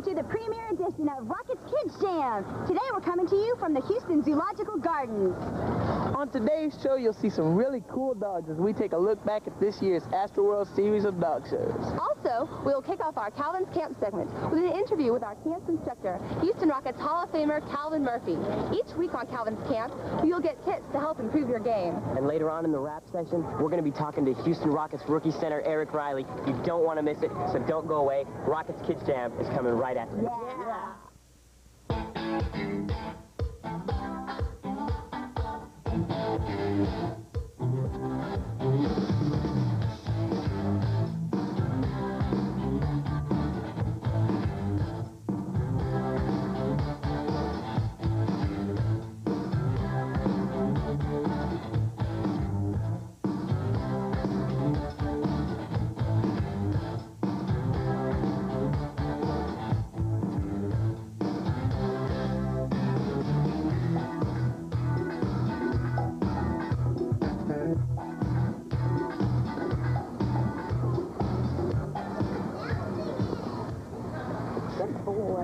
welcome to the premiere edition of Rocket's Kidz Jam. Today we're coming to you from the Houston Zoological Gardens. On today's show, you'll see some really cool dogs as we take a look back at this year's Astroworld series of dog shows. Also, we'll kick off our Calvin's Camp segment with an interview with our camp instructor, Houston Rockets Hall of Famer Calvin Murphy. Each week on Calvin's Camp, you'll get tips to help improve your game. And later on in the rap session, we're going to be talking to Houston Rockets rookie center Eric Riley. You don't want to miss it, so don't go away. Rockets Kidz Jam is coming right after this. Yeah.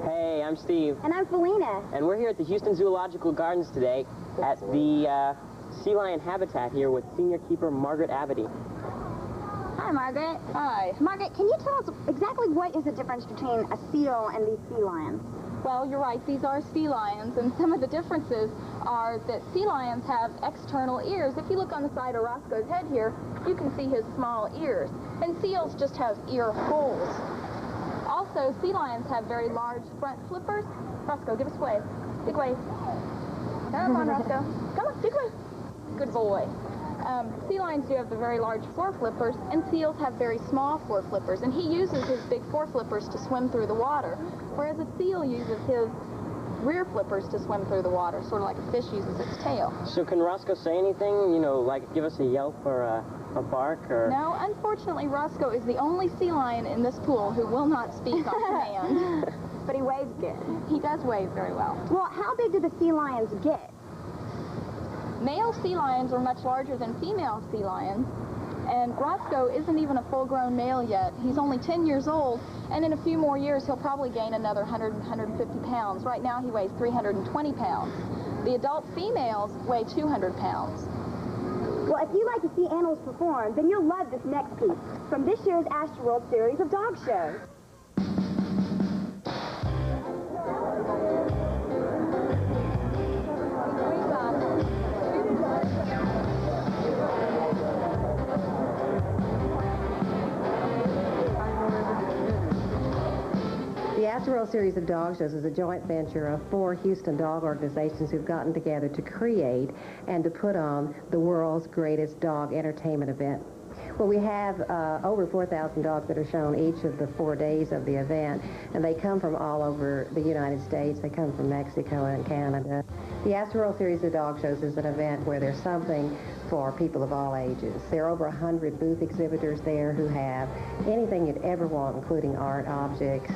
Hey, I'm Steve. And I'm Felina. And we're here at the Houston Zoological Gardens today at the sea lion habitat here with senior keeper Margaret Abity. Hi, Margaret. Hi. Margaret, can you tell us exactly what is the difference between a seal and these sea lions? Well, you're right. These are sea lions, and some of the differences are that sea lions have external ears. If you look on the side of Roscoe's head here, you can see his small ears. And seals just have ear holes. Also, sea lions have very large front flippers. Roscoe, give us a wave. Big wave. Come on, Roscoe. Come on, big wave. Good boy. Sea lions do have the very large fore flippers, and seals have very small fore flippers, and he uses his big fore flippers to swim through the water, whereas a seal uses his rear flippers to swim through the water, sort of like a fish uses its tail. So can Roscoe say anything, you know, like give us a yelp or a bark or... No, unfortunately, Roscoe is the only sea lion in this pool who will not speak on command. But he waves good. He does wave very well. Well, how big do the sea lions get? Male sea lions are much larger than female sea lions, and Roscoe isn't even a full-grown male yet. He's only 10 years old, and in a few more years he'll probably gain another 100, 150 pounds. Right now he weighs 320 pounds. The adult females weigh 200 pounds. Well, if you like to see animals perform, then you'll love this next piece from this year's Astroworld series of dog shows. The Astroworld series of dog shows is a joint venture of 4 Houston dog organizations who've gotten together to create and to put on the world's greatest dog entertainment event. Well, we have over 4,000 dogs that are shown each of the 4 days of the event, and they come from all over the United States. They come from Mexico and Canada. The Astroworld series of dog shows is an event where there's something for people of all ages. There are over 100 booth exhibitors there who have anything you'd ever want, including art objects,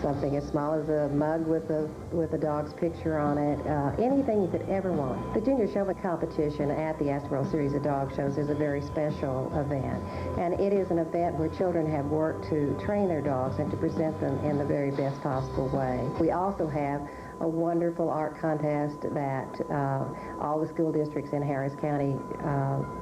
something as small as a mug with a dog's picture on it, anything you could ever want. The Junior Showman competition at the Astroworld series of dog shows is a very special event, and it is an event where children have worked to train their dogs and to present them in the very best possible way. We also have a wonderful art contest that all the school districts in Harris County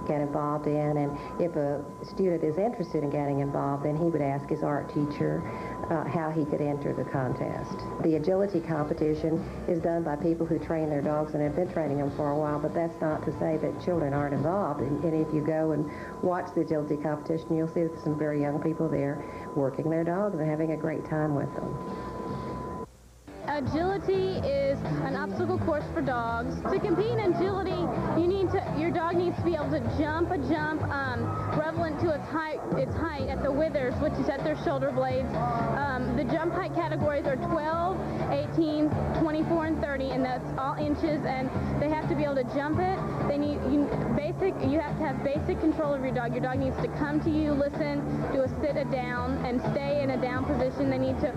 get involved in, and if a student is interested in getting involved, then he would ask his art teacher how he could enter the contest. The agility competition is done by people who train their dogs and have been training them for a while, but that's not to say that children aren't involved. And if you go and watch the agility competition, you'll see that there's some very young people there working their dogs and having a great time with them. Agility is an obstacle course for dogs. To compete in agility, your dog needs to be able to jump a jump relevant to its height at the withers, which is at their shoulder blades. The jump height categories are 12, 18, 24, and 30, and that's all inches, and they have to be able to jump it. You have to have basic control of your dog. Your dog needs to come to you, listen, do a sit, a down, and stay in a down position. They need to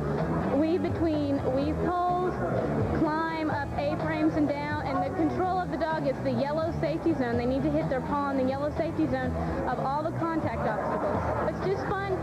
weave between weave poles, climb up A-frames and down, and the control of the dog is the yellow safety zone. They need to hit their paw in the yellow safety zone of all the contact obstacles. It's just fun.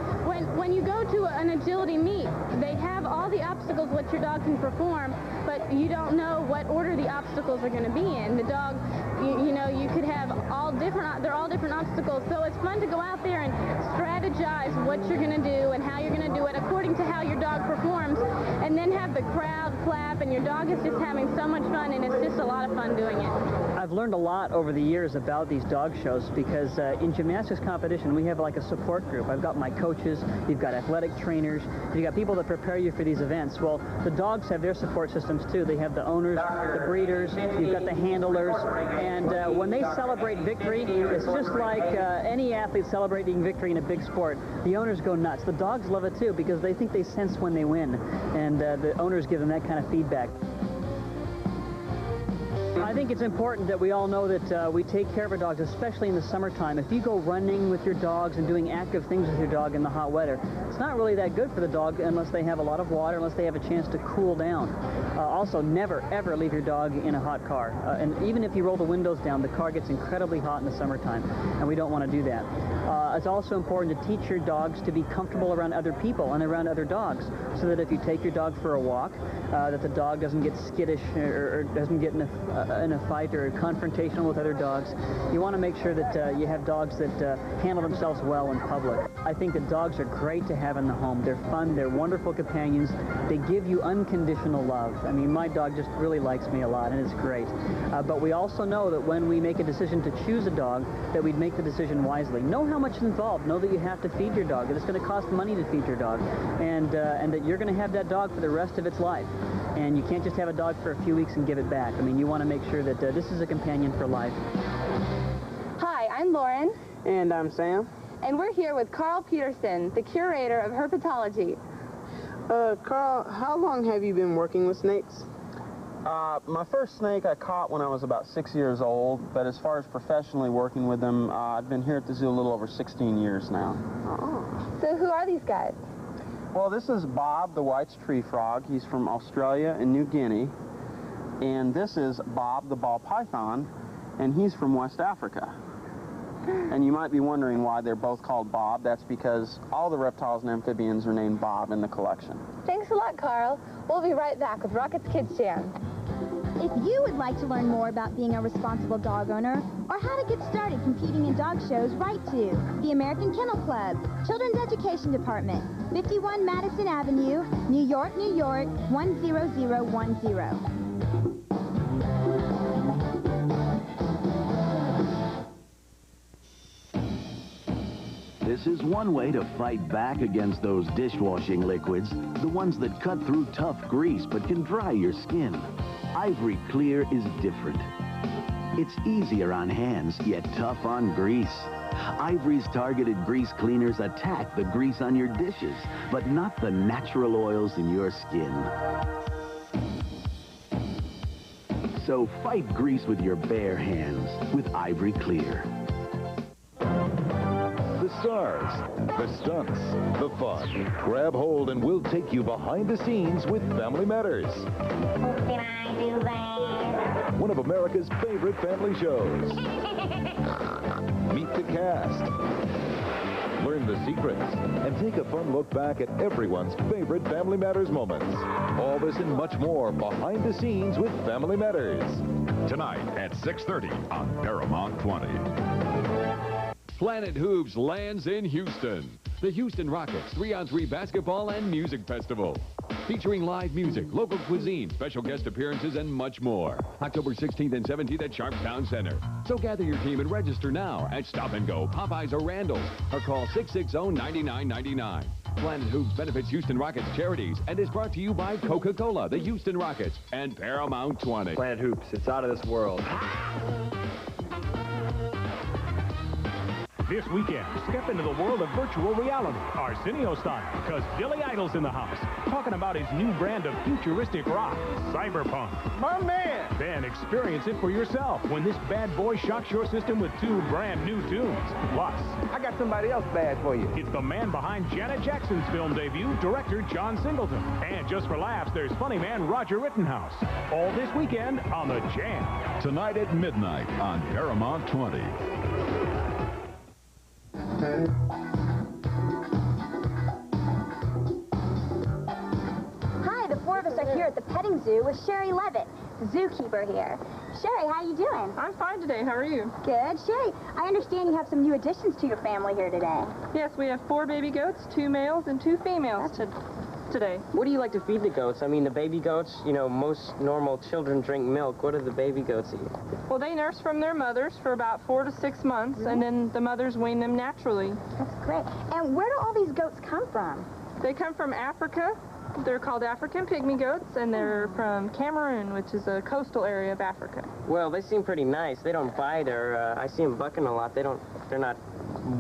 When you go to an agility meet, they have all the obstacles what your dog can perform, but you don't know what order the obstacles are going to be in. The dog, you know, you could have they're all different obstacles, so it's fun to go out there and strategize what you're going to do and how you're going to do it according to how your dog performs, and then have the crowd clap, and your dog is just having so much fun, and it's just a lot of fun doing it. I've learned a lot over the years about these dog shows because in gymnastics competition we have like a support group. I've got my coaches, you've got athletic trainers, you've got people that prepare you for these events. Well, the dogs have their support systems too. They have the owners, the breeders, you've got the handlers, and when they celebrate victory, it's just like any athlete celebrating victory in a big sport. The owners go nuts. The dogs love it too because they think they sense when they win, and the owners give them that kind of feedback. I think it's important that we all know that we take care of our dogs, especially in the summertime. If you go running with your dogs and doing active things with your dog in the hot weather, it's not really that good for the dog unless they have a lot of water, unless they have a chance to cool down. Also, never, ever leave your dog in a hot car. And even if you roll the windows down, the car gets incredibly hot in the summertime, and we don't want to do that. It's also important to teach your dogs to be comfortable around other people and around other dogs, so that if you take your dog for a walk, that the dog doesn't get skittish or doesn't get in a fight or confrontational with other dogs. You want to make sure that you have dogs that handle themselves well in public. I think that dogs are great to have in the home. They're fun, they're wonderful companions, they give you unconditional love. I mean, my dog just really likes me a lot, and it's great. But we also know that when we make a decision to choose a dog, that we'd make the decision wisely. Know how much is involved. Know that you have to feed your dog, that it's going to cost money to feed your dog, and that you're going to have that dog for the rest of its life. And you can't just have a dog for a few weeks and give it back. I mean, you want to make sure that this is a companion for life. Hi, I'm Lauren. And I'm Sam. And we're here with Carl Peterson, the curator of herpetology. Carl, how long have you been working with snakes? My first snake I caught when I was about 6 years old, but as far as professionally working with them, I've been here at the zoo a little over 16 years now. Oh. So who are these guys? Well, this is Bob, the White's tree frog. He's from Australia and New Guinea. And this is Bob, the ball python, and he's from West Africa. And you might be wondering why they're both called Bob. That's because all the reptiles and amphibians are named Bob in the collection. Thanks a lot, Carl. We'll be right back with Rocket's Kidz Jam. If you would like to learn more about being a responsible dog owner or how to get started competing in dog shows, write to the American Kennel Club, Children's Education Department, 51 Madison Avenue, New York, New York, 10010. This is one way to fight back against those dishwashing liquids, the ones that cut through tough grease but can dry your skin. Ivory Clear is different. It's easier on hands, yet tough on grease. Ivory's targeted grease cleaners attack the grease on your dishes, but not the natural oils in your skin. So fight grease with your bare hands with Ivory Clear. The stars, the stunts, the fun. Grab hold and we'll take you behind the scenes with Family Matters. Can I do that? One of America's favorite family shows. Meet the cast. Learn the secrets and take a fun look back at everyone's favorite Family Matters moments. All this and much more behind the scenes with Family Matters. Tonight at 6:30 on Paramount 20. Planet Hoops lands in Houston. The Houston Rockets 3-on-3 basketball and music festival. Featuring live music, local cuisine, special guest appearances, and much more. October 16th and 17th at Sharpstown Center. So gather your team and register now at Stop and Go, Popeyes, or Randall's, or call 660-9999. Planet Hoops benefits Houston Rockets charities and is brought to you by Coca-Cola, the Houston Rockets, and Paramount 20. Planet Hoops, it's out of this world. This weekend, step into the world of virtual reality, Arsenio style, because Billy Idol's in the house, talking about his new brand of futuristic rock, Cyberpunk. My man! Then experience it for yourself when this bad boy shocks your system with 2 brand new tunes. Plus, I got somebody else bad for you. it's the man behind Janet Jackson's film debut, director John Singleton. And just for laughs, there's funny man Roger Rittenhouse. All this weekend on The Jam. Tonight at midnight on Paramount 20. Hi, the 4 of us are here at the petting zoo with Sherry Levitt, the zookeeper here. Sherry, how you doing? I'm fine today. How are you? Good. Sherry, I understand you have some new additions to your family here today. Yes, we have 4 baby goats, 2 males and 2 females today. What do you like to feed the goats? I mean, the baby goats, you know, most normal children drink milk. What do the baby goats eat? Well, they nurse from their mothers for about 4 to 6 months, and then the mothers wean them naturally. That's great. And where do all these goats come from? They come from Africa. They're called African pygmy goats, and they're from Cameroon, which is a coastal area of Africa. Well, they seem pretty nice. They don't bite, or I see them bucking a lot. They're not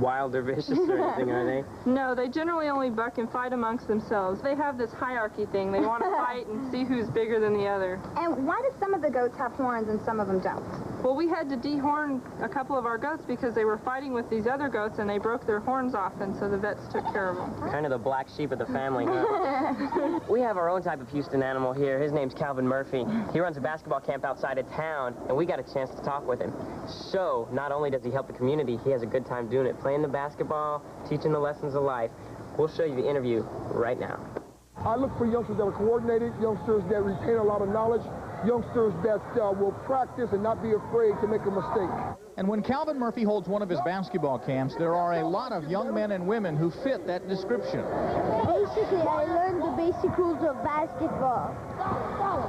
wild or vicious or anything, are they? No, they generally only buck and fight amongst themselves. They have this hierarchy thing. They want to fight and see who's bigger than the other. And why do some of the goats have horns and some of them don't? Well, we had to dehorn a couple of our goats because they were fighting with these other goats and they broke their horns off, and so the vets took care of them. Kind of the black sheep of the family, huh? We have our own type of Houston animal here. His name's Calvin Murphy. He runs a basketball camp outside of town, and we got a chance to talk with him. So, not only does he help the community, he has a good time doing it, playing the basketball, teaching the lessons of life. We'll show you the interview right now. I look for youngsters that are coordinated, youngsters that retain a lot of knowledge, youngsters that will practice and not be afraid to make a mistake. And when Calvin Murphy holds one of his basketball camps, there are a lot of young men and women who fit that description. Basically, I learned the basic rules of basketball. Follow!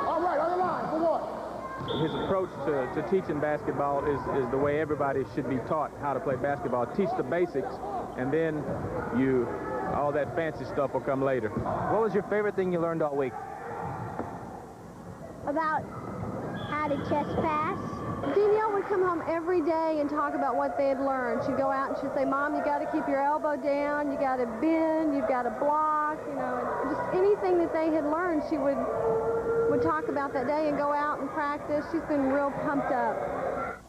All right, on the line, for what? His approach to teaching basketball is the way everybody should be taught how to play basketball. Teach the basics, and then all that fancy stuff will come later. What was your favorite thing you learned all week? About how to chest pass. Danielle would come home every day and talk about what they had learned. She'd go out and she'd say, Mom, you got to keep your elbow down, you got to bend, you've got to block, you know, and just anything that they had learned, she would talk about that day and go out and practice. She's been real pumped up.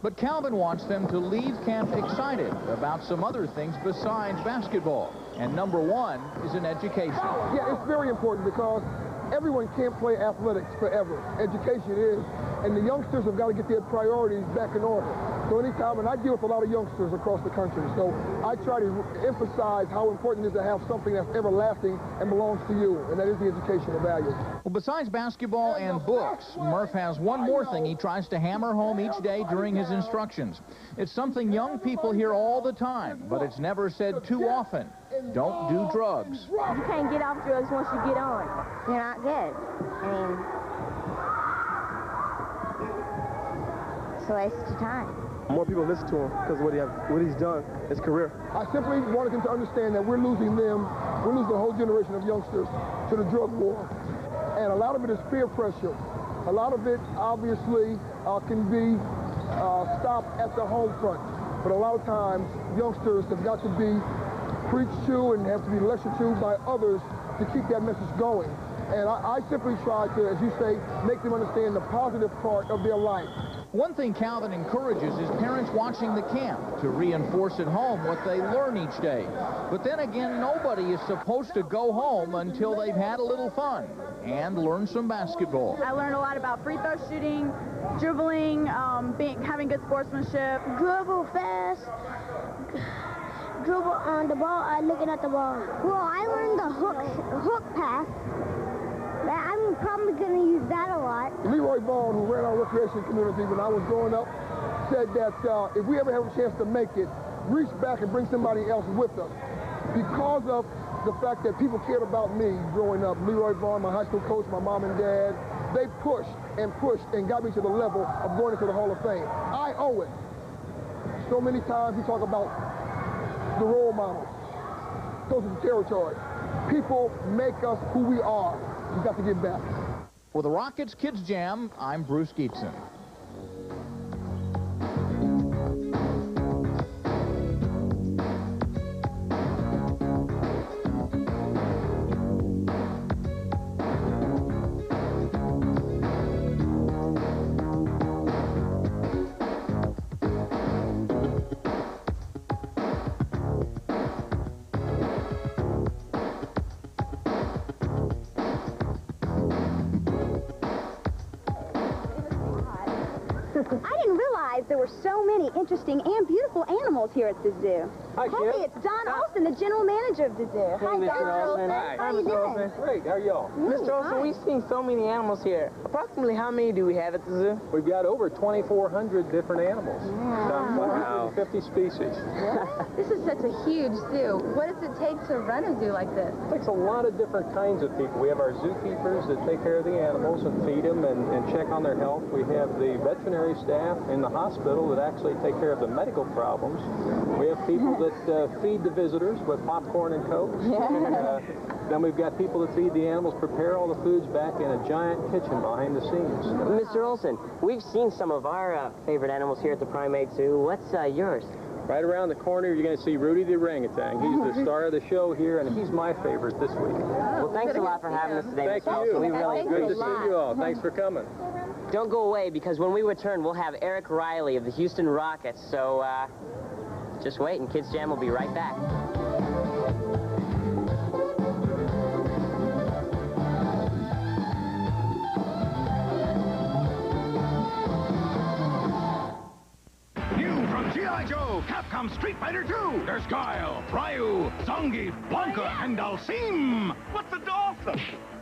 But Calvin wants them to leave camp excited about some other things besides basketball. And number 1 is an education. Yeah, it's very important because everyone can't play athletics forever. Education is. And the youngsters have got to get their priorities back in order. So anytime, and I deal with a lot of youngsters across the country, so I try to emphasize how important it is to have something that's everlasting and belongs to you, and that is the educational value. Well, besides basketball and books, Murph has one more thing he tries to hammer home each day during his instructions. It's something young people hear all the time, but it's never said too often. Don't do drugs. You can't get off drugs once you get on. You're not good. I mean, it's a waste of time. More people listen to him because what he's done, his career. I simply wanted him to understand that we're losing a whole generation of youngsters to the drug war. And a lot of it is peer pressure. A lot of it, obviously, can be stopped at the home front. But a lot of times, youngsters have got to be preached to and have to be lectured to by others to keep that message going. And I simply try to, as you say, make them understand the positive part of their life. One thing Calvin encourages is parents watching the camp to reinforce at home what they learn each day. But then again, nobody is supposed to go home until they've had a little fun and learn some basketball. I learned a lot about free throw shooting, dribbling, having good sportsmanship. Dribble fast. Dribble on the ball, looking at the ball. Well, I learned the hook pass. I'm probably going to use that a lot. Leroy Vaughn, who ran our recreation community when I was growing up, said that if we ever have a chance to make it, reach back and bring somebody else with us. Because of the fact that people cared about me growing up, Leroy Vaughn, my high school coach, my mom and dad, they pushed and got me to the level of going into the Hall of Fame. I owe it. So many times we talk about the role models. Those are the territory. People make us who we are. We've got to get back. For the Rockets Kidz Jam, I'm Bruce Geetson. that there were so many interesting and beautiful animals here at the zoo. Hi, Kid. Hey, it's Don Olson, the general manager of the zoo. Hey, Mr. Olson. How you doing? Great. How are y'all? Mr. Olson, we've seen so many animals here. Approximately how many do we have at the zoo? We've got over 2,400 different animals. Wow. 50 species. This is such a huge zoo. What does it take to run a zoo like this? It takes a lot of different kinds of people. We have our zookeepers that take care of the animals and feed them and check on their health. We have the veterinary staff in the hospital that actually take care of the medical problems. We have people that feed the visitors with popcorn and Coke. Then we've got people that feed the animals, prepare all the foods back in a giant kitchen behind the scenes. Mr. Olson, we've seen some of our favorite animals here at the Primate Zoo. What's yours? Right around the corner, you're going to see Rudy the orangutan. He's the star of the show here, and he's my favorite this week. Well, thanks a lot for having us today, Thank Mr. you. Olson. We really Good to appreciate it. see you all. Thanks for coming. Don't go away, because when we return, we'll have Eric Riley of the Houston Rockets. So, just wait, and Kidz Jam will be right back. G.I. Joe, Capcom Street Fighter 2. There's Guile, Ryu, Zangief, Blanca, and Dalsim. What's a dolphin?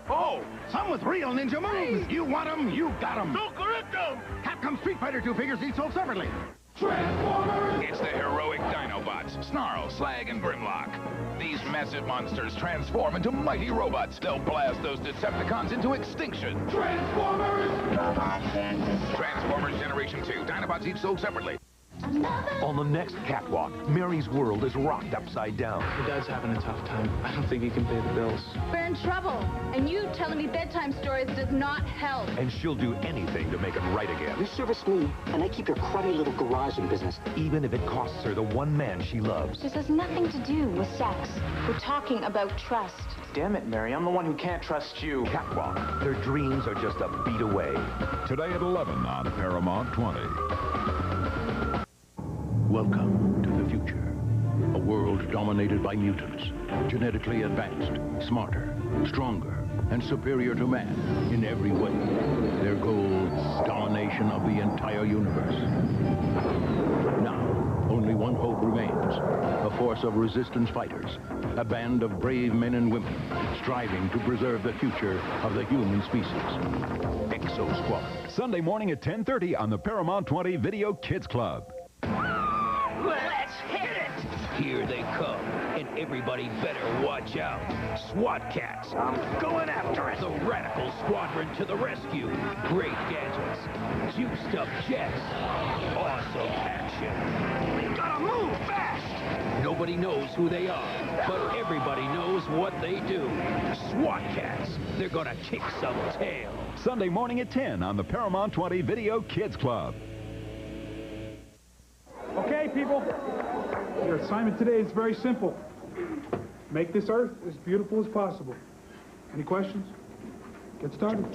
Oh, some with real ninja moves. You want them, you got them. So correcto. Capcom Street Fighter 2 figures each sold separately. Transformers! It's the heroic Dinobots, Snarl, Slag, and Grimlock. These massive monsters transform into mighty robots. They'll blast those Decepticons into extinction. Transformers! Transformers Generation 2, Dinobots each sold separately. On the next catwalk, Mary's world is rocked upside down. Your dad's having a tough time. I don't think he can pay the bills. We're in trouble, and you telling me bedtime stories does not help. And she'll do anything to make it right again. You service me, and I keep your crummy little garage in business. Even if it costs her the one man she loves. This has nothing to do with sex. We're talking about trust. Damn it, Mary. I'm the one who can't trust you. Catwalk. Their dreams are just a beat away. Today at 11 on Paramount 20. Welcome to the future. A world dominated by mutants, genetically advanced, smarter, stronger, and superior to man in every way. Their goal, domination of the entire universe. Now, only one hope remains. A force of resistance fighters, a band of brave men and women, striving to preserve the future of the human species. Exo Squad. Sunday morning at 10:30 on the Paramount 20 Video Kids Club. Let's hit it! Here they come, and everybody better watch out. SWAT Cats. I'm going after it. The Radical Squadron to the rescue. Great gadgets. Juiced up jets. Awesome action. We gotta move fast! Nobody knows who they are, but everybody knows what they do. SWAT Cats. They're gonna kick some tail. Sunday morning at 10 on the Paramount 20 Video Kids Club. Okay, people, your assignment today is very simple. Make this Earth as beautiful as possible. Any questions? Get started.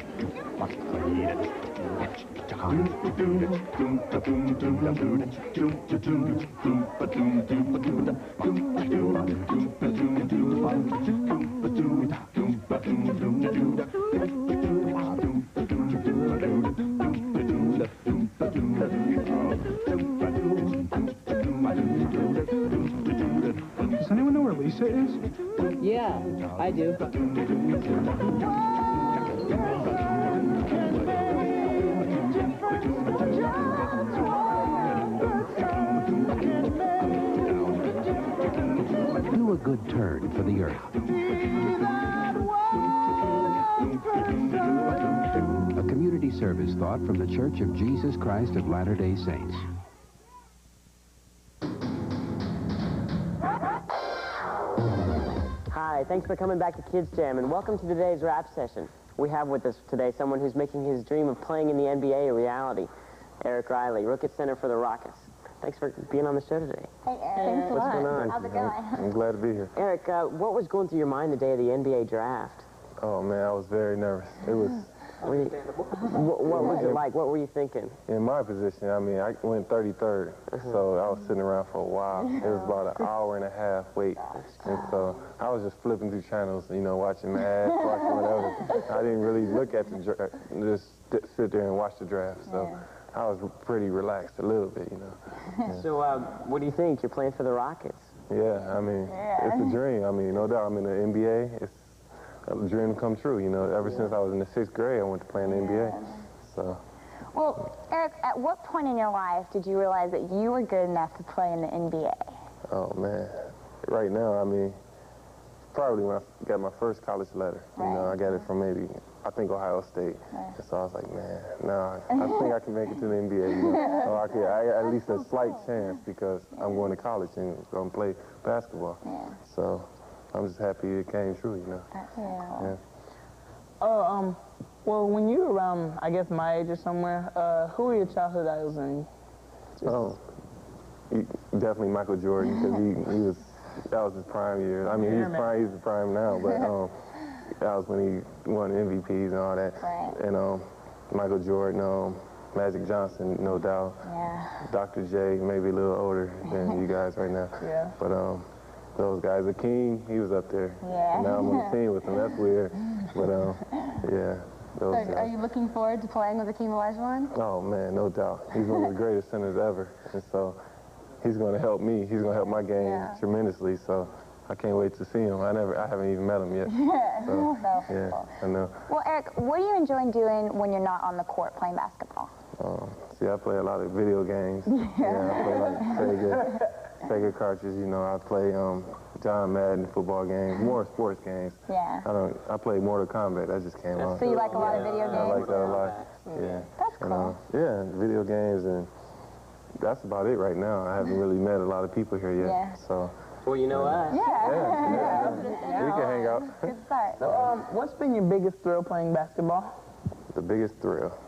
Does anyone know where Lisa is? Yeah, I do. Do a good turn for the Earth. A community service thought from the Church of Jesus Christ of Latter-day Saints. Hi, thanks for coming back to Kidz Jam, and welcome to today's rap session. We have with us today someone who's making his dream of playing in the NBA a reality. Eric Riley, Rookie Center for the Rockets. Thanks for being on the show today. Hey, Eric. Thanks a lot. What's going on? How's it going? I'm glad to be here. Eric, what was going through your mind the day of the NBA draft? Oh, man, I was very nervous. It was... What was it like? What were you thinking? In my position, I mean, I went 33rd, so I was sitting around for a while. It was about an hour and a half wait, and so I was just flipping through channels, you know, watching ads, watching whatever. I didn't really look at the draft, just sit there and watch the draft, so I was pretty relaxed a little bit, you know. Yeah. So, what do you think? You're playing for the Rockets. Yeah, I mean, it's a dream. I mean, no doubt. I'm in the NBA. It's a dream come true, you know. Ever since I was in the 6th grade, I went to play in the NBA. So. Well, Eric, at what point in your life did you realize that you were good enough to play in the NBA? Oh, man. Right now, I mean, probably when I got my first college letter. You know, I got it from maybe, I think, Ohio State. And so I was like, man, no, I think I can make it to the NBA. You know? So I at least a slight chance because I'm going to college and going to play basketball. So I'm just happy it came true, you know. Well, when you were around, I guess, my age or somewhere, who were your childhood idols? And definitely Michael Jordan, because he was, that was his prime year. I mean, he's the prime now, but that was when he won MVPs and all that. And Michael Jordan, Magic Johnson, no doubt. Dr. J, maybe a little older than you guys right now. But those guys, Akeem, he was up there. And now I'm on the team with him. That's weird. But yeah. So are you looking forward to playing with Akeem Olajuwon? Oh, man, no doubt. He's one of the greatest centers ever. And so he's going to help me. He's going to help my game tremendously. So I can't wait to see him. I haven't even met him yet. So, I know. Well, Eric, what are you enjoying doing when you're not on the court playing basketball? See, I play a lot of video games. I play like Sega cartridges. You know, I play John Madden football games, more sports games. I play Mortal Kombat. That just came out. So you like a lot of video games? I like that a lot. That's cool. Video games, and that's about it right now. I haven't really met a lot of people here yet. So. Well, you know us. We can hang out. Good start. So, what's been your biggest thrill playing basketball? The biggest thrill?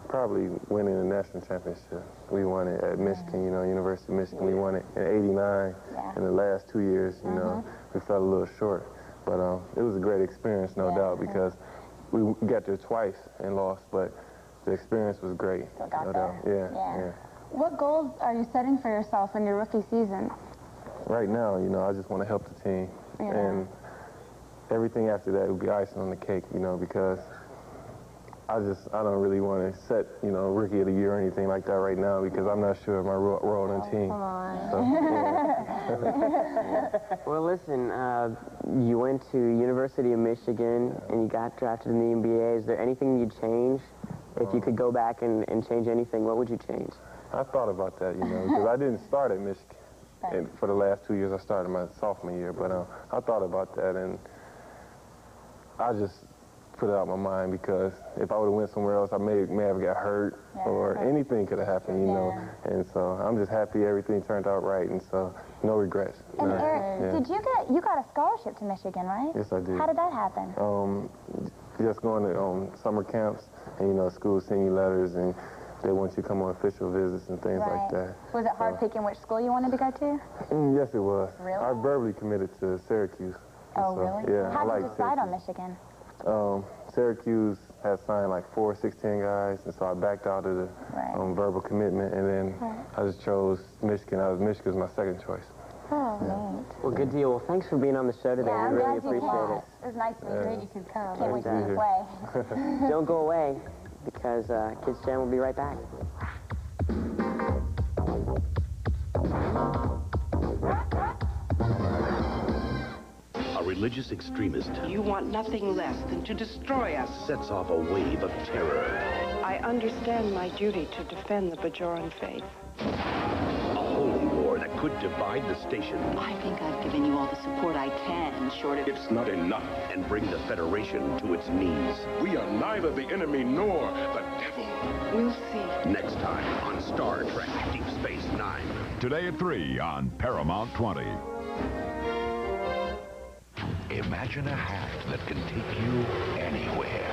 Probably winning the national championship. We won it at Michigan, you know, University of Michigan. We won it in '89. In the last 2 years, you know, we fell a little short. But it was a great experience, no doubt, because we got there twice and lost, but the experience was great, no doubt. What goals are you setting for yourself in your rookie season? Right now, you know, I just want to help the team. And everything after that would be icing on the cake, you know, because I don't really want to set, you know, Rookie of the Year or anything like that right now because I'm not sure of my role on the team. Well, listen, you went to University of Michigan and you got drafted in the NBA. Is there anything you'd change? If you could go back and change anything, what would you change? I thought about that, you know, because I didn't start at Michigan. And for the last 2 years, I started my sophomore year. But I thought about that, and I just put it out of my mind because if I would have went somewhere else, I may have got hurt or anything could have happened, you know. And so I'm just happy everything turned out right, and so no regrets. And Eric, you got a scholarship to Michigan, right? Yes, I did. How did that happen? Just going to summer camps, and you know, schools send you letters, and they want you to come on official visits and things like that. Was it hard picking which school you wanted to go to? Yes, it was. Really? I verbally committed to Syracuse. Oh, so, really? Yeah, How I did you decide on Michigan? Syracuse had signed like 4 6'10" guys, and so I backed out of the verbal commitment, and then I just chose Michigan. Michigan was my second choice. Oh, Well, good deal. Well, thanks for being on the show today. We really appreciate it. It was nice to meet you. Great you could come. Can't wait to And, see you play. Don't go away, because Kidz Jam will be right back. A religious extremist. You want nothing less than to destroy us. Sets off a wave of terror. I understand my duty to defend the Bajoran faith. A holy war that could divide the station. I think I've given you all the support I can, short of... It's not enough, and bring the Federation to its knees. We are neither the enemy nor the devil. We'll see. Next time on Star Trek Deep Space Nine. Today at 3 on Paramount 20. Imagine a hat that can take you anywhere.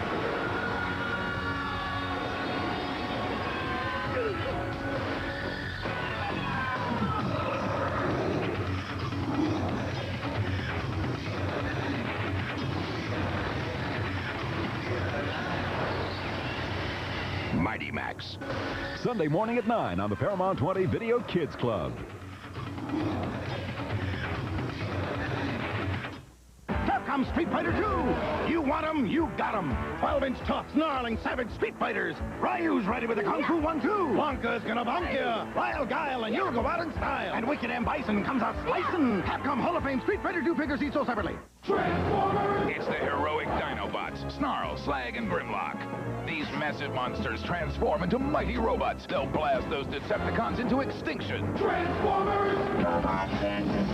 Mighty Max. Sunday morning at 9 on the Paramount 20 Video Kids Club. comes Street Fighter 2. You want 'em, you got 'em. 12-inch tough, snarling, savage Street Fighters. Ryu's ready with a Kung Fu 1-2. Blanca's gonna bonk ya. Lyle Guile, and you'll go out in style. And Wicked M. Bison comes out slicing. Capcom Hall of Fame Street Fighter 2 figures each sold separately. Transformers! It's the heroic Dinobots, Snarl, Slag, and Grimlock. These massive monsters transform into mighty robots. They'll blast those Decepticons into extinction. Transformers!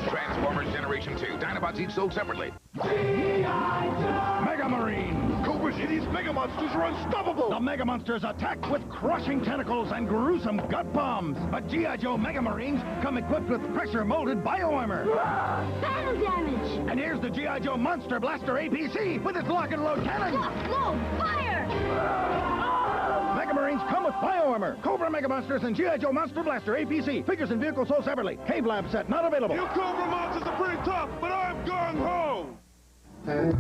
Transformers Generation 2. Dinobots each sold separately. Mega Marine! Cobra City's Mega Monsters are unstoppable! The Mega Monsters attack with crushing tentacles and gruesome gut bombs. But G.I. Joe Mega Marines come equipped with pressure-molded bioarmor. Battle damage! And here's the G.I. Joe Monster Blaster APC with its lock-and-load cannon. Load, fire! Mega Marines come with bioarmor. Cobra Mega Monsters and G.I. Joe Monster Blaster APC. Figures and vehicles sold separately. Cave Lab set not available. You Cobra monsters are pretty tough, but I'm gung-ho! Hey,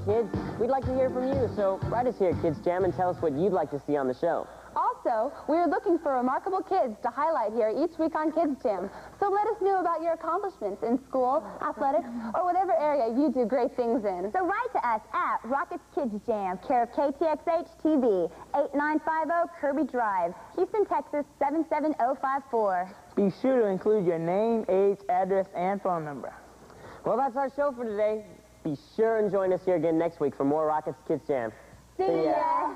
kids, we'd like to hear from you, so write us here at Kidz Jam and tell us what you'd like to see on the show. Also, we are looking for remarkable kids to highlight here each week on Kidz Jam. So let us know about your accomplishments in school, athletics, or whatever area you do great things in. So write to us at Rockets Kidz Jam, care of KTXH TV, 8950 Kirby Drive, Houston, Texas, 77054. Be sure to include your name, age, address, and phone number. Well, that's our show for today. Be sure and join us here again next week for more Rockets Kidz Jam. See ya!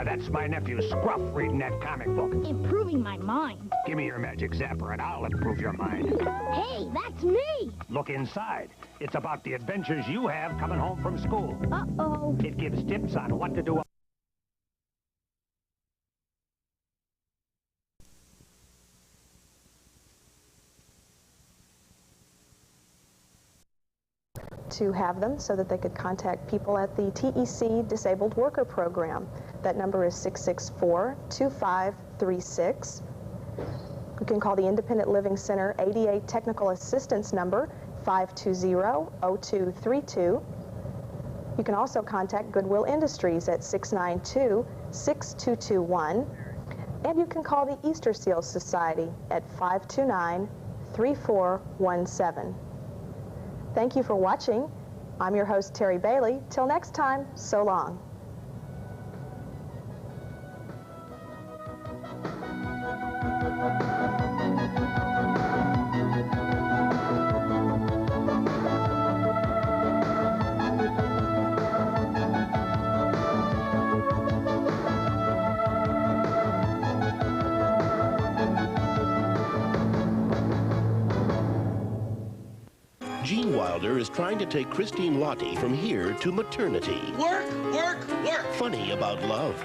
That's my nephew Scruff reading that comic book. Improving my mind. Give me your magic zapper and I'll improve your mind. Hey, that's me! Look inside. It's about the adventures you have coming home from school. Uh-oh. It gives tips on what to do. To have them so that they could contact people at the TEC Disabled Worker Program. That number is 664-2536. You can call the Independent Living Center ADA Technical Assistance number 520-0232. You can also contact Goodwill Industries at 692-6221. And you can call the Easter Seal Society at 529-3417. Thank you for watching, I'm your host, Terry Bailey. Till next time, so long. Is trying to take Christine Lottie from here to maternity. Work, work, work. Funny about love.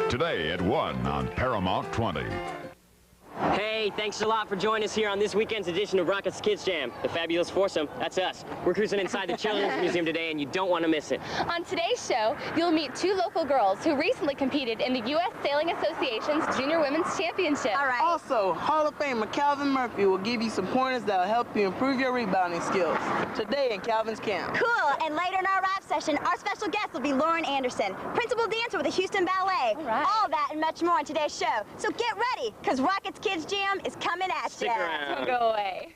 Today at 1 on Paramount 20. Hey, thanks a lot for joining us here on this weekend's edition of Rocket's Kidz Jam. The fabulous foursome, that's us. We're cruising inside the Children's Museum today, and you don't want to miss it. On today's show, you'll meet two local girls who recently competed in the U.S. Sailing Association's Junior Women's Championship. All right. Also, Hall of Famer Calvin Murphy will give you some pointers that'll help you improve your rebounding skills. Today in Calvin's camp. Cool, and later in our rap session, our special guest will be Lauren Anderson, principal dancer with the Houston Ballet. All that and much more on today's show. So get ready, because Rocket's Kidz Jam is coming at Stick ya. around. Don't go away.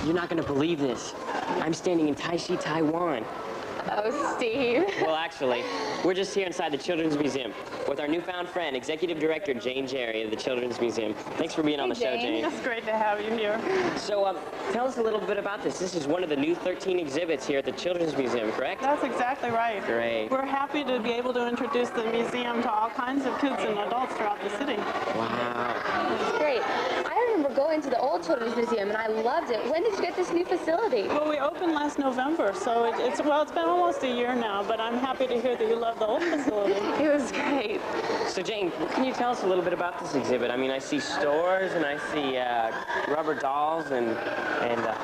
You're not going to believe this. I'm standing in Taishi, Taiwan. Oh, Steve. Well, actually, we're just here inside the Children's Museum with our newfound friend, Executive Director Jane Jerry of the Children's Museum. Thanks for being on the show, Jane. It's great to have you here. So, tell us a little bit about this. This is one of the new 13 exhibits here at the Children's Museum, correct? That's exactly right. Great. We're happy to be able to introduce the museum to all kinds of kids and adults throughout the city. Wow. That's great. I remember going to the old Children's Museum, and I loved it. When did you get this new facility? Well, we opened last November, so it's been almost a year now, but I'm happy to hear that you love the old facility. It was great. So, Jane, can you tell us a little bit about this exhibit? I mean, I see stores, and I see rubber dolls, and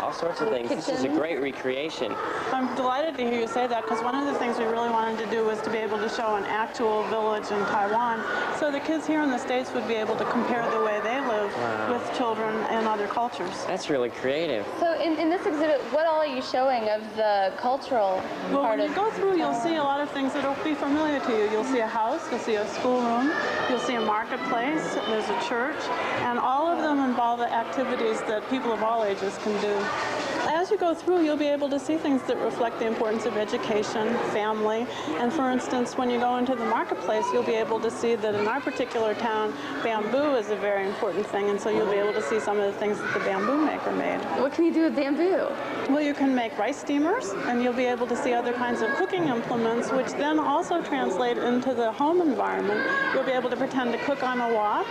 all sorts of things. This is a great recreation. I'm delighted to hear you say that, because one of the things we really wanted to do was to be able to show an actual village in Taiwan, so the kids here in the States would be able to compare the way they live with children and other cultures. That's really creative. So in this exhibit, what all are you showing of the cultural part of it? When you go through, you'll see a lot of things that will be familiar to you. You'll see a house, you'll see a schoolroom, you'll see a marketplace, there's a church, and all of them involve activities that people of all ages can do. As you go through, you'll be able to see things that reflect the importance of education, family, and for instance, when you go into the marketplace, you'll be able to see that in our particular town, bamboo is a very important thing, and so you'll be able to see some of the things that the bamboo maker made. What can you do with bamboo? Well, you can make rice steamers, and you'll be able to see other kinds of cooking implements, which then also translate into the home environment. You'll be able to pretend to cook on a wok,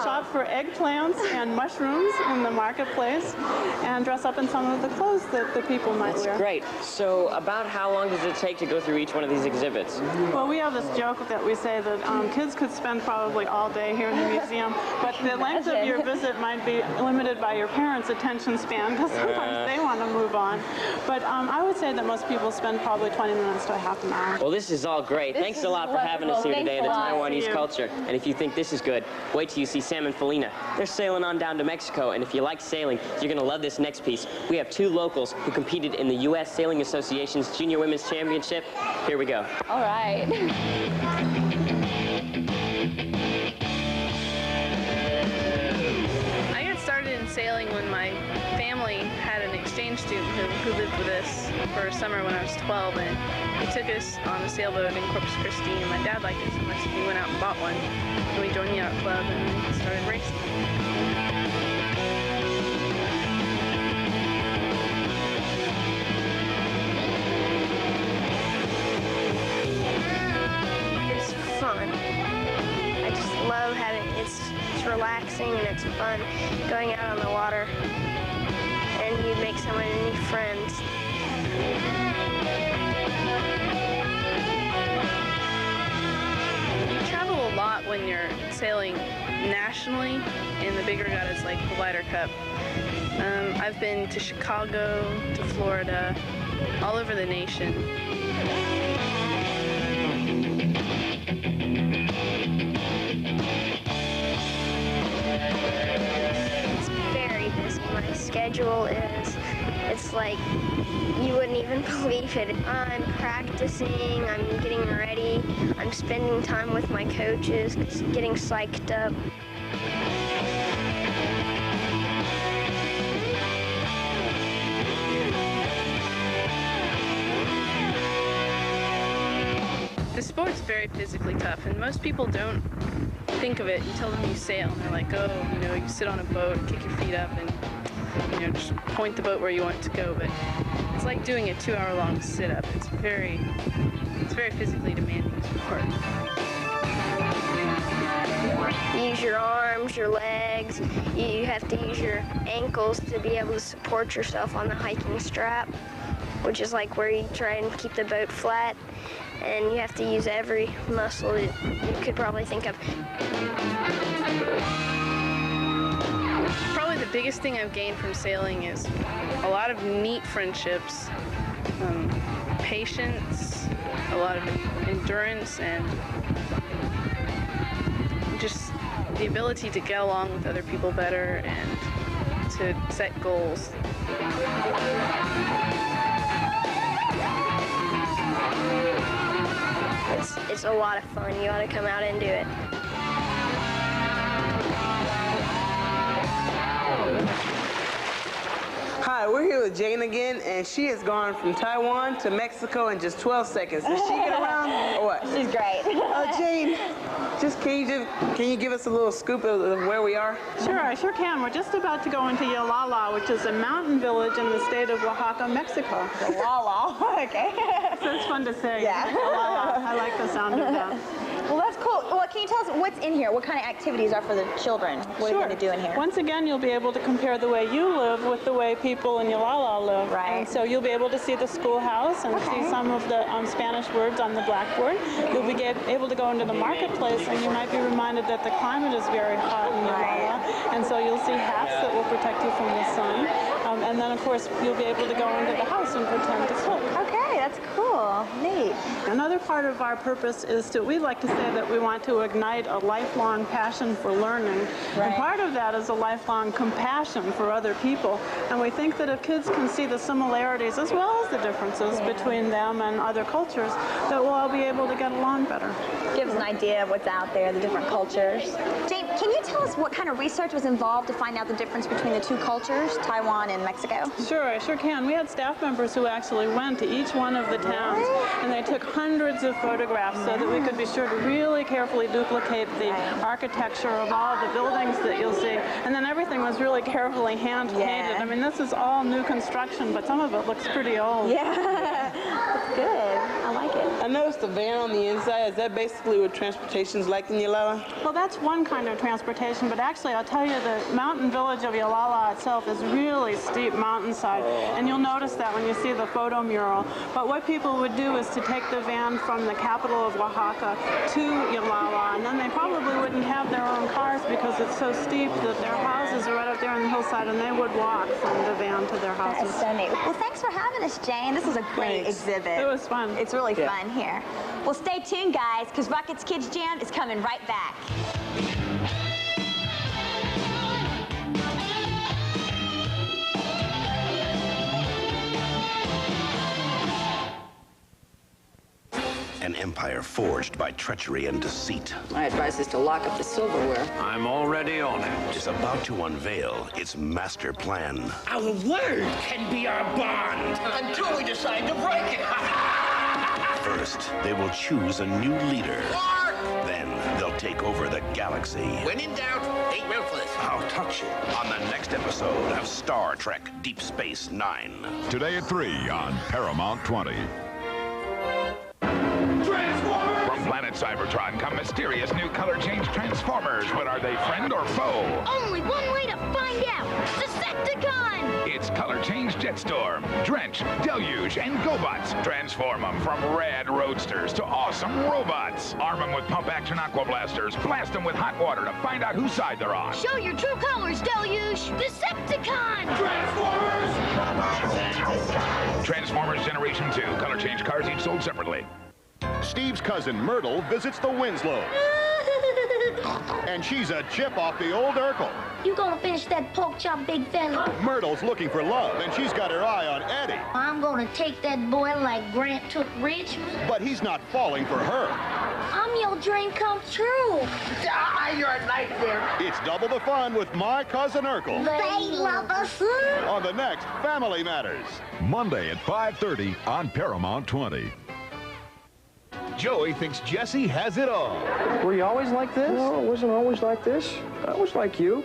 shop for eggplants and mushrooms in the marketplace, and dress up in some of the clothes that the people might wear. That's great. So about how long does it take to go through each one of these exhibits? Well, we have this joke that we say that kids could spend probably all day here in the museum, but the length of your visit might be limited by your parents' attention span, because sometimes they want to move on. But I would say that most people spend probably 20 minutes to a half an hour. Well, this is all great. Thanks a lot for having us here today in the Taiwanese culture. And if you think this is good, wait till you see Sam and Felina. They're sailing on down to Mexico, and if you like sailing, you're going to love this next piece. We have two locals who competed in the U.S. Sailing Association's Junior Women's Championship. Here we go. All right. I got started in sailing when my family had an exchange student who lived with us for a summer when I was 12, and he took us on a sailboat in Corpus Christi, and my dad liked it so much that he went out and bought one, and we joined the yacht club and started racing. It's fun. I just love having it's relaxing and it's fun going out on the water, and you make so many new friends. sailing nationally in the big regattas like the Ryder Cup. I've been to Chicago, to Florida, all over the nation. It's very busy. My schedule it's like you wouldn't even believe it. I'm practicing, I'm getting ready, I'm spending time with my coaches, getting psyched up. The sport's very physically tough, and most people don't think of it until you sail. They're like, oh, you know, you sit on a boat, kick your feet up, and you know, just point the boat where you want it to go. But it's like doing a 2-hour-long sit-up. It's very physically demanding sport. You use your arms, your legs. You have to use your ankles to be able to support yourself on the hiking strap, which is like where you try and keep the boat flat. And you have to use every muscle that you could probably think of. Probably the biggest thing I've gained from sailing is a lot of neat friendships, patience, a lot of endurance, and just the ability to get along with other people better and to set goals. It's a lot of fun. You ought to come out and do it. Hi, we're here with Jane again, and she has gone from Taiwan to Mexico in just 12 seconds. Does she get around or what? She's great. Jane, can you give us a little scoop of where we are? Sure, I sure can. We're just about to go into Yolala, which is a mountain village in the state of Oaxaca, Mexico. Yolala, okay. So it's fun to say. Yeah. Yolala. I like the sound of that. Well, that's cool. Well, can you tell us what's in here? What kind of activities are for the children? What are you going to do in here? Once again, you'll be able to compare the way you live with the way people in Yolala live. Right. And so you'll be able to see the schoolhouse and see some of the Spanish words on the blackboard. You'll be able to go into the marketplace, and you might be reminded that the climate is very hot in Yolala. And so you'll see hats that will protect you from the sun. And then, of course, you'll be able to go into the house and pretend to cook. Okay, that's cool. Neat. Another part of our purpose is we like to say that we want to ignite a lifelong passion for learning. Right. And part of that is a lifelong compassion for other people. And we think that if kids can see the similarities as well as the differences between them and other cultures, that we'll all be able to get along better. Gives an idea of what's out there, the different cultures. Jane, can you tell us what kind of research was involved to find out the difference between the two cultures, Taiwan and Mexico? Sure, I sure can. We had staff members who actually went to each one of the towns, and they took hundreds of photographs so that we could be sure to really carefully duplicate the architecture of all the buildings that you'll see. And then everything was really carefully hand-painted. I mean, this is all new construction, but some of it looks pretty old. Yeah, that's good. I like it. I noticed the van on the inside. Is that basically what transportation's like in Yolala? Well, that's one kind of transportation, but actually, I'll tell you, the mountain village of Yolala itself is really steep mountainside, and you'll notice that when you see the photo mural. But what people would do is to take the van from the capital of Oaxaca to Yolala, and then they probably wouldn't have their own cars because it's so steep that their houses are right up there on the hillside, and they would walk from the van to their houses. That's so neat. Well, thanks for having us, Jane. This was a great exhibit. It was fun. It's really fun here. Well, stay tuned, guys, because Bucket's Kidz Jam is coming right back. An empire forged by treachery and deceit. My advice is to lock up the silverware. I'm already on it. Is about to unveil its master plan. Our word can be our bond until we decide to break it. First, they will choose a new leader. Then they'll take over the galaxy. When in doubt, ain't ruthless. I'll touch it on the next episode of Star Trek Deep Space Nine. Today at 3 on Paramount 20. Transformers! From planet Cybertron come mysterious new color-change Transformers, but are they friend or foe? Only one way to find out. Decepticon! It's color-change Jetstorm, Drench, Deluge, and GoBots. Transform them from rad roadsters to awesome robots. Arm them with pump-action aqua blasters. Blast them with hot water to find out whose side they're on. Show your true colors, Deluge! Decepticon! Transformers Generation 2. Color-change cars each sold separately. Steve's cousin Myrtle visits the Winslows. And she's a chip off the old Urkel. You gonna finish that pork chop, big fella? Myrtle's looking for love, and she's got her eye on Eddie. I'm gonna take that boy like Grant took Richmond. But he's not falling for her. I'm your dream come true. You're a nightmare. It's double the fun with My Cousin Urkel. They love us. On the next Family Matters. Monday at 5:30 on Paramount 20. Joey thinks Jesse has it all. Were you always like this? No, I wasn't always like this. I was like you.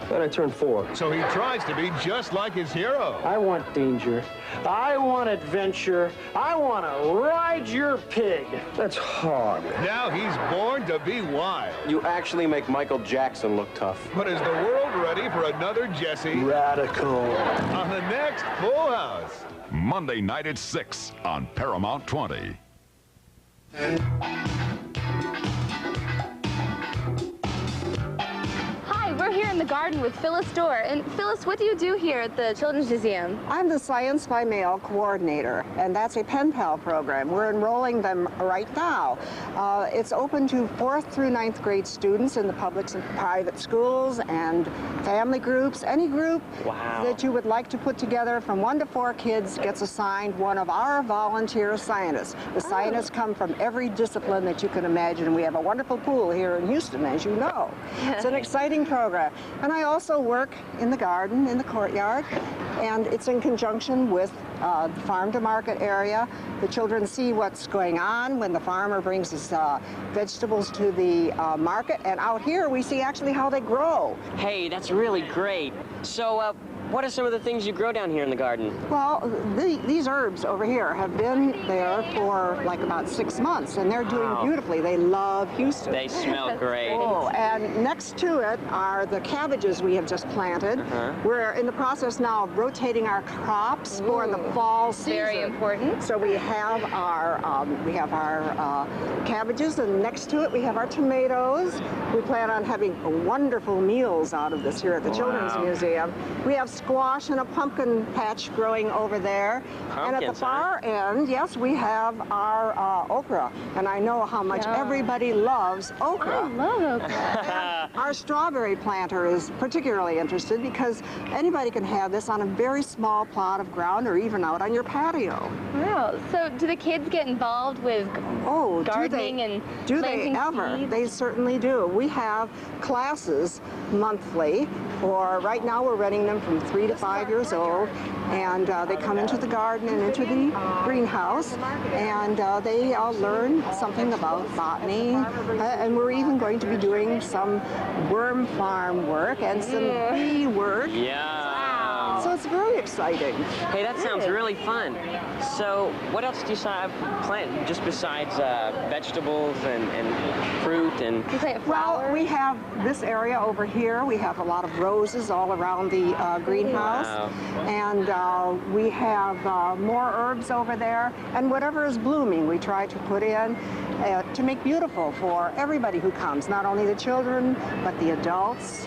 Then I turned 4. So he tries to be just like his hero. I want danger. I want adventure. I want to ride your pig. That's hard. Now he's born to be wild. You actually make Michael Jackson look tough. But is the world ready for another Jesse? Radical. On the next Full House. Monday night at 6 on Paramount 20. Hi, we're here in the garden with Phyllis Dorr. And Phyllis, what do you do here at the Children's Museum? I'm the Science by Mail coordinator, and that's a pen pal program. We're enrolling them right now. It's open to 4th through 9th grade students in the public and private schools and family groups. Any group that you would like to put together from 1 to 4 kids gets assigned one of our volunteer scientists. The scientists come from every discipline that you can imagine. We have a wonderful pool here in Houston, as you know. It's an exciting program. And I also work in the garden, in the courtyard, and it's in conjunction with the farm to market area. The children see what's going on when the farmer brings his vegetables to the market, and out here we see actually how they grow. Hey, that's really great. So, what are some of the things you grow down here in the garden? Well, these herbs over here have been there for like about 6 months, and they're doing beautifully. They love Houston. They smell great. Oh, and next to it are the cabbages we have just planted. We're in the process now of rotating our crops for the fall season. Very important. So we have our cabbages, and next to it we have our tomatoes. We plan on having wonderful meals out of this here at the Children's Museum. We have squash and a pumpkin patch growing over there. And at the far end, yes, we have our okra. And I know how much everybody loves okra. I love okra. Our strawberry planter is particularly interested because anybody can have this on a very small plot of ground or even out on your patio. Wow. So do the kids get involved with gardening and planting seeds? They certainly do. We have classes monthly. Right now we're running them from 3 to 5 years old, and they come into the garden and into the greenhouse, and they learn something about botany, and we're even going to be doing some worm farm work and some bee work. Yeah. So it's very exciting. Hey, that sounds really fun. So what else do you plant just besides vegetables and fruit and... Well, we have this area over here. We have a lot of roses all around the greenhouse. And we have more herbs over there. And whatever is blooming, we try to put in to make beautiful for everybody who comes, not only the children, but the adults,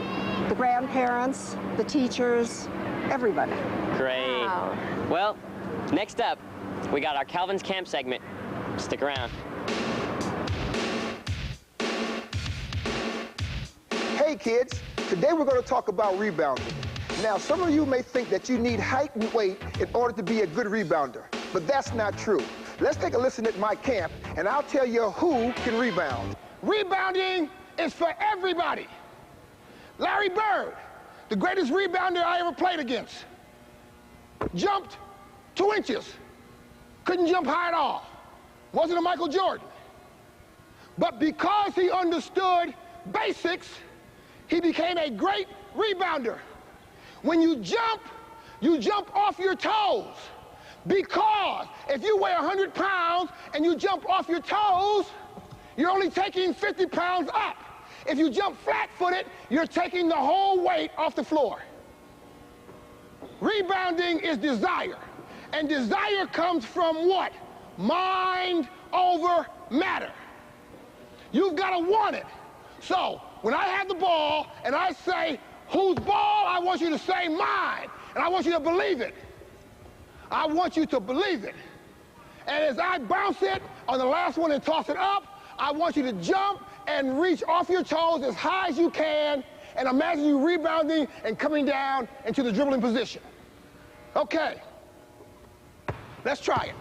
the grandparents, the teachers, everybody. Great. Wow. Well, next up, we got our Calvin's Camp segment. Stick around. Hey kids, today we're going to talk about rebounding. Now, some of you may think that you need height and weight in order to be a good rebounder, but that's not true. Let's take a listen at my camp, and I'll tell you who can rebound. Rebounding is for everybody. Larry Bird, the greatest rebounder I ever played against, jumped 2 inches. Couldn't jump high at all. Wasn't a Michael Jordan. But because he understood basics, he became a great rebounder. When you jump off your toes. Because if you weigh 100 pounds and you jump off your toes, you're only taking 50 pounds up. If you jump flat-footed, you're taking the whole weight off the floor. Rebounding is desire. And desire comes from what? Mind over matter. You've got to want it. So, when I have the ball and I say, whose ball? I want you to say mine. And I want you to believe it. I want you to believe it. And as I bounce it on the last one and toss it up, I want you to jump and reach off your toes as high as you can, and imagine you rebounding and coming down into the dribbling position. Okay. Let's try it.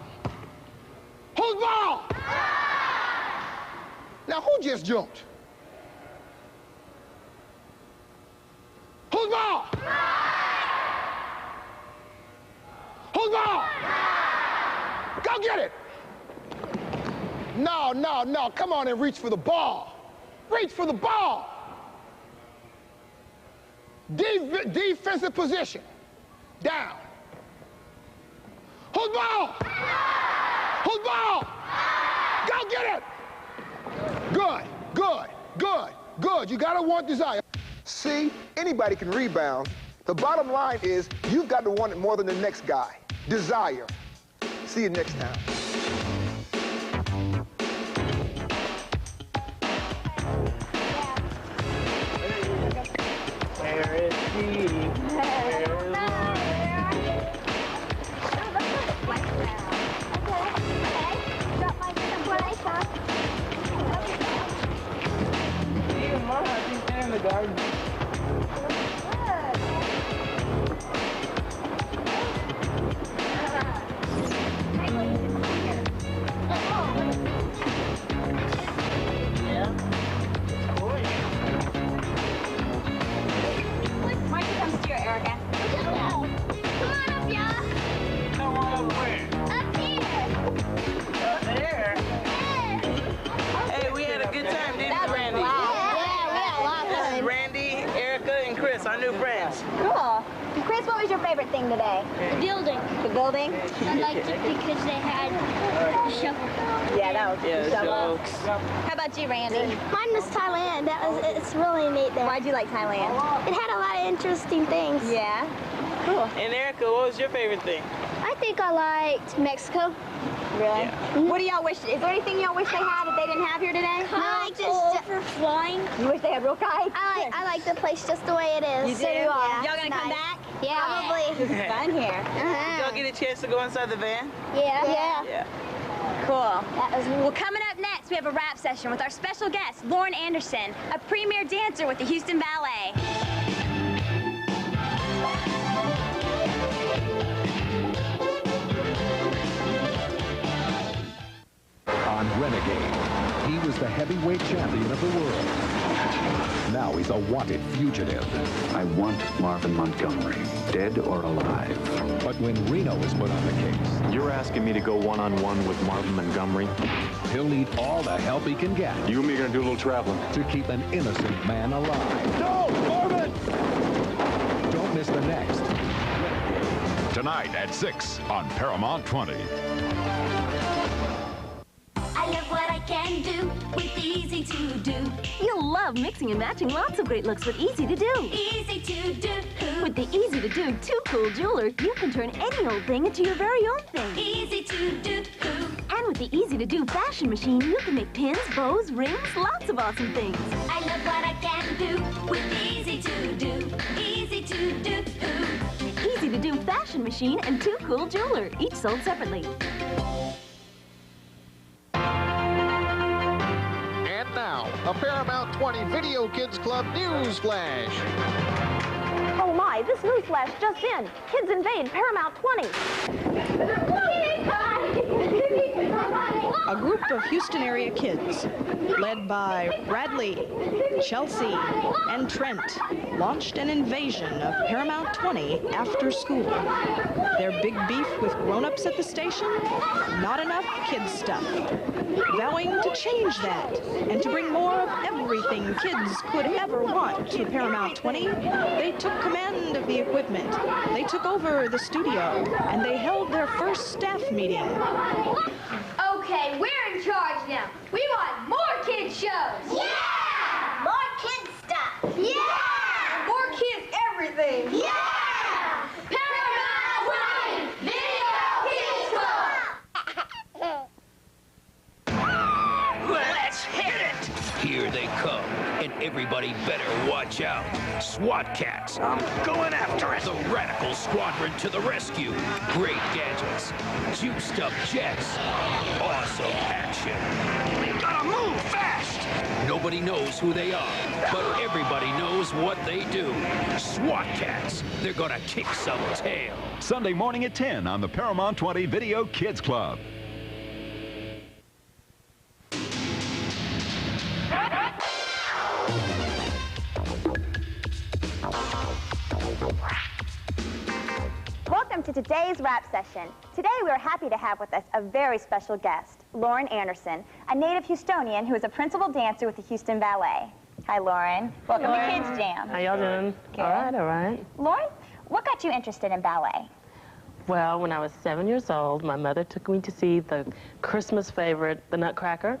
Whose ball? Now, who just jumped? Whose ball? Whose ball? Go get it. No, no, no. Come on and reach for the ball. Reach for the ball. Defensive position. Down. Whose ball? Whose ball? Go get it. Good, good, good, good. You got to want desire. See, anybody can rebound. The bottom line is you've got to want it more than the next guy. Desire. See you next time. Where is he? In the garden. Favorite thing today? The building. The building? I liked it because they had the shovel. Yeah, that was the shovel. How about you, Randy? Mine was Thailand. It's really neat there. Why'd you like Thailand? It had a lot of interesting things. Yeah. Cool. And Erica, what was your favorite thing? I think I liked Mexico. Really? Yeah. What do y'all wish? Is there anything y'all wish they had that they didn't have here today? I like just for flying. You wish they had real kites? I like the place just the way it is. You do? Yeah. Y'all gonna come back? Yeah, probably. It's fun here. Did y'all get a chance to go inside the van? Yeah. Cool. Well, coming up next, we have a rap session with our special guest, Lauren Anderson, a premier dancer with the Houston Ballet. On Renegade, he was the heavyweight champion of the world. Now he's a wanted fugitive. I want Marvin Montgomery, dead or alive. But when Reno is put on the case... You're asking me to go one-on-one with Marvin Montgomery? He'll need all the help he can get. You and me are going to do a little traveling. To keep an innocent man alive. No, Marvin! Don't miss the next. Tonight at 6 on Paramount 20. I love what I can do with Easy to Do. You'll love mixing and matching lots of great looks with Easy to Do. Easy to Do. With the Easy to Do Too Cool jeweler, you can turn any old thing into your very own thing. Easy to Do. And with the Easy to Do fashion machine, you can make pins, bows, rings, lots of awesome things. I love what I can do with Easy to Do. Easy to Do. Easy to Do fashion machine and Too Cool jeweler, each sold separately. Now, a Paramount 20 Video Kids Club News Flash. Oh my, this news flash just in. Kids invade Paramount 20. A group of Houston area kids, led by Bradley, Chelsea, and Trent, launched an invasion of Paramount 20 after school. Their big beef with grown-ups at the station? Not enough kids stuff. Vowing to change that and to bring more of everything kids could ever want to Paramount 20, they took command of the equipment. They took over the studio, and they held their first staff meeting. Okay, we're in charge now. We want more kids. And everybody better watch out. SWAT Cats. I'm going after it. The Radical Squadron to the rescue. Great gadgets. Juiced up jets. Awesome action. We gotta move fast. Nobody knows who they are, but everybody knows what they do. SWAT Cats. They're gonna kick some tail. Sunday morning at 10 on the Paramount 20 Video Kids Club. Welcome to today's rap session. Today we are happy to have with us a very special guest, Lauren Anderson, a native Houstonian who is a principal dancer with the Houston Ballet. Hi, Lauren. Welcome to Kidz Jam. How y'all doing? Good. All right, all right. Lauren, what got you interested in ballet? Well, when I was 7 years old, my mother took me to see the Christmas favorite, The Nutcracker,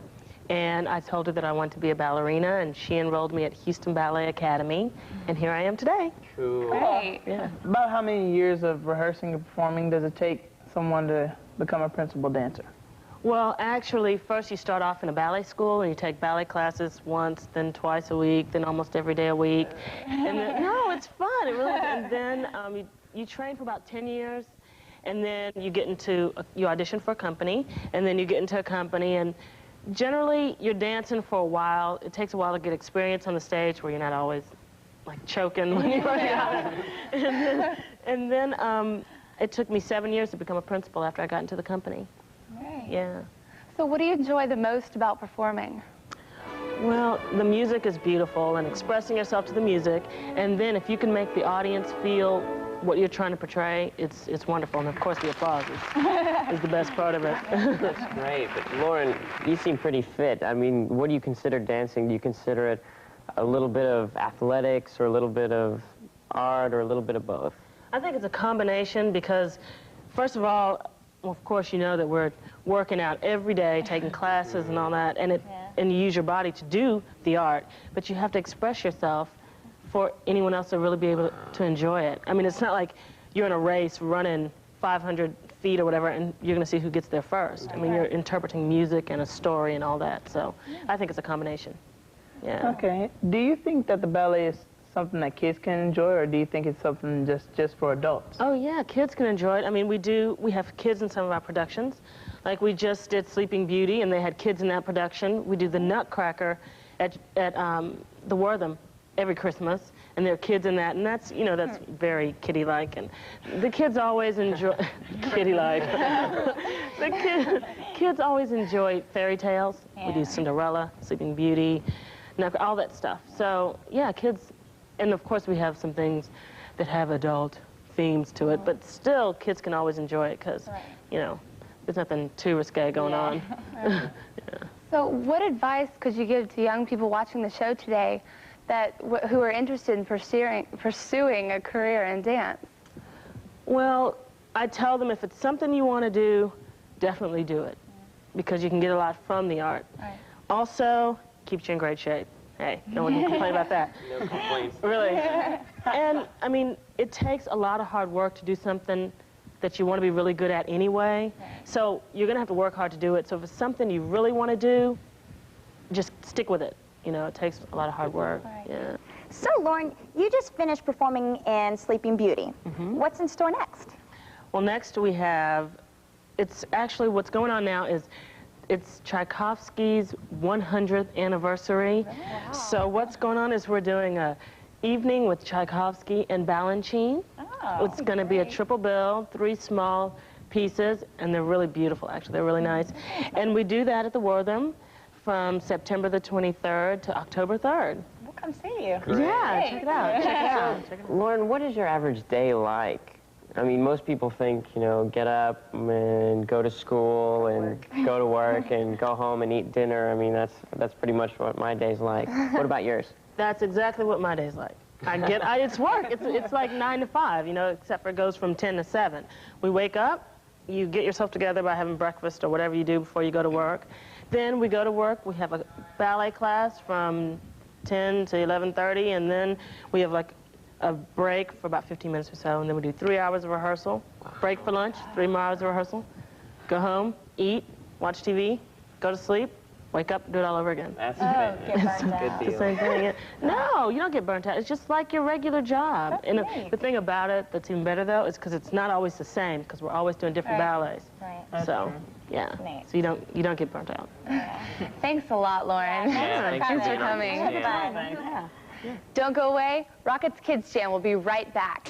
and I told her that I wanted to be a ballerina, and she enrolled me at Houston Ballet Academy, and here I am today. Cool. Great. Yeah. About how many years of rehearsing and performing does it take someone to become a principal dancer? Well, actually, first you start off in a ballet school, and you take ballet classes once, then twice a week, then almost every day a week. And then, no, it's fun. It really is. And then you train for about 10 years, and then you get into, you audition for a company, and then you get into a company, and generally you're dancing for a while. It takes a while to get experience on the stage where you're not always like choking when you're out. And then it took me 7 years to become a principal after I got into the company. Right. Yeah. So what do you enjoy the most about performing? Well, the music is beautiful and expressing yourself to the music, and then if you can make the audience feel what you're trying to portray, it's wonderful. And of course the applause is the best part of it. That's great. But Lauren, you seem pretty fit. I mean, what do you consider dancing? Do you consider it a little bit of athletics or a little bit of art or a little bit of both? I think it's a combination because, first of all, well, of course you know that we're working out every day, taking classes and all that, and and you use your body to do the art, but you have to express yourself for anyone else to really be able to enjoy it. I mean, it's not like you're in a race running 500 feet or whatever and you're going to see who gets there first. I mean, you're interpreting music and a story and all that, so I think it's a combination. Yeah. Okay. Do you think that the ballet is something that kids can enjoy, or do you think it's something just for adults? Oh yeah, kids can enjoy it. I mean, we have kids in some of our productions. Like we just did Sleeping Beauty and they had kids in that production. We do the Nutcracker at the Wortham every Christmas, and there are kids in that, and that's, you know, that's very kiddie-like, and the kids always enjoy kiddie-like. The kids always enjoy fairy tales. Yeah. We do Cinderella, Sleeping Beauty, all that stuff. So yeah, kids, and of course we have some things that have adult themes to it, but still kids can always enjoy it because, you know, there's nothing too risque going on. Yeah. So what advice could you give to young people watching the show today who are interested in pursuing a career in dance? Well, I tell them if it's something you want to do, definitely do it, because you can get a lot from the art. Right. Also, keeps you in great shape. Hey, no one can complain about that. No complaints. Really. And, I mean, it takes a lot of hard work to do something that you want to be really good at anyway. Right. So you're going to have to work hard to do it. So if it's something you really want to do, just stick with it. You know, it takes a lot of hard work. Right. Yeah. So, Lauren, you just finished performing in Sleeping Beauty. Mm-hmm. What's in store next? Well, next we have, it's actually, what's going on now is it's Tchaikovsky's 100th anniversary. Wow. So what's going on is we're doing a evening with Tchaikovsky and Balanchine. Oh, it's going to be a triple bill, 3 small pieces, and they're really beautiful, actually. They're really nice. And we do that at the Wortham from September the 23rd to October 3rd. We'll come see you. Great. Yeah, check it out. Check it out. Check it out. Lauren, what is your average day like? I mean, most people think, you know, get up and go to school and go to work and go home and eat dinner. I mean, that's pretty much what my day's like. What about yours? That's exactly what my day's like. It's work. It's like 9 to 5, you know, except for it goes from 10 to 7. We wake up, you get yourself together by having breakfast or whatever you do before you go to work. Then we go to work. We have a ballet class from 10 to 11:30, and then we have like a break for about 15 minutes or so, and then we do 3 hours of rehearsal, break for lunch, 3 more hours of rehearsal, go home, eat, watch TV, go to sleep, wake up, do it all over again. That's get burnt out. It's the same thing. No, you don't get burnt out. It's just like your regular job. That's And neat. the thing about it that's even better, though, is because it's not always the same, because we're always doing different ballets. Right. So, yeah. Neat. So you don't get burnt out. Thanks a lot, Lauren. Yeah, Thanks for coming. Yeah. Don't go away. Rocket's Kidz Jam will be right back.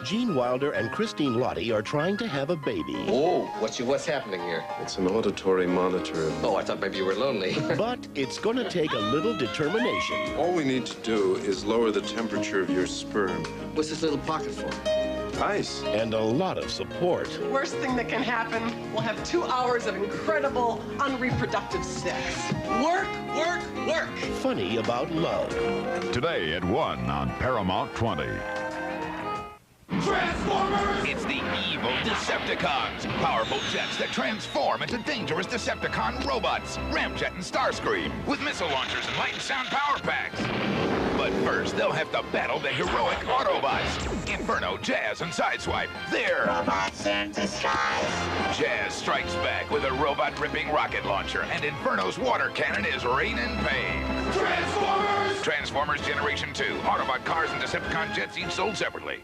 Gene Wilder and Christine Lottie are trying to have a baby. Oh, what's happening here? It's an auditory monitor. Oh, I thought maybe you were lonely. But it's going to take a little determination. All we need to do is lower the temperature of your sperm. What's this little pocket for? Ice. And a lot of support. Worst thing that can happen, we'll have 2 hours of incredible, unreproductive sex. Work, work, work. Funny about love. Today at 1 on Paramount 20. Transformers! It's the evil Decepticons. Powerful jets that transform into dangerous Decepticon robots. Ramjet and Starscream with missile launchers and light and sound power packs. But first, they'll have to battle the heroic Autobots. Inferno, Jazz, and Sideswipe. They're robots in disguise. Jazz strikes back with a robot-ripping rocket launcher, and Inferno's water cannon is raining pain. Transformers! Transformers Generation 2. Autobot cars and Decepticon jets each sold separately.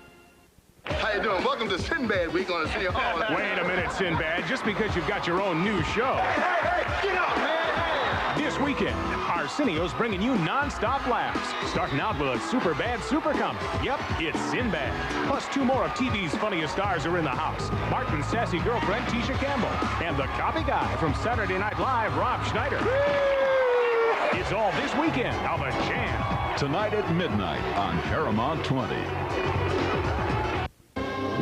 How you doing? Welcome to Sinbad Week on the City Hall. Wait a minute, Sinbad. Just because you've got your own new show. Hey, get up, man! This weekend, Arsenio's bringing you non-stop laughs. Starting out with a super bad super comedy. Yep, it's Sinbad. Plus 2 more of TV's funniest stars are in the house. Martin's sassy girlfriend, Tisha Campbell. And the copy guy from Saturday Night Live, Rob Schneider. It's all this weekend on The Jam. Tonight at midnight on Paramount 20.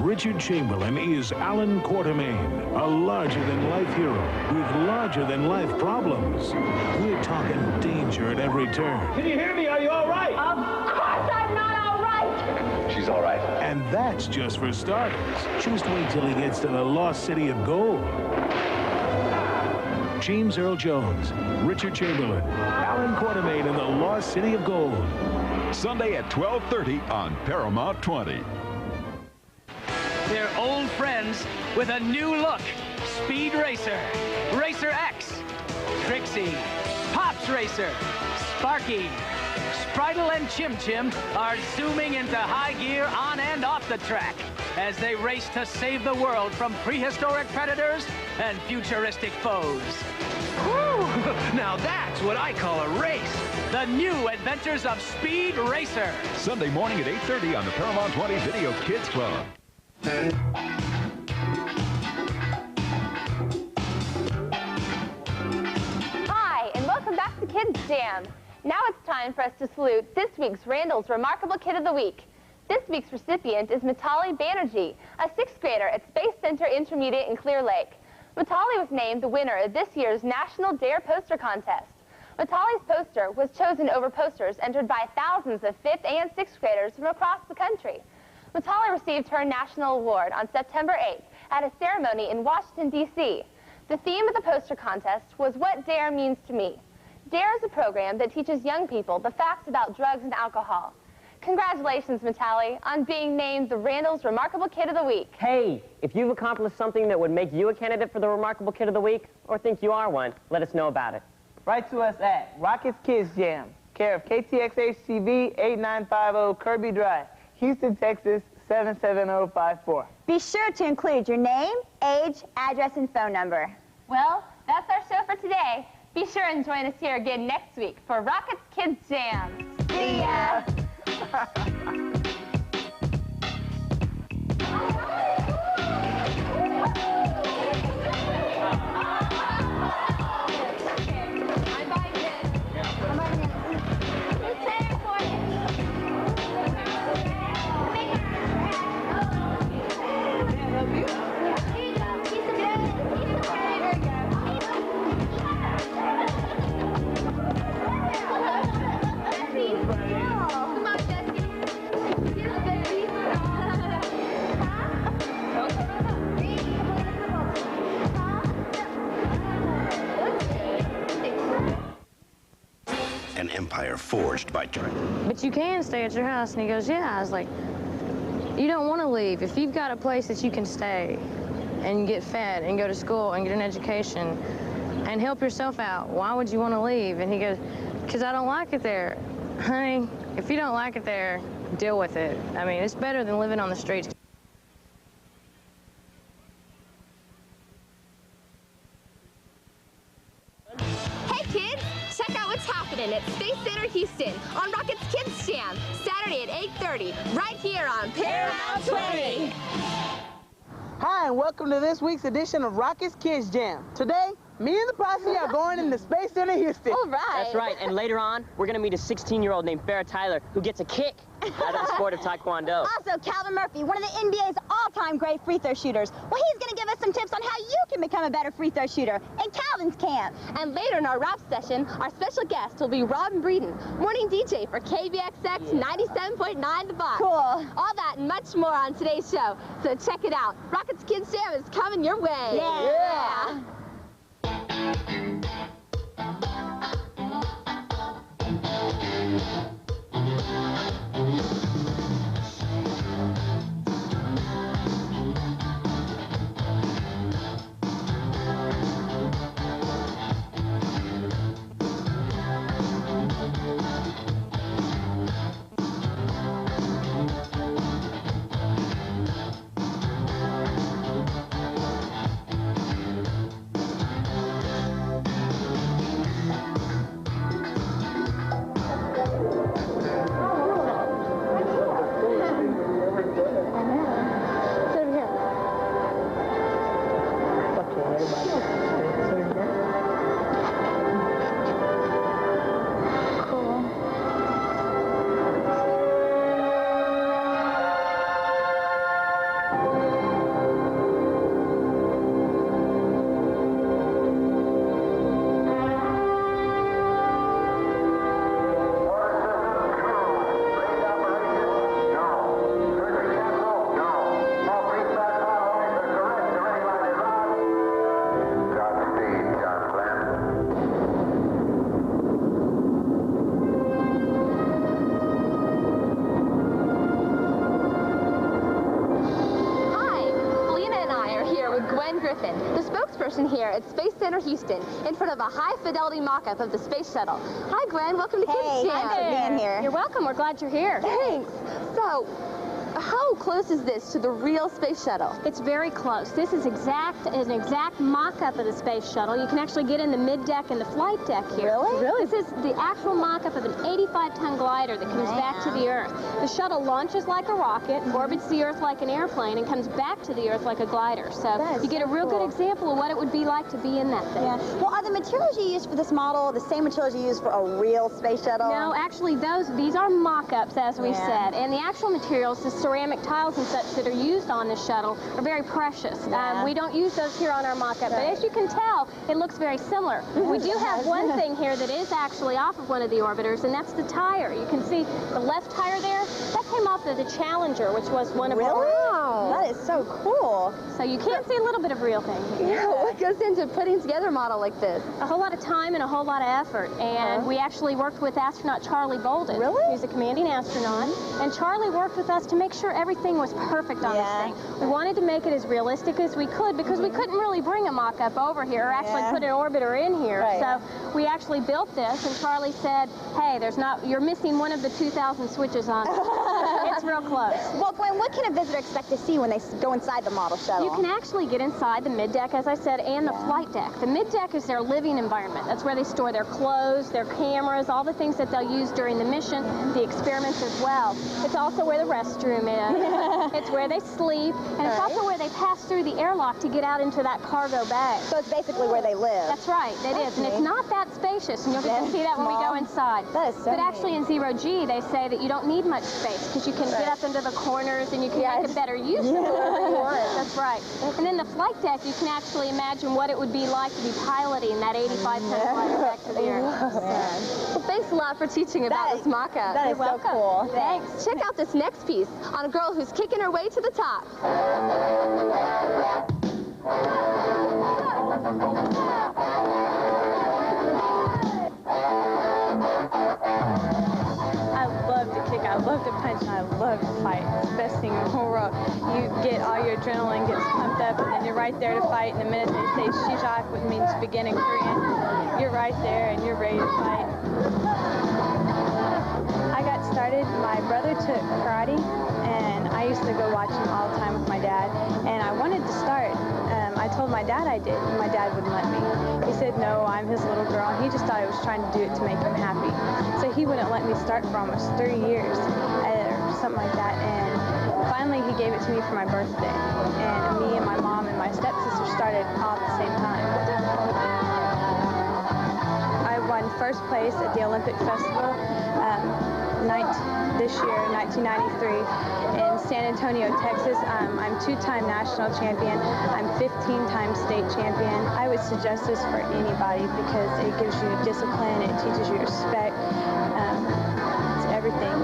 Richard Chamberlain is Alan Quartermain, a larger-than-life hero with larger-than-life problems. We're talking danger at every turn. Can you hear me? Are you all right? Of course I'm not all right. She's all right. And that's just for starters. Just wait till he gets to the lost city of gold. James Earl Jones, Richard Chamberlain, Alan Quartermain in the lost city of gold. Sunday at 12:30 on Paramount 20. They're old friends with a new look. Speed Racer, Racer X, Trixie, Pops Racer, Sparky, Spritle and Chim Chim are zooming into high gear on and off the track as they race to save the world from prehistoric predators and futuristic foes. Whew, now that's what I call a race. The new adventures of Speed Racer. Sunday morning at 8:30 on the Paramount 20 Video Kids Club. Hi, and welcome back to Kidz Jam. Now it's time for us to salute this week's Randall's Remarkable Kid of the Week. This week's recipient is Mitali Banerjee, a 6th grader at Space Center Intermediate in Clear Lake. Mitali was named the winner of this year's National Dare Poster Contest. Mitali's poster was chosen over posters entered by thousands of 5th and 6th graders from across the country. Mitali received her national award on September 8th at a ceremony in Washington, D.C. The theme of the poster contest was What Dare Means to Me. DARE is a program that teaches young people the facts about drugs and alcohol. Congratulations, Mitali, on being named the Randall's Remarkable Kid of the Week. Hey, if you've accomplished something that would make you a candidate for the Remarkable Kid of the Week, or think you are one, let us know about it. Write to us at Rocket's Kidz Jam, care of KTXH-TV 8950 Kirby Drive, Houston, Texas 77054. Be sure to include your name, age, address, and phone number. Well, that's our show for today. Be sure and join us here again next week for Rocket's Kidz Jam. See ya! empire forged by China. But you can stay at your house. And he goes, yeah. I was like, you don't want to leave. If you've got a place that you can stay and get fed and go to school and get an education and help yourself out, why would you want to leave? And he goes, because I don't like it there. Honey, if you don't like it there, deal with it. I mean, it's better than living on the streets. Hey kids, check out what's happening at Space Center Houston on Rocket's Kidz Jam, Saturday at 8:30, right here on Paramount 20. Hi, and welcome to this week's edition of Rocket's Kidz Jam. Today, me and the posse are going into Space Center Houston. All right. That's right, and later on, we're going to meet a 16-year-old named Farrah Tyler who gets a kick out of the sport of Taekwondo. Also, Calvin Murphy, one of the NBA's all-time great free throw shooters. Well, he's going to give us some tips on how you can become a better free throw shooter in Calvin's camp. And later in our rap session, our special guest will be Robin Breeden, morning DJ for KBXX 97.9 The Box. Cool. All that and much more on today's show. So check it out. Rocket's Kidz Jam is coming your way. Yeah. The spokesperson here at Space Center Houston in front of a high-fidelity mock-up of the space shuttle. Hi, Gwen. Welcome to Kidz Jam. Thanks for being here. You're welcome. We're glad you're here. Thanks. So, how close is this to the real space shuttle? It's very close. This is an exact mock-up of the space shuttle. You can actually get in the mid-deck and the flight deck here. Really? This is the actual mock-up of an 85-ton glider that comes back to the Earth. The shuttle launches like a rocket, orbits the Earth like an airplane, and comes back to the Earth like a glider. So you get a real good example of what it would be like to be in that thing. Yeah. Well, are the materials you use for this model the same materials you use for a real space shuttle? No, actually, these are mock-ups, as we said. And the actual materials, the ceramic tiles and such that are used on this shuttle, are very precious. We don't use those here on our mock-up, but as you can tell, it looks very similar. We do have one thing here that is actually off of one of the orbiters, and that's the tire. You can see the left tire there. That came off of the Challenger, which was one of our... Wow, that is so cool. So you can see a little bit of real thing here. Yeah, what goes into putting together a model like this? A whole lot of time and a whole lot of effort. And we actually worked with astronaut Charlie Bolden. Really? Who's a commanding astronaut. And Charlie worked with us to make sure everything was perfect on this thing. We wanted to make it as realistic as we could because we couldn't really bring a mock-up over here or actually put an orbiter in here. So we actually built this, and Charlie said, hey, you're missing one of the 2,000 switches on it. It's real close. Well, Gwen, what can a visitor expect to see when they go inside the model shuttle? You can actually get inside the mid-deck, as I said, and the flight deck. The mid-deck is their living environment. That's where they store their clothes, their cameras, all the things that they'll use during the mission, the experiments as well. It's also where the restroom is. It's where they sleep, and it's also where they pass through the airlock to get out into that cargo bag. So it's basically where they live. That's right, it is. And it's not that spacious, and you'll get to see that when we go inside. That is so But actually in Zero G, they say that you don't need much space because you can get up into the corners and you can make a better use of wherever you want it. That's right. And then the flight deck, you can actually imagine what it would be like to be piloting that 85-ton glider back to the Earth. Well, thanks a lot for teaching about this mock-up. That is so cool. Thanks. Check out this next piece on a girl who's kicking her way to the top. love to punch and I love to fight. It's the best thing in the whole world. You get all your adrenaline gets pumped up, and then you're right there to fight. And the minute they say shijak, which means begin in Korean, you're right there and you're ready to fight. I got started, my brother took karate, and I used to go watch him all the time with my dad, and I wanted to start. I told my dad I did, and my dad wouldn't let me. He said, no, I'm his little girl, and he just thought I was trying to do it to make him happy. So he wouldn't let me start for almost 3 years, or something like that, and finally he gave it to me for my birthday, and me and my mom and my stepsister started all at the same time. I won first place at the Olympic Festival this year, 1993, in San Antonio, Texas. I'm 2-time national champion. I'm 15-time state champion. I would suggest this for anybody because it gives you discipline, it teaches you respect, it's everything,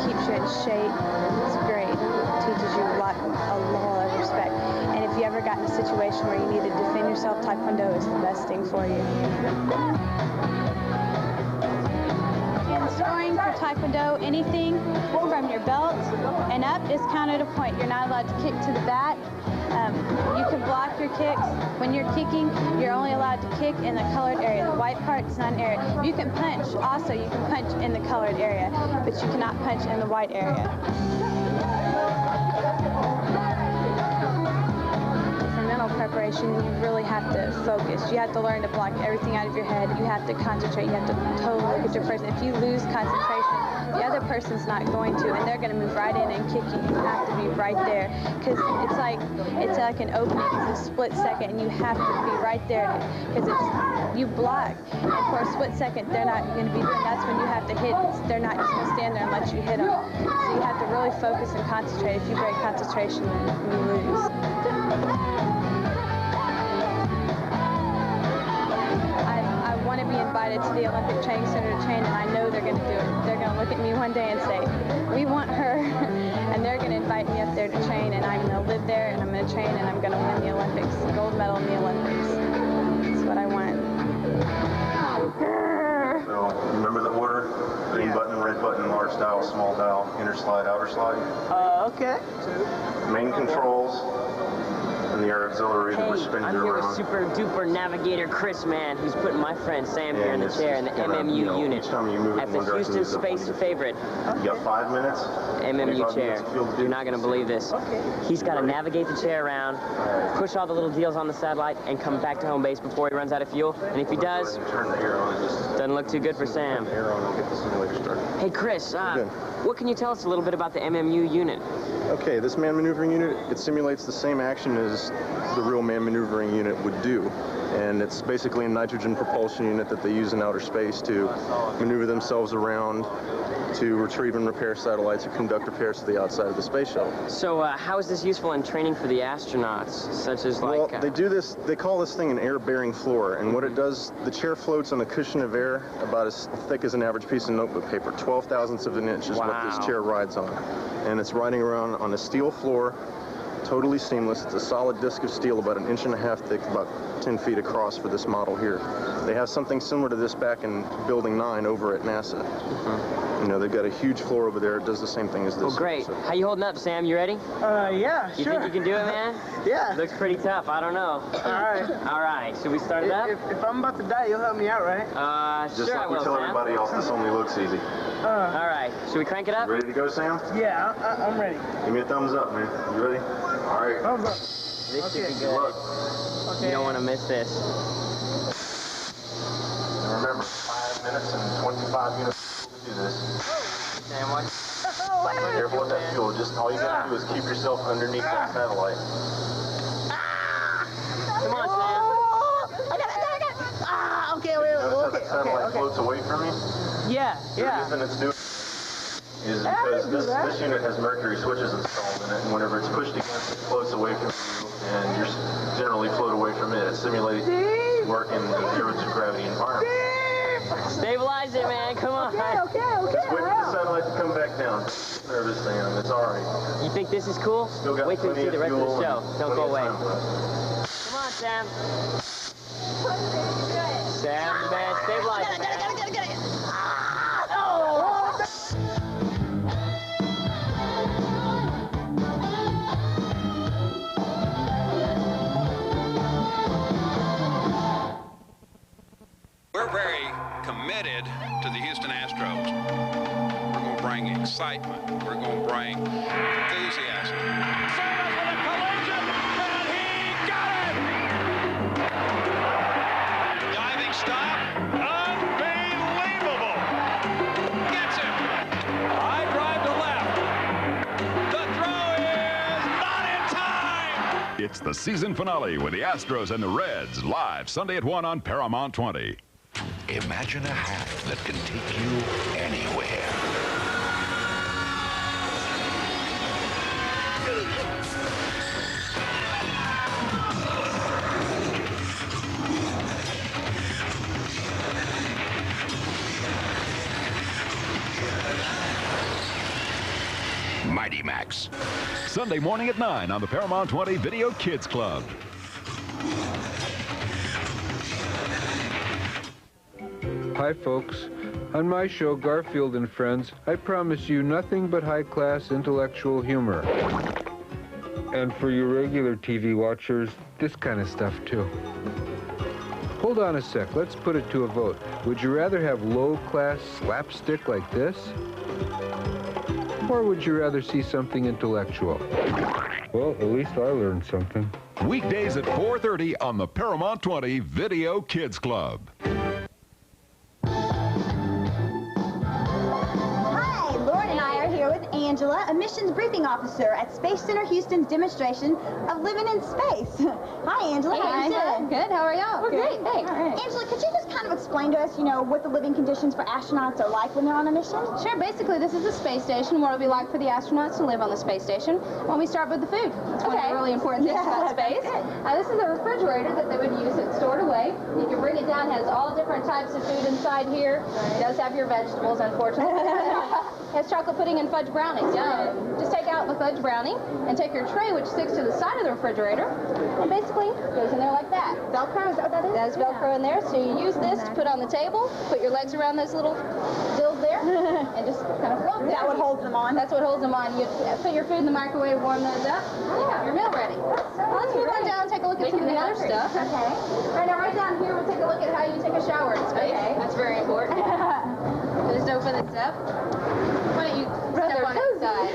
keeps you in shape. It's great. It teaches you a lot of respect. And if you ever got in a situation where you need to defend yourself, Taekwondo is the best thing for you. Scoring for Taekwondo, anything from your belt and up is counted a point. You're not allowed to kick to the back. You can block your kicks. When you're kicking, you're only allowed to kick in the colored area. The white part is not an area. You can punch. Also, you can punch in the colored area, but you cannot punch in the white area. Preparation, you really have to focus. You have to learn to block everything out of your head. You have to concentrate. You have to totally look at your person. If you lose concentration, the other person's not going to, and they're going to move right in and kick you. You have to be right there because it's like an opening. It's a split second, and you have to be right there because you block. And for a split second, they're not going to be doing. That's when you have to hit. They're not just going to stand there and let you hit them. So you have to really focus and concentrate. If you break concentration, then you lose. I want to be invited to the Olympic Training Center to train, and I know they're going to do it. They're going to look at me one day and say, we want her, and they're going to invite me up there to train, and I'm going to live there, and I'm going to train, and I'm going to win the Olympics, gold medal in the Olympics. That's what I want. So, remember the order? Green button, red button, large dial, small dial, inner slide, outer slide. Okay. Main controls. And the auxiliary that was spinning I'm here with around. super duper navigator Chris, man, who's putting my friend Sam here in the chair in the MMU unit. Each time you move it at the Houston Space Favorite. You got 5 minutes. MMU chair. You're not going to believe this. Okay. He's got to navigate the chair around, push all the little deals on the satellite, and come back to home base before he runs out of fuel. And if he does, doesn't look too good for Sam. Hey, Chris, what can you tell us a little bit about the MMU unit? Okay, this man maneuvering unit, it simulates the same action as the real man maneuvering unit would do. And it's basically a nitrogen propulsion unit that they use in outer space to maneuver themselves around, to retrieve and repair satellites or conduct repairs to the outside of the space shuttle. So how is this useful in training for the astronauts, such as like... Well, they do this, they call this thing an air-bearing floor, and what it does, the chair floats on a cushion of air about as thick as an average piece of notebook paper. 12/1000ths of an inch is what this chair rides on. And it's riding around on a steel floor, totally seamless. It's a solid disc of steel about 1.5 inches thick, about 10 feet across for this model here. They have something similar to this back in Building 9 over at NASA. You know, they've got a huge floor over there. It does the same thing as this. Well, great. So. How you holding up, Sam? You ready? Yeah, you sure. You think you can do it, man? Yeah. Looks pretty tough. I don't know. All right. All right. Should we start it up? If I'm about to die, you'll help me out, right? Just sure like I will, we tell Sam. everybody else, this only looks easy. All right. Should we crank it up? Ready to go, Sam? Yeah, I'm ready. Give me a thumbs up, man. You ready? All right. Thumbs up. This should be good. Okay. You don't want to miss this. And remember, 5 minutes and 25 minutes to do this. Sam, what? Careful with that fuel. Just all you gotta do is keep yourself underneath that satellite. Come on, Sam. I got it. Okay, wait. Notice how that satellite floats away from you? Yeah. The reason it's doing is because this unit has mercury switches installed in it, and whenever it's pushed against, it floats away from you, and you generally float away from it. It's simulating work in the zero gravity environment. Stabilize it, man. Come on. Okay. Just wait for the satellite to come back down. Nervous, Sam. It's all right. You think this is cool? Still got Wait till you see the rest of the show. Don't go away. Come on, Sam. Sam, man, stabilize it, man. Get it. We're very committed to the Houston Astros. We're going to bring excitement. We're going to bring enthusiasm. Diving stop. Unbelievable. Gets him. High drive to left. The throw is not in time. It's the season finale with the Astros and the Reds, live Sunday at 1 on Paramount 20. Imagine a hat that can take you anywhere. Mighty Max. Sunday morning at 9 on the Paramount 20 Video Kids Club. Hi, folks. On my show, Garfield and Friends, I promise you nothing but high-class intellectual humor. And for your regular TV watchers, this kind of stuff, too. Hold on a sec. Let's put it to a vote. Would you rather have low-class slapstick like this? Or would you rather see something intellectual? Well, at least I learned something. Weekdays at 4:30 on the Paramount 20 Video Kids Club. Angela, a missions briefing officer at Space Center Houston's demonstration of living in space. Hi, Angela. Hey, how are you doing? Good. How are y'all? We're great. Thanks. All right. Angela, could you just kind of explain to us, what the living conditions for astronauts are like when they're on a mission? Sure. Basically, this is a space station. What it'll be like for the astronauts to live on the space station. When we start with the food. That's one of the really important things about space. This is a refrigerator that they would use. It's stored away. You can bring it down. It has all different types of food inside here. It does have your vegetables, unfortunately. It has chocolate pudding and fudge brownies. Just take out the fudge brownie and take your tray, which sticks to the side of the refrigerator, and basically goes in there like that. Velcro, is that what that is? That is Velcro in there, so you use this to put on the table, put your legs around those little dills there, and just kind of float. Is that what holds them on? That's what holds them on. You put your food in the microwave, warm those up, and you have your meal ready. Well, let's move on down and take a look at some of the other stuff. Okay. All right, now right down here, we'll take a look at how you take a shower in space. Okay. That's very important. Just open this up. Why don't you step on inside?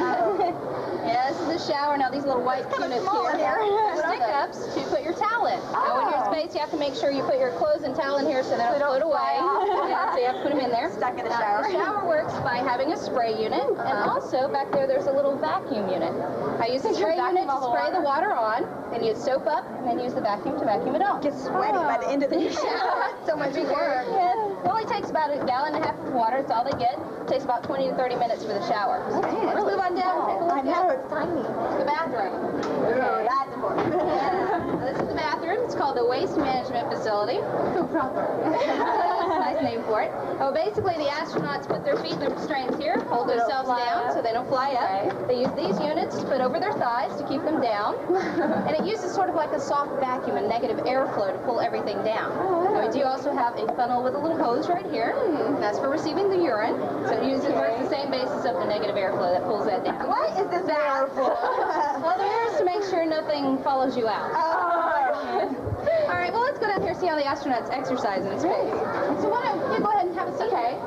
Yeah, this is the shower. Now these little white units here are stick-ups to put your towel in. Now when you're in space, you have to make sure you put your clothes and towel in here so they don't float away. So you have to put them in there. Stuck in the shower. The shower works by having a spray unit, and also back there's a little vacuum unit. I use the spray unit to spray the water on, then you soap up, and then use the vacuum to vacuum it off. It gets sweaty by the end of the shower. So much work. It only takes about 1.5 gallons of water. That's all they get. It takes about 20 to 30 minutes for the shower. Okay, let's move on down. Take a look. I know, it's tiny. The bathroom. Okay. That's important. This is the bathroom. It's called the Waste Management Facility. So proper. Nice name for it. Oh, basically, the astronauts put their feet in the restraints here, hold themselves down so they don't fly up. They use these units to put over their thighs to keep them down. And it uses sort of like a soft vacuum and negative airflow to pull everything down. And we do also have a funnel with a little hose right here. That's for receiving the urine. So it works the same basis of the negative airflow that pulls that down. Why is this there for? Well, the air is to make sure nothing follows you out. All right, well, let's go down here and see how the astronauts exercise in space. So why don't you go ahead and have a seat? Okay.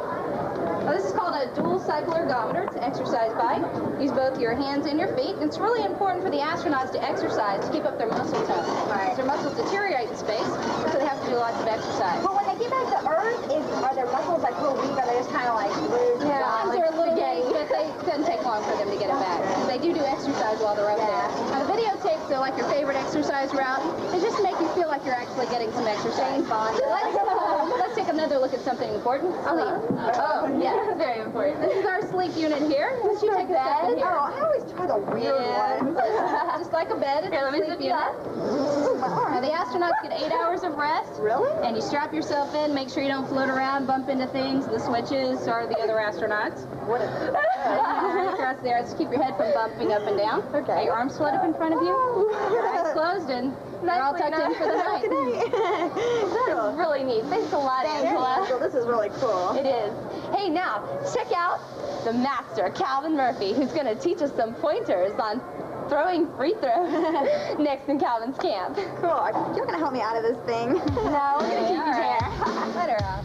Well, this is called a dual cycle ergometer. It's an exercise bike. Use both your hands and your feet. And it's really important for the astronauts to exercise to keep up their muscle tone. Right. Their muscles deteriorate in space, so they have to do lots of exercise. But when they get back to Earth, are their muscles like real weak? Are they just kind of like loose? Yeah, they're a little weak, but it doesn't take long for them to get it back. They do exercise while they're up there. Now, the videotapes are like your favorite exercise route. They just make you feel like you're actually getting some exercise. Let's take another look at something important. Sleep. Oh, yeah, very important. This is our sleep unit here. Let's you take a step in here. Oh, I always try the weird one. Just like a bed, it's a sleep unit. Now, the astronauts get 8 hours of rest. Really? And you strap yourself in, make sure you don't float around, bump into things, the switches, or the other astronauts. What is it? Across there, just keep your head from bumping up and down. Okay. Your arms float up in front of you. Your eyes closed, and you're all tucked in for the night. This is really neat. Thanks a lot, Angela. This is really cool. It is. Hey, now, check out the master, Calvin Murphy, who's going to teach us some pointers on throwing free throw next in Calvin's camp. Cool. You're going to help me out of this thing. No, we're going to keep you there. Let her off.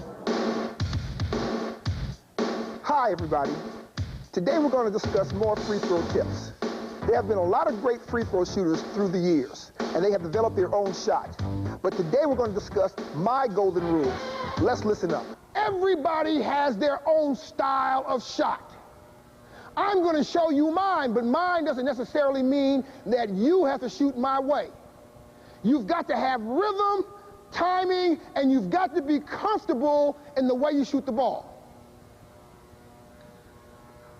Hi, everybody. Today we're going to discuss more free throw tips. There have been a lot of great free throw shooters through the years, and they have developed their own shot. But today we're going to discuss my golden rules. Let's listen up. Everybody has their own style of shot. I'm going to show you mine, but mine doesn't necessarily mean that you have to shoot my way. You've got to have rhythm, timing, and you've got to be comfortable in the way you shoot the ball.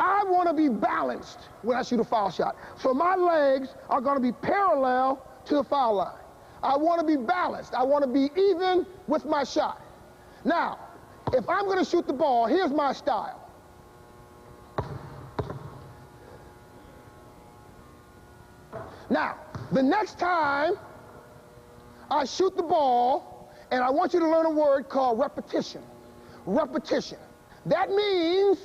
I want to be balanced when I shoot a foul shot. So my legs are going to be parallel to the foul line. I want to be balanced. I want to be even with my shot. Now, if I'm going to shoot the ball, here's my style. Now, the next time I shoot the ball, and I want you to learn a word called repetition. Repetition. That means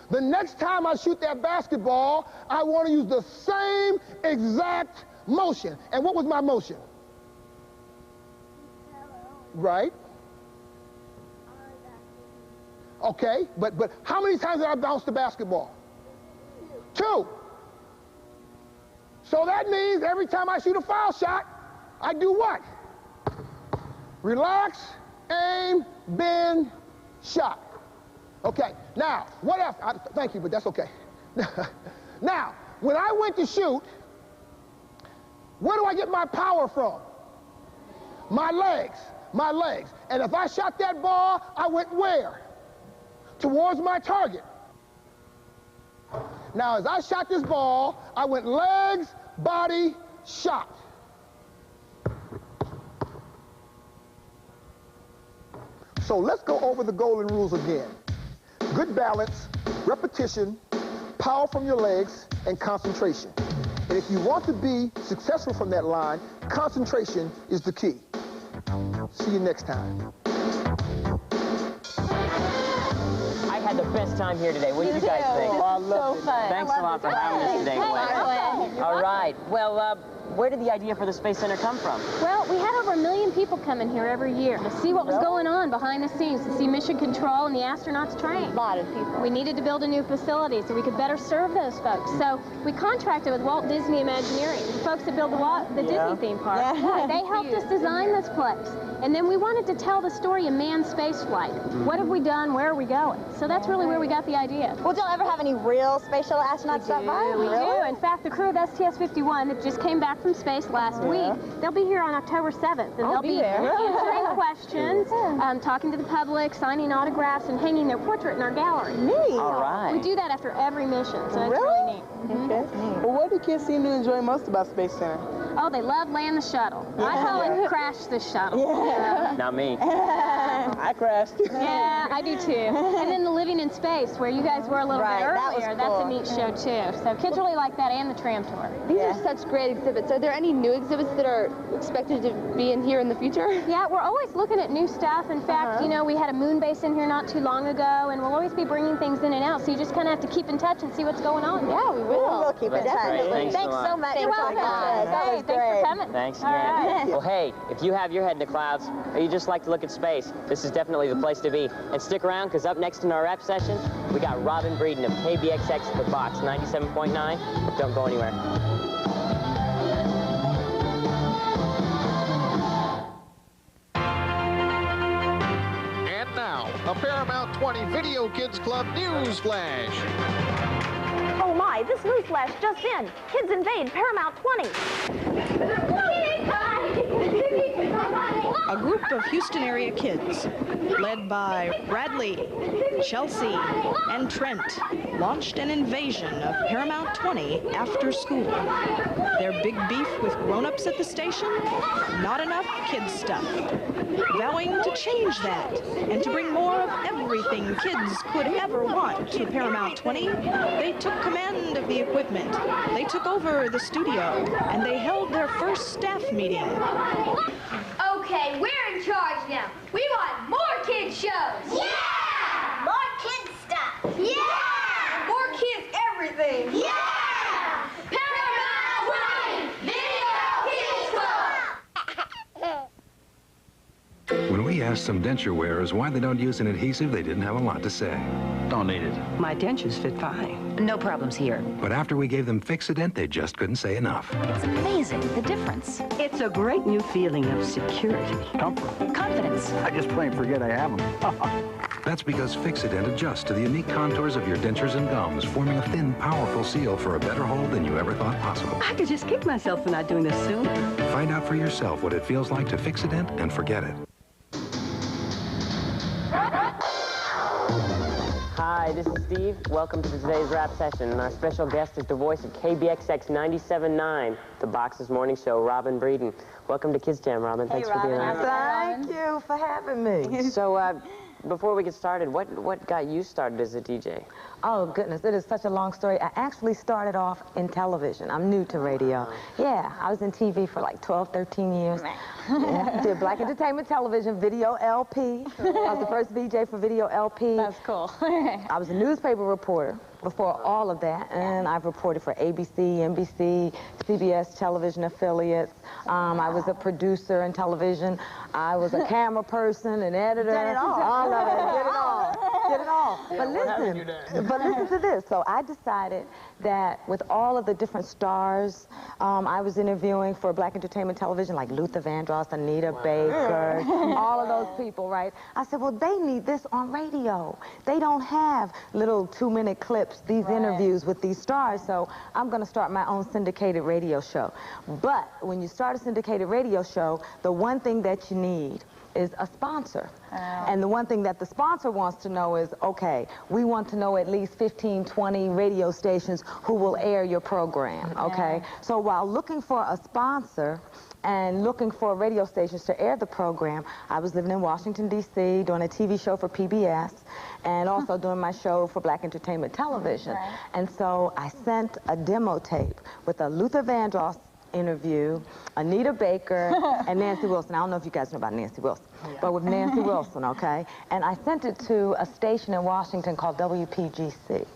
the next time I shoot that basketball, I want to use the same exact motion. And what was my motion? Right? Okay, but how many times did I bounce the basketball? 2. So that means every time I shoot a foul shot, I do what? Relax, aim, bend, shot. Okay, now, what else? Thank you, but that's okay. Now, when I went to shoot, where do I get my power from? My legs, my legs. And if I shot that ball, I went where? Towards my target. Now, as I shot this ball, I went legs, body, shot. So let's go over the golden rules again. Good balance, repetition, power from your legs, and concentration. And if you want to be successful from that line, concentration is the key. See you next time. I had the best time here today. What did you guys think? Oh, I loved it. Thanks a lot for having us today, Gwen. All right. Well, where did the idea for the Space Center come from? Well, we had over 1 million people coming here every year to see what was going on behind the scenes, to see mission control and the astronauts train. A lot of people. We needed to build a new facility so we could better serve those folks. So we contracted with Walt Disney Imagineering, the folks that build the Disney theme park. Yeah. They helped us design this place. And then we wanted to tell the story of manned space flight. What have we done? Where are we going? So that's really where we got the idea. Well, don't ever have any real space shuttle astronauts stop by? We do. In fact, the crew of STS-51 that just came back from space last week, they'll be here on October 7th. And they'll be answering questions, talking to the public, signing autographs, and hanging their portrait in our gallery. Neat. All right. We do that after every mission, so it's really neat. Okay. Well, what do kids seem to enjoy most about Space Center? Oh, they love land the shuttle. I call it crash the shuttle. Not me. I crashed. Yeah, I do too. And then the living in space, where you guys were a little bit earlier, that's a neat show too. So kids really like that, and the tram tour. These are such great exhibits. Are there any new exhibits that are expected to be in here in the future? Yeah, we're always looking at new stuff. In fact, you know, we had a moon base in here not too long ago, and we'll always be bringing things in and out. So you just kind of have to keep in touch and see what's going on. Yeah, we will. We'll keep in touch. Thanks so much. You're welcome. That was Thanks for coming. Thanks All again. right. Well, hey, if you have your head in the clouds, or you just like to look at space, this is definitely the place to be. And stick around, because up next in our rap session, we got Robin Breeden of KBXX The Box 97.9. Don't go anywhere. And now, a Paramount 20 Video Kids Club News Flash. Oh my, this news flash just in. Kids invade Paramount 20. A group of Houston area kids, led by Bradley, Chelsea, and Trent, launched an invasion of Paramount 20 after school. Their big beef with grown-ups at the station? Not enough kids stuff. Vowing to change that and to bring more of everything kids could ever want to Paramount 20, they took command of the equipment. They took over the studio, and they held their first staff meeting. Okay, we're in charge now. We want more kids shows. Yeah! More kids stuff. Yeah! More kids everything. Yeah! Paramount 20 Video Kids Club. When we ask asked some denture wearers why they don't use an adhesive, they didn't have a lot to say. Don't need it. My dentures fit fine. No problems here. But after we gave them Fix-A-Dent, they just couldn't say enough. It's amazing, the difference. It's a great new feeling of security. Comfort. Confidence. I just plain forget I have them. That's because Fix-A-Dent adjusts to the unique contours of your dentures and gums, forming a thin, powerful seal for a better hold than you ever thought possible. I could just kick myself for not doing this sooner. Find out for yourself what it feels like to Fix-A-Dent and forget it. Hi, this is Steve. Welcome to today's rap session. And our special guest is the voice of KBXX 97.9, the Box's morning show, Robin Breeden. Welcome to Kidz Jam, Robin. Thanks for being on. Thank you for having me. So, before we get started, what got you started as a DJ? Oh, goodness, it is such a long story. I actually started off in television. I'm new to radio. Yeah, I was in TV for like 12, 13 years. Yeah, did Black Entertainment Television, Video LP. I was the first VJ for Video LP. That's cool. I was a newspaper reporter before all of that, and I've reported for ABC, NBC, CBS television affiliates. I was a producer in television. I was a camera person, an editor. Did it all. All of it. Did it all. Did it all. But listen to this. So I decided that with all of the different stars I was interviewing for Black Entertainment Television, like Luther Vandross, Anita Baker, all of those people, right? I said, well, they need this on radio. They don't have little 2-minute clips, these interviews with these stars, so I'm going to start my own syndicated radio show. But when you start a syndicated radio show, the one thing that you need is a sponsor. And the one thing that the sponsor wants to know is, okay, we want to know at least 15, 20 radio stations who will air your program, okay? So while looking for a sponsor and looking for radio stations to air the program, I was living in Washington, D.C., doing a TV show for PBS, and also doing my show for Black Entertainment Television. And so I sent a demo tape with a Luther Vandross interview, Anita Baker, and Nancy Wilson. I don't know if you guys know about Nancy Wilson, but with Nancy Wilson, okay? And I sent it to a station in Washington called WPGC,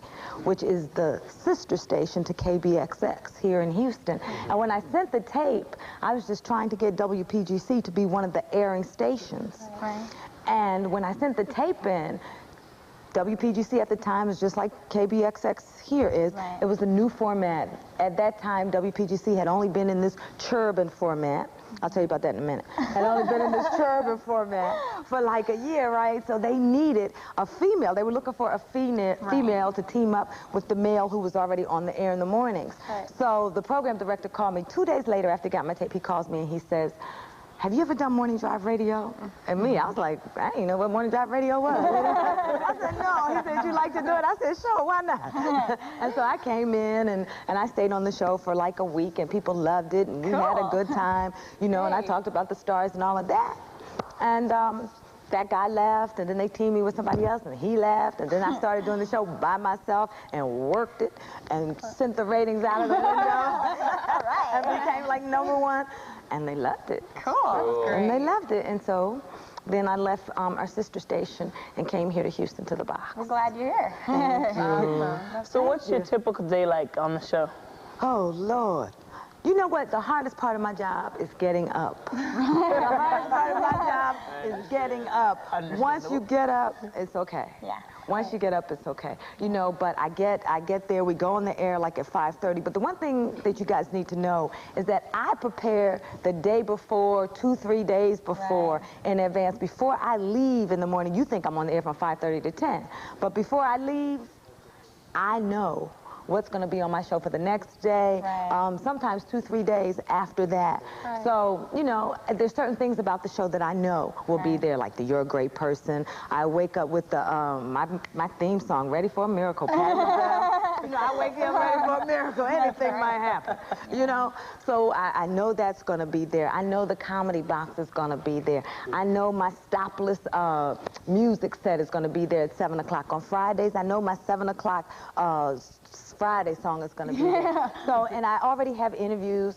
which is the sister station to KBXX here in Houston. And when I sent the tape, I was just trying to get WPGC to be one of the airing stations. And when I sent the tape in, WPGC at the time is just like KBXX here is. It was a new format. At that time, WPGC had only been in this cherubim format. I'll tell you about that in a minute. Had only been in this cherubim format for like a year, right? So they needed a female. They were looking for a female to team up with the male who was already on the air in the mornings. So the program director called me 2 days later after I got my tape. He calls me and he says, have you ever done morning drive radio? And me, I was like, I didn't know what morning drive radio was. I said, no. He said, you like to do it? I said, sure, why not? And so I came in and I stayed on the show for like a week and people loved it and we had a good time, you know, and I talked about the stars and all of that. And that guy left and then they teamed me with somebody else and he left and then I started doing the show by myself and worked it and sent the ratings out of the window and became like #1. And they loved it. Cool. And they loved it. And so then I left our sister station and came here to Houston to the Box. We're glad you're here. Thank you. Awesome. So what's your typical day like on the show? Oh, Lord. You know what? The hardest part of my job is getting up. The hardest part of my job is getting up. Once you get up, it's okay. Yeah. Once you get up, it's okay. You know, but I get there, we go on the air like at 5:30. But the one thing that you guys need to know is that I prepare the day before, 2-3 days before in advance. Before I leave in the morning, you think I'm on the air from 5:30 to 10. But before I leave, I know what's going to be on my show for the next day, sometimes 2-3 days after that. So, you know, there's certain things about the show that I know will be there, like the You're a Great Person. I wake up with the my theme song, Ready for a Miracle. You know, I wake up ready for a miracle. Anything might happen, you know. So I know that's going to be there. I know the comedy box is going to be there. I know my stopless music set is going to be there at 7 o'clock. On Fridays, I know my 7 o'clock Friday song is going to be there. So, and I already have interviews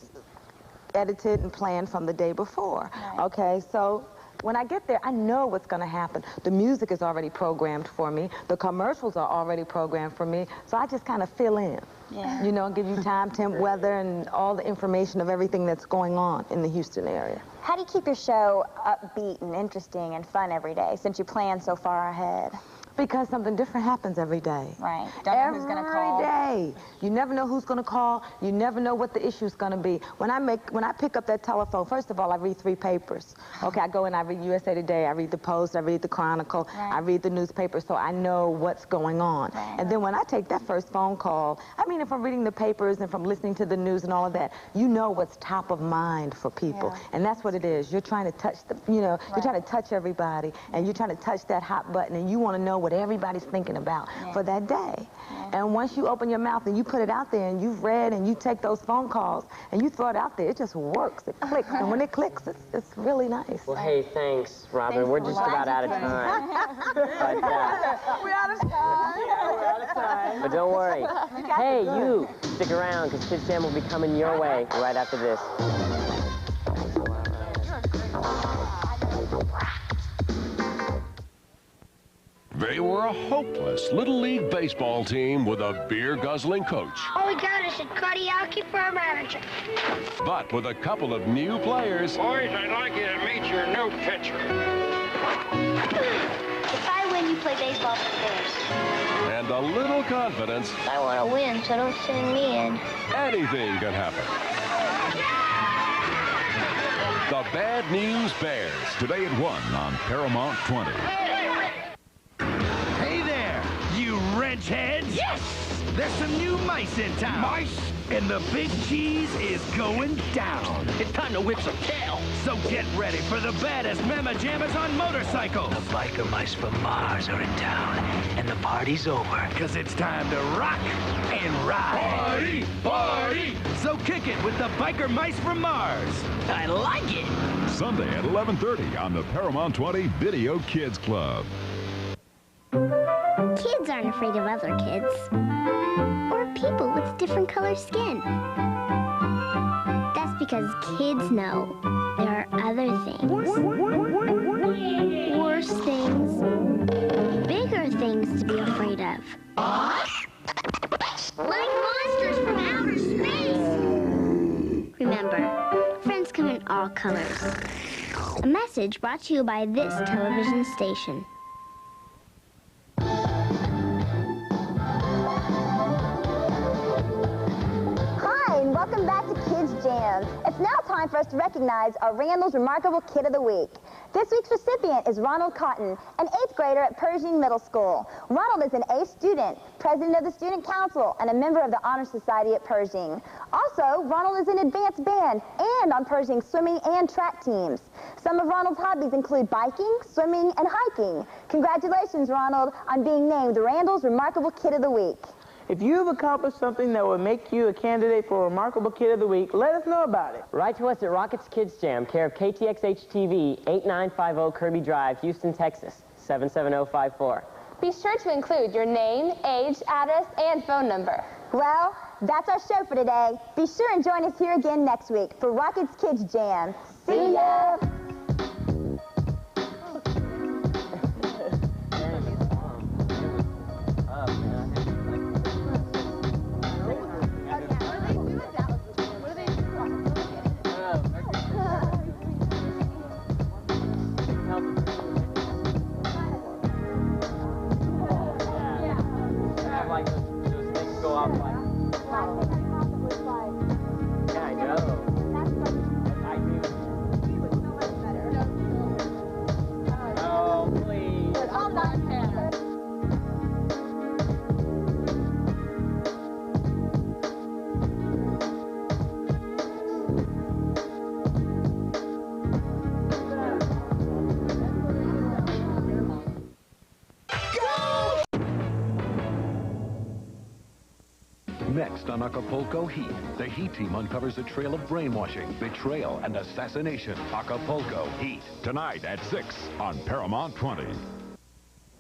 edited and planned from the day before. Okay, so When I get there, I know what's going to happen. The music is already programmed for me. The commercials are already programmed for me. So I just kind of fill in. Yeah. You know, give you time, temp, weather, and all the information of everything that's going on in the Houston area. How do you keep your show upbeat and interesting and fun every day since you plan so far ahead? Because something different happens every day. Right. Don't know who's gonna call. Every day. You never know who's gonna call. You never know what the issue's gonna be. When I pick up that telephone, first of all, I read 3 papers. Okay, I go and I read USA Today, I read the Post, I read the Chronicle, I read the newspaper, so I know what's going on. And then when I take that first phone call, I mean, if I'm reading the papers and from listening to the news and all of that, you know what's top of mind for people. And that's what it is. You're trying to touch the, you know, you're trying to touch everybody, and you're trying to touch that hot button, and you want to know what everybody's thinking about for that day. And once you open your mouth and you put it out there and you've read and you take those phone calls and you throw it out there, it just works. It clicks. And when it clicks, it's really nice. Well, hey, thanks, Robin. We're just about out of time. We're out of time. We're out of time. But don't worry. Hey, you, stick around, because Kidz Jam will be coming your way right after this. They were a hopeless Little League baseball team with a beer-guzzling coach. All we got is a karaoke for our manager. But with a couple of new players... Boys, I'd like you to meet your new pitcher. If I win, you play baseball for the Bears. And a little confidence... I want to win, so don't send me in. Anything can happen. The Bad News Bears. Today at 1 on Paramount 20. Hey there, you wrench heads. Yes! There's some new mice in town. Mice? And the big cheese is going down. It's time to whip some tail. So get ready for the baddest mama jammers on motorcycles. The biker mice from Mars are in town, and the party's over. Because it's time to rock and ride. Party! Party! So kick it with the biker mice from Mars. I like it. Sunday at 11:30 on the Paramount 20 Video Kids Club. Kids aren't afraid of other kids. Or people with different colored skin. That's because kids know there are other things. Worse things. Bigger things to be afraid of. Like monsters from outer space! Remember, friends come in all colors. A message brought to you by this television station. Welcome back to Kidz Jam. It's now time for us to recognize our Randall's Remarkable Kid of the Week. This week's recipient is Ronald Cotton, an 8th grader at Pershing Middle School. Ronald is an A student, president of the Student Council, and a member of the Honor Society at Pershing. Also, Ronald is in advanced band and on Pershing's swimming and track teams. Some of Ronald's hobbies include biking, swimming, and hiking. Congratulations, Ronald, on being named Randall's Remarkable Kid of the Week. If you've accomplished something that would make you a candidate for Remarkable Kid of the Week, let us know about it. Write to us at Rockets Kidz Jam, care of KTXH-TV, 8950 Kirby Drive, Houston, Texas, 77054. Be sure to include your name, age, address, and phone number. Well, that's our show for today. Be sure and join us here again next week for Rockets Kidz Jam. See ya! Next on Acapulco Heat, the Heat team uncovers a trail of brainwashing, betrayal, and assassination. Acapulco Heat, tonight at 6 on Paramount 20.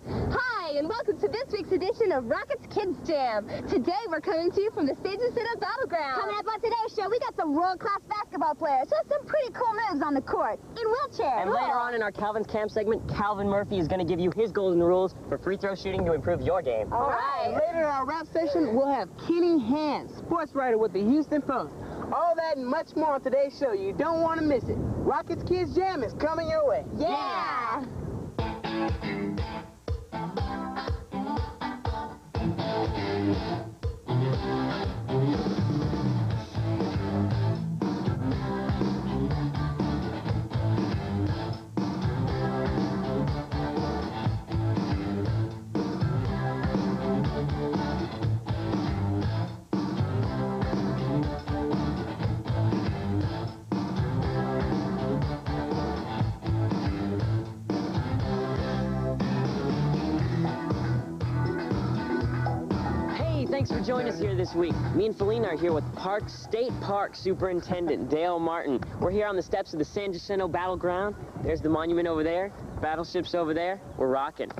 Hi, Hi, and welcome to this week's edition of Rockets Kidz Jam. Today, we're coming to you from the Stage and Center Battleground. Coming up on today's show, we got some world-class basketball players with some pretty cool moves on the court in wheelchairs. And later on in our Calvin's Camp segment, Calvin Murphy is going to give you his golden rules for free throw shooting to improve your game. All right. Later in our rap session, we'll have Kenny Hans, sports writer with the Houston Post. All that and much more on today's show. You don't want to miss it. Rockets Kidz Jam is coming your way. Yeah. Thanks for joining us here this week. Me and Felina are here with State Park Superintendent Dale Martin. We're here on the steps of the San Jacinto Battleground. There's the monument over there, battleships over there. We're rocking.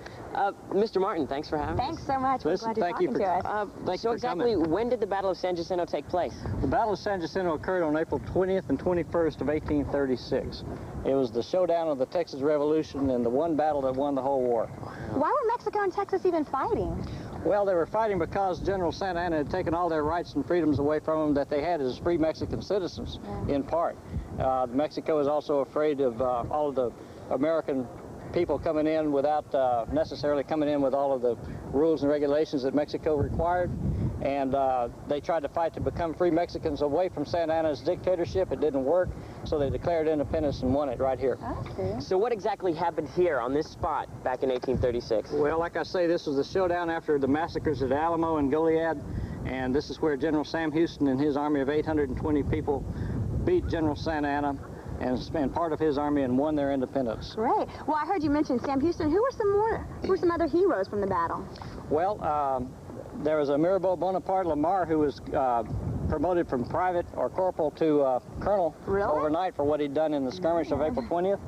Mr. Martin, thanks for having us. Thanks so much. We're glad you're talking to us. So exactly, when did the Battle of San Jacinto take place? The Battle of San Jacinto occurred on April 20th and 21st of 1836. It was the showdown of the Texas Revolution and the one battle that won the whole war. Why were Mexico and Texas even fighting? Well, they were fighting because General Santa Anna had taken all their rights and freedoms away from them that they had as free Mexican citizens, in part. Mexico is also afraid of all of the American people coming in without necessarily coming in with all of the rules and regulations that Mexico required. And they tried to fight to become free Mexicans away from Santa Anna's dictatorship. It didn't work, so they declared independence and won it right here. Okay. So what exactly happened here on this spot back in 1836? Well, like I say, this was the showdown after the massacres at Alamo and Goliad, and this is where General Sam Houston and his army of 820 people beat General Santa Anna and part of his army and won their independence. Great. Well, I heard you mention Sam Houston. Who were some other heroes from the battle? Well, there was a Mirabeau Bonaparte Lamar who was promoted from private or corporal to colonel overnight for what he'd done in the skirmish of April 20th.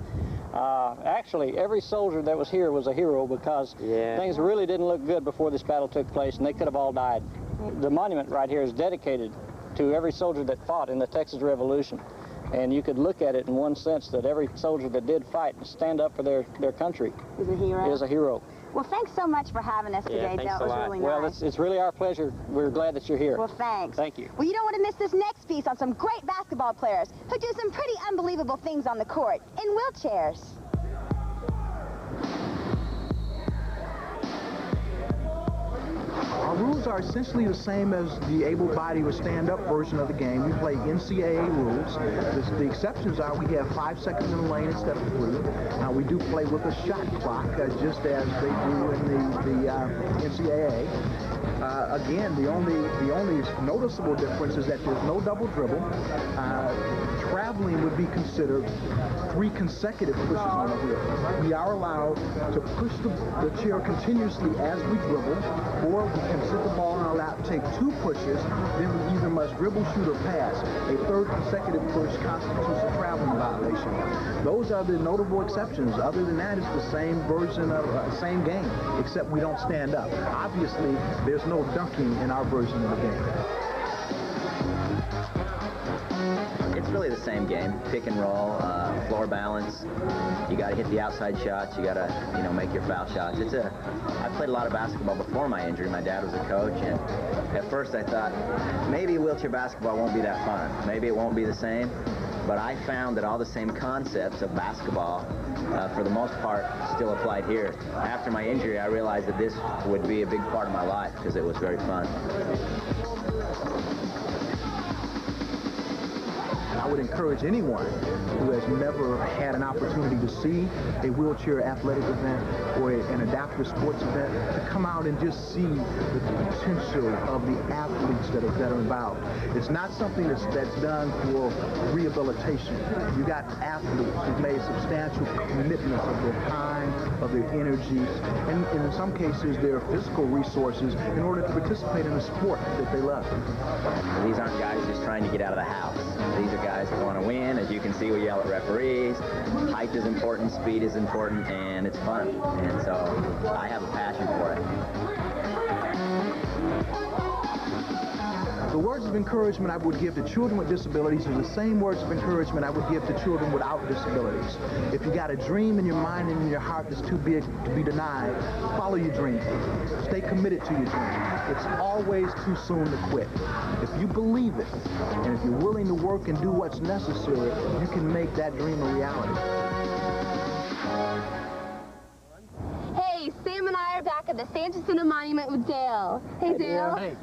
Actually, every soldier that was here was a hero because things really didn't look good before this battle took place, and they could have all died. The monument right here is dedicated to every soldier that fought in the Texas Revolution. And you could look at it in one sense that every soldier that did fight and stand up for their country is a hero. Well, thanks so much for having us today, Dale. It was really nice. Well, it's really our pleasure. We're glad that you're here. Well, thanks. Thank you. Well, you don't want to miss this next piece on some great basketball players who do some pretty unbelievable things on the court in wheelchairs. Our rules are essentially the same as the able-bodied or stand-up version of the game. We play NCAA rules. The exceptions are we have 5 seconds in the lane instead of 3. We do play with a shot clock, just as they do in the NCAA. Again, the only noticeable difference is that there's no double dribble. Traveling would be considered 3 consecutive pushes on a wheel. We are allowed to push the chair continuously as we dribble, or we can sit the ball in our lap, take 2 pushes, then we either must dribble, shoot, or pass. A 3rd consecutive push constitutes a traveling violation. Those are the notable exceptions. Other than that, it's the same version of same game, except we don't stand up. Obviously, there's no dunking in our version of the game. It's really the same game. Pick and roll, floor balance. You got to hit the outside shots. You got to, make your foul shots. I played a lot of basketball before my injury. My dad was a coach, and at first I thought maybe wheelchair basketball won't be that fun. Maybe it won't be the same. But I found that all the same concepts of basketball, for the most part, still applied here. After my injury, I realized that this would be a big part of my life because it was very fun. I would encourage anyone who has never had an opportunity to see a wheelchair athletic event or an adaptive sports event to come out and just see the potential of the athletes that are involved. It's not something that's done for rehabilitation. You got athletes who've made substantial commitments of their time, of their energies, and in some cases their physical resources in order to participate in a sport that they love. These aren't guys just trying to get out of the house. These are guys that want to win. As you can see, we yell at referees. Height is important, speed is important, and it's fun. And so I have a passion for it. words of encouragement I would give to children with disabilities are the same words of encouragement I would give to children without disabilities. If you got a dream in your mind and in your heart that's too big to be denied, follow your dream. Stay committed to your dream. It's always too soon to quit. If you believe it, and if you're willing to work and do what's necessary, you can make that dream a reality. Hey, Sam and I are back at the San Jacinto Monument with Dale. Hey, Dale. Hey.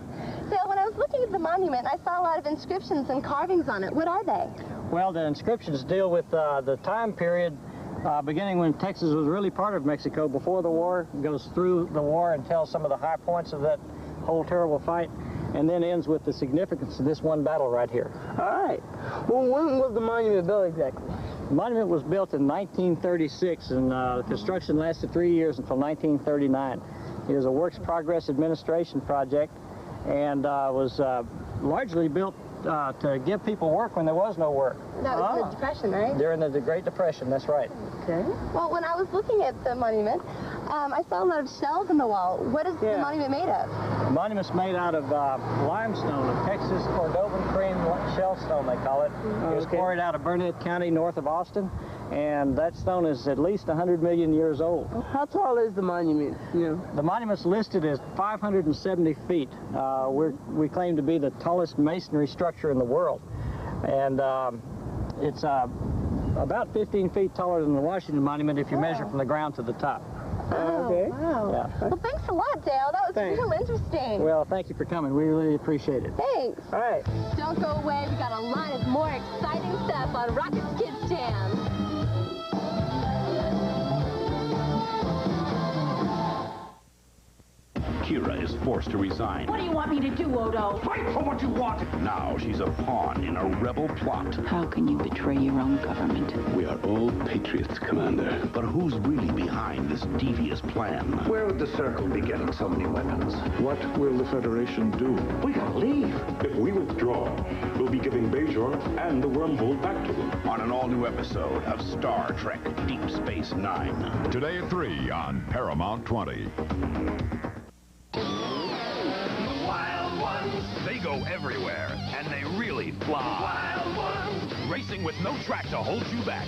Dale, when I was looking at the monument, I saw a lot of inscriptions and carvings on it. What are they? Well, the inscriptions deal with the time period beginning when Texas was really part of Mexico before the war, goes through the war and tells some of the high points of that whole terrible fight, and then ends with the significance of this one battle right here. All right. Well, when was the monument built exactly? The monument was built in 1936, and construction lasted 3 years until 1939. It was a Works Progress Administration project, and was largely built to give people work when there was no work. That was the Depression, right? During the Great Depression, that's right. Okay. Well, when I was looking at the monument, I saw a lot of shells in the wall. What is the monument made of? The monument's made out of limestone, of Texas Cordovan cream shellstone, they call it. It was quarried out of Burnett County, north of Austin, and that stone is at least 100 million years old. How tall is the monument? The monument's listed as 570 feet. We claim to be the tallest masonry structure in the world, and it's about 15 feet taller than the Washington Monument if you measure from the ground to the top. Oh, okay. Wow. Yeah. Well, thanks a lot, Dale. That was real interesting. Well, thank you for coming. We really appreciate it. Thanks. All right. Don't go away. We got a lot of more exciting stuff on Rockets Kidz Jam. Kira is forced to resign. What do you want me to do, Odo? Fight for what you want! Now she's a pawn in a rebel plot. How can you betray your own government? We are all patriots, Commander. But who's really behind this devious plan? Where would the Circle be getting so many weapons? What will the Federation do? We gotta leave. If we withdraw, we'll be giving Bajor and the wormhole back to them. On an all-new episode of Star Trek Deep Space Nine. Today at 3 on Paramount 20. Wild ones. They go everywhere, and they really fly. Wild ones. Racing with no track to hold you back.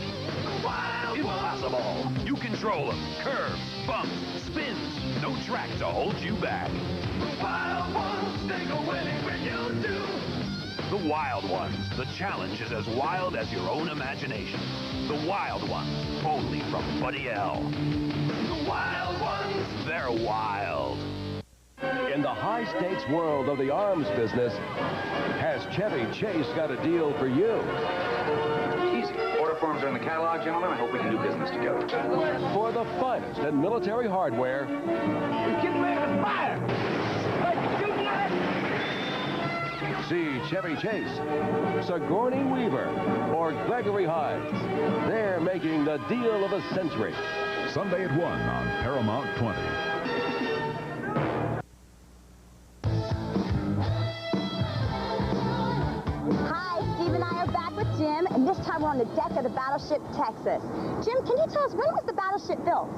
Wild Impossible. Ones. You control them. Curves, bumps, spins. No track to hold you back. The wild ones. They go anywhere you do. The Wild Ones. The challenge is as wild as your own imagination. The Wild Ones. Only from Buddy L. The Wild Ones. They're wild. In the high-stakes world of the arms business, has Chevy Chase got a deal for you? Easy. Order forms are in the catalog, gentlemen. I hope we can do business together. For the finest in military hardware, We're getting ready to fire! see Chevy Chase, Sigourney Weaver, or Gregory Hines. They're making the deal of a century. Sunday at 1 on Paramount 20. Jim, and this time we're on the deck of the battleship Texas. Jim, can you tell us, when was the battleship built?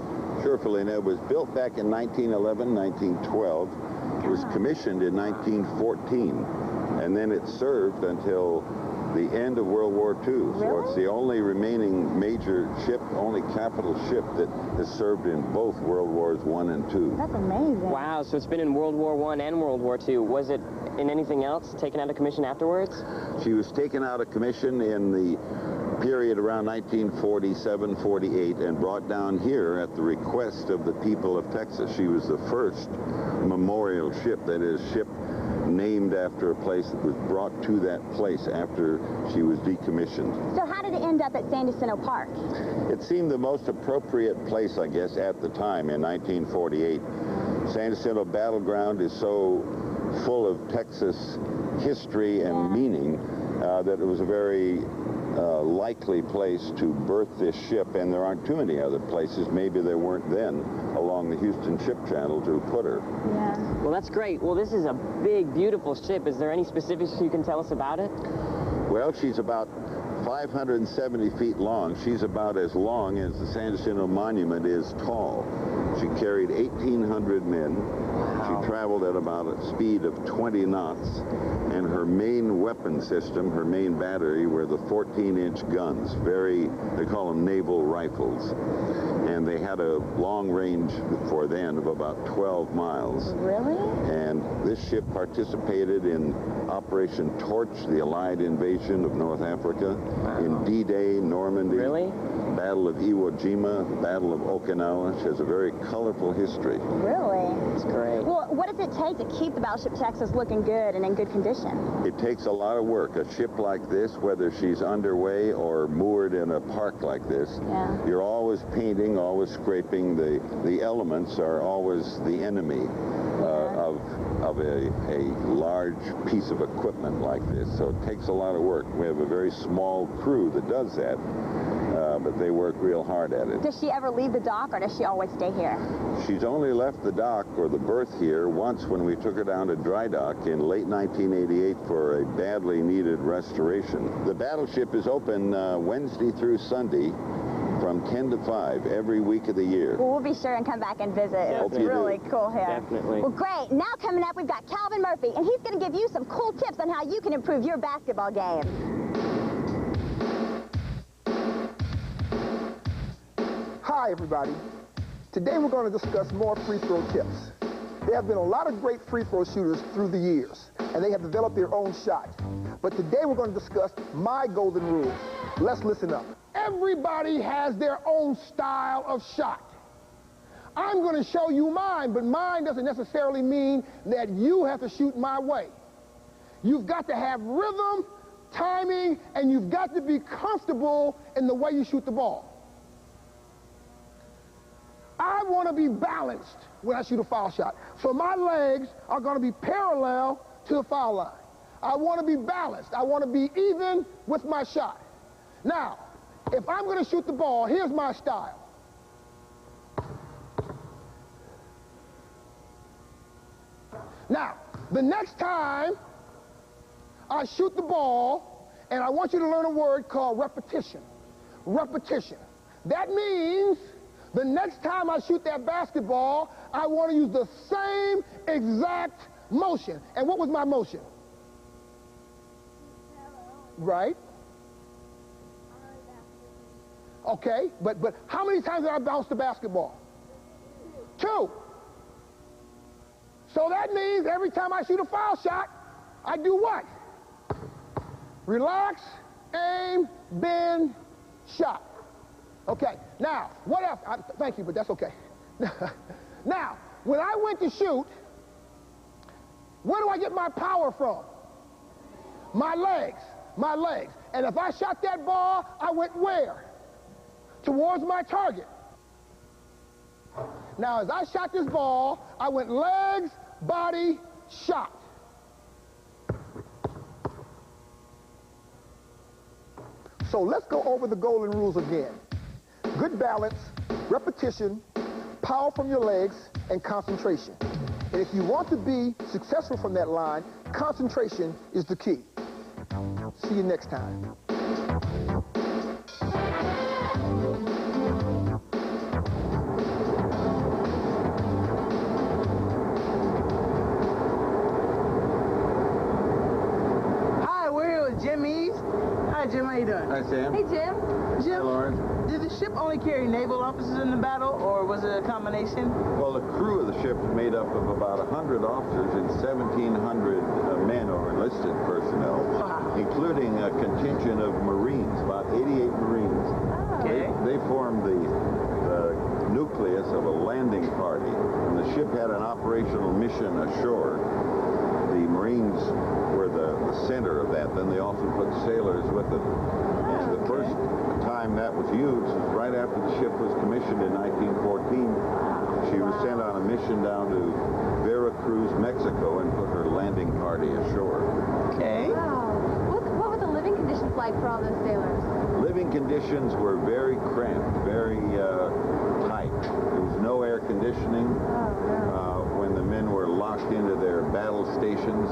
Sure, Felina. It was built back in 1911, 1912. It was commissioned in 1914, and then it served until the end of World War II. Really? So it's the only remaining major ship, only capital ship that has served in both World Wars I and II. That's amazing. Wow, so it's been in World War I and World War II. Was it in anything else taken out of commission afterwards? She was taken out of commission in the period around 1947-48 and brought down here at the request of the people of Texas. She was the first memorial ship, that is, ship named after a place that was brought to that place after she was decommissioned. So how did it end up at San Jacinto Park? It seemed the most appropriate place, I guess, at the time in 1948. San Jacinto Battleground is so full of Texas history and meaning that it was a very likely place to birth this ship, and there aren't too many other places, maybe there weren't then, along the Houston Ship Channel to put her. Yeah. Well, that's great. Well, this is a big, beautiful ship. Is there any specifics you can tell us about it? Well, she's about 570 feet long. She's about as long as the San Jacinto Monument is tall. She carried 1,800 men. She traveled at about a speed of 20 knots, and her main weapon system, her main battery, were the 14-inch guns. They call them naval rifles. And they had a long range for then of about 12 miles. Really? And this ship participated in Operation Torch, the Allied invasion of North Africa, in D-Day, Normandy, Battle of Iwo Jima, Battle of Okinawa. She has a very colorful history. Really? It's great. Well, what does it take to keep the battleship Texas looking good and in good condition? It takes a lot of work. A ship like this, whether she's underway or moored in a park like this, you're always painting, always scraping. The elements are always the enemy of a large piece of equipment like this. So it takes a lot of work. We have a very small crew that does that, but they work real hard at it. Does she ever leave the dock, or does she always stay here? She's only left the dock or the berth here once when we took her down to dry dock in late 1988 for a badly needed restoration. The battleship is open Wednesday through Sunday from 10 to 5 every week of the year. Well, we'll be sure and come back and visit. It's really cool here. Definitely. Well, great. Now coming up, we've got Calvin Murphy, and he's going to give you some cool tips on how you can improve your basketball game. Hi, everybody. Today we're going to discuss more free throw tips. There have been a lot of great free throw shooters through the years, and they have developed their own shot. But today we're going to discuss my golden rule. Let's listen up. Everybody has their own style of shot. I'm going to show you mine, but mine doesn't necessarily mean that you have to shoot my way. You've got to have rhythm, timing, and you've got to be comfortable in the way you shoot the ball. I want to be balanced when I shoot a foul shot. So my legs are going to be parallel to the foul line. I want to be balanced. I want to be even with my shot. Now, if I'm going to shoot the ball, here's my style. Now, the next time I shoot the ball, and I want you to learn a word called repetition. Repetition. That means the next time I shoot that basketball, I want to use the same exact motion. And what was my motion? Right? Okay, but how many times did I bounce the basketball? 2. So that means every time I shoot a foul shot, I do what? Relax, aim, bend, shot. Okay, now, what else? Thank you, but that's okay. Now, when I went to shoot, where do I get my power from? My legs, my legs. And if I shot that ball, I went where? Towards my target. Now, as I shot this ball, I went legs, body, shot. So let's go over the golden rules again. Good balance, repetition, power from your legs, and concentration. And if you want to be successful from that line, concentration is the key. See you next time. Hi, we're here with Jimmy's. Hi, Jim. How you doing? Hi, Sam. Hey, Jim. Jim, Lauren. did the ship only carry naval officers in the battle, or was it a combination? Well, the crew of the ship is made up of about 100 officers and 1,700 men or enlisted personnel, including a contingent of Marines, about 88 Marines. Okay. They formed the nucleus of a landing party. When the ship had an operational mission ashore, the Marines were the center of that. Then they often put sailors with them. And the first time that was used was right after the ship was commissioned in 1914. She was sent on a mission down to Veracruz, Mexico, and put her landing party ashore. Okay. Wow. What were the living conditions like for all those sailors? Living conditions were very cramped, very tight. There was no air conditioning. When the men were locked into their battle stations,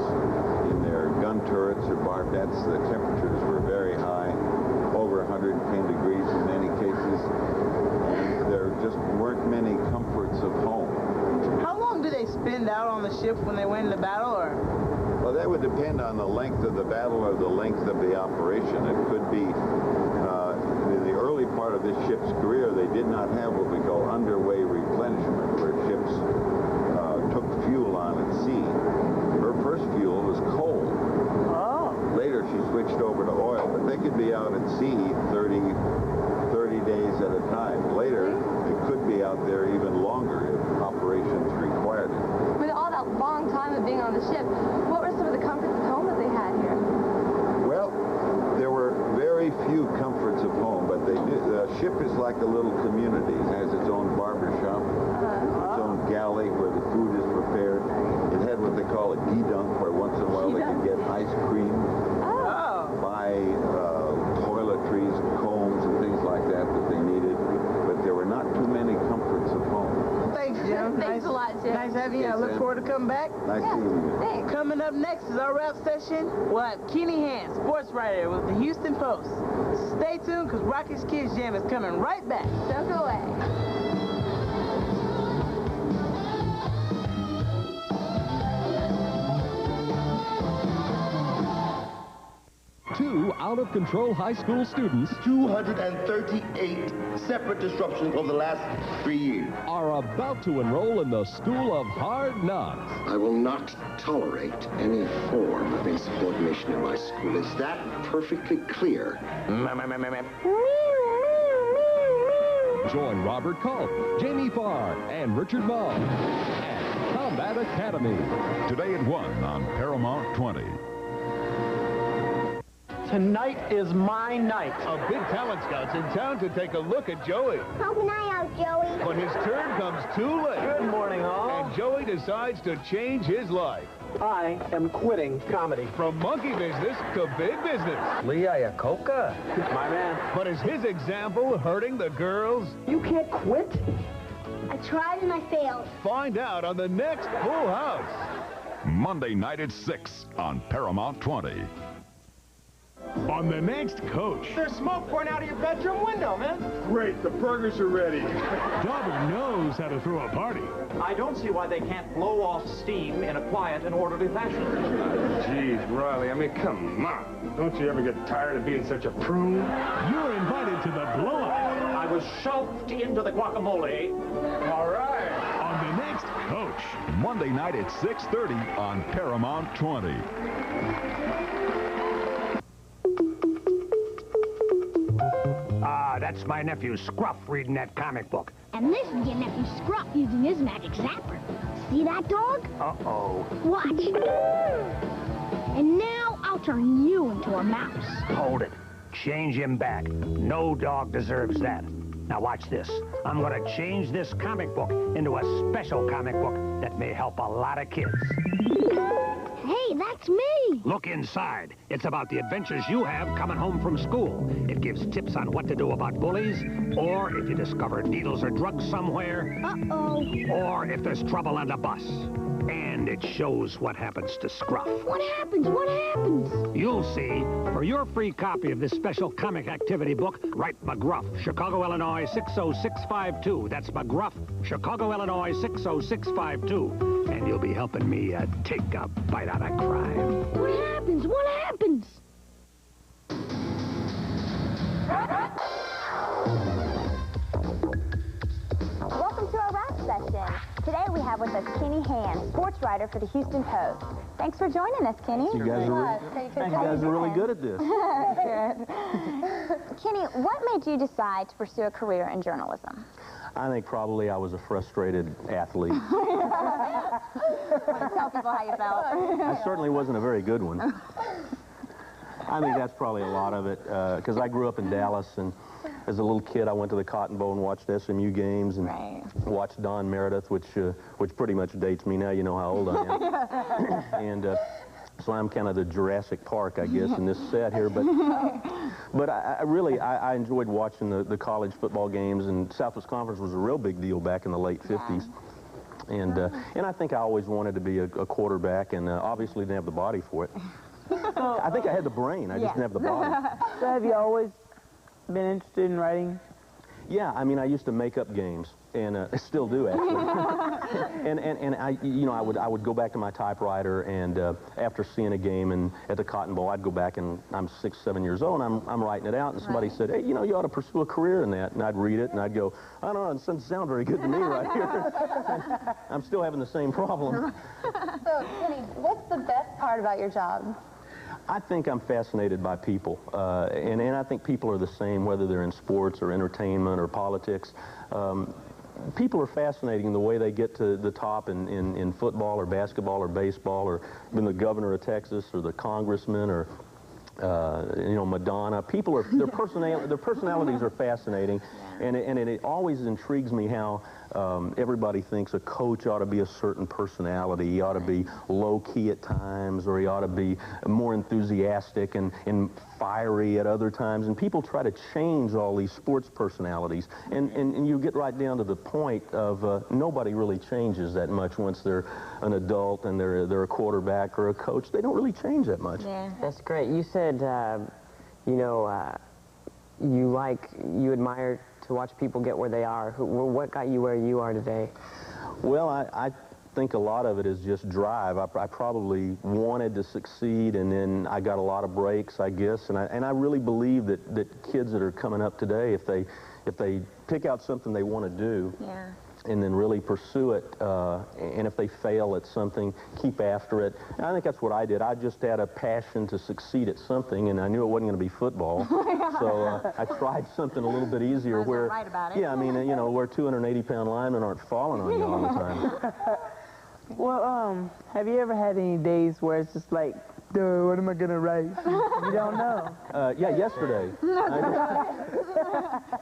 in their gun turrets or barbettes, the temperatures were very high, over 110 degrees in many cases, and there just weren't many comforts of home. How long do they spend stand out on the ship when they went into battle, or? Well, that would depend on the length of the battle or the length of the operation. It could be, in the early part of this ship's career, they did not have what we call underway replenishment, where ships took fuel on at sea. Her first fuel was coal. Oh. Later, she switched over to oil, but they could be out at sea 30 days at a time. Later, it could be out there even longer if operations required it. With all that long time of being on the ship, what were some of the comforts of home that they had here? Well, there were very few comforts of home, but the ship is like a little community. It has its own barber shop, its own galley where the food is prepared. It had what they call a gidunk, where once in a while they could get ice cream, buy toiletries, combs, and things like that they needed. But there were not too many comforts of home. Thanks, Jim. Thanks a lot, Jim. Nice having you. I look forward to coming back. Nice seeing you. Thanks. Coming up next is our rap session. We'll have Kenny Hand, sports writer with the Houston Post. Stay tuned, because Rockets Kidz Jam is coming right back. Don't go away. Two out-of-control high school students 238 separate disruptions over the last 3 years. Are about to enroll in the School of Hard Knocks. I will not tolerate any form of insubordination in my school. Is that perfectly clear? Join Robert Culp, Jamie Farr, and Richard Mull at Combat Academy. Today at 1 on Paramount 20. Tonight is my night. A big talent scout's in town to take a look at Joey. Help an eye out, Joey. But his turn comes too late. Good morning, all. And Joey decides to change his life. I am quitting comedy. From monkey business to big business. Lee Iacocca. My man. But is his example hurting the girls? You can't quit. I tried and I failed. Find out on the next Full House. Monday night at 6 on Paramount 20. On the next Coach. There's smoke pouring out of your bedroom window, man. Great, the burgers are ready. Dauber knows how to throw a party. I don't see why they can't blow off steam in a quiet and orderly fashion. Geez, Riley, I mean, come on. Don't you ever get tired of being such a prune? You're invited to the blowout. I was shoved into the guacamole. All right. On the next Coach. Monday night at 6:30 on Paramount 20. That's my nephew Scruff reading that comic book. And this is your nephew Scruff using his magic zapper. See that, dog? Uh-oh. Watch. And now I'll turn you into a mouse. Hold it. Change him back. No dog deserves that. Now watch this. I'm going to change this comic book into a special comic book that may help a lot of kids. Hey, that's me. Look inside. It's about the adventures you have coming home from school. It gives tips on what to do about bullies, or if you discover needles or drugs somewhere. Uh-oh. Or if there's trouble on the bus. And it shows what happens to Scruff. What happens? What happens? You'll see. For your free copy of this special comic activity book, write McGruff, Chicago, Illinois, 60652. That's McGruff, Chicago, Illinois, 60652. And you'll be helping me take a bite out of crime. What happens? What happens? Welcome to our rap session. Today we have with us Kenny Hand, sports writer for the Houston Post. Thanks for joining us, Kenny. You guys are really good at this. Good. Kenny, what made you decide to pursue a career in journalism? I think probably I was a frustrated athlete. Tell people how you felt. I certainly wasn't a very good one. I think that's probably a lot of it, because I grew up in Dallas, and as a little kid, I went to the Cotton Bowl and watched SMU games and watched Don Meredith, which pretty much dates me now. You know how old I am. And so I'm kind of the Jurassic Park, I guess, in this set here. But I really enjoyed watching the college football games, and Southwest Conference was a real big deal back in the late 50s. And I think I always wanted to be a quarterback, and obviously didn't have the body for it. I think I had the brain, I just didn't have the body. So have you always been interested in writing? Yeah, I mean, I used to make up games, and I still do, actually. and I, you know, I would go back to my typewriter, and after seeing a game and at the Cotton Bowl, I'd go back, and I'm 6, 7 years old, and I'm writing it out, and somebody said, hey, you know, you ought to pursue a career in that. And I'd read it, and I'd go, I don't know, it doesn't sound very good to me right here. I'm still having the same problem. So, Kenny, what's the best part about your job? I think I'm fascinated by people, and I think people are the same, whether they're in sports or entertainment or politics. People are fascinating the way they get to the top in football or basketball or baseball, or even the governor of Texas or the congressman or you know, Madonna. People are, their personalities are fascinating, and it always intrigues me how everybody thinks a coach ought to be a certain personality. He ought to be low-key at times, or he ought to be more enthusiastic and fiery at other times, and people try to change all these sports personalities, and you get right down to the point of nobody really changes that much once they're an adult and they're a quarterback or a coach. They don't really change that much. Yeah. That's great. You said, you know, you admire to watch people get where they are. What got you where you are today? Well, I think a lot of it is just drive. I probably wanted to succeed, and then I got a lot of breaks, I guess, and I really believe that kids that are coming up today, if they pick out something they want to do, and then really pursue it, and if they fail at something, keep after it. And I think that's what I did. I just had a passion to succeed at something, and I knew it wasn't going to be football. So I tried something a little bit easier where, right about it. yeah, I mean, you know, where 280-pound linemen aren't falling on you all the time. Well, have you ever had any days where it's just like, dude, what am I going to write? You don't know. Yeah, yesterday.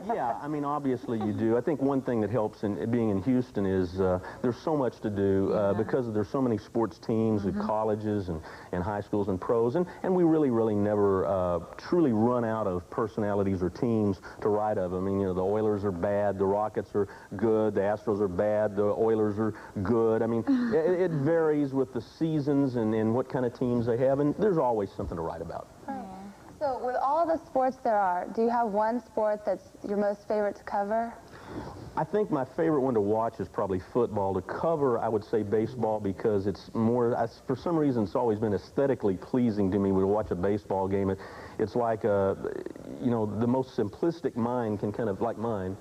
Yeah, I mean, obviously you do. I think one thing that helps in being in Houston is there's so much to do because there's so many sports teams at colleges and high schools and pros, and we really never truly run out of personalities or teams to write of. I mean, you know, the Oilers are bad, the Rockets are good, the Astros are bad, the Oilers are good. I mean, it varies with the seasons and what kind of teams they have, and there's always something to write about. So with all the sports there are, do you have one sport that's your most favorite to cover? I think my favorite one to watch is probably football. To cover, I would say baseball, because it's more, for some reason, it's always been aesthetically pleasing to me to watch a baseball game. It's like, you know, the most simplistic mind can kind of, like mine,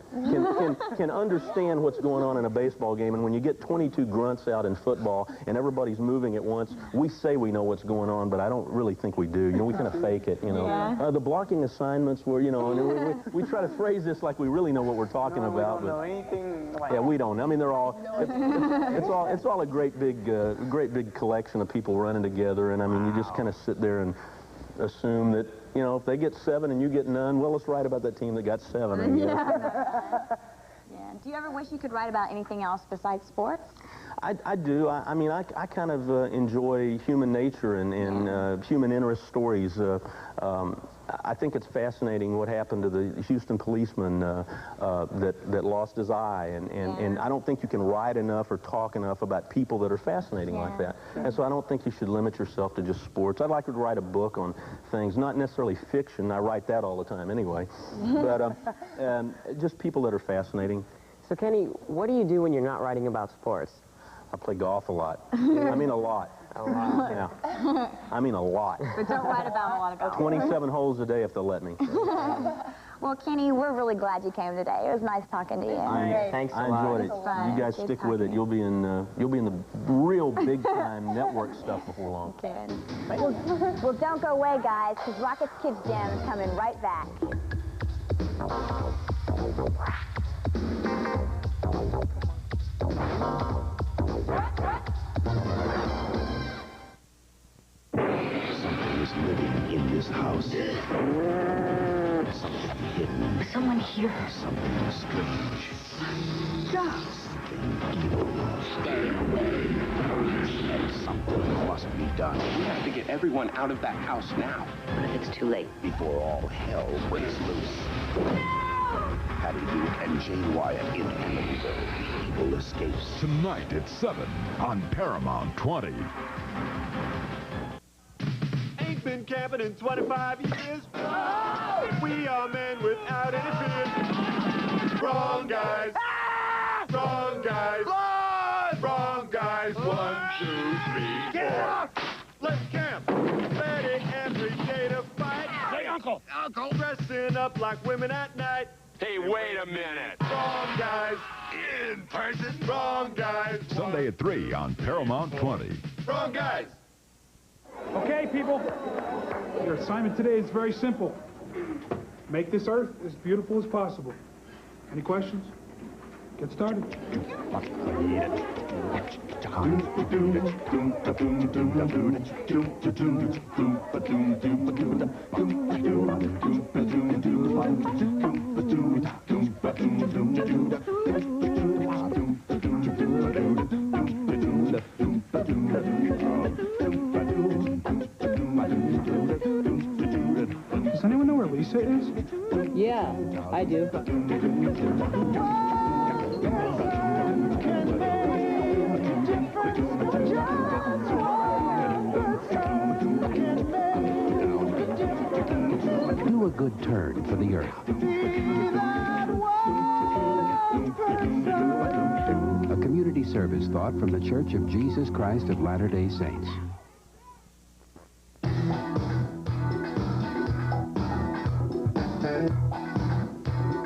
can understand what's going on in a baseball game. And when you get 22 grunts out in football and everybody's moving at once, we say we know what's going on, but I don't really think we do. You know, we kind of fake it, you know. Yeah. The blocking assignments were, you know, and we try to phrase this like we really know what we're talking about. We don't know anything like yeah, we don't. I mean, they're all, it's all a great big collection of people running together, and I mean, you just kind of sit there and assume that, you know, if they get 7 and you get none, well, let's write about that team that got 7. Yeah. Do you ever wish you could write about anything else besides sports? I do. I mean, I kind of enjoy human nature and human interest stories. I think it's fascinating what happened to the Houston policeman that lost his eye, and I don't think you can write enough or talk enough about people that are fascinating like that. And so I don't think you should limit yourself to just sports. I'd like to write a book on things, not necessarily fiction. I write that all the time anyway, but just people that are fascinating. So Kenny, what do you do when you're not writing about sports? I play golf a lot. I mean a lot. A lot. Yeah. I mean a lot. But don't write about a lot of golf. 27 holes a day if they'll let me. Well, Kenny, we're really glad you came today. It was nice talking to you. Thanks a lot. I enjoyed it. You guys stick with it. You'll be in the real big time network stuff before long. Good. Well, don't go away, guys, because Rockets Kidz Jam is coming right back. Something is living in this house. Something hidden. Someone here. Something strange. Something evil. Stay away. And something must be done. We have to get everyone out of that house now. What if it's too late? Before all hell breaks loose. Patty Duke and Jane Wyatt in Amityville. Evil escapes. Tonight at 7 on Paramount 20. Ain't been camping in 25 years. We are men without any fear. Wrong guys. Ah! Wrong guys. Blood! Wrong guys. 1, 2, 3, 4. Get up! Let's camp. Ready every day to fight. Say, Uncle. Uncle. Dressing up like women at night. Hey, wait a minute. Wrong guys. In person. Wrong guys. Sunday at 3 on Paramount 20. Wrong guys. Okay, people. Your assignment today is very simple. Make this Earth as beautiful as possible. Any questions? Get started. Does anyone know where Lisa is? Yeah, I do. Do a good turn for the Earth. A community service thought from the Church of Jesus Christ of Latter-day Saints.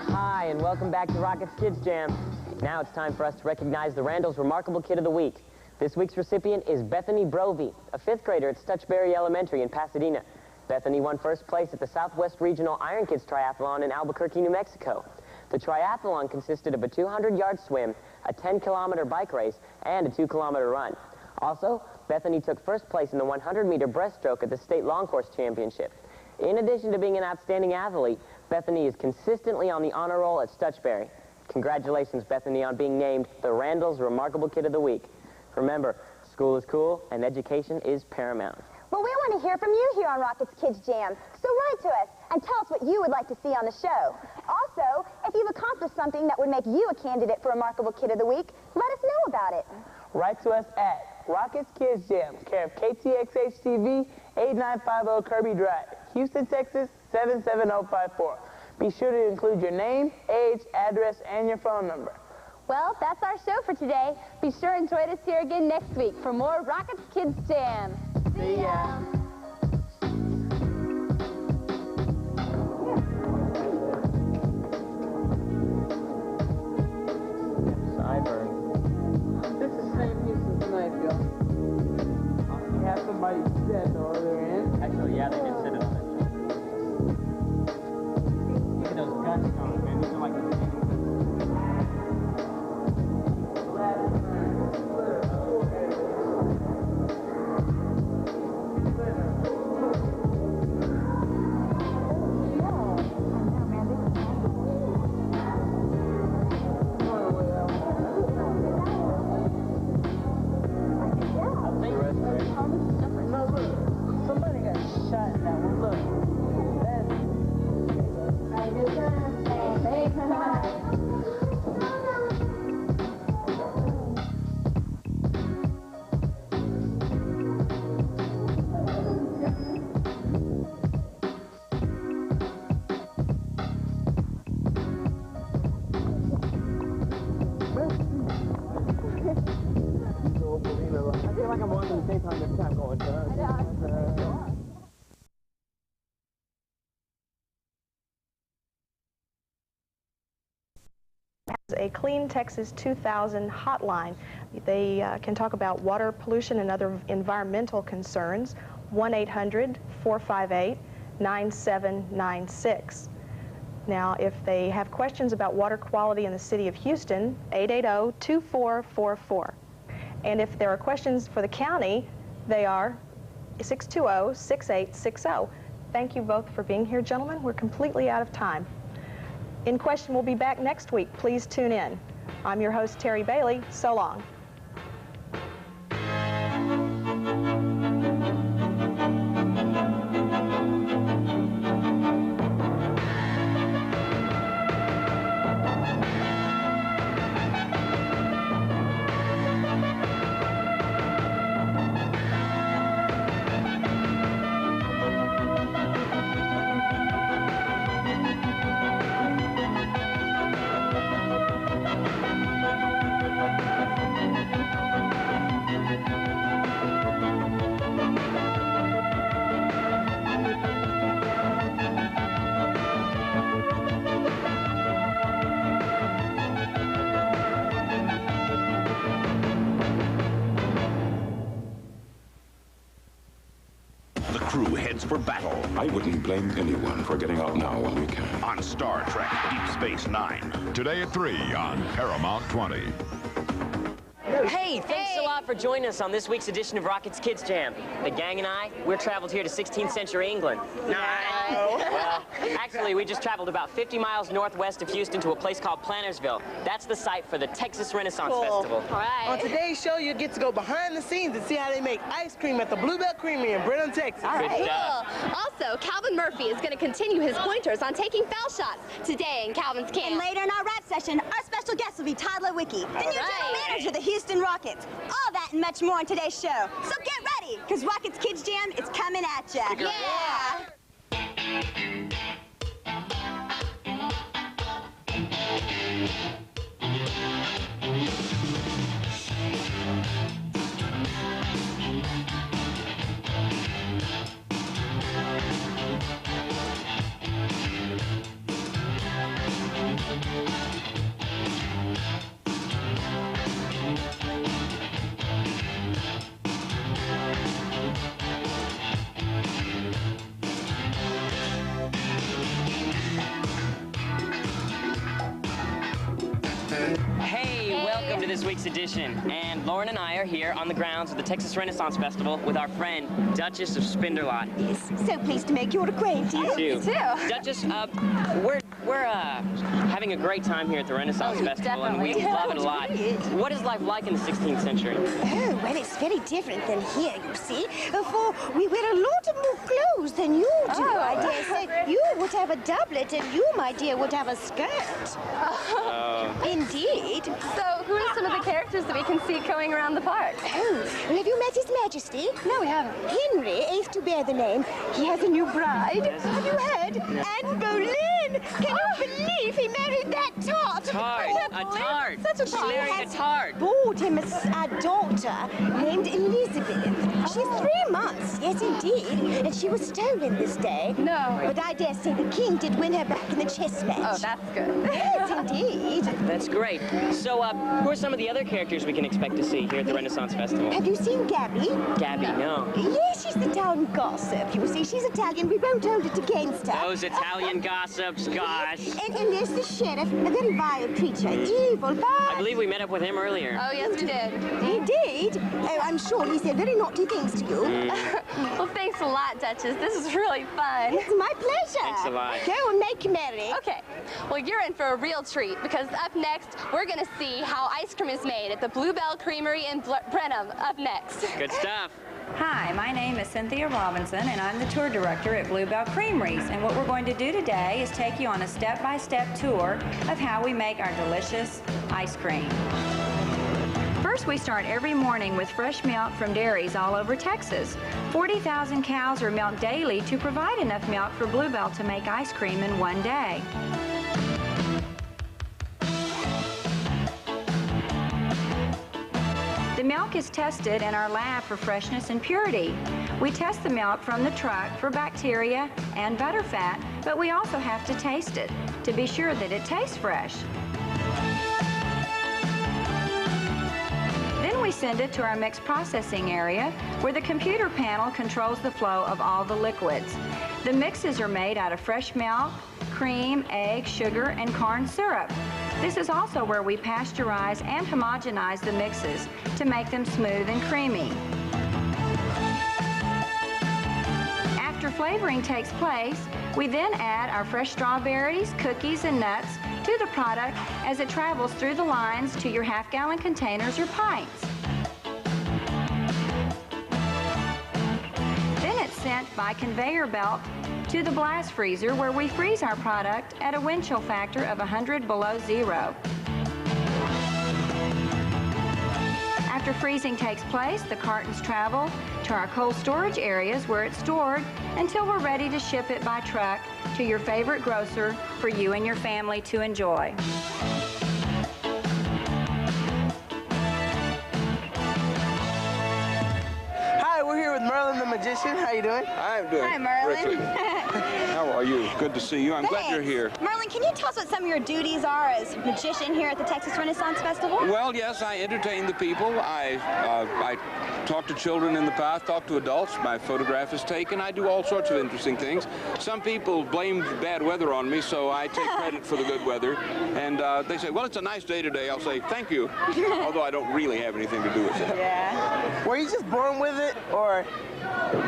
Hi, and welcome back to Rockets Kidz Jam. Now it's time for us to recognize the Randall's Remarkable Kid of the Week. This week's recipient is Bethany Brovey, a 5th grader at Stutchberry Elementary in Pasadena. Bethany won first place at the Southwest Regional Iron Kids Triathlon in Albuquerque, New Mexico. The triathlon consisted of a 200-yard swim, a 10-kilometer bike race, and a 2-kilometer run. Also, Bethany took first place in the 100-meter breaststroke at the State Long Course Championship. In addition to being an outstanding athlete, Bethany is consistently on the honor roll at Stutchberry. Congratulations, Bethany, on being named the Randall's Remarkable Kid of the Week. Remember, school is cool and education is paramount. Well, we want to hear from you here on Rockets Kidz Jam, so write to us and tell us what you would like to see on the show. Also, if you've accomplished something that would make you a candidate for Remarkable Kid of the Week, let us know about it. Write to us at Rockets Kidz Jam, care of KTXH-TV, 8950 Kirby Drive, Houston, Texas, 77054. Be sure to include your name, age, address, and your phone number. Well, that's our show for today. Be sure and join us here again next week for more Rockets Kidz Jam. See ya. This is St. Houston's tonight, y'all. We have somebody dead on the other end. Actually, yeah, they did sit it on it. Look at those guts coming, man. These are like the Somebody got shot in that one. Look. I feel like I'm watching the same time every time going down. A Clean Texas 2000 hotline. They can talk about water pollution and other environmental concerns. 1-800-458-9796. Now, if they have questions about water quality in the city of Houston, 880-2444. And if there are questions for the county, they are 620-6860. Thank you both for being here, gentlemen. We're completely out of time. In Question will be back next week. Please tune in. I'm your host, Terry Bailey. So long. crew heads for battle. I wouldn't blame anyone for getting out now when we can. On Star Trek Deep Space Nine. Today at 3 on Paramount 20. Hey, thanks a lot for joining us on this week's edition of Rocket's Kidz Jam. The gang and I, we're traveled here to 16th century England. Well, actually, we just traveled about 50 miles northwest of Houston to a place called Plantersville. That's the site for the Texas Renaissance Festival. All right. On today's show, you get to go behind the scenes and see how they make ice cream at the Bluebell Creamery in Brenham, Texas. All right. Cool. Also, Calvin Murphy is going to continue his pointers on taking foul shots today in Calvin's camp. And later in our rap session, our special guest will be Todd Lewicki, the new general manager of the Houston Rockets. All that and much more on today's show. So get ready, because Rocket's Kidz Jam is coming at ya. Yeah! Hey, welcome to this week's edition. And Lauren and I are here on the grounds of the Texas Renaissance Festival with our friend, Duchess of Spinderlot. Yes, so pleased to make your acquaintance. You too. Duchess, we're having a great time here at the Renaissance Festival, definitely. and we love it a lot. What is life like in the 16th century? Oh, well, it's very different than here, you see. For we wear a lot of more clothes than you do. I dare say you would have a doublet, and you, my dear, would have a skirt. Indeed. So, who are some of the characters that we can see going around the park? Oh, well, have you met His Majesty? No, we haven't. Henry is to bear the name. He has a new bride. Have you heard? Anne Boleyn. Can you believe he married that tart? Tart. A tart. Such a She tart. married a tart. Bought him a daughter named Elizabeth. She's 3 months. Yes, indeed. And she was stolen this day. No. But I dare say the king did win her back in the chess match. Oh, that's good. Yes, indeed. That's great. So, who are some of the other characters we can expect to see here at the Renaissance Festival? Have you seen Gabby? Gabby, no. Yes, she's the town gossip. You see, she's Italian. We won't hold it against her. Those Italian gossips, gosh. And there's the sheriff, a very vile creature, evil, but... I believe we met up with him earlier. Oh, yes, we did. He did? Oh, I'm sure he said very naughty things to you. Well, thanks a lot, Duchess. This is really fun. It's my pleasure. Thanks a lot. Go and make merry. Okay. Well, you're in for a real treat, because up next, we're going to see how ice cream is made at the Bluebell Creamery in Brenham. Up next. Good stuff. Hi, my name is Cynthia Robinson, and I'm the tour director at Bluebell Creameries. And what we're going to do today is take you on a step-by-step tour of how we make our delicious ice cream. First, we start every morning with fresh milk from dairies all over Texas. 40,000 cows are milked daily to provide enough milk for Bluebell to make ice cream in one day. The milk is tested in our lab for freshness and purity. We test the milk from the truck for bacteria and butterfat, but we also have to taste it to be sure that it tastes fresh. Then we send it to our mix processing area, where the computer panel controls the flow of all the liquids. The mixes are made out of fresh milk, cream, egg, sugar, and corn syrup. This is also where we pasteurize and homogenize the mixes to make them smooth and creamy. After flavoring takes place, we then add our fresh strawberries, cookies, and nuts to the product as it travels through the lines to your half-gallon containers or pints. Then it's sent by conveyor belt to the blast freezer, where we freeze our product at a wind chill factor of 100 below zero. After freezing takes place, the cartons travel to our cold storage areas, where it's stored until we're ready to ship it by truck to your favorite grocer for you and your family to enjoy. Hi, we're here with Merlin the Magician. How you doing? I'm doing Hi, Merlin. terrific. How are you? Good to see you. I'm glad you're here. Merlin, can you tell us what some of your duties are as magician here at the Texas Renaissance Festival? Well, yes, I entertain the people. I talk to children in the path, talk to adults. My photograph is taken. I do all sorts of interesting things. Some people blame bad weather on me, so I take credit for the good weather. And they say, well, it's a nice day today. I'll say, thank you, although I don't really have anything to do with it. Yeah. Were you just born with it, or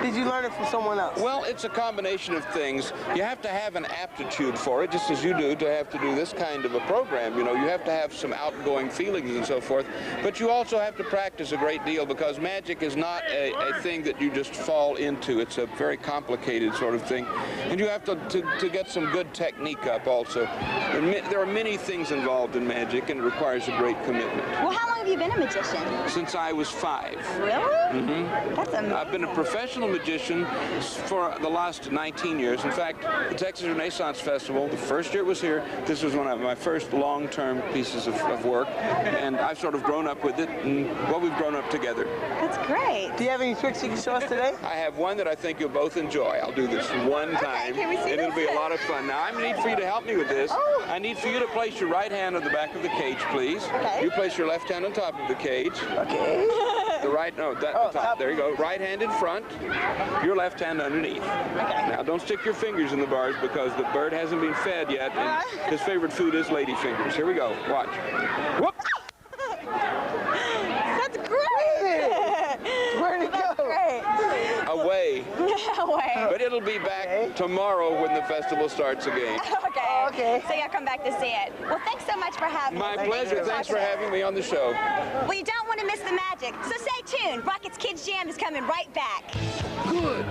did you learn it from someone else? Well, it's a combination of things. You have to have an aptitude for it, just as you do, to have to do this kind of a program. You know, you have to have some outgoing feelings and so forth, but you also have to practice a great deal, because magic is not a thing that you just fall into. It's a very complicated sort of thing, and you have to get some good technique up also. There are many things involved in magic, and it requires a great commitment. Well, how long have you been a magician? Since I was 5. Really? Mm-hmm. That's amazing. I've been a professional magician for the last 19 years. In fact, the Texas Renaissance Festival, the first year it was here, this was one of my first long-term pieces of work, and I've sort of grown up with it, and, well, we've grown up together. That's great. Do you have any tricks you can show us today? I have one that I think you'll both enjoy. I'll do this one time, can we see and this? it'll be a lot of fun. Now, I need for you to help me with this. Oh. I need for you to place your right hand on the back of the cage, please. Okay. You place your left hand on top of the cage. Okay. The right, no, the top. There you go. Right hand in front, your left hand underneath. Okay. Now, don't stick your fingers in the bars, because the bird hasn't been fed yet, and his favorite food is lady fingers. Here we go. Watch. Whoop! That's great. Where'd it go? That's great. Away. Away. But it'll be back tomorrow when the festival starts again. Okay. Okay. So you'll come back to see it. Well, thanks so much for having My us. pleasure. Thanks for having me on the show. Well, you don't want to miss the magic, so stay tuned. Rocket's Kidz Jam is coming right back. Good.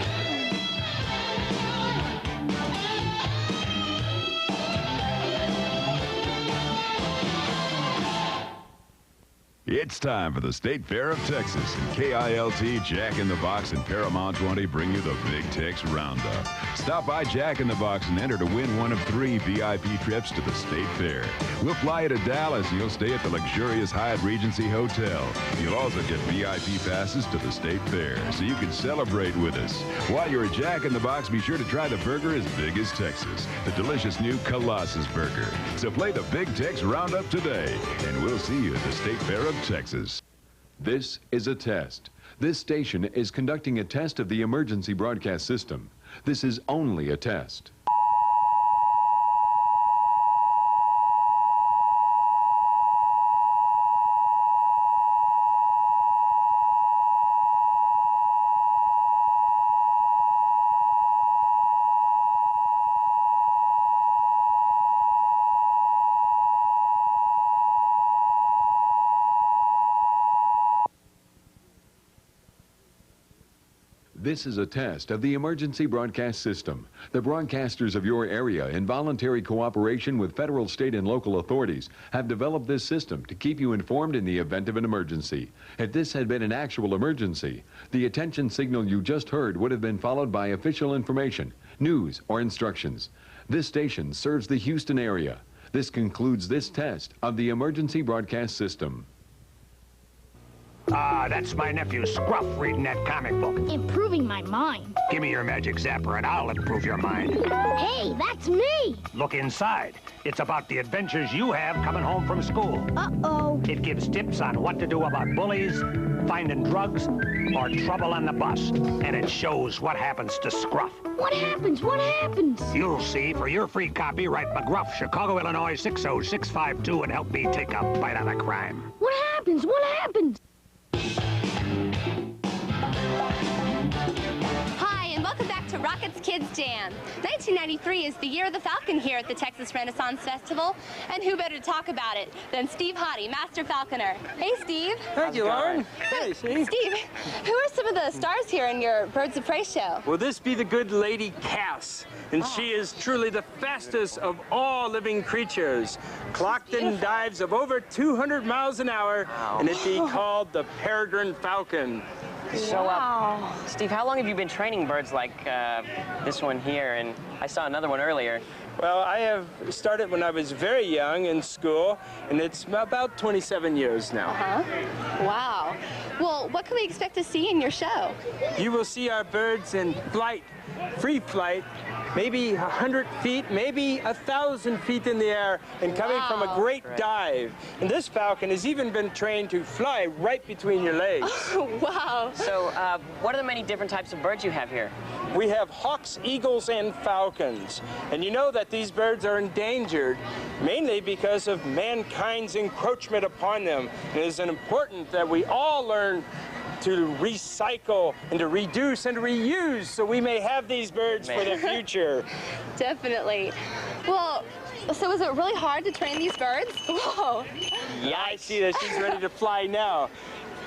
It's time for the State Fair of Texas, and KILT, Jack in the Box, and Paramount 20 bring you the Big Tex Roundup. Stop by Jack in the Box and enter to win one of 3 VIP trips to the State Fair. We'll fly you to Dallas, and you'll stay at the luxurious Hyatt Regency Hotel. You'll also get VIP passes to the State Fair, so you can celebrate with us. While you're at Jack in the Box, be sure to try the burger as big as Texas, the delicious new Colossus Burger. So play the Big Tex Roundup today, and we'll see you at the State Fair of Texas. This is a test. This station is conducting a test of the emergency broadcast system. This is only a test. This is a test of the emergency broadcast system. The broadcasters of your area, in voluntary cooperation with federal, state, and local authorities, have developed this system to keep you informed in the event of an emergency. If this had been an actual emergency, the attention signal you just heard would have been followed by official information, news, or instructions. This station serves the Houston area. This concludes this test of the emergency broadcast system. That's my nephew Scruff reading that comic book. Improving my mind. Give me your magic zapper and I'll improve your mind. Hey, that's me! Look inside. It's about the adventures you have coming home from school. Uh-oh. It gives tips on what to do about bullies, finding drugs, or trouble on the bus. And it shows what happens to Scruff. What happens? What happens? You'll see. For your free copy, write McGruff, Chicago, Illinois, 60652 and help me take a bite out of crime. What happens? What happens? Hi, and welcome back to Rocket's Kidz Jam. 1993 is the year of the Falcon here at the Texas Renaissance Festival, and who better to talk about it than Steve Hottie, Master Falconer. Hey, Steve. Thank you, Lauren. Hey, Steve, who are some of the stars here in your Birds of Prey show? Well, this be the good lady Cass, and she is truly the fastest of all living creatures. Clocked in dives of over 200 miles an hour, and it be called the Peregrine Falcon. So, Steve, how long have you been training birds like this one here? And I saw another one earlier. Well, I have started when I was very young in school, and it's about 27 years now. Wow. Well, Well, what can we expect to see in your show? You will see our birds in flight, free flight, maybe 100 feet, maybe 1,000 feet in the air, and coming from a great dive. And this falcon has even been trained to fly right between your legs. Wow. So, what are the many different types of birds you have here? We have hawks, eagles, and falcons. And you know that these birds are endangered, mainly because of mankind's encroachment upon them. It is important that we all learn to recycle and to reduce and to reuse so we may have these birds for the future. Definitely. Well, so is it really hard to train these birds? Whoa. Yeah, I see that she's ready to fly now.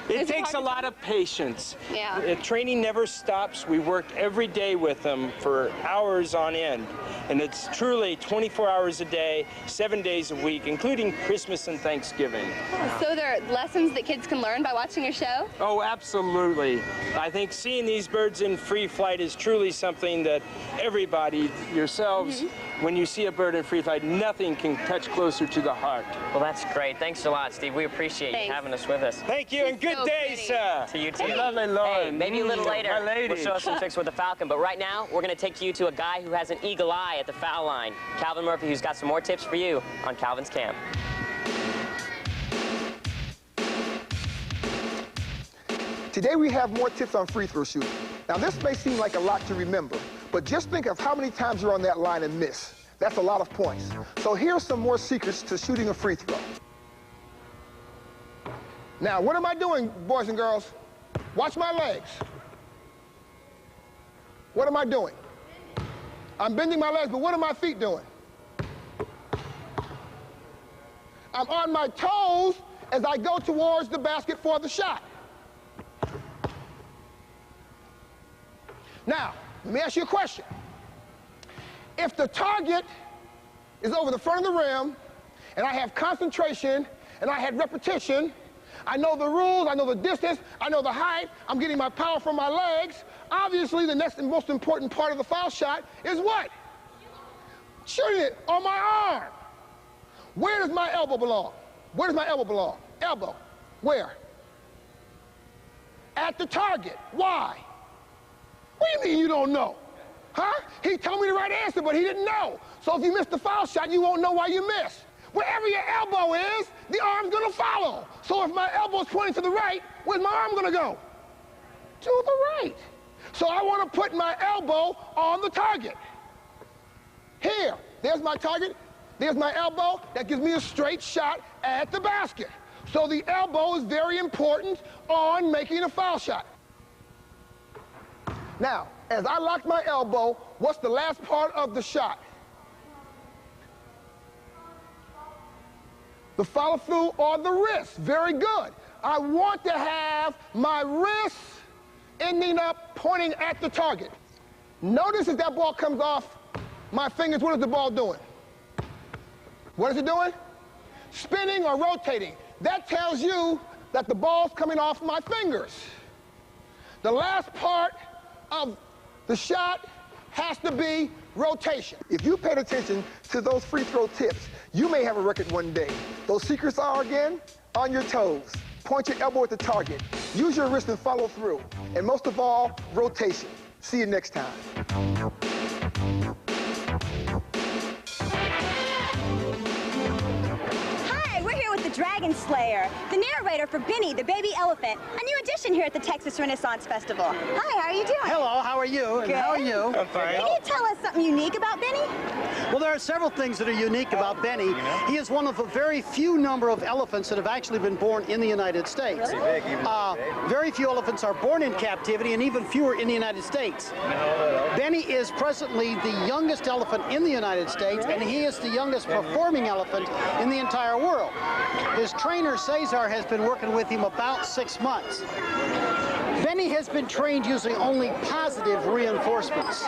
It takes a lot of patience. Yeah. Training never stops. We work every day with them for hours on end. And it's truly 24 hours a day, 7 days a week, including Christmas and Thanksgiving. So there are lessons that kids can learn by watching your show? Oh, absolutely. I think seeing these birds in free flight is truly something that everybody, yourselves, when you see a bird in free flight, nothing can touch closer to the heart. Well, that's great. Thanks a lot, Steve. We appreciate you having us with us. Thank you, and good day, sir. To you too. Hey. Lovely Lord. Hey, maybe a little later My lady. we'll show us some tricks with the falcon, but right now we're going to take you to a guy who has an eagle eye at the foul line. Calvin Murphy, who's got some more tips for you on Calvin's Camp. Today we have more tips on free throw shooting. Now this may seem like a lot to remember, but just think of how many times you're on that line and miss. That's a lot of points. So here's some more secrets to shooting a free throw. Now, what am I doing, boys and girls? Watch my legs. What am I doing? I'm bending my legs, but what are my feet doing? I'm on my toes as I go towards the basket for the shot. Now, let me ask you a question. If the target is over the front of the rim, and I have concentration, and I had repetition, I know the rules, I know the distance, I know the height, I'm getting my power from my legs, obviously the next and most important part of the foul shot is what? Shooting it on my arm. Where does my elbow belong? Where does my elbow belong? Elbow. Where? At the target. Why? What do you mean you don't know? Huh? He told me the right answer, but he didn't know. So if you miss the foul shot, you won't know why you missed. Wherever your elbow is, the arm's gonna follow. So if my elbow's pointing to the right, where's my arm gonna go? To the right. So I wanna put my elbow on the target. Here, there's my target, there's my elbow. That gives me a straight shot at the basket. So the elbow is very important on making a foul shot. Now, as I lock my elbow, what's the last part of the shot? The follow through or the wrist. Very good. I want to have my wrist ending up pointing at the target. Notice as that ball comes off my fingers, what is the ball doing? What is it doing? Spinning or rotating. That tells you that the ball's coming off my fingers. The last part of the shot has to be rotation. If you paid attention to those free throw tips, you may have a record one day. Those secrets are, again, on your toes. Point your elbow at the target. Use your wrist and follow through. And most of all, rotation. See you next time. Dragon Slayer, the narrator for Benny, the baby elephant, a new addition here at the Texas Renaissance Festival. Hi, how are you doing? Hello, how are you? Good. And how are you? I'm fine. Can you tell us something unique about Benny? Well, there are several things that are unique about Benny. He is one of a very few number of elephants that have actually been born in the United States. Very few elephants are born in captivity, and even fewer in the United States. Benny is presently the youngest elephant in the United States, and he is the youngest performing elephant in the entire world. His trainer, Cesar, has been working with him about 6 months. Benny has been trained using only positive reinforcements.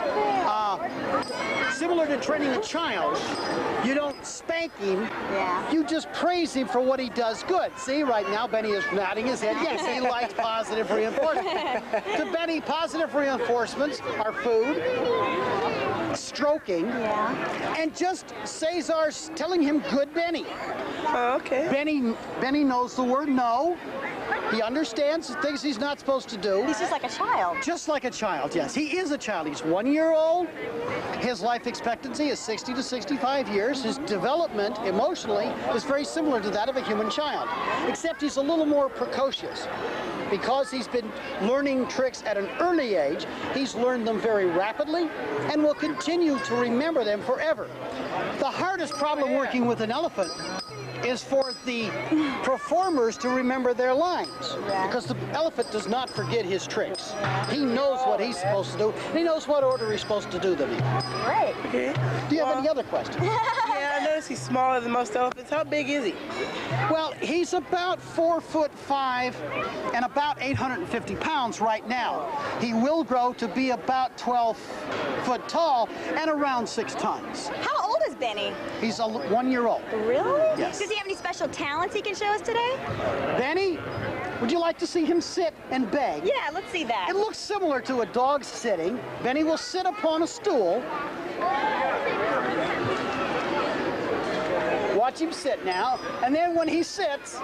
Similar to training a child, you don't spank him, you just praise him for what he does good. See, right now Benny is nodding his head. Yes, he likes positive reinforcement. To Benny, positive reinforcements are food, stroking, and just Cesar's telling him good Benny. Oh, okay. Benny knows the word no. He understands things he's not supposed to do. He's just like a child. Just like a child, yes. He is a child. He's 1 year old. His life expectancy is 60 to 65 years. His development emotionally is very similar to that of a human child, except he's a little more precocious. Because he's been learning tricks at an early age, he's learned them very rapidly and will continue to remember them forever. The hardest problem working with an elephant is for the performers to remember their lines, because the elephant does not forget his tricks. He knows what he's supposed to do, and he knows what order he's supposed to do them in. Great. Okay. Do you have any other questions? Yeah, I noticed he's smaller than most elephants. How big is he? Well, he's about 4'5" and about 850 pounds right now. He will grow to be about 12 foot tall and around 6 tons. How old is Benny? He's 1 year old. Really? Yes. Does he have any special talents he can show us today? Benny, would you like to see him sit and beg? Yeah, let's see that. It looks similar to a dog sitting. Benny will sit upon a stool. Watch him sit now, and then when he sits,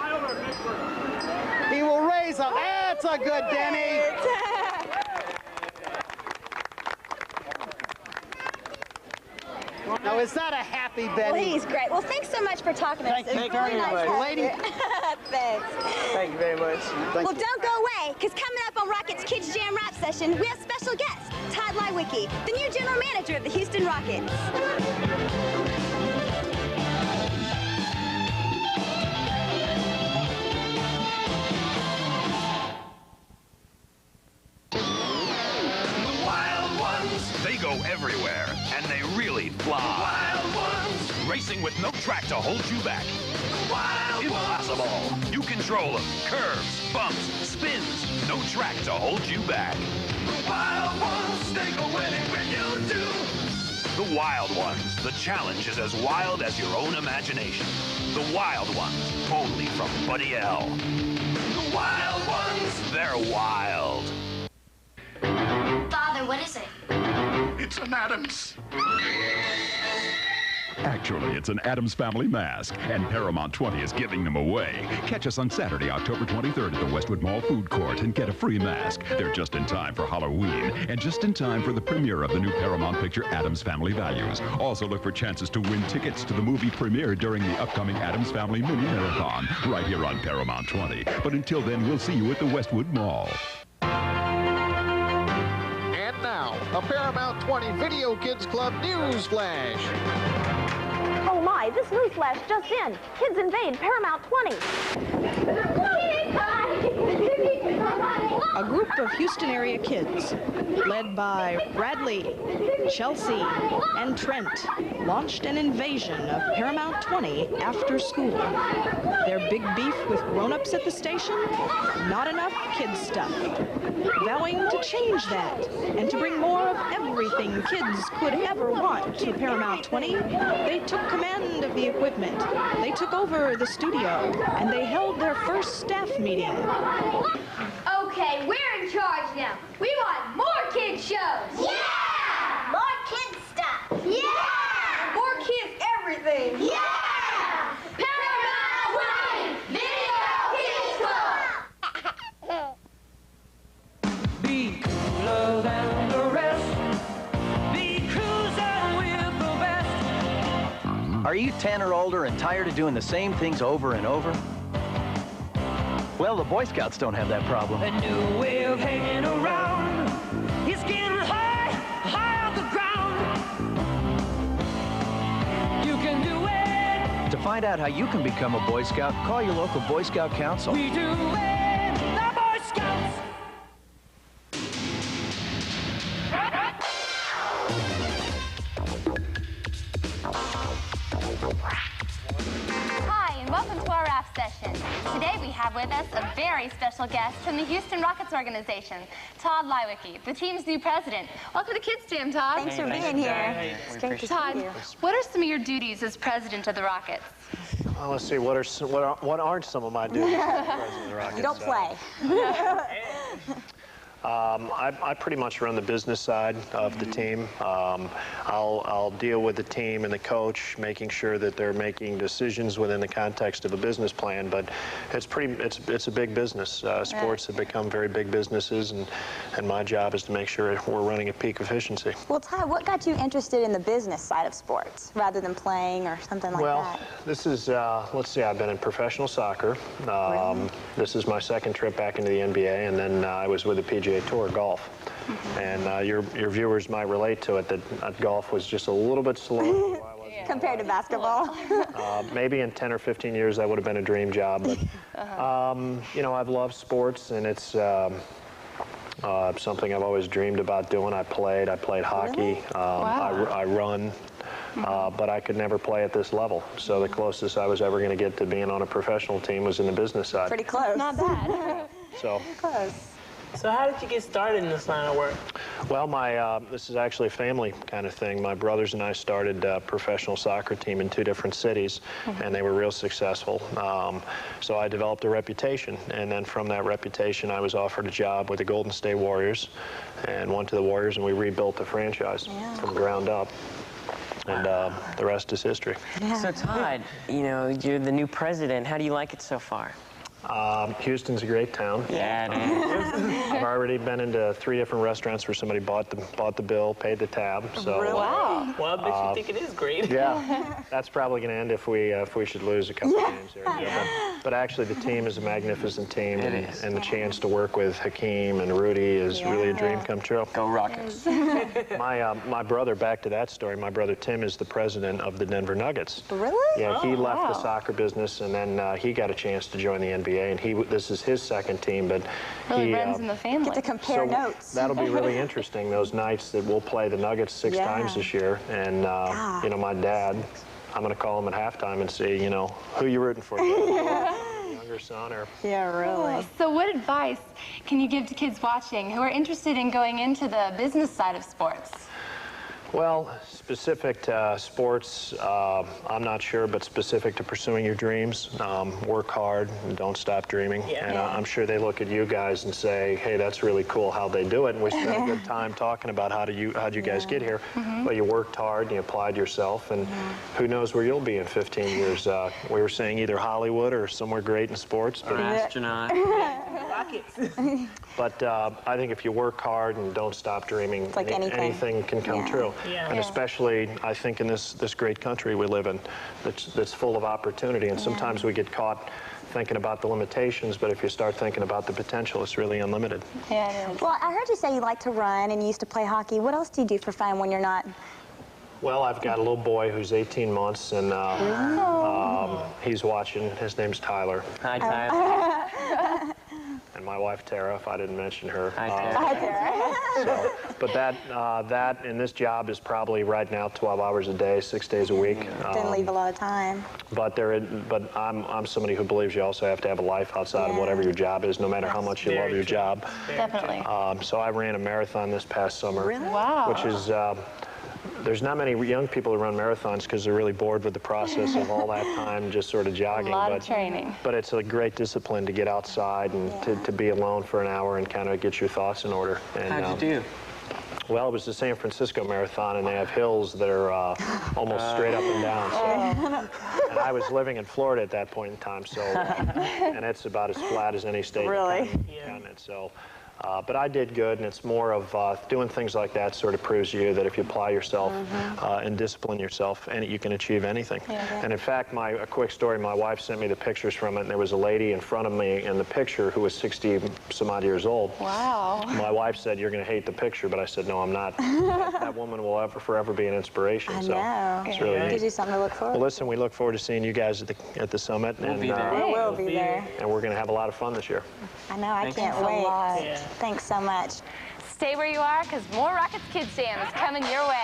he will raise up. That's a good Benny. Now, is that a happy Benny? Well, he's great. Well, thanks so much for talking to us. Thank you very very nice much. Lady. Thanks. Thank you very much. Well, don't go away, because coming up on Rockets Kidz Jam rap session, we have special guest, Todd Leiweke, the new general manager of the Houston Rockets. They go everywhere, and they really fly. Wild ones! Racing with no track to hold you back. Wild Impossible! Ones. You control them. Curves, bumps, spins. No track to hold you back. The Wild Ones, they go anywhere you do. The Wild Ones. The challenge is as wild as your own imagination. The Wild Ones. Only from Buddy L. The Wild Ones. They're wild. Father, what is it? It's an Adams. Actually, it's an Addams Family mask, and Paramount 20 is giving them away. Catch us on Saturday, October 23rd at the Westwood Mall Food Court and get a free mask. They're just in time for Halloween and just in time for the premiere of the new Paramount picture, Addams Family Values. Also look for chances to win tickets to the movie premiere during the upcoming Addams Family Mini Marathon, right here on Paramount 20. But until then, we'll see you at the Westwood Mall. Now, a Paramount 20 Video Kids Club News Flash. Oh my, this news flash just in. Kids invade Paramount 20. A group of Houston area kids, led by Bradley, Chelsea, and Trent, launched an invasion of Paramount 20 after school. Their big beef with grown-ups at the station? Not enough kids stuff. Vowing to change that and to bring more of everything kids could ever want to Paramount 20, they took command of the equipment. They took over the studio, and they held their first staff meeting. Okay, we're in charge now. We want more kids shows. Yeah! More kids stuff. Yeah! More kids everything. Yeah! Paramount 20 Video Kids Club. Be cooler than the rest. Be cruising with the best. Are you 10 or older and tired of doing the same things over and over? Well, the Boy Scouts don't have that problem. A new way of hanging around. It's getting high, high off the ground. You can do it. To find out how you can become a Boy Scout, call your local Boy Scout council. We do it, the Boy Scouts. Hi, and welcome to our rap session. Today we have with us a very special guest from the Houston Rockets organization, Todd Leiweke, the team's new president. Welcome to Kidz Jam, Todd. Thanks for being here. It's great to see you. What are some of your duties as president of the Rockets? Well, let's see, what aren't some of my duties as president of the Rockets? You don't play. I pretty much run the business side of the team. I'll deal with the team and the coach, making sure that they're making decisions within the context of a business plan. But it's a big business. Sports have become very big businesses, and my job is to make sure we're running at peak efficiency. Well, Ty, what got you interested in the business side of sports rather than playing or something like that? Well, this is, let's see, I've been in professional soccer. This is my second trip back into the NBA, and then I was with the PGA Tour golf. And your viewers might relate to it that golf was just a little bit slow compared to basketball. Maybe in 10 or 15 years that would have been a dream job, but you know, I've loved sports, and it's something I've always dreamed about doing. I played hockey. I run. But I could never play at this level. So the closest I was ever going to get to being on a professional team was in the business side. Pretty close. Not bad. So. Close. So how did you get started in this line of work? Well, this is actually a family kind of thing. My brothers and I started a professional soccer team in 2 different cities, and they were real successful. So I developed a reputation, and then from that reputation, I was offered a job with the Golden State Warriors, and went to the Warriors, and we rebuilt the franchise from ground up. And the rest is history. So Todd, you know, you're the new president. How do you like it so far? Houston's a great town. Yeah, it is. I've already been into 3 different restaurants where somebody bought the bill, paid the tab. So wow. Well, I bet you think it is great. Yeah, that's probably going to end if we should lose a couple of games here. But actually, the team is a magnificent team, and the chance to work with Hakeem and Rudy is really a dream come true. Go Rockets. My brother, back to that story, my brother Tim is the president of the Denver Nuggets. Really? Yeah, he left the soccer business, and then he got a chance to join the NBA. And this is his second team, but really runs in the family. Get to compare notes. That'll be really interesting. Those nights that we'll play the Nuggets 6 times this year, and you know, my dad, I'm going to call him at halftime and see, you know, who you rooting for? Younger son or? Yeah, really. So what advice can you give to kids watching who are interested in going into the business side of sports? Well, specific to sports, I'm not sure, but specific to pursuing your dreams, work hard and don't stop dreaming. And I'm sure they look at you guys and say, hey, that's really cool how they do it. And we spent a good time talking about how'd you guys get here. Well, you worked hard and you applied yourself, and who knows where you'll be in 15 years. We were saying either Hollywood or somewhere great in sports. Or astronaut. But I think if you work hard and don't stop dreaming, it's like anything can come true. And especially, I think, in this great country we live in, that's full of opportunity. And sometimes we get caught thinking about the limitations, but if you start thinking about the potential, it's really unlimited. Yeah, it is. Well, I heard you say you like to run and you used to play hockey. What else do you do for fun when you're not? Well, I've got a little boy who's 18 months, and he's watching. His name's Tyler. Hi, Tyler. And my wife, Tara, if I didn't mention her. Hi, Tara. But that and this job is probably right now 12 hours a day, 6 days a week. Didn't leave a lot of time. But I'm somebody who believes you also have to have a life outside of whatever your job is, no matter how much you love your job. Definitely. So I ran a marathon this past summer. Really? Wow. Which is, there's not many young people who run marathons because they're really bored with the process of all that time just sort of jogging. A lot of training. But it's a great discipline to get outside and to be alone for an hour and kind of get your thoughts in order. And, how'd you do? Well, it was the San Francisco Marathon, and they have hills that are almost straight up and down. So. And I was living in Florida at that point in time, so and it's about as flat as any state. Really? So. But I did good, and it's more of doing things like that sort of proves to you that if you apply yourself and discipline yourself, and you can achieve anything. And in fact, a quick story, my wife sent me the pictures from it, and there was a lady in front of me in the picture who was 60-some-odd years old. Wow. My wife said, you're going to hate the picture, but I said, no, I'm not. That woman will forever be an inspiration. I so know. it's really neat. Gives you something to look forward to. Well, listen, we look forward to seeing you guys at the summit. We'll be there. We will be there. And we're going to have a lot of fun this year. I know, I can't wait. Thanks so much. Stay where you are, because more Rockets Kidz Jam is coming your way.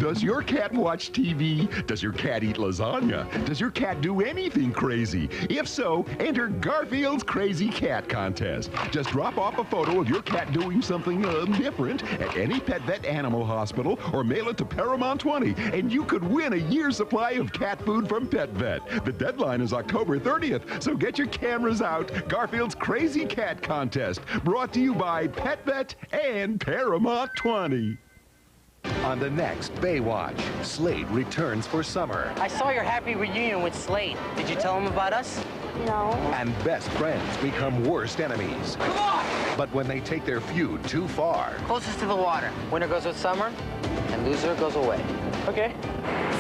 Does your cat watch TV? Does your cat eat lasagna? Does your cat do anything crazy? If so, enter Garfield's Crazy Cat Contest. Just drop off a photo of your cat doing something different at any Pet Vet Animal Hospital or mail it to Paramount 20, and you could win a year's supply of cat food from Pet Vet. The deadline is October 30th, so get your cameras out. Garfield's Crazy Cat Contest, brought to you by Pet Vet and Paramount 20. On the next Baywatch, Slade returns for summer. I saw your happy reunion with Slade. Did you tell him about us? No. And best friends become worst enemies. Come on! But when they take their feud too far... Closest to the water. Winner goes with summer, and loser goes away. Okay.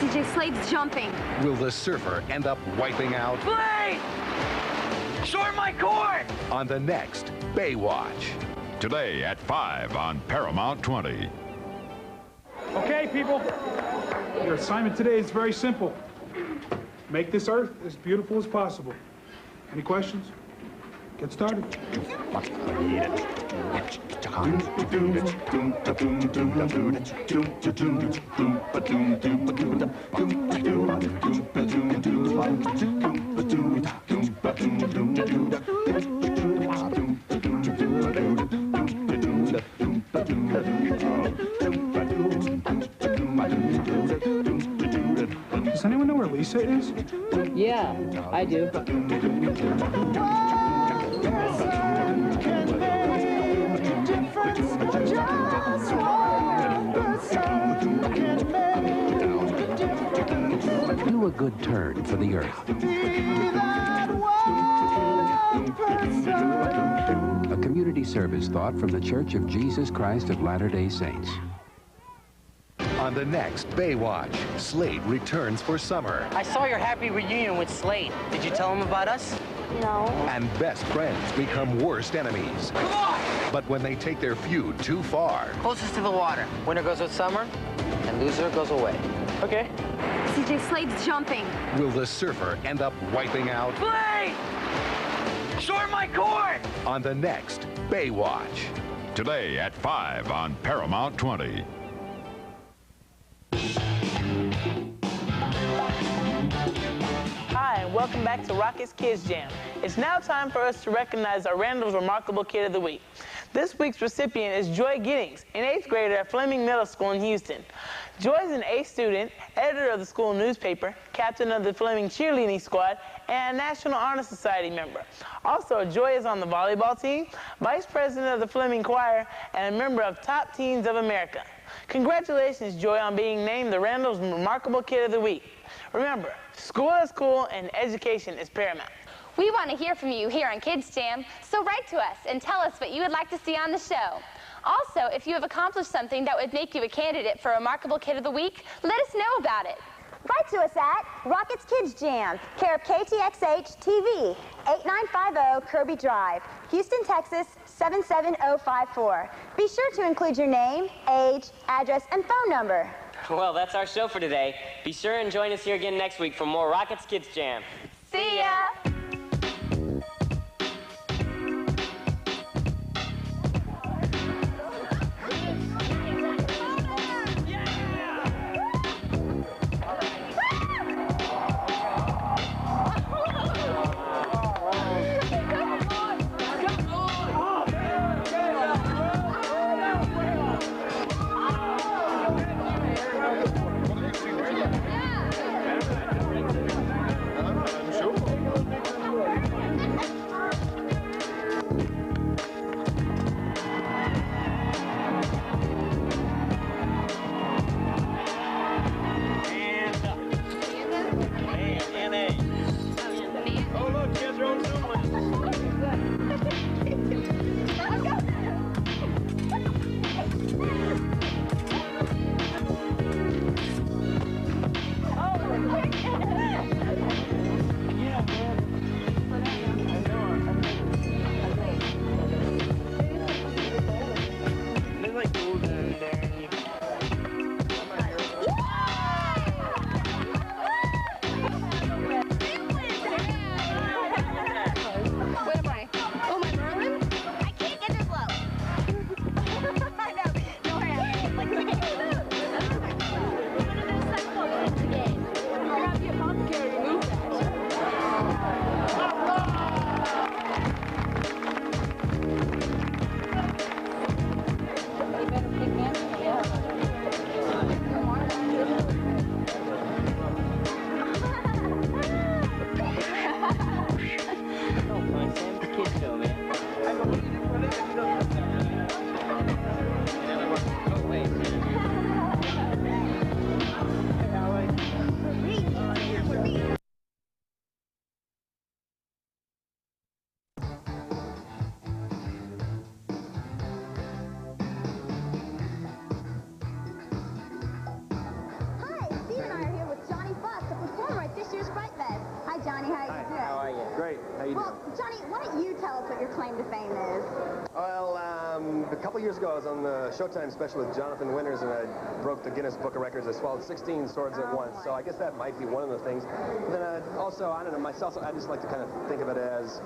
CJ Slade's jumping. Will the surfer end up wiping out? Slade! Short my cord! On the next Baywatch. Today at 5 on Paramount 20. Okay, people. Your assignment today is very simple. Make this Earth as beautiful as possible. Any questions? Get started. Does anyone know where Lisa is? Yeah, I do. Do a good turn for the Earth. A community service thought from the Church of Jesus Christ of Latter-day Saints. On the next Baywatch, Slade returns for summer. I saw your happy reunion with Slade. Did you tell him about us? No. And best friends become worst enemies. Come on! But when they take their feud too far... Closest to the water. Winner goes with summer, and loser goes away. Okay. CJ Slade's jumping. Will the surfer end up wiping out? Slade! Short my cord! On the next Baywatch. Today at 5 on Paramount 20. Hi, and welcome back to Rocket's Kidz Jam. It's now time for us to recognize our Randall's Remarkable Kid of the Week. This week's recipient is Joy Giddings, an 8th grader at Fleming Middle School in Houston. Joy is an A student, editor of the school newspaper, captain of the Fleming cheerleading squad, and a National Honor Society member. Also, Joy is on the volleyball team, vice president of the Fleming Choir, and a member of Top Teens of America. Congratulations, Joy, on being named the Randall's Remarkable Kid of the Week. Remember, school is cool and education is paramount. We want to hear from you here on Kidz Jam, so write to us and tell us what you would like to see on the show. Also, if you have accomplished something that would make you a candidate for Remarkable Kid of the Week, let us know about it. Write to us at Rocket's Kidz Jam, care of KTXH TV, 8950 Kirby Drive, Houston, Texas, 77054. Be sure to include your name, age, address, and phone number. Well, that's our show for today. Be sure and join us here again next week for more Rocket's Kidz Jam. See ya! you Well, Johnny, why don't you tell us what your claim to fame is? Well, a couple years ago, I was on the Showtime special with Jonathan Winters, and I broke the Guinness Book of Records. I swallowed 16 swords at once, so I guess that might be one of the things. But then also, I don't know, myself, I just like to kind of think of it as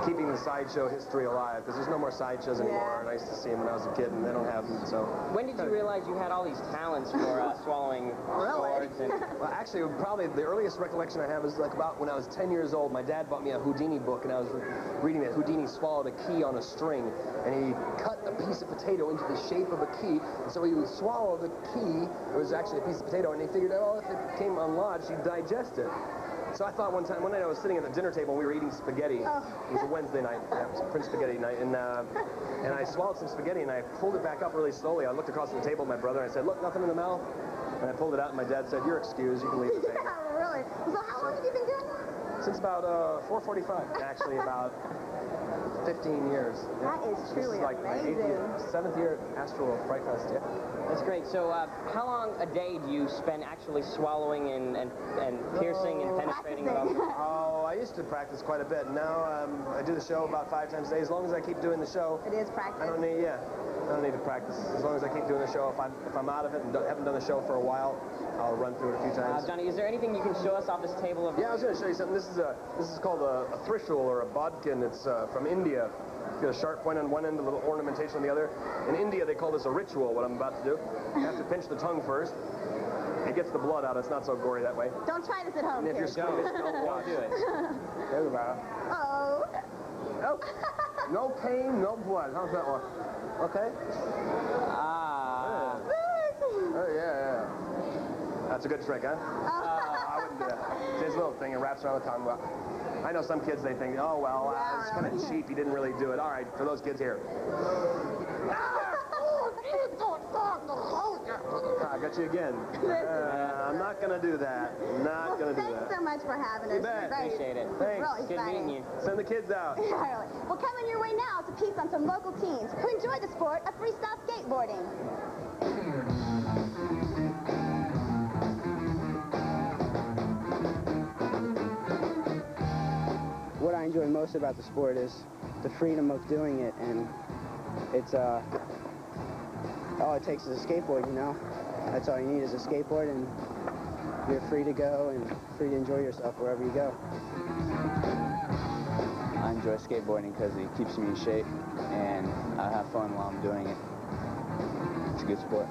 keeping the sideshow history alive, because there's no more sideshows anymore, and I used to see them when I was a kid, and they don't have them, so... When did you realize you had all these talents for swallowing swords? And... Well, actually, probably the earliest recollection I have is like about when I was 10 years old. My dad bought me a Houdini book, and I was reading that Houdini swallowed a key on a string, and he cut a piece of potato into the shape of a key, and so he would swallow the key. It was actually a piece of potato, and he figured, oh, if it came unlodged, he'd digest it. So I thought one night I was sitting at the dinner table and we were eating spaghetti. It was a Wednesday night, yeah, it was French spaghetti night, and I swallowed some spaghetti and I pulled it back up really slowly. I looked across the table at my brother and I said, look, nothing in the mouth. And I pulled it out and my dad said, you're excused, you can leave the table. Yeah, really? So how long have you been doing that? Since about 4:45, actually about 15 years. That is truly amazing. 7th year Astral Fright Fest, yeah. That's great. So how long a day do you spend actually swallowing and piercing and penetrating? Oh, I used to practice quite a bit. Now I do the show about 5 times a day. As long as I keep doing the show. It is practice. I don't need to practice. As long as I keep doing the show. If I'm out of it and haven't done the show for a while, I'll run through it a few times. Johnny, is there anything you can show us off this table? Yeah, I was going to show you something. This is called a thrishul or a bodkin. It's from India. It's got a sharp point on one end, a little ornamentation on the other. In India, they call this a ritual, what I'm about to do. You have to pinch the tongue first. It gets the blood out. It's not so gory that way. Don't try this at home, And if you're squeamish, don't do it. There we go. Oh. Nope. No pain, no blood. How's that one? Okay. Ah. Oh, yeah. That's a good trick, huh? I wouldn't do that. It's his little thing. It wraps around the tongue. Well, I know some kids, they think, oh, well, it's kind of cheap. He didn't really do it. All right, for those kids here. I got you again. I'm not going to do that. Not going to do that. Thanks so much for having us. You bet. Appreciate it. Thanks. Really Good meeting you. Send the kids out. Really. Well, coming your way now is a piece on some local teens who enjoy the sport of freestyle skateboarding. What I enjoy most about the sport is the freedom of doing it, and it's all it takes is a skateboard, you know. That's all you need is a skateboard, and you're free to go and free to enjoy yourself wherever you go. I enjoy skateboarding because it keeps me in shape, and I have fun while I'm doing it. It's a good sport.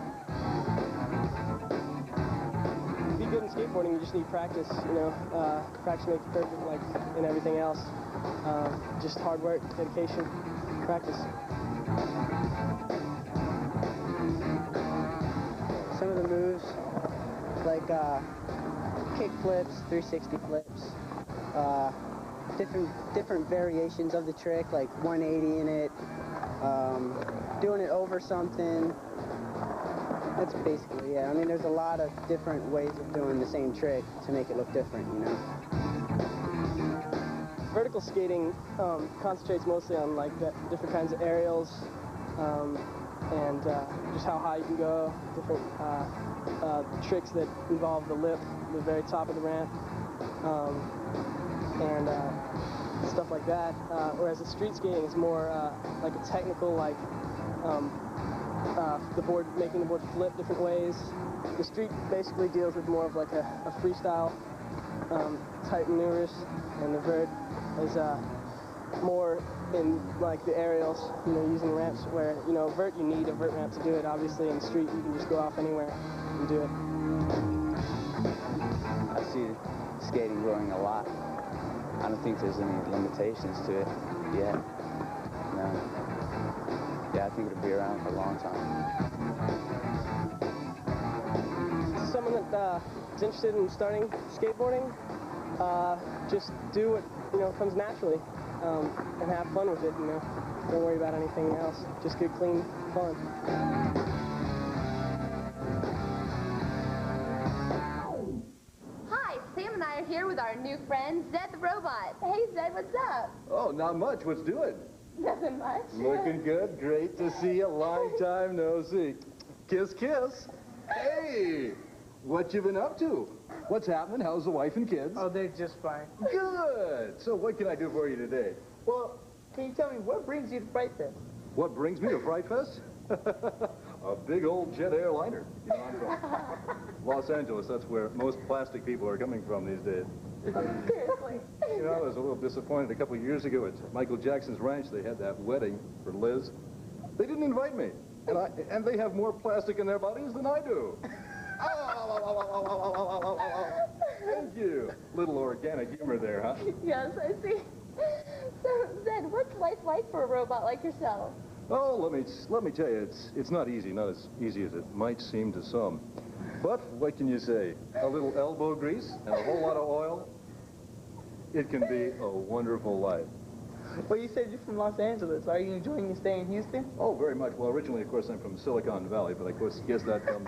To be good in skateboarding, you just need practice, you know. Practice makes perfect, like in everything else. Just hard work, dedication, practice. Some of the moves, like kick flips, 360 flips, different variations of the trick, like 180 in it, doing it over something. That's basically, yeah. I mean, there's a lot of different ways of doing the same trick to make it look different, you know. Vertical skating concentrates mostly on like different kinds of aerials and just how high you can go, different tricks that involve the lip, the very top of the ramp, and stuff like that. Whereas the street skating is more like a technical, like making the board flip different ways. The street basically deals with more of like a freestyle type maneuvers, and the vert is more in like the aerials, you know, using ramps where, you know, vert you need a vert ramp to do it. Obviously in the street you can just go off anywhere and do it. I see skating growing a lot. I don't think there's any limitations to it yet. No. Yeah, I think it'll be around for a long time. Someone that is interested in starting skateboarding, just do what, you know, comes naturally, and have fun with it, you know. Don't worry about anything else. Just good, clean fun. Hi, Sam and I are here with our new friend, Zed the Robot. Hey, Zed, what's up? Oh, not much. What's doing? Nothing much. Looking good. Great to see you. Long time no see. Kiss, kiss. Hey, What you been up to? What's happening? How's the wife and kids? Oh, they're just fine. Good. So what can I do for you today? Well, can you tell me what brings you to Fright Fest? What brings me to Fright Fest? A big old jet airliner. You know, I'm from Los Angeles. That's where most plastic people are coming from these days. Seriously. You know, I was a little disappointed a couple of years ago at Michael Jackson's ranch. They had that wedding for Liz. They didn't invite me. And they have more plastic in their bodies than I do. Thank you. Little organic humor there, huh? Yes, I see. So, Zed, what's life like for a robot like yourself? Oh, let me tell you, it's not easy, not as easy as it might seem to some. But what can you say? A little elbow grease and a whole lot of oil, it can be a wonderful life. Well, you said you're from Los Angeles. Are you enjoying your stay in Houston? Oh, very much. Well, originally, of course, I'm from Silicon Valley, but of course, guess that comes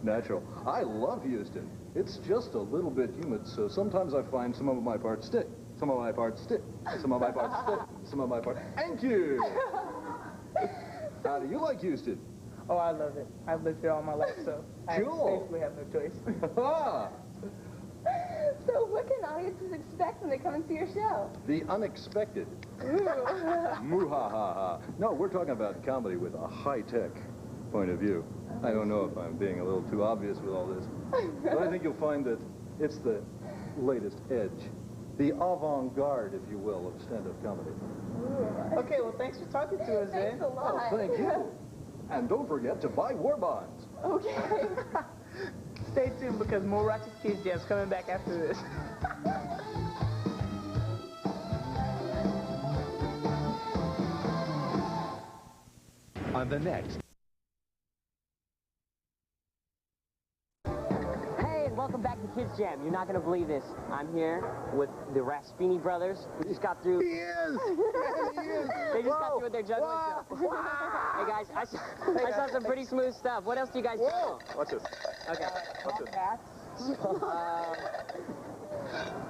natural. I love Houston. It's just a little bit humid, so sometimes I find some of my parts stick. Some of my parts stick. Some of my parts stick. Some of my parts... Thank you! How do you like Houston? Oh, I love it. I've lived here all my life, so Cool. I basically have no choice. So what can audiences expect when they come and see your show? The unexpected. Moo-ha-ha-ha. No, we're talking about comedy with a high-tech point of view. I don't know if I'm being a little too obvious with all this, but I think you'll find that it's the latest edge. The avant-garde, if you will, of stand-up comedy. Okay, well, thanks for talking to us, Zed. Thanks a lot. Oh, thank you. And don't forget to buy war bonds. Okay. Stay tuned because more Rockets Kidz Jam's coming back after this. On the next. Hey, and welcome back to Kidz Jam. You're not going to believe this. I'm here with the Raspini brothers. We just got through... He is! They just got through with their juggling show. Hey, guys, I saw some pretty smooth stuff. What else do you guys know? Watch this. Okay. Watch this.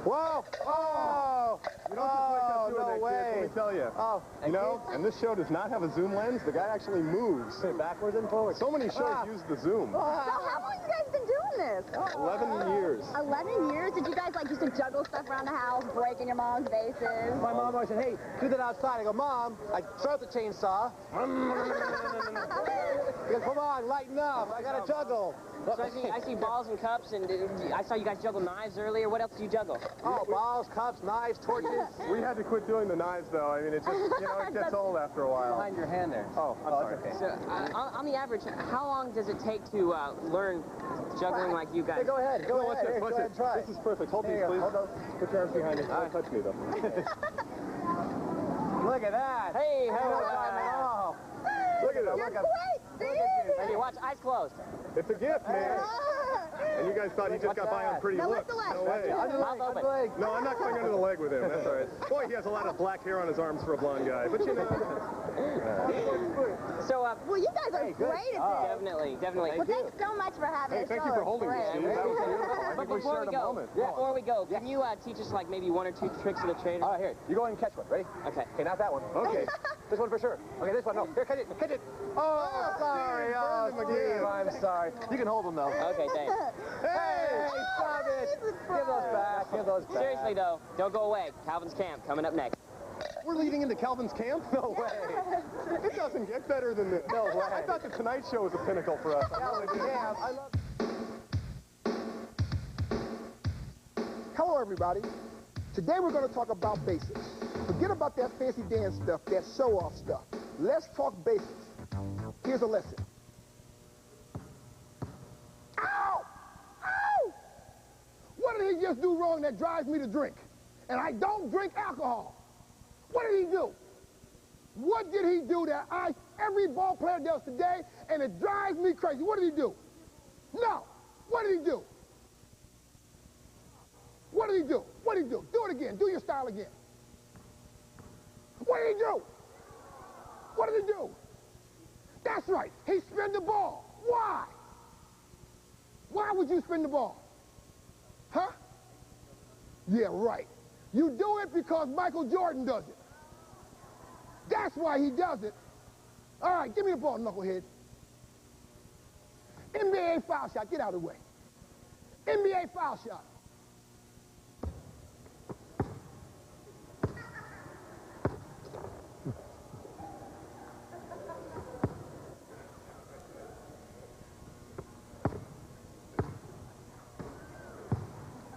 Whoa! Oh! You don't just wake up doing no that, way. kid. Let me tell you. Oh, You know, and this show does not have a zoom lens. The guy actually moves. Backwards and forwards. So many shows use the zoom. So how long have you guys been doing this? 11 years. 11 years? Did you guys like used to juggle stuff around the house, breaking your mom's vases? My mom always said, hey, do that outside. I go, Mom, I throw out the chainsaw. He goes, come on, lighten up. I got to juggle. So I see balls and cups, and I saw you guys juggle knives earlier. What else do you juggle? Oh, balls, cups, knives, torches. We had to quit doing the knives, though. I mean, it just, you know, it gets old after a while. Behind your hand there. Oh, I'm sorry. Okay. So, on the average, how long does it take to learn juggling like you guys? Hey, go ahead. Go Watch ahead. this, watch Go ahead, this. try. This is perfect. Hold these, Here, please. hold those. Put your arms behind you. Don't touch me, though. Look at that. Hey, Look at that. You're Look at great, Hey, watch, eyes closed. It's a gift, man. And you guys thought he just got by on pretty Now looks. lift the leg. No way. Mouth open. No, I'm not going under the leg with him. That's all right. Boy, he has a lot of black hair on his arms for a blonde guy. But you know. So, well, you guys are great at this. Definitely. Well, thanks so much for having us. Thank you for holding me, Steve. That was beautiful. But before we go, can you teach us like maybe one or two tricks of the trade? All right, here. You go ahead and catch one. Ready? Okay. Okay, not that one. Okay. This one for sure. Okay, this one. No. Here, catch it. Catch it. Oh, sorry. Oh, Steve, I'm sorry. You can hold them, though. Okay, thanks. Hey, stop it. Give those back. Give those back. Seriously, though, don't go away. Calvin's Camp coming up next. We're leading into Calvin's Camp? No way. It doesn't get better than this. No way. I thought the Tonight Show was a pinnacle for us. Calvin's Camp. I love. Hello, everybody. Today we're going to talk about basics. Forget about that fancy dance stuff, that show-off stuff. Let's talk basics. Here's a lesson. Ow! Ow! What did he just do wrong that drives me to drink? And I don't drink alcohol. What did he do? What did he do that every ball player does today, and it drives me crazy? What did he do? No. What did he do? What did he do? What did he do? Do it again. Do your style again. What did he do? What did he do? That's right. He spin the ball. Why? Why would you spin the ball? Huh? Yeah, right. You do it because Michael Jordan does it. That's why he does it. All right, give me the ball, knucklehead. NBA foul shot. Get out of the way. NBA foul shot.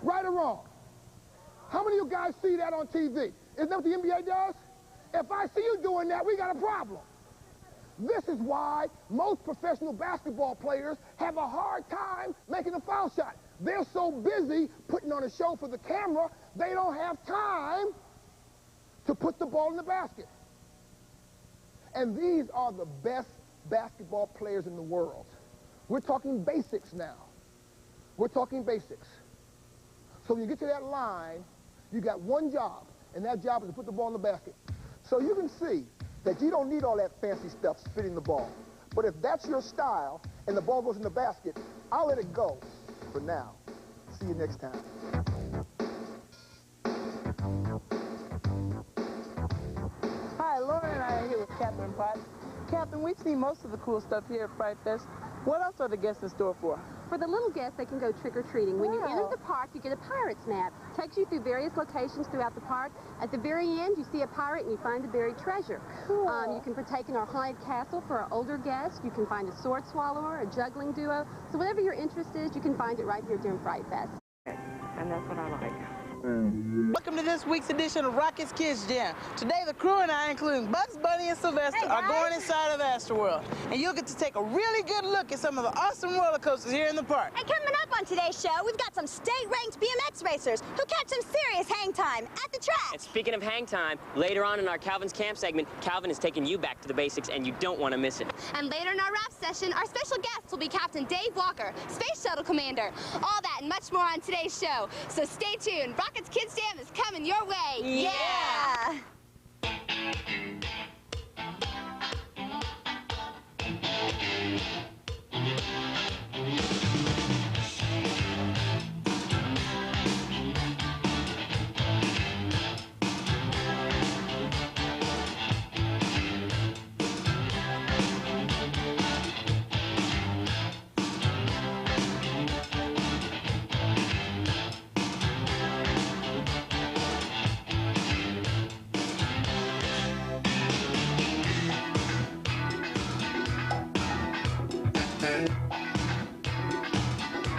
Right or wrong? How many of you guys see that on TV? Isn't that what the NBA does? If I see you doing that, we got a problem. This is why most professional basketball players have a hard time making a foul shot. They're so busy putting on a show for the camera, they don't have time to put the ball in the basket. And these are the best basketball players in the world. We're talking basics now. We're talking basics. So when you get to that line, you got one job, and that job is to put the ball in the basket. So you can see that you don't need all that fancy stuff spitting the ball. But if that's your style and the ball goes in the basket, I'll let it go for now. See you next time. Hi, Laura and I are here with Catherine Potts. Catherine, we've seen most of the cool stuff here at Fright Fest. What else are the guests in store for? For the little guests, they can go trick-or-treating. When you enter the park, you get a pirate's map. Takes you through various locations throughout the park. At the very end, you see a pirate and you find the buried treasure. Cool. You can partake in our haunted castle for our older guests. You can find a sword swallower, a juggling duo. So whatever your interest is, you can find it right here during Fright Fest. And that's what I like. Welcome to this week's edition of Rocket's Kidz Jam. Today, the crew and I, including Bugs Bunny and Sylvester, are going inside of Astroworld. And you'll get to take a really good look at some of the awesome roller coasters here in the park. And coming up on today's show, we've got some state-ranked BMX racers who catch some serious hang time at the track. And speaking of hang time, later on in our Calvin's Camp segment, Calvin is taking you back to the basics, and you don't want to miss it. And later in our rap session, our special guest will be Captain Dave Walker, Space Shuttle Commander. All that and much more on today's show. So stay tuned. Rocket's Kidz Jam is coming your way. Yeah!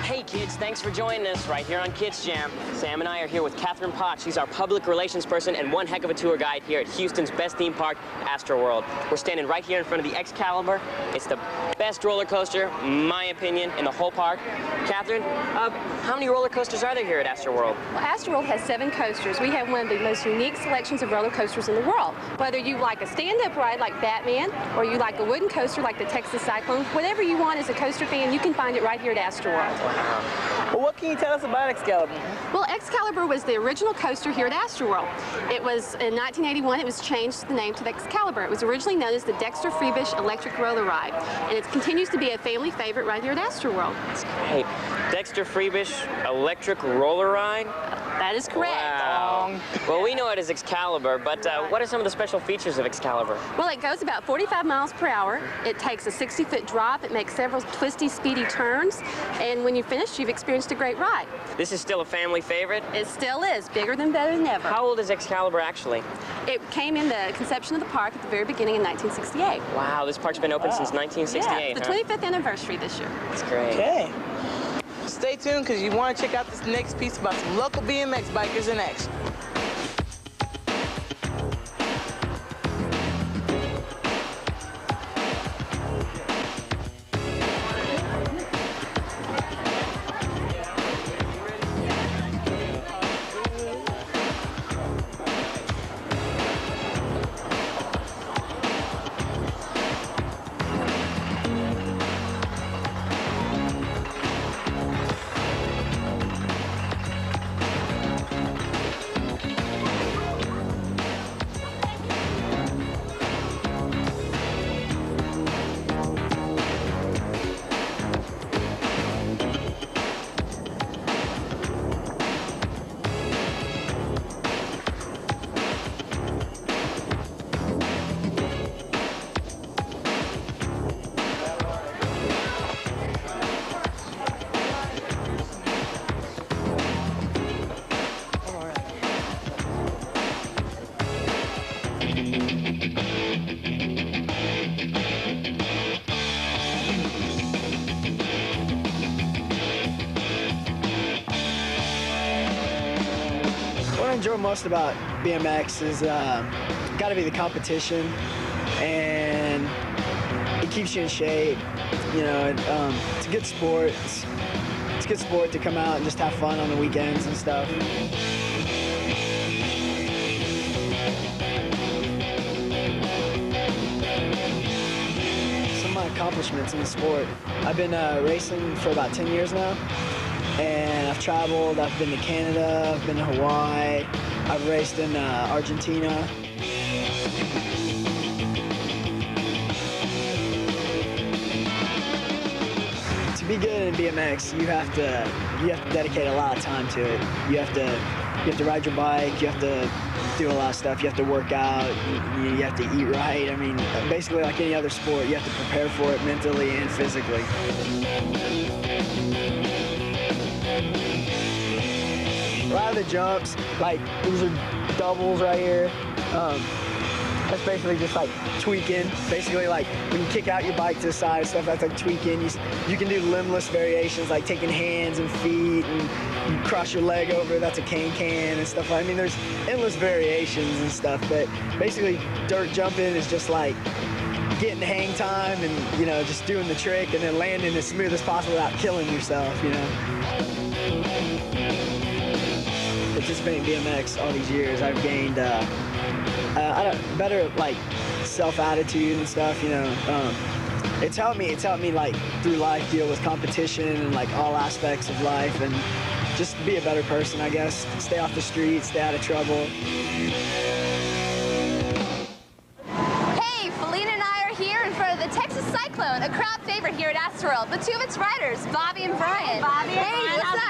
Hey kids, thanks for joining us right here on Kidz Jam. Sam and I are here with Catherine Potts. She's our public relations person and one heck of a tour guide here at Houston's best theme park, Astroworld. We're standing right here in front of the Excalibur. It's the best roller coaster, my opinion, in the whole park. Catherine, how many roller coasters are there here at Astroworld? Well, Astroworld has 7 coasters. We have one of the most unique selections of roller coasters in the world. Whether you like a stand-up ride like Batman, or you like a wooden coaster like the Texas Cyclone, whatever you want as a coaster fan, you can find it right here at Astroworld. Well, what can you tell us about Excalibur? Well, Excalibur was the original coaster here at Astroworld. It was, in 1981, it was changed the name to the Excalibur. It was originally known as the Dexter Freebish Electric Roller Ride, and it continues to be a family favorite right here at Astroworld. Hey, Dexter Freebish Electric Roller Ride? That is correct. Wow. Well, we know it as Excalibur, but what are some of the special features of Excalibur? Well, it goes about 45 miles per hour. It takes a 60-foot drop. It makes several twisty, speedy turns. And when you finish, you've experienced a great ride. This is still a family favorite? It still is. Bigger than, better than ever. How old is Excalibur actually? It came in the conception of the park at the very beginning in 1968. Wow, this park's been open since 1968, Yeah, it's the 25th anniversary this year. That's great. Okay. Stay tuned because you want to check out this next piece about some local BMX bikers in action. enjoy most about BMX is got to be the competition, and it keeps you in shape. You know, it's a good sport. It's a good sport to come out and just have fun on the weekends and stuff. Some of my accomplishments in the sport. I've been racing for about 10 years now, and I've traveled. I've been to Canada, I've been to Hawaii, I've raced in Argentina. To be good in BMX, you have to dedicate a lot of time to it. You have to ride your bike. You have to do a lot of stuff. You have to work out. You have to eat right. I mean, basically like any other sport, you have to prepare for it mentally and physically. A lot of the jumps, like these are doubles right here. That's basically just like tweaking. Basically, like when you kick out your bike to the side and stuff, that's like tweaking. You can do limbless variations, like taking hands and feet, and you cross your leg over, that's a can and stuff. I mean, there's endless variations and stuff, but basically dirt jumping is just like getting hang time and, you know, just doing the trick and then landing as smooth as possible without killing yourself, you know. Participating in BMX all these years, I've gained better like self-attitude and stuff, you know. It's helped me like through life deal with competition and like all aspects of life, and just be a better person, I guess. Stay off the streets, stay out of trouble. Hey, Felina and I are here in front of the Texas Cyclone, a crowd favorite here at Astroworld. The two of its riders, Bobby and Brian. Bobby and hey, Brian, what's up?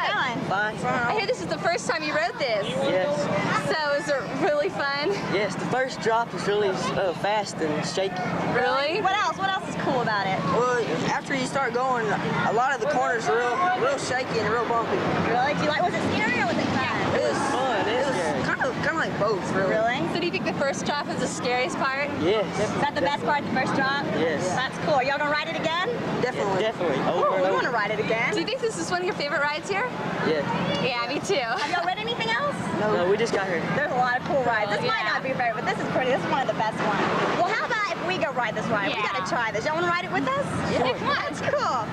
Fine. I hear this is the first time you rode this. Yes. So is it really fun? Yes, the first drop is really fast and shaky. Really? What else? What else is cool about it? Well, after you start going, a lot of the corners are real shaky and real bumpy. Really? Was it scary or was it fun? It was fun. It was kind of like both, really. So do you think the first drop is the scariest part? Yes. Is that the best part, the first drop? Yes. That's cool. Y'all gonna ride it again? Definitely. Definitely. Oh, we want to ride it again. Do you think this is one of your favorite rides here? Yeah. Yeah, me too. Have y'all read anything else? No, we just got here. There's a lot of cool rides. This might not be your favorite, but this is pretty. This is one of the best ones. Well, how about if we go ride this ride? Yeah. We gotta try this. Y'all wanna ride it with us? Yeah. Come on. That's cool.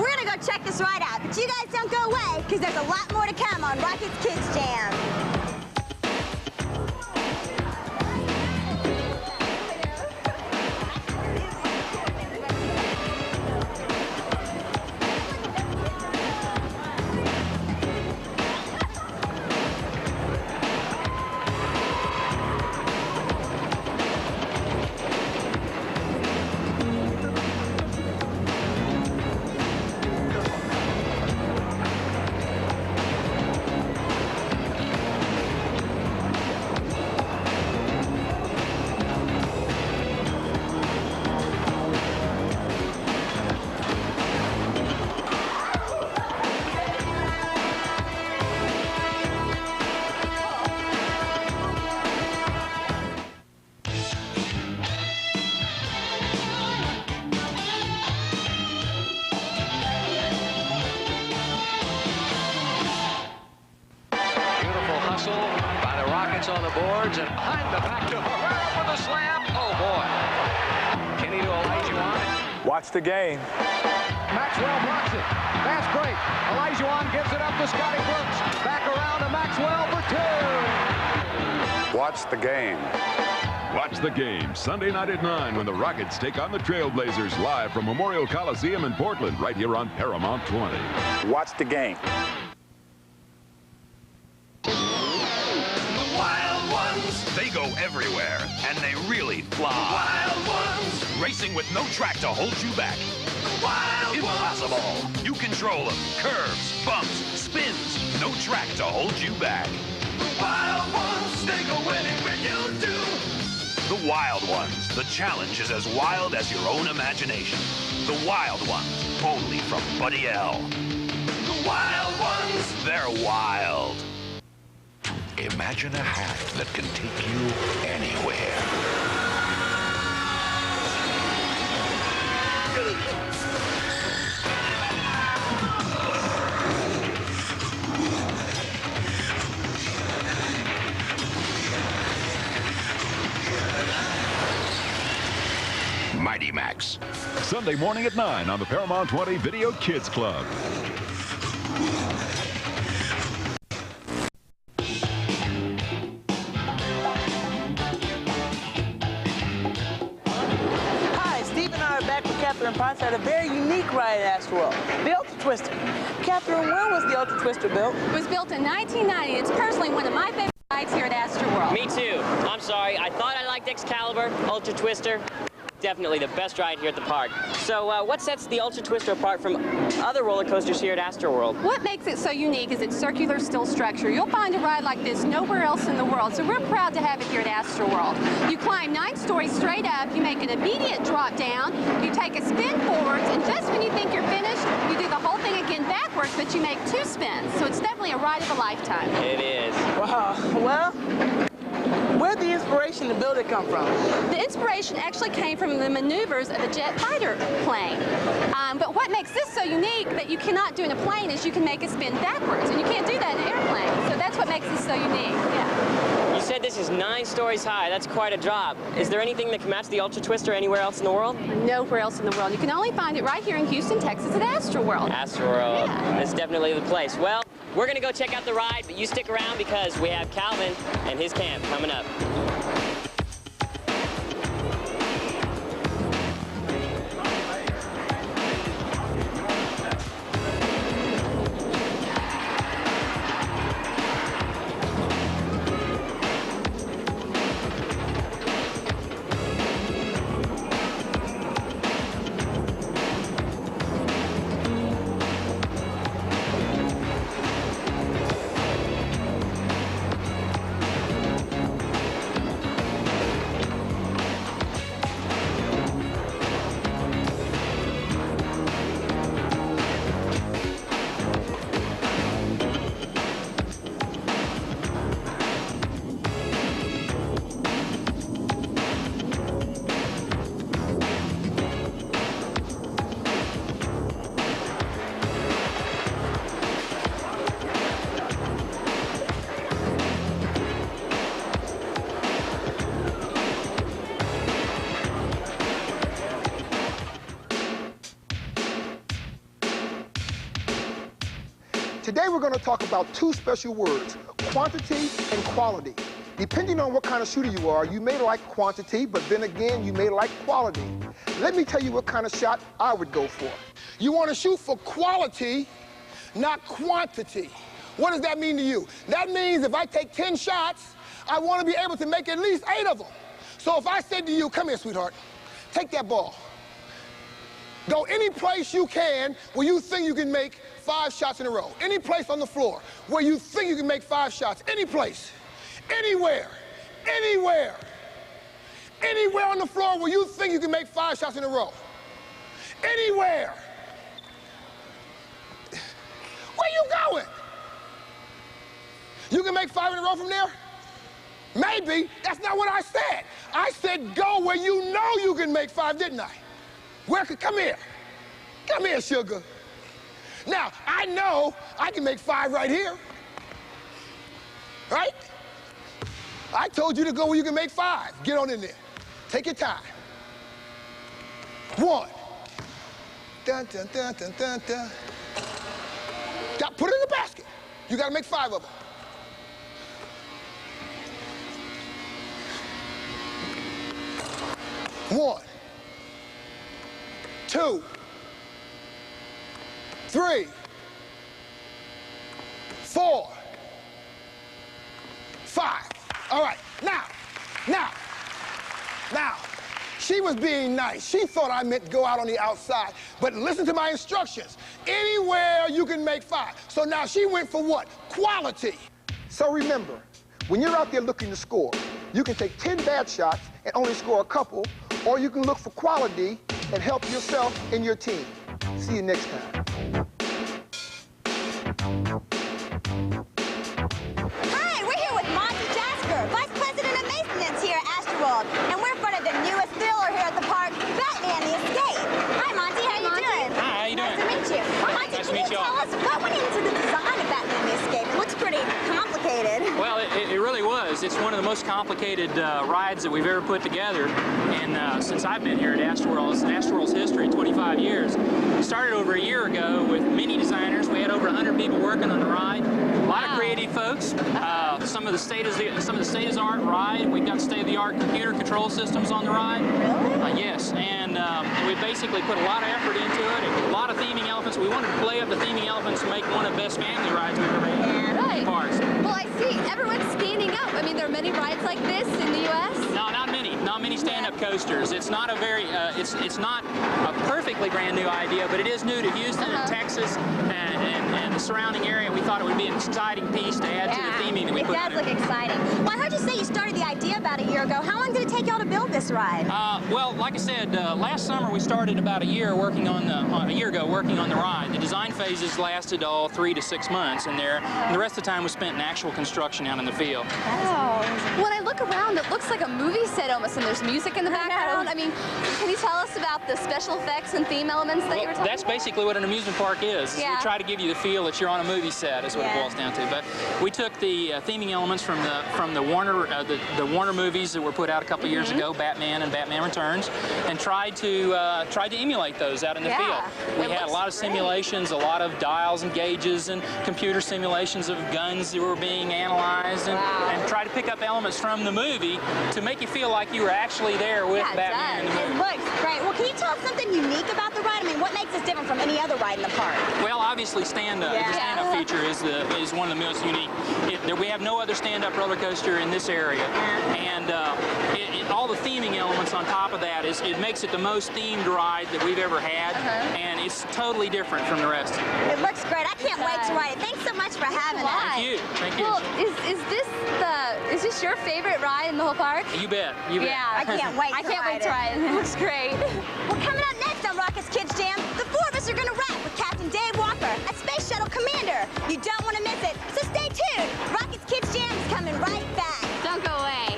We're gonna go check this ride out, but you guys don't go away, because there's a lot more to come on Rocket's Kidz Jam. By the Rockets on the boards, and behind the back to Herrera with a slam. Oh, boy. Kenny to Elijah. Watch the game. Maxwell blocks it. That's great. Elijah gives it up to Scotty Brooks. Back around to Maxwell for two. Watch the game. Watch the game Sunday night at 9 when the Rockets take on the Trailblazers live from Memorial Coliseum in Portland, right here on Paramount 20. Watch the game. They go everywhere, and they really fly. Wild ones! Racing with no track to hold you back. Wild Impossible. Ones! You control them. Curves, bumps, spins. No track to hold you back. The Wild Ones, they go anywhere you do. The Wild Ones. The challenge is as wild as your own imagination. The Wild Ones. Only from Buddy L. The Wild Ones! They're wild. Imagine a hat that can take you anywhere. 6. Sunday morning at 9 on the Paramount 20 Video Kids Club. Hi, Steve and I are back with Catherine Potts at a very unique ride at Astroworld, the Ultra Twister. Catherine, when was the Ultra Twister built? It was built in 1990. It's personally one of my favorite rides here at Astroworld. Me too. I'm sorry. I thought I liked Excalibur, Ultra Twister. Definitely the best ride here at the park. So what sets the Ultra Twister apart from other roller coasters here at Astroworld? What makes it so unique is its circular steel structure. You'll find a ride like this nowhere else in the world, so we're proud to have it here at Astroworld. You climb 9 stories straight up, you make an immediate drop down, you take a spin forwards, and just when you think you're finished, you do the whole thing again backwards, but you make 2 spins. So it's definitely a ride of a lifetime. It is. Wow. Well, where'd the inspiration to build it come from? The inspiration actually came from the maneuvers of a jet fighter plane. But what makes this so unique that you cannot do in a plane is you can make a spin backwards, and you can't do that in an airplane. So that's what makes this so unique. Yeah. You said this is 9 stories high. That's quite a drop. Is there anything that can match the Ultra Twister anywhere else in the world? Nowhere else in the world. You can only find it right here in Houston, Texas at Astroworld. Astroworld. Yeah. It's definitely the place. Well, we're going to go check out the ride, but you stick around because we have Calvin and his camp coming up. Today we're going to talk about 2 special words, quantity and quality. Depending on what kind of shooter you are, you may like quantity, but then again, you may like quality. Let me tell you what kind of shot I would go for. You want to shoot for quality, not quantity. What does that mean to you? That means if I take 10 shots, I want to be able to make at least 8 of them. So if I said to you, come here, sweetheart, take that ball. Go any place you can where you think you can make 5 shots in a row. Any place on the floor where you think you can make 5 shots. Any place. Anywhere. Anywhere. Anywhere on the floor where you think you can make 5 shots in a row. Anywhere. Where you going? You can make 5 in a row from there? Maybe. That's not what I said. I said go where you know you can make 5, didn't I? Where could, come here. Come here, sugar. Now, I know I can make 5 right here. Right? I told you to go where you can make 5. Get on in there. Take your time. 1. Dun, dun, dun, dun, dun, dun. Now, put it in the basket. You got to make 5 of them. 1, 2, 3, 4, 5. All right, now, she was being nice. She thought I meant go out on the outside, but listen to my instructions. Anywhere you can make 5. So now she went for what? Quality. So remember, when you're out there looking to score, you can take 10 bad shots and only score a couple, or you can look for quality and help yourself and your team. See you next time. Hi, we're here with Monty Jasper, Vice President of Maintenance here at Astroworld, and we're in front of the newest thriller here at the park, Batman the Escape. Hi, Monty, how you doing? Hi, how you doing? Nice to meet you. Well, Monty, Nice to can meet you you tell all. us what went into the design of Batman the Escape? It looks pretty complicated. Well, it really was. is it's one of the most complicated rides that we've ever put together. And since I've been here at Astroworld's history, 25 years. We started over a year ago with many designers. We had over 100 people working on the ride. A lot of creative folks. Some of the state-of-the-art ride. We've got state-of-the-art computer control systems on the ride. Really? Yes, and we basically put a lot of effort into it. A lot of theming elephants. We wanted to play up the theming elephants to make one of the best family rides we've ever had. Right. Parks. Well, I see everyone's standing up. I mean, there are many rides like this in the U.S. No, not many. Not many stand-up coasters. It's not a very. It's not a perfectly brand new idea, but it is new to Houston and Texas and the surrounding area. We thought it would be an exciting piece to add to the theming that we put in. It does look exciting. Well, I heard you say you started the idea about a year ago. How long did it take y'all to build this ride? Well, like I said, last summer we started about a year ago working on the ride. The design phases lasted all 3 to 6 months in there, and the rest of the time was spent in actual construction out in the field. Oh. When I look around, it looks like a movie set almost, and there's music in the background. I mean, can you tell us about the special effects and theme elements that you were talking That's basically what an amusement park is. Yeah. We try to give you the feel that you're on a movie set, is what it boils down to. But we took the theming elements from the Warner movies that were put out a couple years ago, Batman and Batman Returns, and tried to emulate those out in the field. We had a lot of simulations, a lot of dials and gauges and computer simulations of guns that were being analyzed, and try to pick up elements from the movie to make you feel like you were actually there with Batman in the movie. It looks great. Well, can you tell us something unique about the ride? I mean, what makes this different from any other ride in the park? Well, obviously, the stand-up feature is one of the most unique. We have no other stand-up roller coaster in this area, and all the theming elements on top of that it makes it the most themed ride that we've ever had, and it's totally different from the rest. It looks great. I can't wait to ride it. Thanks so much for having us. Thank you. Thank you. Well, is this your favorite ride in the whole park? You bet. You bet. Yeah, I can't wait to ride it. It looks great. Well, coming up next on Rockets Kidz Jam, the four of us are going to rap with Captain Dave Walker, a space shuttle commander. You don't want to miss it, so stay tuned. Rockets Kidz Jam is coming right back. Don't go away.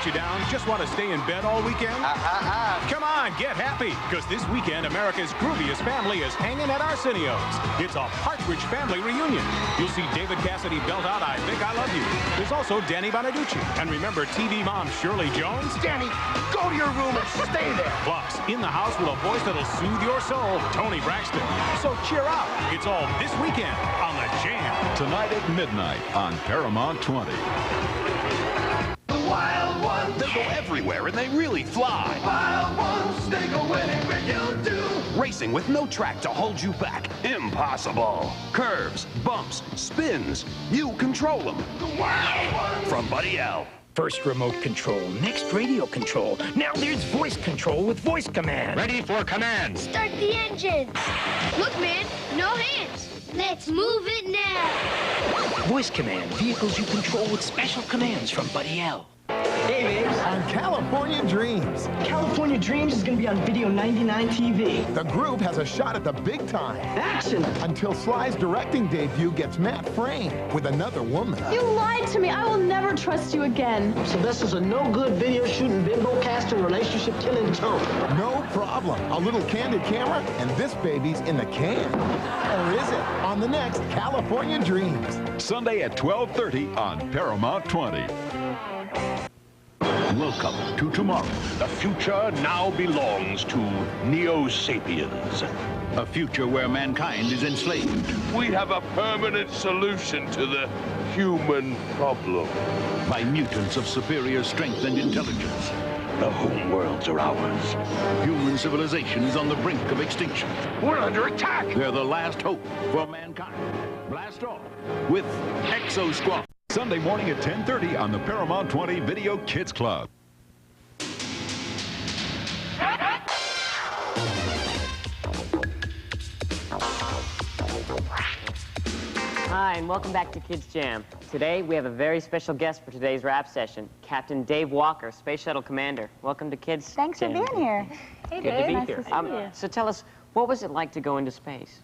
You down? Just want to stay in bed all weekend? Come on, get happy, because this weekend America's grooviest family is hanging at Arsenio's. It's a partridge family reunion. You'll see David Cassidy belt out I Think I Love You. There's also Danny Bonaducci. And remember TV mom Shirley Jones? Danny, go to your room and stay there. Plus, in the house with a voice that'll soothe your soul, Tony Braxton. So cheer up. It's all this weekend on The Jam. Tonight at midnight on Paramount 20. Wild ones. They go everywhere and they really fly. Wild ones, they go anywhere you do. Racing with no track to hold you back. Impossible. Curves, bumps, spins. You control them. The Wild Ones. From Buddy L. First remote control, next radio control. Now there's voice control with voice command. Ready for command. Start the engine. Look, man, no hands. Let's move it now. Voice command, vehicles you control with special commands from Buddy L. Hey, babes. On California Dreams. California Dreams is going to be on Video 99 TV. The group has a shot at the big time. Action! Until Sly's directing debut gets Matt framed with another woman. You lied to me. I will never trust you again. Sylvester's a no-good video shooting, bimbo casting, relationship killing chump. No problem. A little candid camera, and this baby's in the can. Or is it? On the next California Dreams. Sunday at 12:30 on Paramount 20. Welcome to tomorrow. The future now belongs to Neo-Sapiens. A future where mankind is enslaved. We have a permanent solution to the human problem. By mutants of superior strength and intelligence. The home worlds are ours. Human civilization is on the brink of extinction. We're under attack! They're the last hope for mankind. Blast off with Exo Squad. Sunday morning at 10:30 on the Paramount 20 Video Kids Club. Hi, and welcome back to Kidz Jam. Today, we have a very special guest for today's rap session, Captain Dave Walker, Space Shuttle Commander. Welcome to Kidz Thanks Jam. for being here. Hey, Good to be here. So tell us, what was it like to go into space?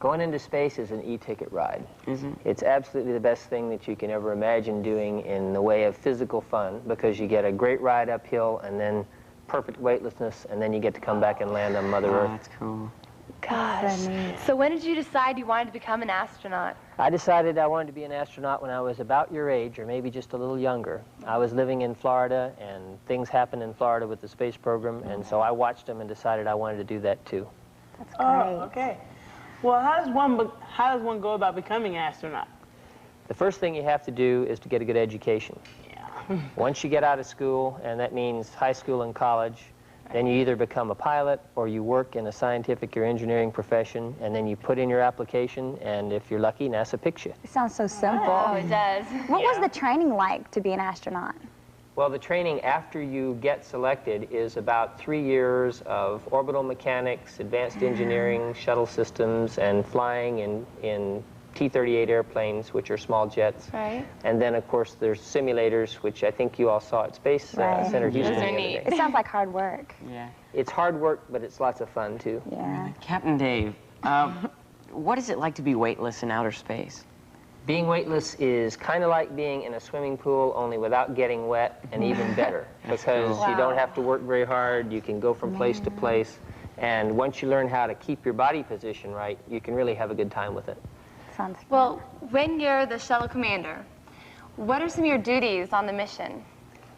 Going into space is an e-ticket ride. Mm-hmm. It's absolutely the best thing that you can ever imagine doing in the way of physical fun, because you get a great ride uphill and then perfect weightlessness, and then you get to come back and land on Mother Earth. That's cool. Gosh. So when did you decide you wanted to become an astronaut? I decided I wanted to be an astronaut when I was about your age, or maybe just a little younger. I was living in Florida, and things happened in Florida with the space program, and so I watched them and decided I wanted to do that too. That's great. Oh, okay. Well, how does one go about becoming an astronaut? The first thing you have to do is to get a good education. Yeah. Once you get out of school, and that means high school and college, then you either become a pilot or you work in a scientific or engineering profession, and then you put in your application, and if you're lucky, NASA picks you. It sounds so simple. Oh, it does. What was the training like to be an astronaut? Well, the training after you get selected is about 3 years of orbital mechanics, advanced engineering, shuttle systems, and flying in T-38 airplanes, which are small jets. Right. And then, of course, there's simulators, which I think you all saw at Space Center Houston. Those are neat. It sounds like hard work. Yeah. It's hard work, but it's lots of fun, too. Yeah. Captain Dave, what is it like to be weightless in outer space? Being weightless is kind of like being in a swimming pool, only without getting wet, and even better, because cool. you don't have to work very hard. You can go from place to place, and once you learn how to keep your body position right, you can really have a good time with it. Sounds fun. Well, when you're the shuttle commander, what are some of your duties on the mission?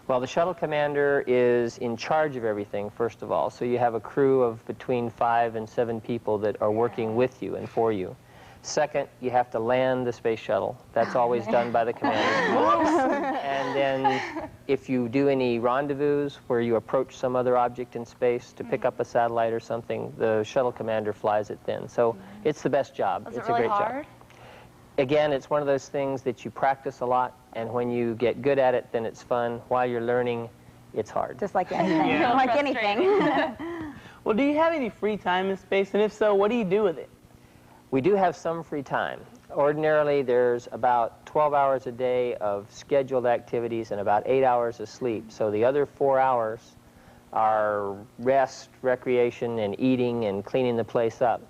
Well, the shuttle commander is in charge of everything, first of all, so you have a crew of between 5 and 7 people that are working with you and for you. Second, you have to land the space shuttle. That's always done by the commander. And then if you do any rendezvous where you approach some other object in space to pick up a satellite or something, the shuttle commander flies it then. So it's the best job. Was it's it really a great hard? job. Again, it's one of those things that you practice a lot, and when you get good at it, then it's fun. While you're learning, it's hard. Just like anything. Yeah. Like anything. Well, do you have any free time in space? And if so, what do you do with it? We do have some free time. Ordinarily, there's about 12 hours a day of scheduled activities and about 8 hours of sleep. So the other 4 hours are rest, recreation, and eating and cleaning the place up.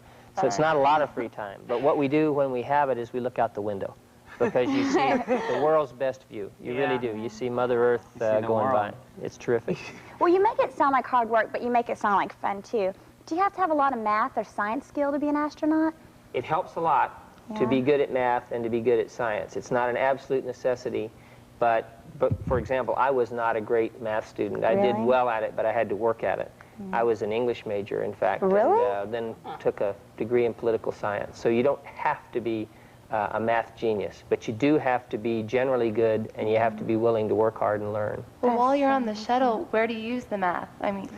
So it's not a lot of free time. But what we do when we have it is we look out the window, because you see the world's best view. You really do. You see Mother Earth going by. It's terrific. Well, you make it sound like hard work, but you make it sound like fun, too. Do you have to have a lot of math or science skill to be an astronaut? It helps a lot to be good at math and to be good at science. It's not an absolute necessity, but for example, I was not a great math student. I did well at it, but I had to work at it. I was an English major, in fact, and then took a degree in political science. So you don't have to be a math genius, but you do have to be generally good, and you have to be willing to work hard and learn. Well, while you're on the shuttle, where do you use the math? I mean,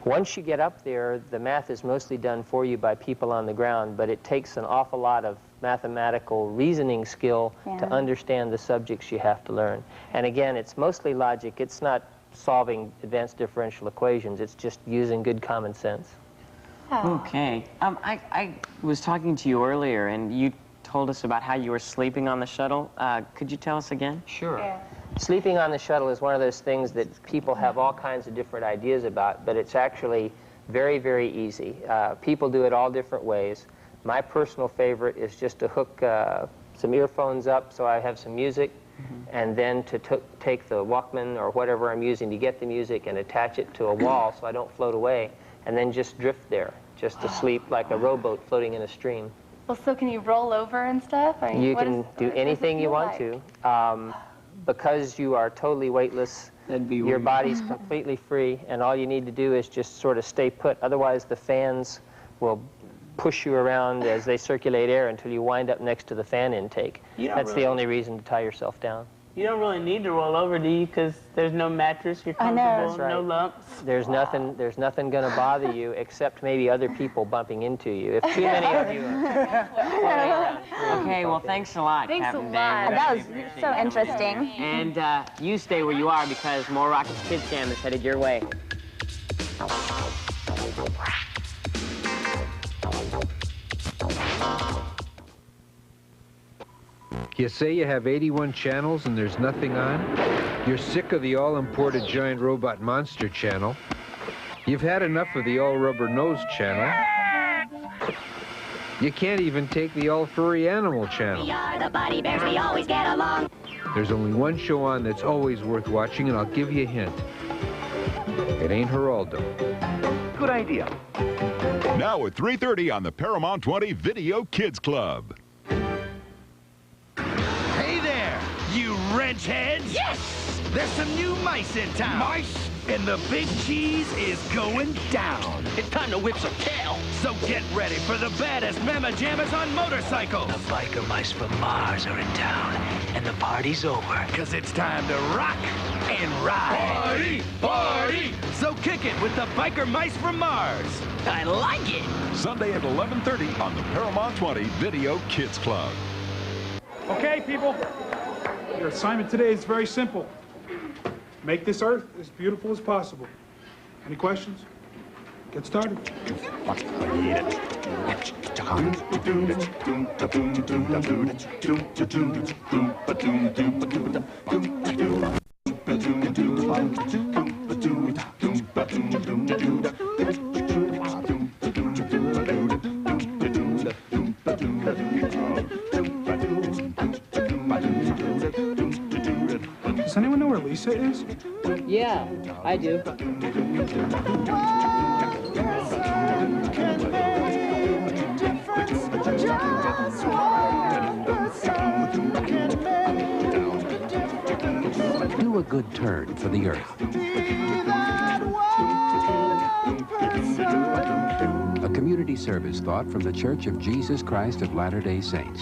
once you get up there, the math is mostly done for you by people on the ground, but it takes an awful lot of mathematical reasoning skill to understand the subjects you have to learn. And again, it's mostly logic. It's not solving advanced differential equations. It's just using good common sense. Okay. I was talking to you earlier, and you told us about how you were sleeping on the shuttle. Could you tell us again? Sure. Sleeping on the shuttle is one of those things that people have all kinds of different ideas about, but it's actually very, very easy. People do it all different ways. My personal favorite is just to hook some earphones up so I have some music, and then to take the Walkman or whatever I'm using to get the music and attach it to a wall so I don't float away, and then just drift there, just to sleep like a rowboat floating in a stream. Well, so can you roll over and stuff? I mean, You can do anything you want to. Because you are totally weightless, your body's completely free, and all you need to do is just sort of stay put. Otherwise, the fans will push you around as they circulate air until you wind up next to the fan intake. That's the only reason to tie yourself down. You don't really need to roll over, do you? Because there's no mattress, you're comfortable, no lumps. There's nothing going to bother you except maybe other people bumping into you. If too many of you are Okay, well, thanks a lot, Thanks Captain a lot. Dan. That was so interesting. And you stay where you are because more Rockets Kidz Jam is headed your way. You say you have 81 channels and there's nothing on? You're sick of the all-imported giant robot monster channel. You've had enough of the all-rubber nose channel. You can't even take the all-furry animal channel. We are the Buddy Bears, we always get along. There's only one show on that's always worth watching, and I'll give you a hint. It ain't Geraldo. Good idea. Now at 3:30 on the Paramount 20 Video Kids Club. Hey there, you wrench heads! Yes! There's some new mice in town. Mice? And the big cheese is going down. It's time to whip some tail. So get ready for the baddest mamma jammers on motorcycles. The biker mice from Mars are in town, and the party's over. Because it's time to rock and ride. Party! Party! So kick it with the biker mice from Mars. I like it. Sunday at 11:30 on the Paramount 20 Video Kids Club. Okay, people. Your assignment today is very simple. Make this Earth as beautiful as possible. Any questions? Get started. Does anyone know where Lisa is? Yeah, I do. Do a good turn for the Earth. A community service thought from the Church of Jesus Christ of Latter-day Saints.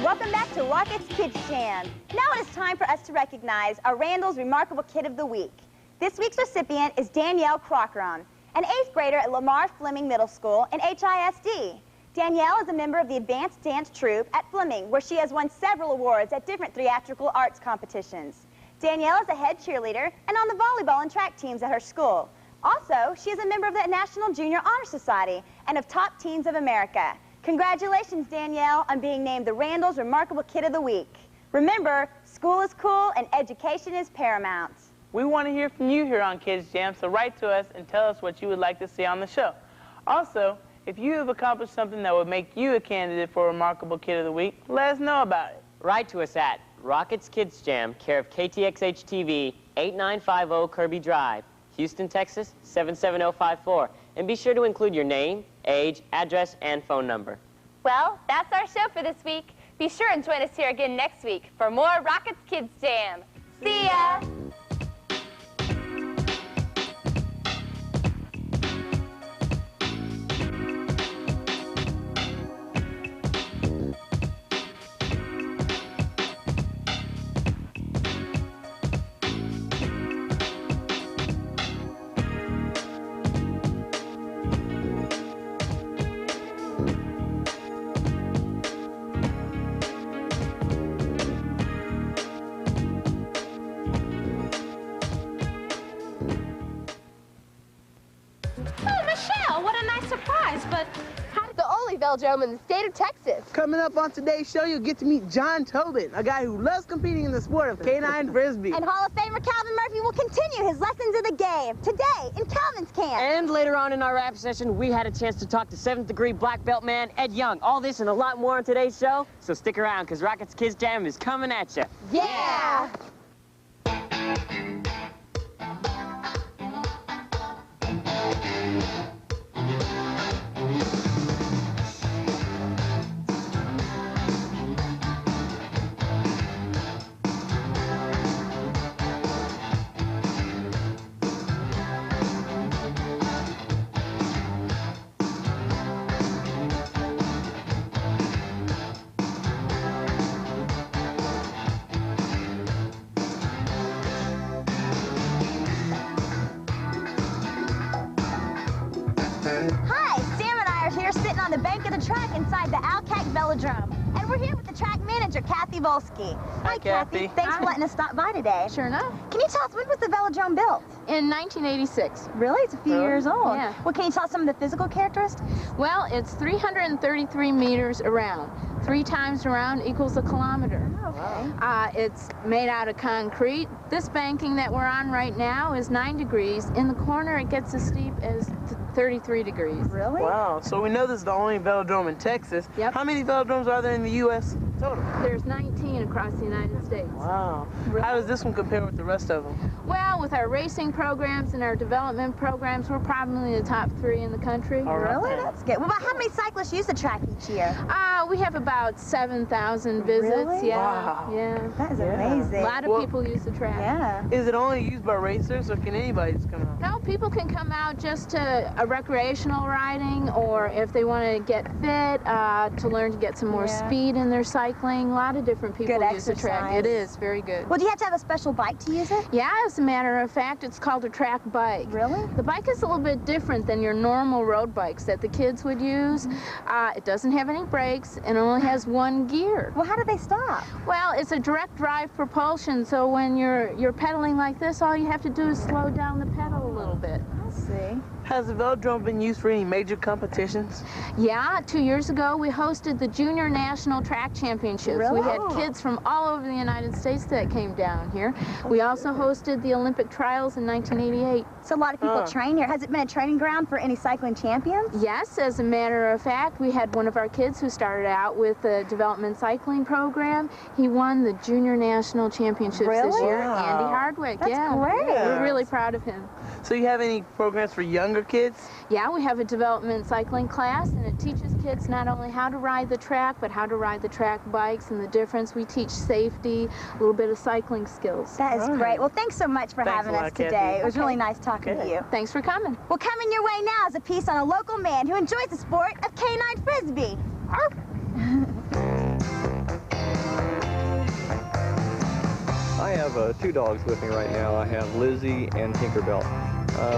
Welcome back to Rockets Kidz Jam. Now it is time for us to recognize our Randall's Remarkable Kid of the Week. This week's recipient is Danielle Crockron, an 8th grader at Lamar Fleming Middle School in HISD. Danielle is a member of the Advanced Dance Troupe at Fleming, where she has won several awards at different theatrical arts competitions. Danielle is a head cheerleader and on the volleyball and track teams at her school. Also, she is a member of the National Junior Honor Society and of Top Teens of America. Congratulations, Danielle, on being named the Randall's Remarkable Kid of the Week. Remember, school is cool and education is paramount. We want to hear from you here on Kidz Jam, so write to us and tell us what you would like to see on the show. Also, if you have accomplished something that would make you a candidate for Remarkable Kid of the Week, let us know about it. Write to us at Rockets Kidz Jam, care of KTXH-TV, 8950 Kirby Drive, Houston, Texas, 77054. And be sure to include your name, age, address, and phone number. Well, that's our show for this week. Be sure and join us here again next week for more Rockets Kidz Jam. See ya! velodrome in the state of Texas. Coming up on today's show, you'll get to meet John Tobin, a guy who loves competing in the sport of canine frisbee. And Hall of Famer Calvin Murphy will continue his lessons of the game today in Calvin's camp. And later on in our rap session, we had a chance to talk to 7th degree black belt man Ed Young. All this and a lot more on today's show, so stick around, because Rockets Kidz Jam is coming at you. Yeah! On the bank of the track inside the Alcac Velodrome. And we're here with the track manager, Kathy Volsky. Hi, Kathy. Thanks for letting us stop by today. Sure enough. Can you tell us, when was the velodrome built? In 1986. Really? It's a few years old. Yeah. Well, can you tell us some of the physical characteristics? Well, it's 333 meters around. 3 times around equals a kilometer. Okay. It's made out of concrete. This banking that we're on right now is 9 degrees. In the corner, it gets as steep as 33 degrees. Really? Wow. So we know this is the only velodrome in Texas. Yep. How many velodromes are there in the U.S. total? There's 19 across the United States. Wow. How does this one compare with the rest of them? Well, with our racing programs and our development programs, we're probably the top 3 in the country. Really? That's good. Well, about how many cyclists use the track each year? We have about 7,000 visits. Really? Yeah. Wow. Yeah. That is amazing. A lot of people use the track. Yeah. Is it only used by racers, or can anybody just come out? No, people can come out just to a recreational riding, or if they want to get fit, to learn to get some more speed in their cycling. A lot of different people use the track. It is very good. Well, do you have to have a special bike to use it? Yeah, as a matter of fact, it's called a track bike. Really? The bike is a little bit different than your normal road bikes that the kids would use. It doesn't have any brakes and only has 1 gear. Well, how do they stop? Well, it's a direct drive propulsion, so when you're pedaling like this, all you have to do is slow down the pedal a little bit. I see. Has the velodrome been used for any major competitions? Yeah, 2 years ago we hosted the Junior National Track Championships. Really? We had kids from all over the United States that came down here. We also hosted the Olympic Trials in 1988. So a lot of people train here. Has it been a training ground for any cycling champions? Yes, as a matter of fact, we had one of our kids who started out with the development cycling program. He won the Junior National Championships this year. Wow. Andy Hardwick. That's great. We're really proud of him. So you have any programs for younger kids? Yeah, we have a development cycling class, and it teaches kids not only how to ride the track, but how to ride the track bikes and the difference. We teach safety, a little bit of cycling skills. That is great. Well, thanks so much for having us today. Kathy. It was really nice talking to you. Thanks for coming. Well, coming your way now is a piece on a local man who enjoys the sport of canine frisbee. I have 2 dogs with me right now. I have Lizzie and Tinkerbell.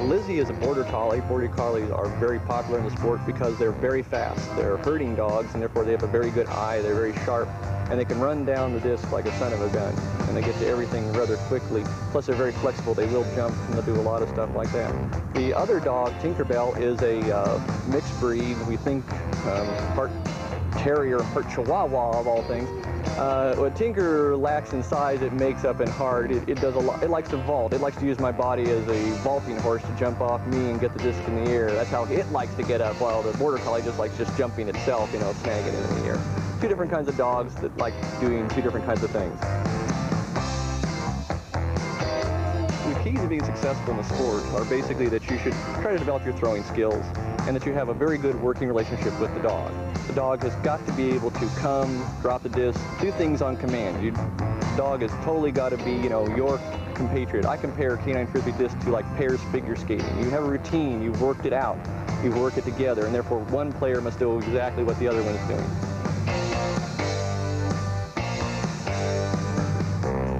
Lizzie is a border collie. Border collies are very popular in the sport because they're very fast. They're herding dogs, and therefore they have a very good eye. They're very sharp, and they can run down the disc like a son of a gun, and they get to everything rather quickly. Plus, they're very flexible. They will jump, and they'll do a lot of stuff like that. The other dog, Tinkerbell, is a mixed breed. We think part terrier, part chihuahua of all things. What Tinker lacks in size, it makes up in heart. It does a lot. It likes to vault. It likes to use my body as a vaulting horse to jump off me and get the disc in the air. That's how it likes to get up, while the border collie just likes just jumping itself, you know, snagging it in the air. 2 different kinds of dogs that like doing 2 different kinds of things. The keys to being successful in the sport are basically that you should try to develop your throwing skills and that you have a very good working relationship with the dog. The dog has got to be able to come, drop the disc, do things on command. The dog has totally got to be, you know, your compatriot. I compare canine frisbee disc to like pairs figure skating. You have a routine, you've worked it out, you work it together, and therefore one player must do exactly what the other one is doing.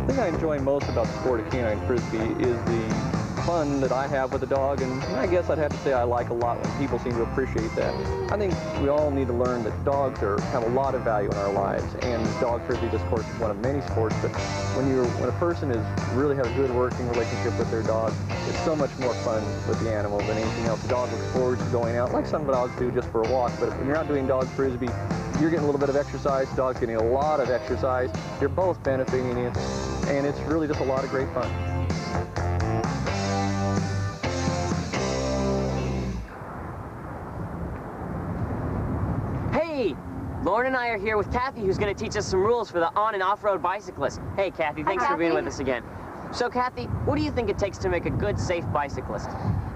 The thing I enjoy most about the sport of canine frisbee is the fun that I have with the dog, and I guess I'd have to say I like a lot when people seem to appreciate that. I think we all need to learn that dogs have a lot of value in our lives, and dog frisbee, of course, is one of many sports, but when a person really has a good working relationship with their dog, it's so much more fun with the animal than anything else. The dog looks forward to going out, like some dogs do, just for a walk, but when you're out doing dog frisbee, you're getting a little bit of exercise, the dog's getting a lot of exercise, you're both benefiting it, and it's really just a lot of great fun. Hey, Lauren and I are here with Kathy, who's going to teach us some rules for the on- and off-road bicyclists. Hey, Kathy, thanks for being with us again. So, Kathy, what do you think it takes to make a good, safe bicyclist?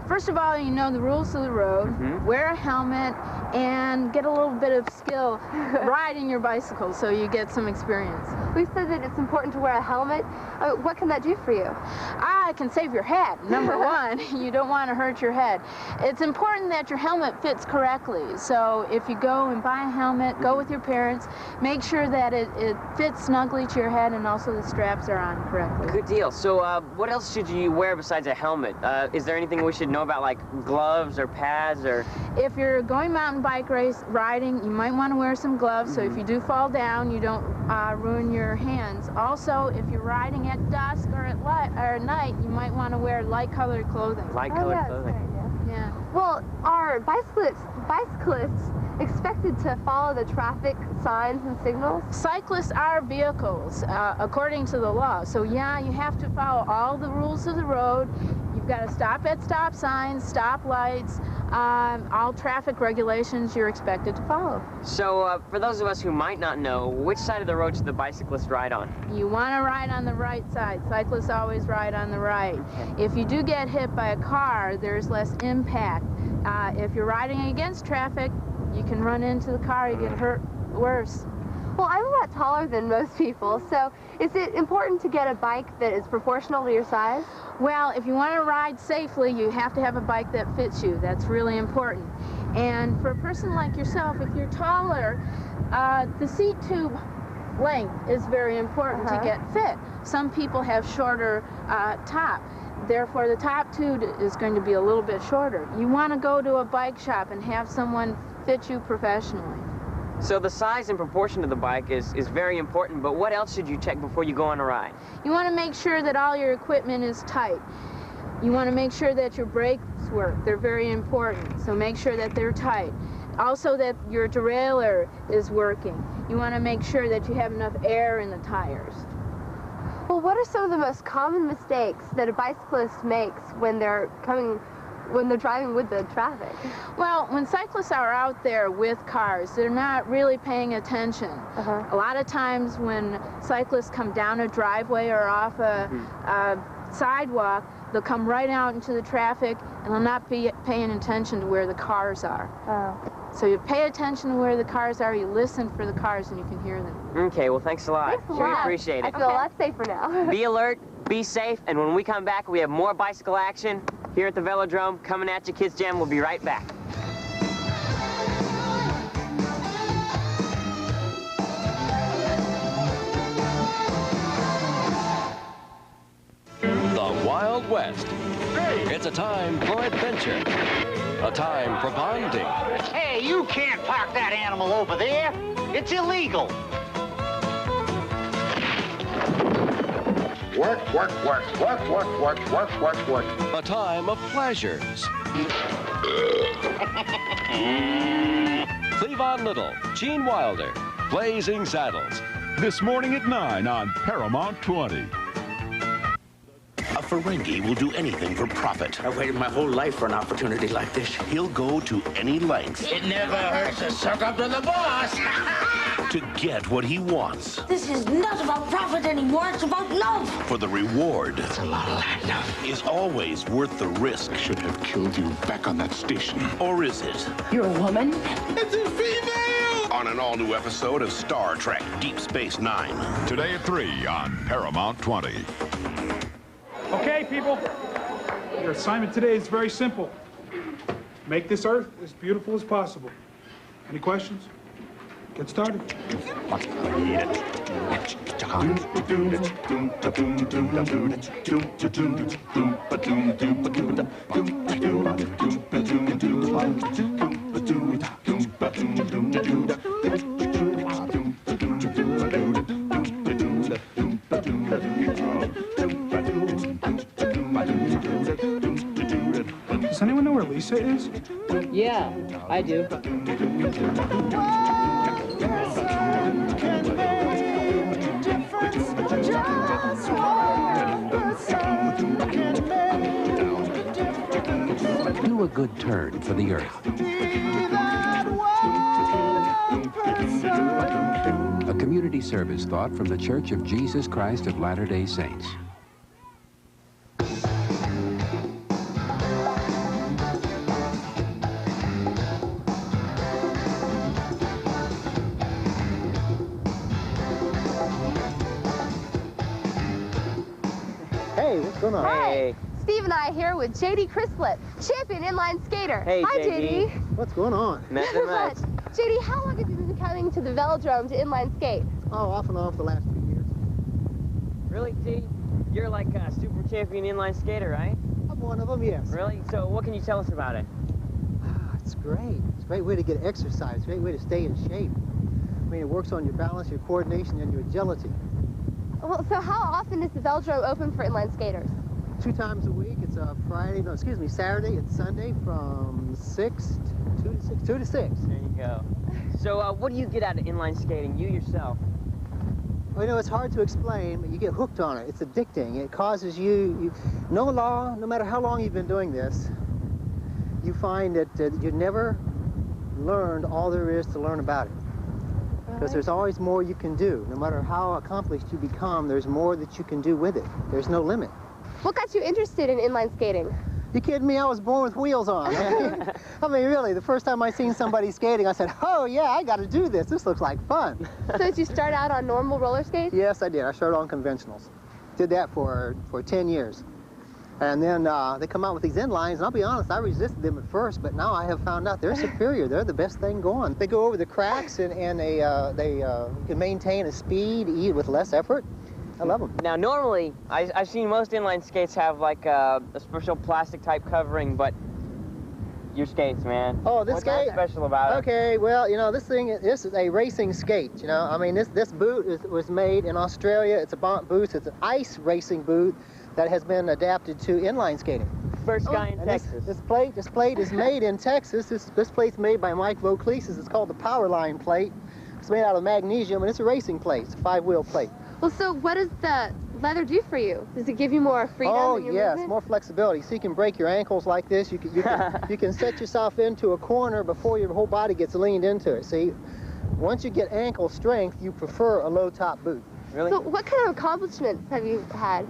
First of all, you know the rules of the road, wear a helmet, and get a little bit of skill riding your bicycle so you get some experience. We said that it's important to wear a helmet. What can that do for you? It can save your head, number one. You don't want to hurt your head. It's important that your helmet fits correctly. So if you go and buy a helmet, go with your parents, make sure that it fits snugly to your head and also the straps are on correctly. Good deal. So what else should you wear besides a helmet? Is there anything we should know about, like gloves or pads? Or if you're going mountain bike riding, you might want to wear some gloves so if you do fall down, you don't ruin your hands. Also, if you're riding at dusk or at night, you might want to wear light-colored clothing. Light-colored clothing. Yeah. Well, are bicyclists expected to follow the traffic signs and signals? Cyclists are vehicles, according to the law. So yeah, you have to follow all the rules of the road. You've got to stop at stop signs, stop lights, all traffic regulations you're expected to follow. So for those of us who might not know, which side of the road should the bicyclist ride on? You want to ride on the right side. Cyclists always ride on the right. Okay. If you do get hit by a car, there's less impact. If you're riding against traffic, you can run into the car, you get hurt worse. Well, I'm a lot taller than most people, so is it important to get a bike that is proportional to your size? Well, if you want to ride safely, you have to have a bike that fits you. That's really important. And for a person like yourself, if you're taller, the seat tube length is very important to get fit. Some people have shorter top. Therefore, the top tube is going to be a little bit shorter. You want to go to a bike shop and have someone fit you professionally. So the size and proportion of the bike is very important, but what else should you check before you go on a ride? You want to make sure that all your equipment is tight. You want to make sure that your brakes work. They're very important, so make sure that they're tight. Also that your derailleur is working. You want to make sure that you have enough air in the tires. Well, what are some of the most common mistakes that a bicyclist makes when they're driving with the traffic? Well, when cyclists are out there with cars, they're not really paying attention. A lot of times when cyclists come down a driveway or off a sidewalk, they'll come right out into the traffic and they'll not be paying attention to where the cars are. So you pay attention to where the cars are, you listen for the cars, and you can hear them. Okay, well, thanks a lot. Thanks a Sure lot. appreciate it. I feel a lot safer now. Be alert, be safe, and when we come back, we have more bicycle action here at the Velodrome. Coming at you, Kidz Jam. We'll be right back. The Wild West. It's a time for adventure. A time for bonding. Hey, you can't park that animal over there. It's illegal. Work, work, work, work, work, work, work, work, work. A time of pleasures. Cleavon Little, Gene Wilder, Blazing Saddles. This morning at 9 on Paramount 20. A Ferengi will do anything for profit. I've waited my whole life for an opportunity like this. He'll go to any length It never hurts to suck up to the boss. to get what he wants. This is not about profit anymore, it's about love. For the reward It's a lot of that is always worth the risk. Should have killed you back on that station. Or is it? You're a woman? It's a female! On an all-new episode of Star Trek Deep Space Nine. Today at 3 on Paramount 20. Okay, people, your assignment today is very simple. Make this Earth as beautiful as possible. Any questions? Get started. Does anyone know where Lisa is? Yeah, I do. Do a good turn for the earth. A community service thought from the Church of Jesus Christ of Latter-day Saints. Hey, what's going on? Hi. Steve and I here with JD Chrislett, champion inline skater. Hey, Hi, JD. JD. What's going on? Not much. JD, how long have you been coming to the velodrome to inline skate? Oh, off and on for the last few years. Really, T? You're like a super champion inline skater, right? I'm one of them, yes. Really? So what can you tell us about it? It's great. It's a great way to get exercise, great way to stay in shape. I mean, it works on your balance, your coordination, and your agility. Well, so how often is the velodrome open for inline skaters? 2 times a week. It's a Saturday and Sunday from 2 to 6. There you go. So what do you get out of inline skating, you yourself? Well, you know, it's hard to explain, but you get hooked on it. It's addicting. It causes no matter how long you've been doing this, you find that you never learned all there is to learn about it. Because there's always more you can do. No matter how accomplished you become, there's more that you can do with it. There's no limit. What got you interested in inline skating? You kidding me? I was born with wheels on. I mean, really, the first time I seen somebody skating, I said, oh, yeah, I got to do this. This looks like fun. So did you start out on normal roller skates? Yes, I did. I started on conventionals. Did that for 10 years. And then they come out with these inlines, and I'll be honest, I resisted them at first, but now I have found out they're superior. They're the best thing going. They go over the cracks, and they can maintain a speed with less effort. I love them. Now, normally, I've seen most inline skates have like a special plastic type covering, but your skates, man. Oh, this skate? What's special about it? Okay, well, you know, this is a racing skate, you know. I mean, this boot was made in Australia. It's a boot. It's an ice racing boot that has been adapted to inline skating. First guy in Texas. This plate is made in Texas. This plate's made by Mike Vauclesis. It's called the Power Line plate. It's made out of magnesium, and it's a racing plate. It's a 5-wheel plate. Well, so what does the leather do for you? Does it give you more freedom in your movement? More flexibility. So you can break your ankles like this. You can set yourself into a corner before your whole body gets leaned into it. See, once you get ankle strength, you prefer a low-top boot. Really? So what kind of accomplishments have you had?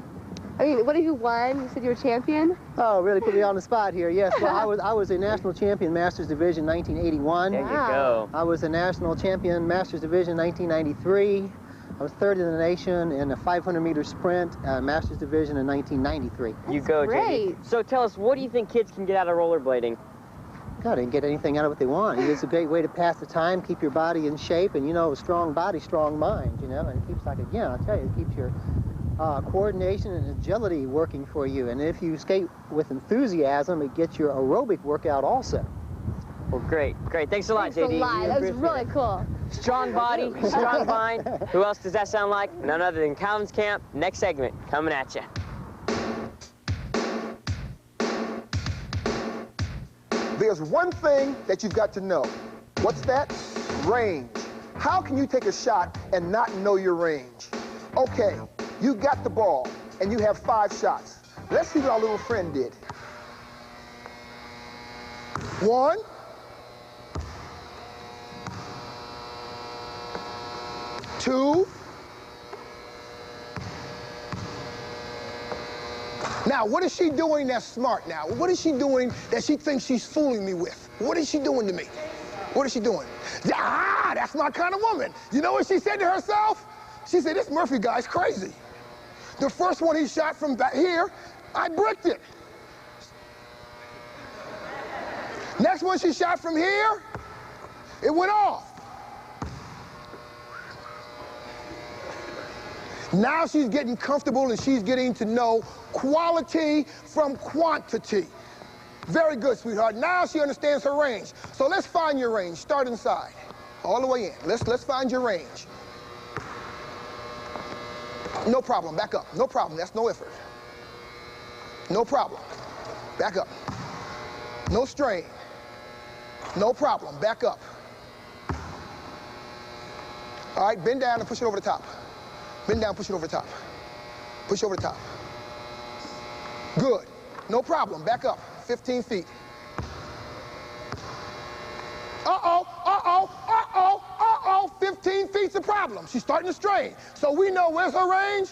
I mean, what have you won? You said you were champion? Oh, really put me on the spot here. Yes, well, I was a national champion Masters Division 1981. There you go. I was a national champion Masters Division 1993. I was third in the nation in a 500-meter sprint, Masters Division in 1993. You go, great. JD. So tell us, what do you think kids can get out of rollerblading? God, they can get anything out of what they want. It's a great way to pass the time, keep your body in shape, and, you know, a strong body, strong mind, you know, and it keeps, like, again, I'll tell you, it keeps your coordination and agility working for you. And if you skate with enthusiasm, it gets your aerobic workout also. Well, great. Thanks a lot, JD. Thanks a lot. That was really cool. Strong body, strong mind. Who else does that sound like? None other than Calvin's Camp. Next segment, coming at you. There's one thing that you've got to know. What's that? Range. How can you take a shot and not know your range? Okay, you got the ball, and you have 5 shots. Let's see what our little friend did. 1. 2. Now, what is she doing that's smart now? What is she doing that she thinks she's fooling me with? What is she doing to me? What is she doing? Ah, that's my kind of woman. You know what she said to herself? She said, this Murphy guy's crazy. The first one he shot from back here, I bricked it. Next one she shot from here, it went off. Now she's getting comfortable and she's getting to know quality from quantity. Very good, sweetheart. Now she understands her range. So let's find your range. Start inside. All the way in. Let's find your range. No problem. Back up. No problem. That's no effort. No problem. Back up. No strain. No problem. Back up. All right, bend down and push it over the top. Bend down, push it over the top. Push over the top. Good. No problem. Back up. 15 feet. Uh-oh, uh-oh, uh-oh, uh-oh. 15 feet's a problem. She's starting to strain. So we know where's her range?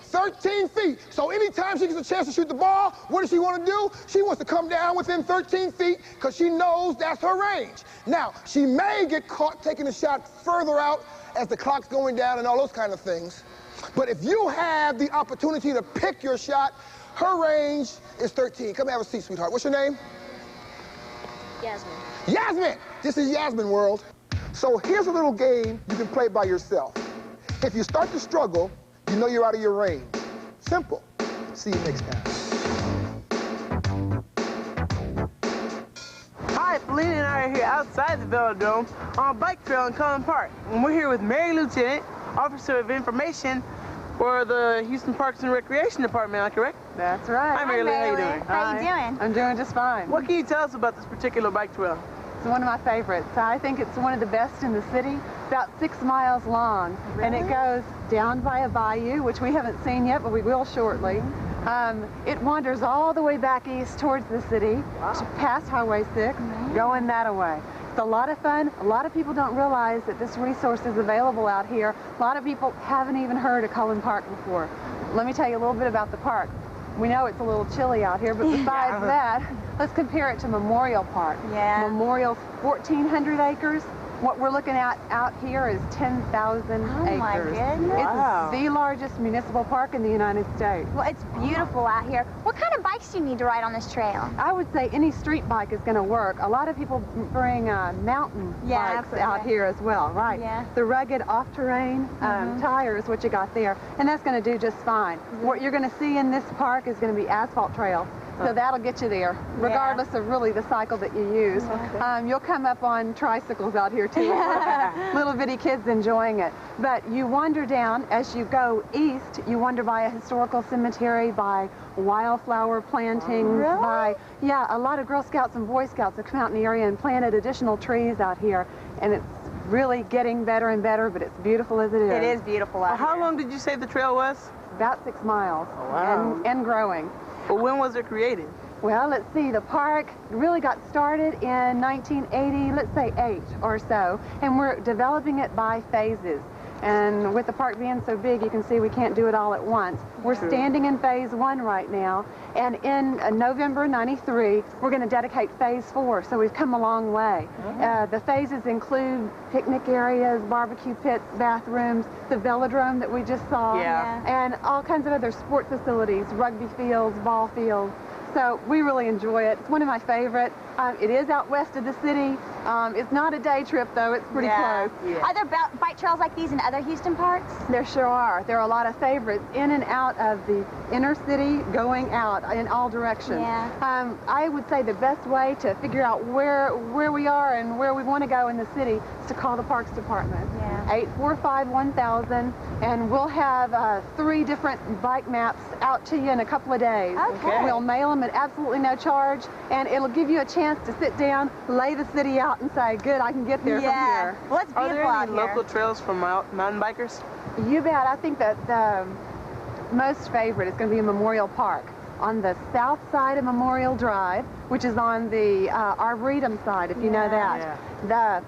13 feet. So anytime she gets a chance to shoot the ball, what does she want to do? She wants to come down within 13 feet because she knows that's her range. Now, she may get caught taking a shot further out as the clock's going down and all those kind of things. But if you have the opportunity to pick your shot, her range is 13. Come have a seat, sweetheart. What's your name? Yasmin. Yasmin! This is Yasmin World. So here's a little game you can play by yourself. If you start to struggle, you know you're out of your range. Simple. See you next time. Hi, Felina and I are here outside the Velodrome on a bike trail in Cullen Park. And we're here with Mary Lieutenant, Officer of Information for the Houston Parks and Recreation Department, am I correct? That's right. Hi, Mary Lou. How you doing? How you doing? I'm doing just fine. What can you tell us about this particular bike trail? It's one of my favorites. I think it's one of the best in the city. About 6 miles long. Really? And it goes down by a bayou, which we haven't seen yet, but we will shortly. It wanders all the way back east towards the city, past Highway 6, going that way. It's a lot of fun. A lot of people don't realize that this resource is available out here. A lot of people haven't even heard of Cullen Park before. Let me tell you a little bit about the park. We know it's a little chilly out here, but besides that, let's compare it to Memorial Park. Yeah. Memorial's 1,400 acres. What we're looking at out here is 10,000 acres. Oh my goodness. It's the largest municipal park in the United States. Well, it's beautiful out here. What kind of bikes do you need to ride on this trail? I would say any street bike is going to work. A lot of people bring mountain bikes out here as well, right? Yeah. The rugged off-terrain tires, what you got there, and that's going to do just fine. What you're going to see in this park is going to be asphalt trail. So that'll get you there, regardless of really the cycle that you use. You'll come up on tricycles out here too. Little bitty kids enjoying it. But you wander down, as you go east, you wander by a historical cemetery, by wildflower plantings, by, a lot of Girl Scouts and Boy Scouts have come out in the area and planted additional trees out here. And it's really getting better and better, but it's beautiful as it is. It is beautiful out here. How long did you say the trail was? About 6 miles. Oh, wow. And growing. Well, when was it created? Well, let's see, the park really got started in 1980, let's say 8 or so, and we're developing it by phases. And with the park being so big, you can see we can't do it all at once. We're standing in phase 1 right now, and in November '93, we're going to dedicate phase 4, so we've come a long way. The phases include picnic areas, barbecue pits, bathrooms, the velodrome that we just saw, and all kinds of other sport facilities, rugby fields, ball fields. So we really enjoy it. It's one of my favorite. It is out west of the city. It's not a day trip, though. It's pretty close. Are there bike trails like these in other Houston parks? There sure are. There are a lot of favorites in and out of the inner city, going out in all directions. I would say the best way to figure out where we are and where we want to go in the city is to call the Parks Department. 845-1000, and we'll have 3 different bike maps out to you in a couple of days. We'll mail them at absolutely no charge, and it'll give you a chance to sit down, lay the city out, and say, good, I can get there from here. Well, it's Are there beautiful any out local trails for mountain bikers? You bet. I think that the most favorite is going to be Memorial Park. On the south side of Memorial Drive, which is on the Arboretum side, if you know that. The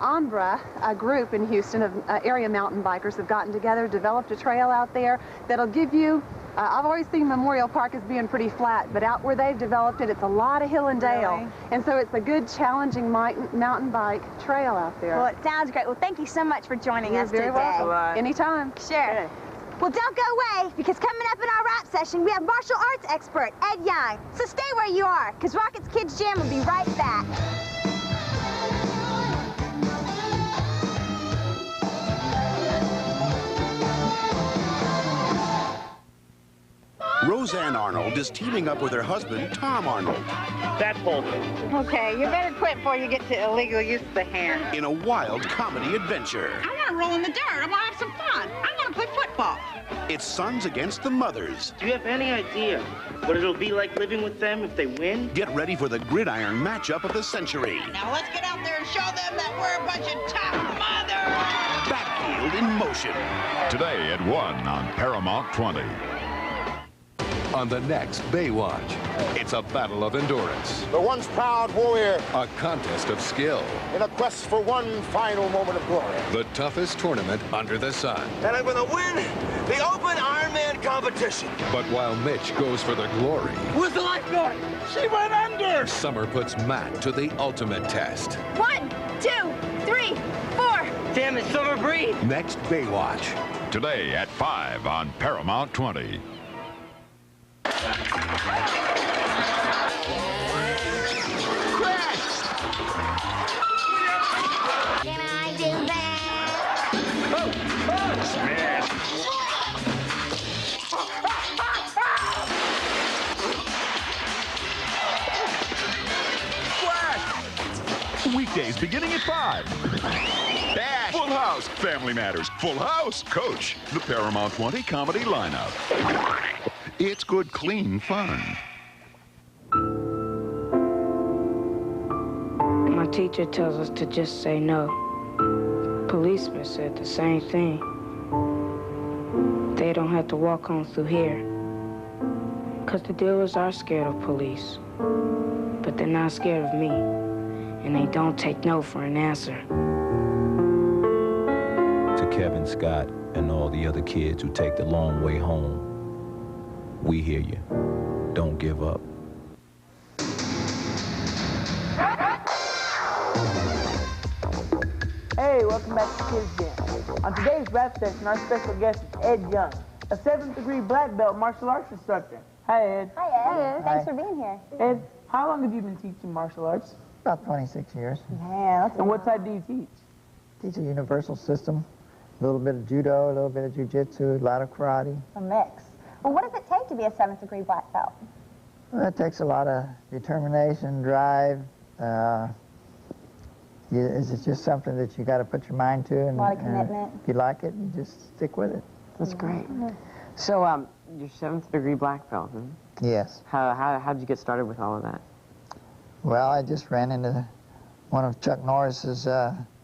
Umbra, a group in Houston of area mountain bikers, have gotten together, developed a trail out there that'll give you, I've always seen Memorial Park as being pretty flat, but out where they've developed it, it's a lot of hill and dale. And so it's a good, challenging mountain bike trail out there. Well, it sounds great. Well, thank you so much for joining us today. You're very welcome. Anytime. Sure. Well, don't go away, because coming up in our rap session, we have martial arts expert, Ed Young. So stay where you are, because Rocket's Kidz Jam will be right back. Roseanne Arnold is teaming up with her husband, Tom Arnold. That's bullshit. Okay, you better quit before you get to illegal use of the hand. In a wild comedy adventure. I want to roll in the dirt. I want to have some fun. I want to play football. It's sons against the mothers. Do you have any idea what it'll be like living with them if they win? Get ready for the gridiron matchup of the century. Now let's get out there and show them that we're a bunch of tough mothers. Backfield in motion. Today at 1 on Paramount 20. On the next Baywatch, it's a battle of endurance. The once proud warrior. A contest of skill. In a quest for one final moment of glory. The toughest tournament under the sun. And I'm gonna win the Open Ironman competition. But while Mitch goes for the glory, Where's the lifeguard? She went under. Summer puts Matt to the ultimate test. 1, 2, 3, 4. Damn it, Summer, breathe. Next Baywatch. Today at 5 on Paramount 20. Can I do that? Smash! Weekdays beginning at 5. Dash! Full House! Family Matters. Full House! Coach, the Paramount 20 comedy lineup. It's good, clean fun. My teacher tells us to just say no. Policemen said the same thing. They don't have to walk home through here. 'Cause the dealers are scared of police. But they're not scared of me. And they don't take no for an answer. To Kevin Scott and all the other kids who take the long way home, we hear you. Don't give up. Hey, welcome back to Kidz Jam. On today's rap session, our special guest is Ed Young, a 7th degree black belt martial arts instructor. Hi, Ed. Hi, Ed. Hi, Ed. Thanks for being here. Ed, how long have you been teaching martial arts? About 26 years. Man, that's And what side do you teach? Teach a universal system, a little bit of judo, a little bit of jiu-jitsu, a lot of karate. a mix. Well, what does it take to be a 7th degree black belt? Well, it takes a lot of determination, drive. It's just something that you got to put your mind to. And, A lot of commitment. If you like it, you just stick with it. That's great. So, you're 7th degree black belt, huh? Yes. How did you get started with all of that? Well, I just ran into one of Chuck Norris's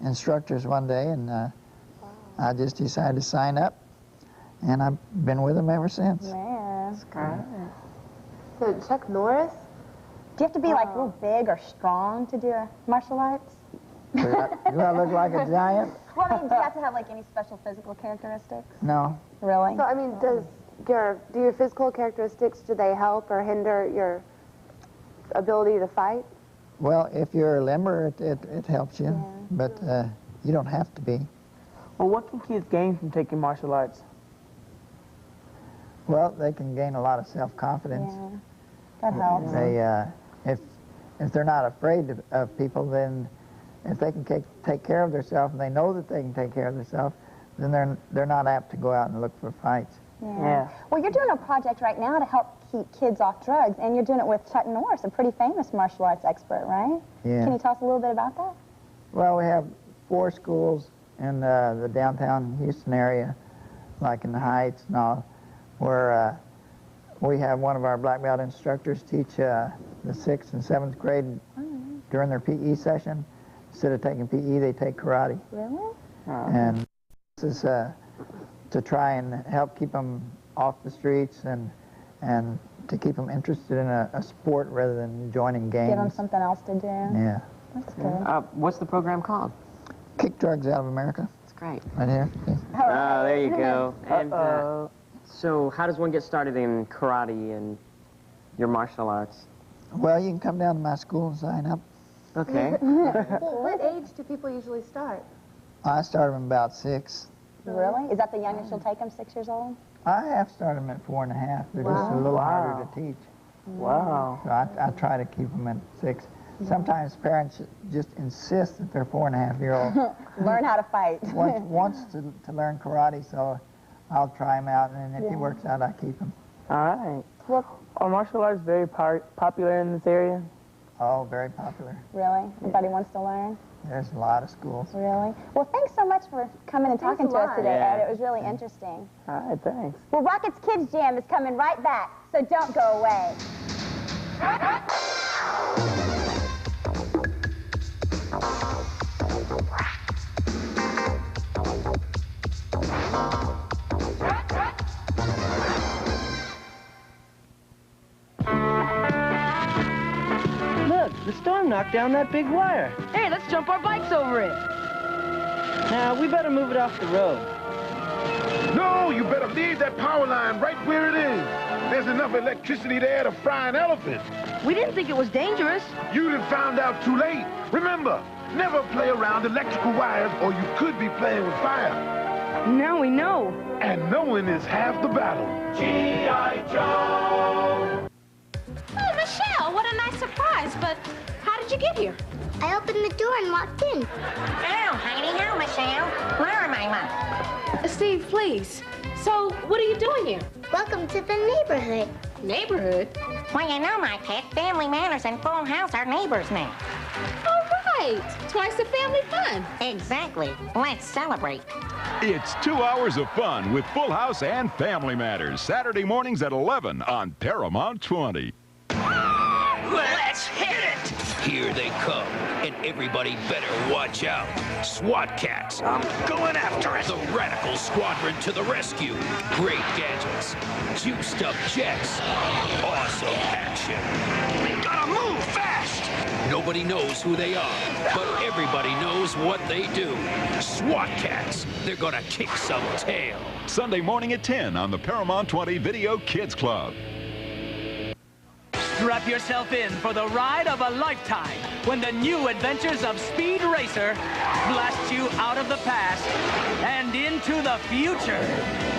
instructors one day, and I just decided to sign up, and I've been with him ever since. Man, that's great. So Chuck Norris? Do you have to be like real big or strong to do martial arts? Do I look like a giant? Well, I mean, do you have to have like any special physical characteristics? No. Really? So, I mean, do your physical characteristics, do they help or hinder your ability to fight? Well, if you're limber, it helps you, but you don't have to be. Well, what can kids gain from taking martial arts? Well, they can gain a lot of self-confidence. Yeah, that helps. They, if they're not afraid of people, then if they can take care of themselves and they know that they can take care of themselves, then they're not apt to go out and look for fights. Yeah. Well, you're doing a project right now to help keep kids off drugs, and you're doing it with Chuck Norris, a pretty famous martial arts expert, right? Yeah. Can you tell us a little bit about that? Well, we have 4 schools in the downtown Houston area, like in the Heights and all, where we have one of our black belt instructors teach the 6th and 7th grade during their PE session. Instead of taking PE, they take karate. Really? And this is to try and help keep them off the streets and to keep them interested in a sport rather than joining gangs. Give them something else to do. Yeah. That's good. What's the program called? Kick Drugs Out of America. That's great. Right here. Oh, there you go. And so how does one get started in karate and your martial arts? Well, you can come down to my school and sign up. Okay. Well, what age do people usually start? I started them about 6. Really? Is that the youngest you'll take them, 6 years old? I have started them at 4.5. They're just a little harder to teach. Wow. So I try to keep them at 6. Sometimes parents just insist that their 4.5-year-old learn how to fight. wants to learn karate, so I'll try him out, and if he works out, I keep him. All right. Well, are martial arts very popular in this area? Oh, very popular. Really? Everybody wants to learn? There's a lot of schools. Really? Well, thanks so much for coming and talking to us today, Ed. It was really interesting. All right, thanks. Well, Rocket's Kidz Jam is coming right back, so don't go away. Look, the storm knocked down that big wire. Hey, let's jump our bikes over it. Now, we better move it off the road. No, you better leave that power line right where it is. There's enough electricity there to fry an elephant. We didn't think it was dangerous. You done found out too late. Remember, never play around electrical wires or you could be playing with fire. Now we know. And knowing is half the battle. G.I. Joe! Oh, Michelle, what a nice surprise, but how did you get here? I opened the door and walked in. Oh, Heidi, how, Michelle? Where am I, Mom? Steve, please. So, what are you doing here? Welcome to the neighborhood. Neighborhood? Well, you know, my pet, Family Manners and Full House are neighbors now. All right. Twice the family fun. Exactly. Let's celebrate. It's 2 hours of fun with Full House and Family Matters, Saturday mornings at 11 on Paramount 20. Let's hit it! Here they come, and everybody better watch out. SWAT cats, I'm going after it. The Radical Squadron to the rescue. Great gadgets, juiced up jets, awesome action. We gotta move fast! Nobody knows who they are, but everybody knows what they do. SWAT cats, they're gonna kick some tail. Sunday morning at 10 on the Paramount 20 Video Kids Club. Strap yourself in for the ride of a lifetime when the new adventures of Speed Racer blast you out of the past and into the future.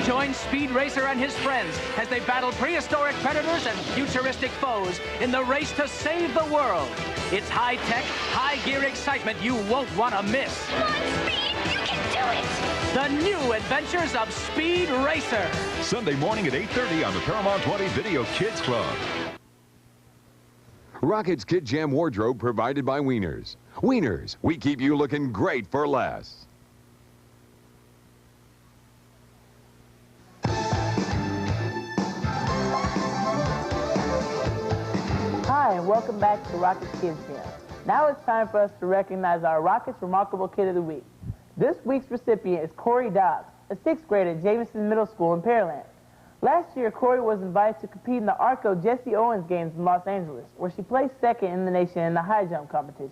Join Speed Racer and his friends as they battle prehistoric predators and futuristic foes in the race to save the world. It's high-tech, high-gear excitement you won't want to miss. Come on, Speed, you can do it! The new adventures of Speed Racer. Sunday morning at 8:30 on the Paramount 20 Video Kids Club. Rocket's Kidz Jam wardrobe provided by Wieners. Wieners, we keep you looking great for less. Hi, and welcome back to Rocket's Kidz Jam. Now it's time for us to recognize our Rocket's Remarkable Kid of the Week. This week's recipient is Corey Dobbs, a 6th grader at Jameson Middle School in Pearland. Last year, Corey was invited to compete in the Arco Jesse Owens Games in Los Angeles, where she placed 2nd in the nation in the high jump competition.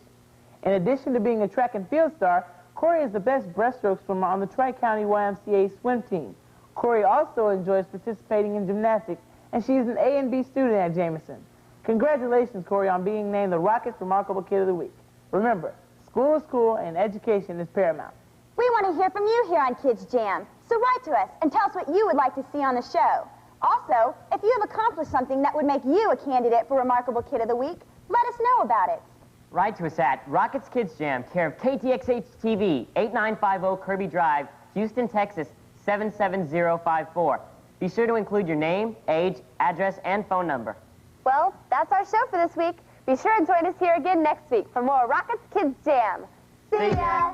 In addition to being a track and field star, Corey is the best breaststroke swimmer on the Tri-County YMCA swim team. Corey also enjoys participating in gymnastics, and she is an A and B student at Jameson. Congratulations, Corey, on being named the Rocket's Remarkable Kid of the Week. Remember, school is cool and education is paramount. We want to hear from you here on Kidz Jam, so write to us and tell us what you would like to see on the show. Also, if you have accomplished something that would make you a candidate for Remarkable Kid of the Week, let us know about it. Write to us at Rocket's Kidz Jam, care of KTXH-TV, 8950 Kirby Drive, Houston, Texas, 77054. Be sure to include your name, age, address, and phone number. Well, that's our show for this week. Be sure to join us here again next week for more Rocket's Kidz Jam. See ya!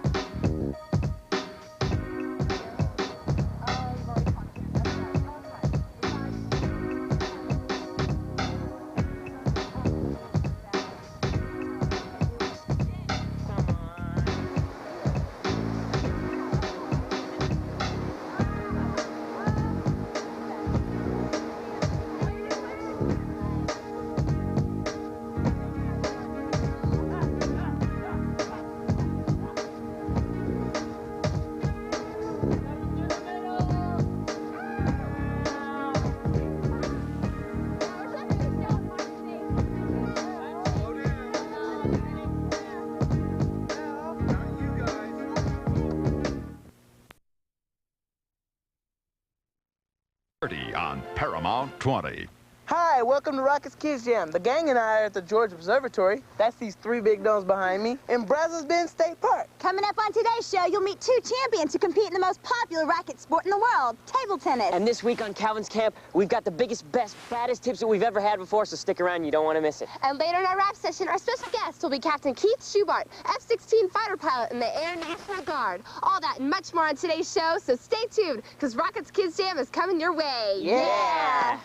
On Paramount 20. Hi, welcome to Rockets Kidz Jam. The gang and I are at the George Observatory. That's these 3 big domes behind me in Brazos Bend State Park. Coming up on today's show, you'll meet 2 champions who compete in the most popular racket sport in the world, table tennis. And this week on Calvin's Camp, we've got the biggest, best, baddest tips that we've ever had before, so stick around. You don't want to miss it. And later in our rap session, our special guest will be Captain Keith Schubart, F-16 fighter pilot in the Air National Guard. All that and much more on today's show, so stay tuned, because Rockets Kidz Jam is coming your way. Yeah.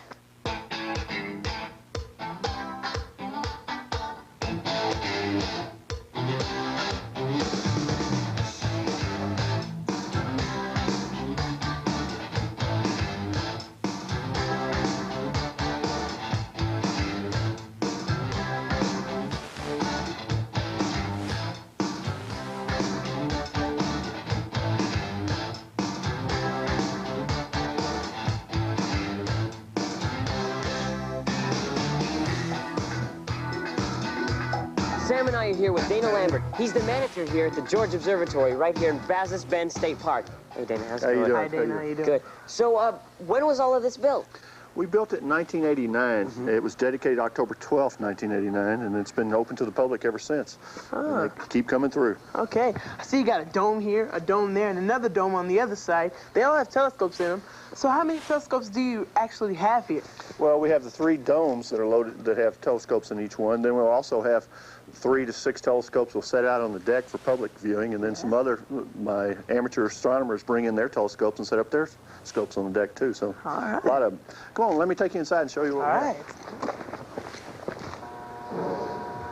Sam and I are here with Dana Lambert. He's the manager here at the George Observatory right here in Brazos Bend State Park. Hey, Dana, how's it going? Hi, Dana, how you doing? Good. So, when was all of this built? We built it in 1989. It was dedicated October 12th, 1989, and it's been open to the public ever since. And they keep coming through. Okay. I see you got a dome here, a dome there, and another dome on the other side. They all have telescopes in them. So how many telescopes do you actually have here? Well, we have the 3 domes that are loaded, that have telescopes in each one. Then we'll also have 3 to 6 telescopes we'll set out on the deck for public viewing, and then some other, my amateur astronomers bring in their telescopes and set up their scopes on the deck too. So a lot of them. Come on, let me take you inside and show you what we have.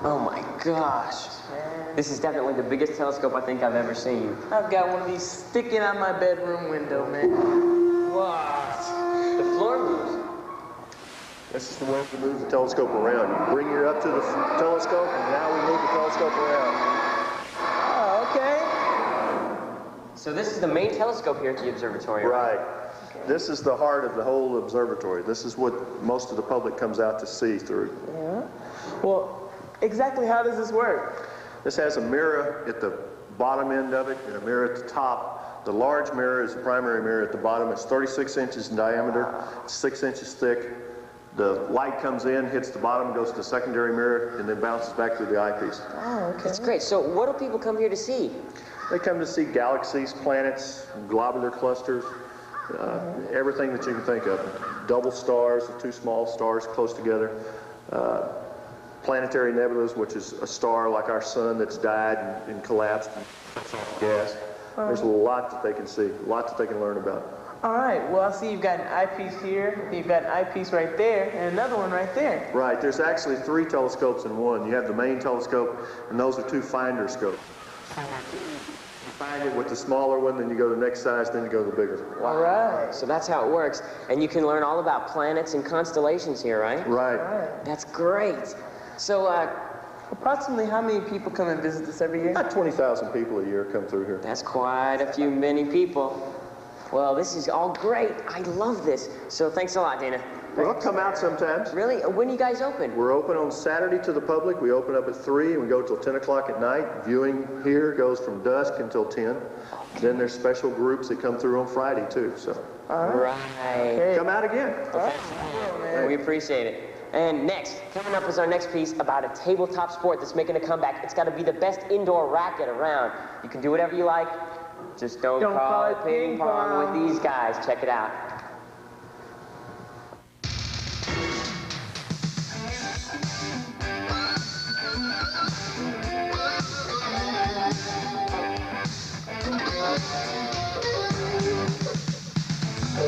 Oh my gosh. This is definitely the biggest telescope I think I've ever seen. I've got one of these sticking out my bedroom window, man. Wow. The floor moves. This is the one to move the telescope around. You bring your up to the telescope, and now we move the telescope around. Oh, okay. So this is the main telescope here at the observatory, right? This is the heart of the whole observatory. This is what most of the public comes out to see through. Yeah. Well, exactly how does this work? This has a mirror at the bottom end of it and a mirror at the top. The large mirror is the primary mirror at the bottom. It's 36 inches in diameter, 6 inches thick. The light comes in, hits the bottom, goes to the secondary mirror, and then bounces back through the eyepiece. Oh, okay. That's great. So what do people come here to see? They come to see galaxies, planets, globular clusters, everything that you can think of. Double stars, 2 small stars close together. Planetary nebulas, which is a star like our sun that's died and collapsed and gas. There's a lot that they can see, a lot that they can learn about. All right, well, I see you've got an eyepiece here, you've got an eyepiece right there, and another one right there. Right, there's actually 3 telescopes in one. You have the main telescope, and those are 2 finder scopes. You find it with the smaller one, then you go to the next size, then you go to the bigger. Wow. All right. So that's how it works. And you can learn all about planets and constellations here, right? Right. That's great. So, approximately how many people come and visit this every year? About 20,000 people a year come through here. That's quite a few many people. Well, this is all great. I love this. So thanks a lot, Dana. Well, come out sometimes. Really? When are you guys open? We're open on Saturday to the public. We open up at 3 and we go till 10 o'clock at night. Viewing here goes from dusk until 10. Then there's special groups that come through on Friday too. So. Right. Come out again. Well, we appreciate it. And next, coming up is our next piece about a tabletop sport that's making a comeback. It's got to be the best indoor racket around. You can do whatever you like. Just don't call it ping pong with these guys. Check it out.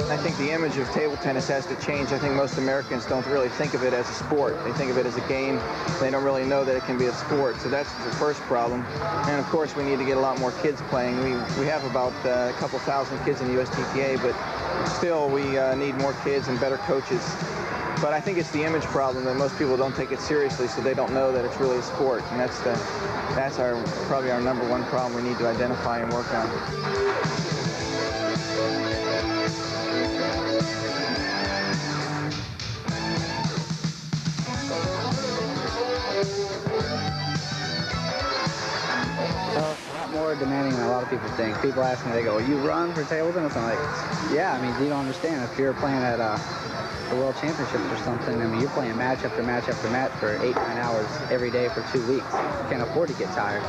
I think the image of table tennis has to change. I think most Americans don't really think of it as a sport. They think of it as a game. They don't really know that it can be a sport. So that's the first problem. And of course, we need to get a lot more kids playing. We have about a couple thousand kids in the USTPA, but still we need more kids and better coaches. But I think it's the image problem that most people don't take it seriously, so they don't know that it's really a sport. And that's probably our #1 problem we need to identify and work on. More demanding than a lot of people think. people ask me, they go, you run for table tennis? I'm like, yeah, I mean, you don't understand. If you're playing at the World Championships or something, I mean, you're playing match after match after match for 8, 9 hours every day for 2 weeks. You can't afford to get tired.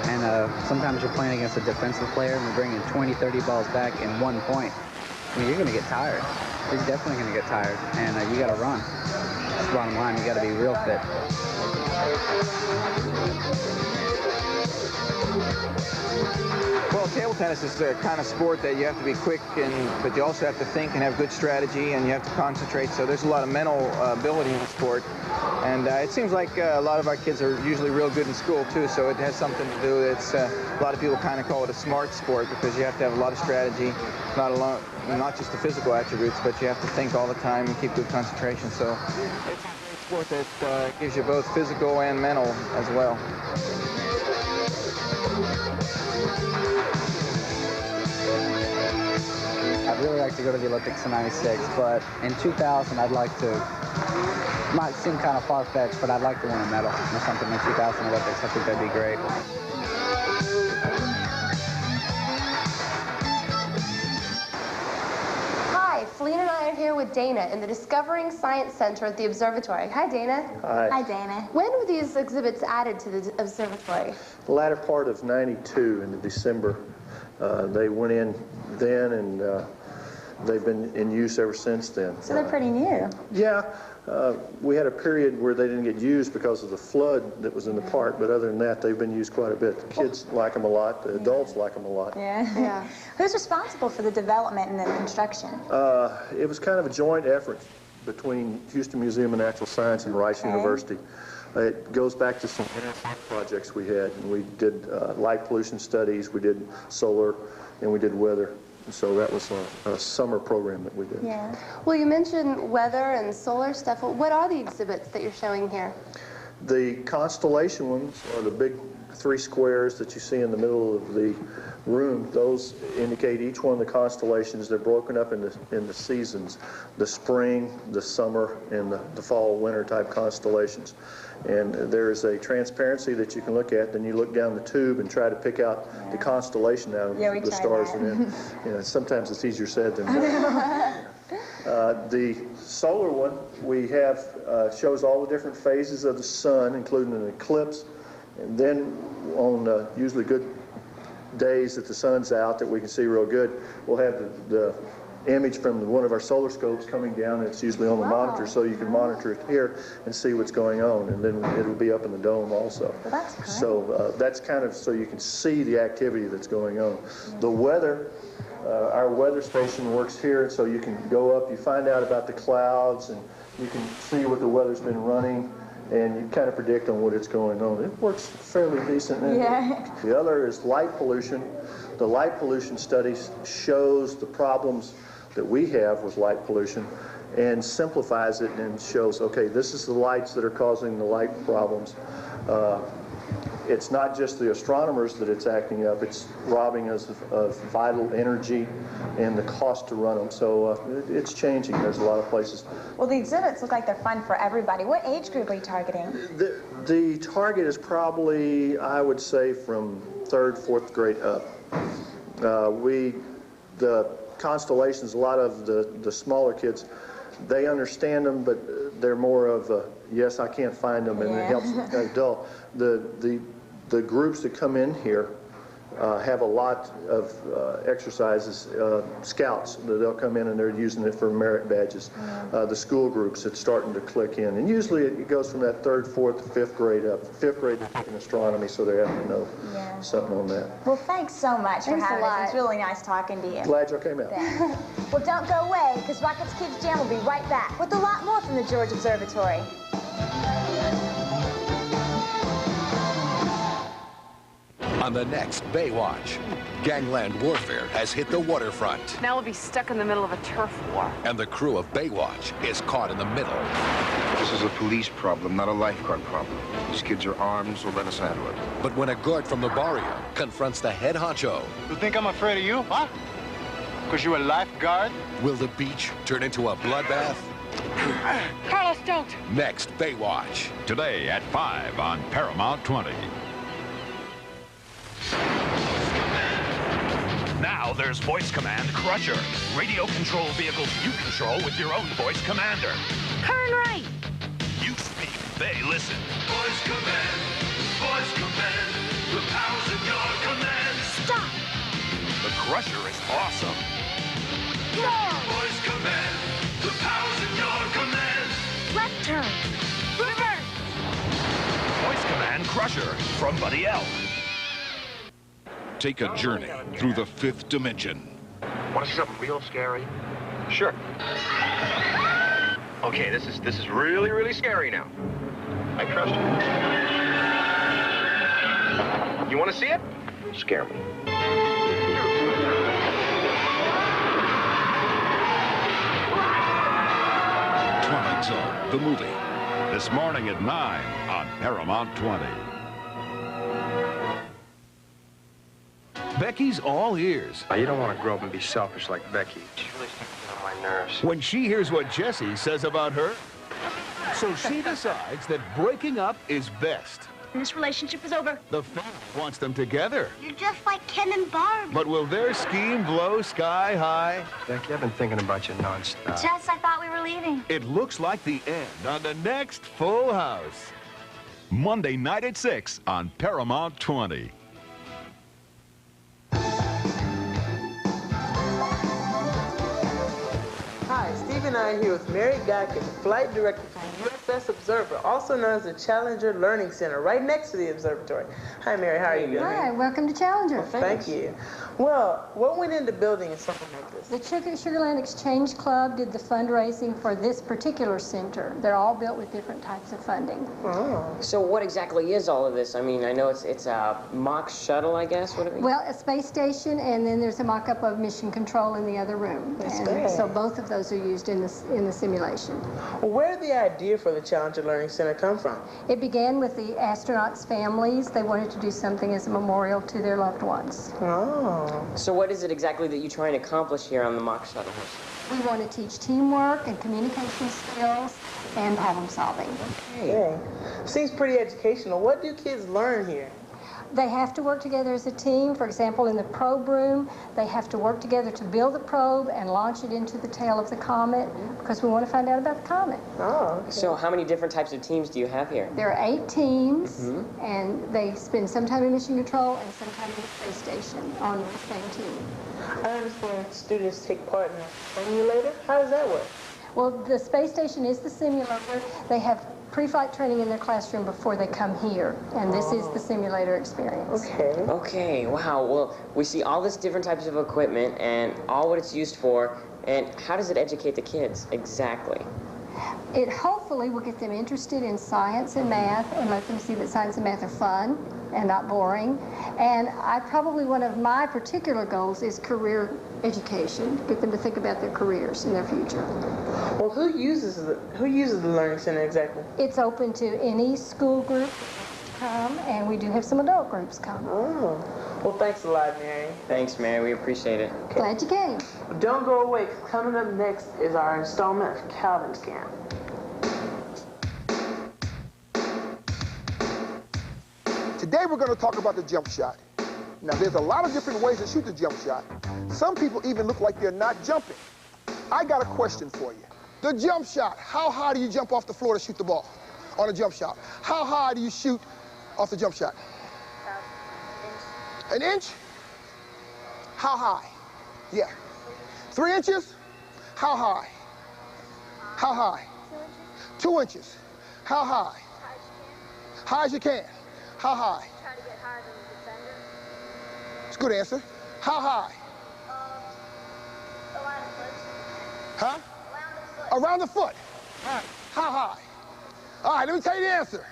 And sometimes you're playing against a defensive player and you're bringing 20, 30 balls back in 1 point. I mean, you're going to get tired. You're definitely going to get tired. And you got to run. That's the bottom line. You got to be real fit. Well, table tennis is a kind of sport that you have to be quick, but you also have to think and have good strategy, and you have to concentrate. So there's a lot of mental ability in the sport. And it seems like a lot of our kids are usually real good in school, too, so it has something to do. It's a lot of people kind of call it a smart sport because you have to have a lot of strategy, not just the physical attributes, but you have to think all the time and keep good concentration. So it's a great sport that gives you both physical and mental as well. I'd really like to go to the Olympics in '96, but in 2000, I'd like to, might seem kind of far-fetched, but I'd like to win a medal or something in 2000 Olympics. I think that'd be great. Hi, Felina and I are here with Dana in the Discovering Science Center at the Observatory. Hi, Dana. Hi. Hi, Dana. When were these exhibits added to the observatory? The latter part of '92 in December. They went in then, and they've been in use ever since then. So they're pretty new. Yeah. We had a period where they didn't get used because of the flood that was in the park, but other than that, they've been used quite a bit. The kids like them a lot. The adults like them a lot. Yeah. Who's responsible for the development and the construction? It was kind of a joint effort between Houston Museum of Natural Science and Rice University. It goes back to some projects we had. And we did light pollution studies, we did solar, and we did weather. So that was a summer program that we did. Yeah. Well, you mentioned weather and solar stuff. What are the exhibits that you're showing here? The constellation ones are the big 3 squares that you see in the middle of the room. Those indicate each one of the constellations. They're broken up in the seasons, the spring, the summer, and the fall, winter type constellations. And there's a transparency that you can look at. Then you look down the tube and try to pick out the constellation out of the stars. And then, sometimes it's easier said than done. The solar one we have shows all the different phases of the sun, including an eclipse. And then on usually good days that the sun's out that we can see real good, we'll have the image from one of our solar scopes coming down. It's usually on the monitor, so you can monitor it here and see what's going on, and then it'll be up in the dome also. Well, that's great. So that's kind of so you can see the activity that's going on. The weather, our weather station works here, so you can go up, you find out about the clouds, and you can see what the weather's been running, and you kind of predict on what it's going on. It works fairly decent. Yeah. The other is light pollution. The light pollution studies shows the problems that we have with light pollution and simplifies it and shows, okay, this is the lights that are causing the light problems. It's not just the astronomers that it's acting up, it's robbing us of vital energy and the cost to run them. So it's changing. There's a lot of places. Well, the exhibits look like they're fun for everybody. What age group are you targeting? The target is probably, I would say, from 3rd, 4th grade up. The constellations, a lot of the smaller kids, they understand them, but they're more of a, yes, I can't find them, and it helps the adult. The groups that come in here have a lot of exercises, scouts, they'll come in and they're using it for merit badges. The school groups, it's starting to click in. And usually it goes from that 3rd, 4th, 5th grade up. 5th grade is taking astronomy, so they have to know something on that. Well, thanks so much for having us. It's really nice talking to you. Glad you came out. Well, don't go away, because Rockets Kidz Jam will be right back with a lot more from the George Observatory. On the next Baywatch, gangland warfare has hit the waterfront. Now we'll be stuck in the middle of a turf war. And the crew of Baywatch is caught in the middle. This is a police problem, not a lifeguard problem. These kids are armed, so let us handle it. But when a guard from the barrio confronts the head honcho... You think I'm afraid of you, huh? Because you're a lifeguard? Will the beach turn into a bloodbath? Carlos, don't! Next Baywatch. Today at 5 on Paramount 20. there's Voice Command Crusher. Radio control vehicles you control with your own voice commander. Turn right. You speak, they listen. Voice Command, the powers in your command. Stop. The Crusher is awesome. Go. Voice Command, the powers in your command. Left turn. Reverse. Voice Command Crusher from Buddy Elf. Take a journey through the 5th dimension. Want to see something real scary? Sure. Okay, this is really, really scary now. I trust you. You want to see it? Scare me. Twilight Zone, the movie. This morning at 9 on Paramount 20. Becky's all ears. You don't want to grow up and be selfish like Becky. She's really starting on my nerves. When she hears what Jesse says about her, so she decides that breaking up is best. This relationship is over. The family wants them together. You're just like Ken and Barb. But will their scheme blow sky high? Becky, I've been thinking about you nonstop. Jess, I thought we were leaving. It looks like the end on the next Full House. Monday night at 6 on Paramount 20. Hi, Steve and I are here with Mary Gotkin, Flight Director from USS Observer, also known as the Challenger Learning Center, right next to the observatory. Hi, Mary. How are you doing? Hi, welcome to Challenger. Thank you. Well, what went into building something like this? The Sugarland Exchange Club did the fundraising for this particular center. They're all built with different types of funding. Oh. So what exactly is all of this? I mean, I know it's a mock shuttle, I guess. What it Well, a space station, and then there's a mock-up of mission control in the other room. That's and great. So both of those are used in the simulation. Well, where did the idea for the Challenger Learning Center come from? It began with the astronauts' families. They wanted to do something as a memorial to their loved ones. Oh. So what is it exactly that you're trying to accomplish here on the mock shuttle? We want to teach teamwork and communication skills and problem solving. Okay. Seems pretty educational. What do kids learn here? They have to work together as a team. For example, in the probe room, they have to work together to build the probe and launch it into the tail of the comet because we want to find out about the comet. Oh, okay. So how many different types of teams do you have here? There are 8 teams, and they spend some time in mission control and some time in the space station on the same team. I understand students take part in a simulator. How does that work? Well, the space station is the simulator. They have pre-flight training in their classroom before they come here, and this is the simulator experience. Okay. Okay, wow. Well, we see all this different types of equipment and all what it's used for, and how does it educate the kids exactly? It hopefully will get them interested in science and math and let them see that science and math are fun and not boring. And one of my particular goals is career education, get them to think about their careers and their future. Well, who uses the Learning Center exactly? It's open to any school group to come, and we do have some adult groups come. Oh. Well, thanks a lot, Mary. Thanks, Mary. We appreciate it. Okay. Glad you came. Don't go away, 'cause coming up next is our installment of Calvin's Camp. Today we're going to talk about the jump shot. Now there's a lot of different ways to shoot the jump shot. Some people even look like they're not jumping. I got a question for you. The jump shot, how high do you jump off the floor to shoot the ball on a jump shot? How high do you shoot off the jump shot? An inch? How high? Yeah. 3 inches? How high? How high? 2 inches. How high? High as you can. How high? Try to get higher than the defender. It's a good answer. How high? Around the foot. Huh? Around the foot. All right. How high? All right, let me tell you the answer.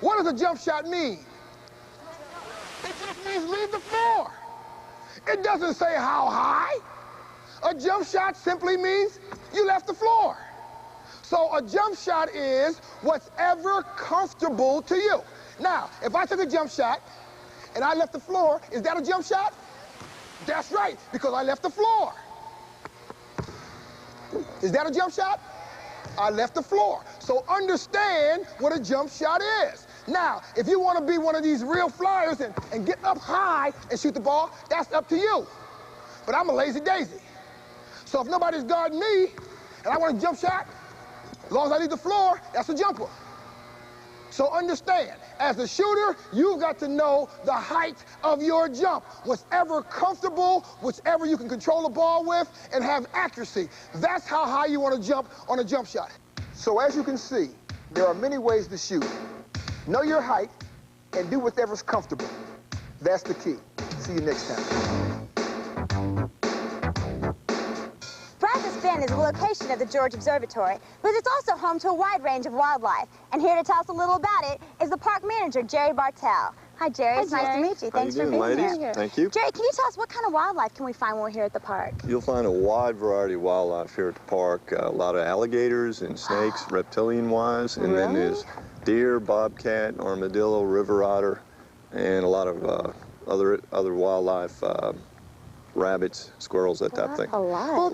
What does a jump shot mean? It just means leave the floor. It doesn't say how high. A jump shot simply means you left the floor. So a jump shot is what's ever comfortable to you. Now, if I took a jump shot and I left the floor, is that a jump shot? That's right, because I left the floor. Is that a jump shot? I left the floor. So understand what a jump shot is. Now, if you want to be one of these real flyers and get up high and shoot the ball, that's up to you. but I'm a lazy daisy. So if nobody's guarding me and I want a jump shot, as long as I leave the floor, that's a jumper. So understand, as a shooter, you've got to know the height of your jump. Whatever comfortable, whichever you can control the ball with, and have accuracy. That's how high you want to jump on a jump shot. So as you can see, there are many ways to shoot. Know your height and do whatever's comfortable. That's the key. See you next time. Brazos Bend is the location of the George Observatory, but it's also home to a wide range of wildlife. And here to tell us a little about it is the park manager, Jerry Bartell. Hi, Jerry. It's nice to meet you. Thanks for being here. Thank you. Jerry, can you tell us what kind of wildlife can we find when we're here at the park? You'll find a wide variety of wildlife here at the park. A lot of alligators and snakes, reptilian-wise, and then there's deer, bobcat, armadillo, river otter, and a lot of other wildlife. Rabbits, squirrels, that type of thing. A lot. Well,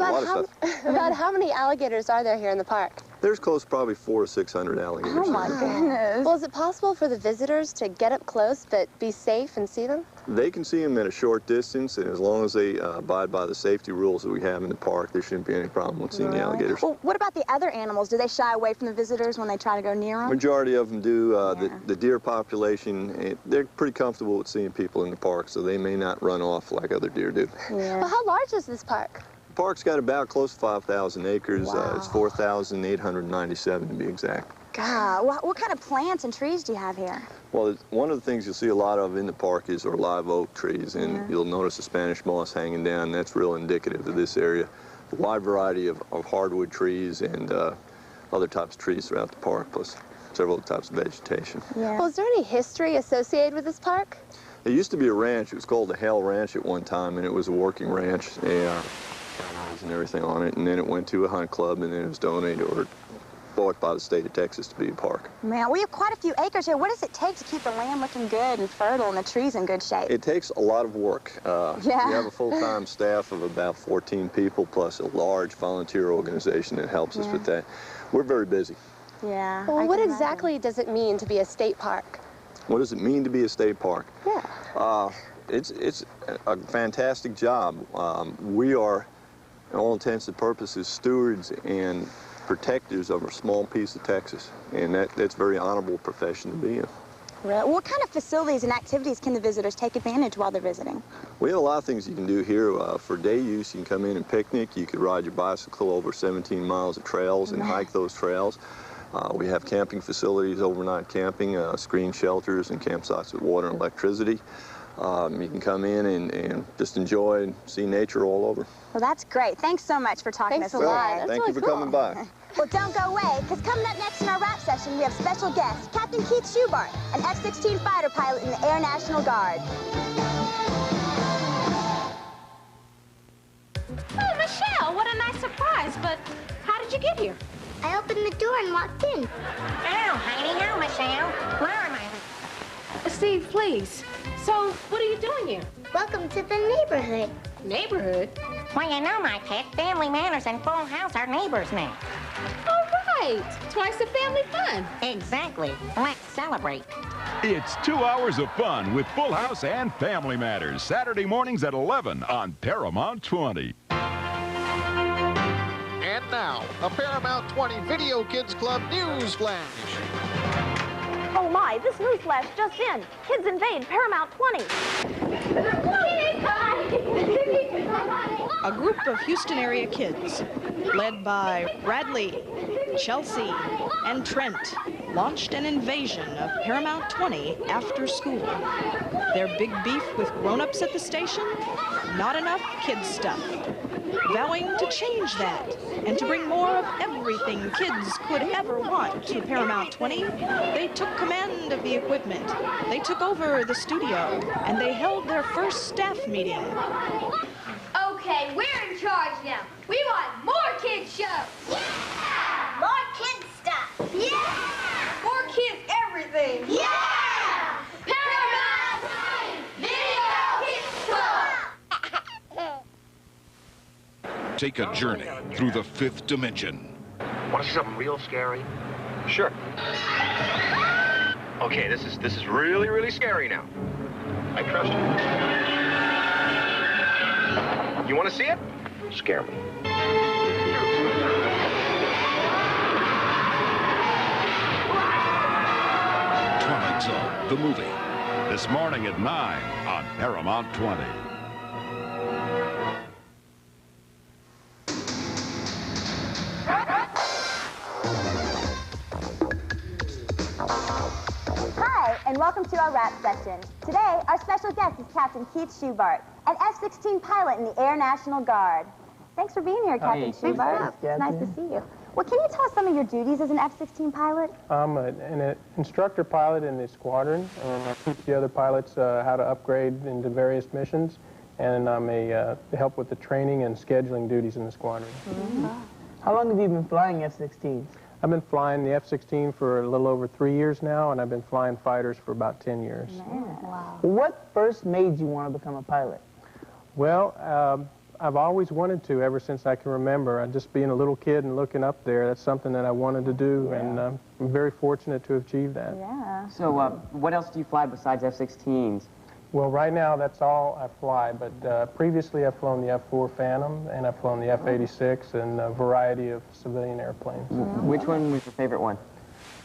about how many alligators are there here in the park? There's close to probably 400 or 600 alligators. Oh my goodness. Well, is it possible for the visitors to get up close but be safe and see them? They can see them at a short distance, and as long as they abide by the safety rules that we have in the park, there shouldn't be any problem with seeing the alligators. Well, what about the other animals? Do they shy away from the visitors when they try to go near them? Majority of them do. The deer population, they're pretty comfortable with seeing people in the park, so they may not run off like other deer do. Yeah. Well, how large is this park? The park's got about close to 5,000 acres. It's 4,897 to be exact. God, what kind of plants and trees do you have here? Well, one of the things you'll see a lot of in the park is our live oak trees, and you'll notice the Spanish moss hanging down. That's real indicative of this area. A wide variety of hardwood trees and other types of trees throughout the park, plus several types of vegetation. Yeah. Well, is there any history associated with this park? It used to be a ranch. It was called the Hale Ranch at one time, and it was a working ranch. And everything on it, and then it went to a hunt club, and then it was donated or bought by the state of Texas to be a park. Man, we have quite a few acres here. What does it take to keep the land looking good and fertile and the trees in good shape? It takes a lot of work. We have a full-time staff of about 14 people, plus a large volunteer organization that helps us with that. We're very busy. Yeah. Well, what exactly does it mean to be a state park? What does it mean to be a state park? Yeah. It's a fantastic job. We are, in all intents and purposes, stewards and protectors of a small piece of Texas, and that's a very honorable profession to be in. Really? What kind of facilities and activities can the visitors take advantage while they're visiting? We have a lot of things you can do here. For day use, you can come in and picnic. You could ride your bicycle over 17 miles of trails and hike those trails. We have camping facilities, overnight camping, screened shelters, and campsites with water and electricity. You can come in and just enjoy and see nature all over. Well, that's great. Thanks so much for talking to us today. Well, thank you for coming by. Well, don't go away, because coming up next in our rap session, we have special guest, Captain Kidz Jam, an F-16 fighter pilot in the Air National Guard. Oh, Michelle, what a nice surprise, but how did you get here? I opened the door and walked in. Oh, honey, how, Michelle? Where am I? Steve, please. So, what are you doing here? Welcome to the neighborhood. Neighborhood? Well, you know, my pet, Family Matters and Full House are neighbors now. All right. Twice the family fun. Exactly. Let's celebrate. It's 2 hours of fun with Full House and Family Matters, Saturday mornings at 11 on Paramount 20. And now, a Paramount 20 Video Kids Club news flash. Oh my, this news flash just in. Kids invade Paramount 20. A group of Houston area kids, led by Bradley, Chelsea, and Trent, launched an invasion of Paramount 20 after school. Their big beef with grown-ups at the station? Not enough kids stuff. Vowing to change that and to bring more of everything kids could ever want to Paramount 20, they took command of the equipment. They took over the studio, and they held their first staff meeting. Okay, we're in charge now. We want more kids shows. Yeah! More kids stuff. Yeah! More kids everything. Yeah! Paramount Video Kids Club. Take a journey through the fifth dimension. Want to see something real scary? Sure. Okay, this is really, really scary now. I trust you. You want to see it? Scare me. Twilight Zone, the movie. This morning at 9 on Paramount 20. Hi, and welcome to our rap session. Today, our special guest is Captain Kidz Jam, an F-16 pilot in the Air National Guard. Thanks for being here, Captain Jam. It's nice to see you. Well, can you tell us some of your duties as an F-16 pilot? I'm an instructor pilot in the squadron, and I teach the other pilots how to upgrade into various missions, and I'm help with the training and scheduling duties in the squadron. How long have you been flying F-16s? I've been flying the F-16 for a little over 3 years now, and I've been flying fighters for about 10 years. Wow. What first made you want to become a pilot? Well, I've always wanted to ever since I can remember. Just being a little kid and looking up there, that's something that I wanted to do, and I'm very fortunate to have achieved that. Yeah. So what else do you fly besides F-16s? Well, right now, that's all I fly, but previously I've flown the F-4 Phantom, and I've flown the F-86 and a variety of civilian airplanes. Which one was your favorite one?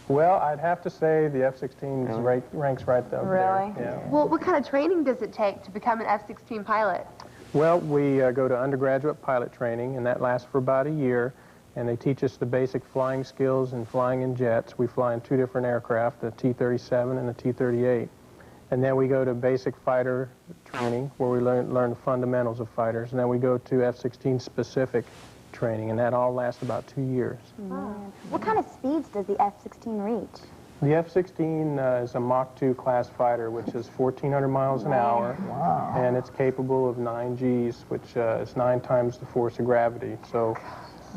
Well, I'd have to say the F-16 ranks right up there. Yeah. Well, what kind of training does it take to become an F-16 pilot? Well, we go to undergraduate pilot training, and that lasts for about a year, and they teach us the basic flying skills and flying in jets. We fly in 2 different aircraft, the T-37 and the T-38. And then we go to basic fighter training, where we learn the fundamentals of fighters, and then we go to F-16 specific training, and that all lasts about 2 years. What kind of speeds does the F-16 reach? The F-16 is a Mach 2 class fighter, which is 1,400 miles an hour, and it's capable of 9 Gs, which is 9 times the force of gravity. So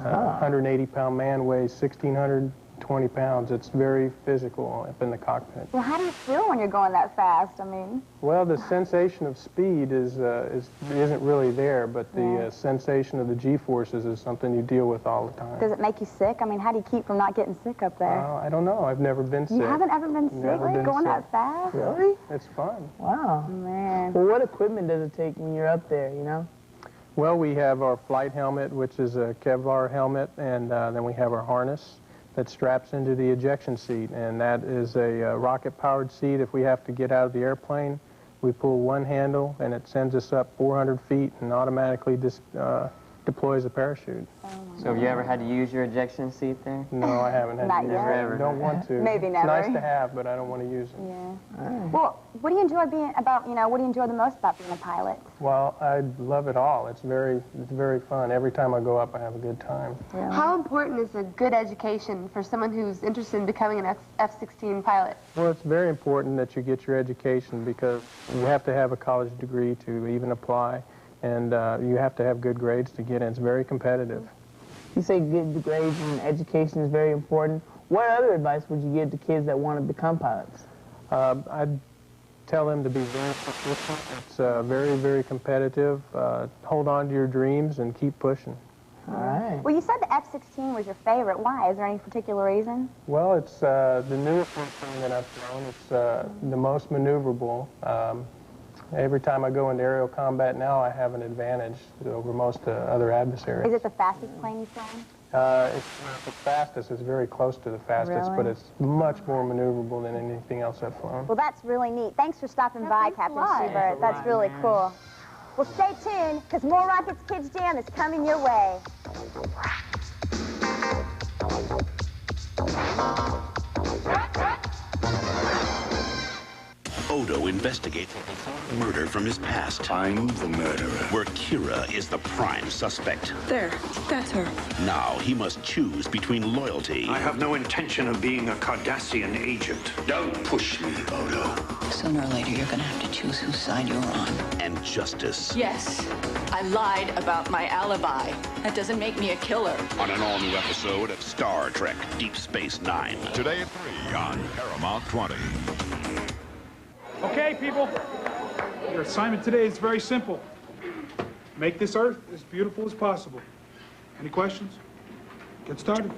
a 180-pound man weighs 1,620 pounds. It's very physical up in the cockpit. Well, how do you feel when you're going that fast? I mean... Well, the sensation of speed isn't really there, but the sensation of the G-forces is something you deal with all the time. Does it make you sick? I mean, how do you keep from not getting sick up there? I don't know. I've never been sick. You haven't ever been sick going that fast? Really? It's fun. Wow. Man. Well, what equipment does it take when you're up there, you know? Well, we have our flight helmet, which is a Kevlar helmet, and then we have our harness that straps into the ejection seat, and that is a rocket-powered seat. If we have to get out of the airplane, we pull one handle, and it sends us up 400 feet and automatically deploys a parachute. So have you ever had to use your ejection seat there? No, I haven't had Not to use yet. it. I don't want to. Maybe It's never. nice to have, but I don't want to use it. Yeah. Well, what do you enjoy what do you enjoy the most about being a pilot? Well, I love it all. It's very fun. Every time I go up, I have a good time. Really? How important is a good education for someone who's interested in becoming an F-16 pilot? Well, it's very important that you get your education, because you have to have a college degree to even apply, and you have to have good grades to get in. It's very competitive. You say good grades and education is very important. What other advice would you give to kids that want to become pilots? I'd tell them to be very persistent. It's very, very competitive. Hold on to your dreams and keep pushing. All right. Well, you said the F-16 was your favorite. Why? Is there any particular reason? Well, it's the newest thing that I've flown. It's the most maneuverable. Every time I go into aerial combat now, I have an advantage over most other adversaries. Is it the fastest plane you've flown? It's not the fastest. It's very close to the fastest, but it's much more maneuverable than anything else I've flown. Well, that's really neat. Thanks for stopping by, Captain Schubert. That's really cool. Well, stay tuned, because more Rockets Kidz Jam is coming your way. Odo investigates murder from his past. I'm the murderer. Where Kira is the prime suspect. There, that's her. Now he must choose between loyalty. I have no intention of being a Cardassian agent. Don't push me, Odo. Sooner or later, you're gonna have to choose whose side you're on. And justice. Yes, I lied about my alibi. That doesn't make me a killer. On an all-new episode of Star Trek Deep Space Nine. Today at 3 on Paramount 20. Okay, people. Your assignment today is very simple. Make this Earth as beautiful as possible. Any questions? Get started.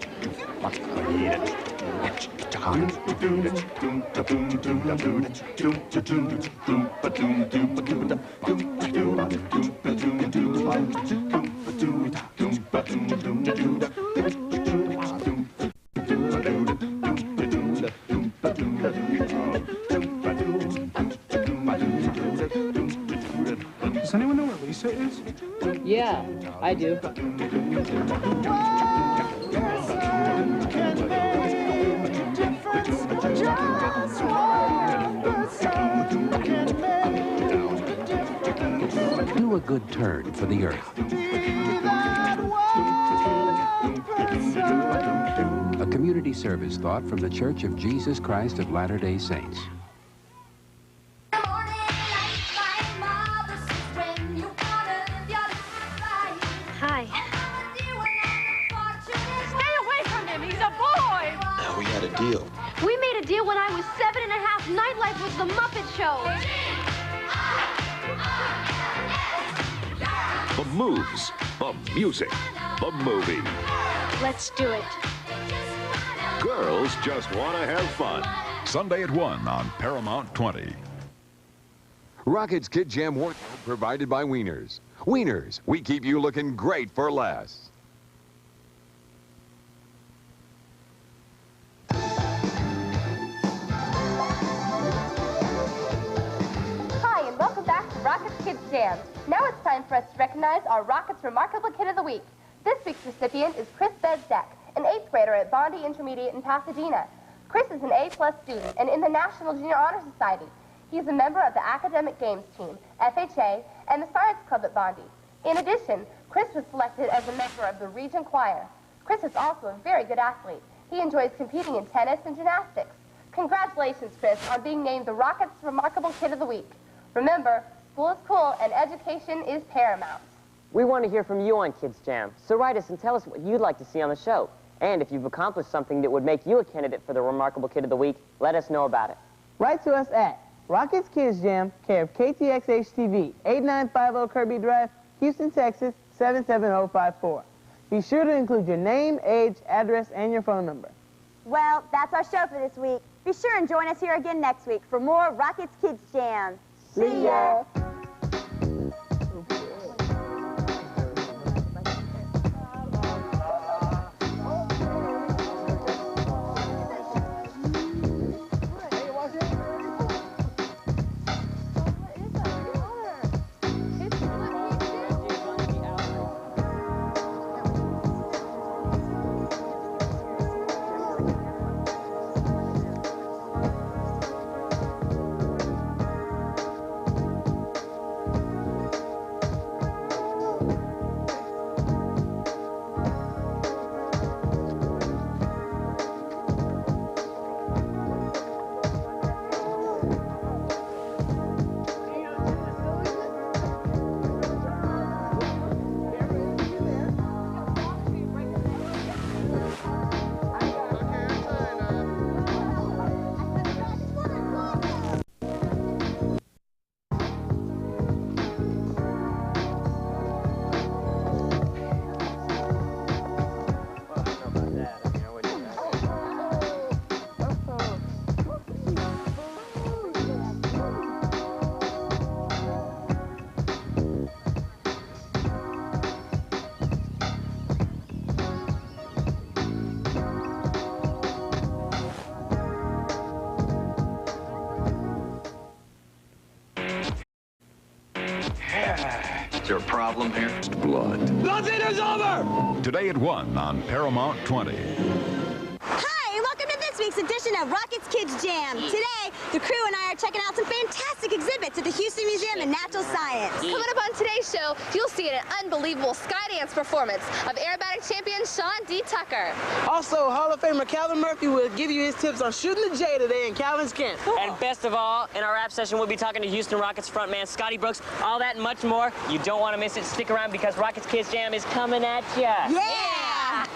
Does anyone know where Lisa is? Yeah, I do. Do a good turn for the earth. A community service thought from the Church of Jesus Christ of Latter-day Saints. Hi. Stay away from him. He's a boy. Now we got a deal. We made a deal when I was 7½. Nightlife was the Muppet Show. The moves, the music, the movie. Let's do it. Girls just want to have fun. Sunday at 1 on Paramount 20. Rocket's Kidz Jam wardrobe provided by Wieners. Wieners, we keep you looking great for less. Hi, and welcome back to Rocket's Kidz Jam. Now it's time for us to recognize our Rocket's Remarkable Kid of the Week. This week's recipient is Chris Bezdek, an 8th grader at Bondi Intermediate in Pasadena. Chris is an A+ student and in the National Junior Honor Society. He is a member of the Academic Games Team, FHA, and the Science Club at Bondi. In addition, Chris was selected as a member of the Region Choir. Chris is also a very good athlete. He enjoys competing in tennis and gymnastics. Congratulations, Chris, on being named the Rocket's Remarkable Kid of the Week. Remember, school is cool and education is paramount. We want to hear from you on Kidz Jam, so write us and tell us what you'd like to see on the show. And if you've accomplished something that would make you a candidate for the Remarkable Kid of the Week, let us know about it. Write to us at Rocket's Kidz Jam, care of KTXH-TV, 8950 Kirby Drive, Houston, Texas, 77054. Be sure to include your name, age, address, and your phone number. Well, that's our show for this week. Be sure and join us here again next week for more Rocket's Kidz Jam. See ya! Is there a problem here? Blood. Nothing is over! Today at 1 on Paramount 20. Hi, welcome to this week's edition of Rocket's Kidz Jam. Today, the crew and I are checking out some fantastic exhibits at the Houston Museum of Natural Science. Coming up on today's show, you'll see an unbelievable sky dance performance of aerobatic champion Sean D. Tucker. Also, Hall of Famer Calvin Murphy will give you his tips on shooting the J today in Calvin's camp. And best of all, in our rap session, we'll be talking to Houston Rockets frontman Scotty Brooks. All that and much more. You don't want to miss it. Stick around because Rockets Kidz Jam is coming at ya. Yeah!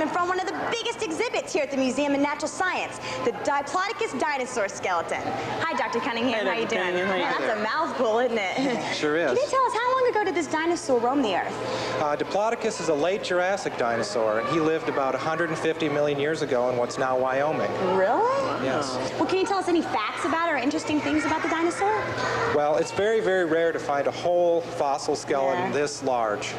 specimen from one of the biggest exhibits here at the Museum of Natural Science, the Diplodocus dinosaur skeleton. Hi, Dr. Cunningham. How are you doing? Man, that's a mouthful, isn't it? Sure is. Can you tell us, how long ago did this dinosaur roam the Earth? Diplodocus is a late Jurassic dinosaur, and he lived about 150 million years ago in what's now Wyoming. Really? Yes. Well, can you tell us any facts about or interesting things about the dinosaur? Well, it's very, very rare to find a whole fossil skeleton this large.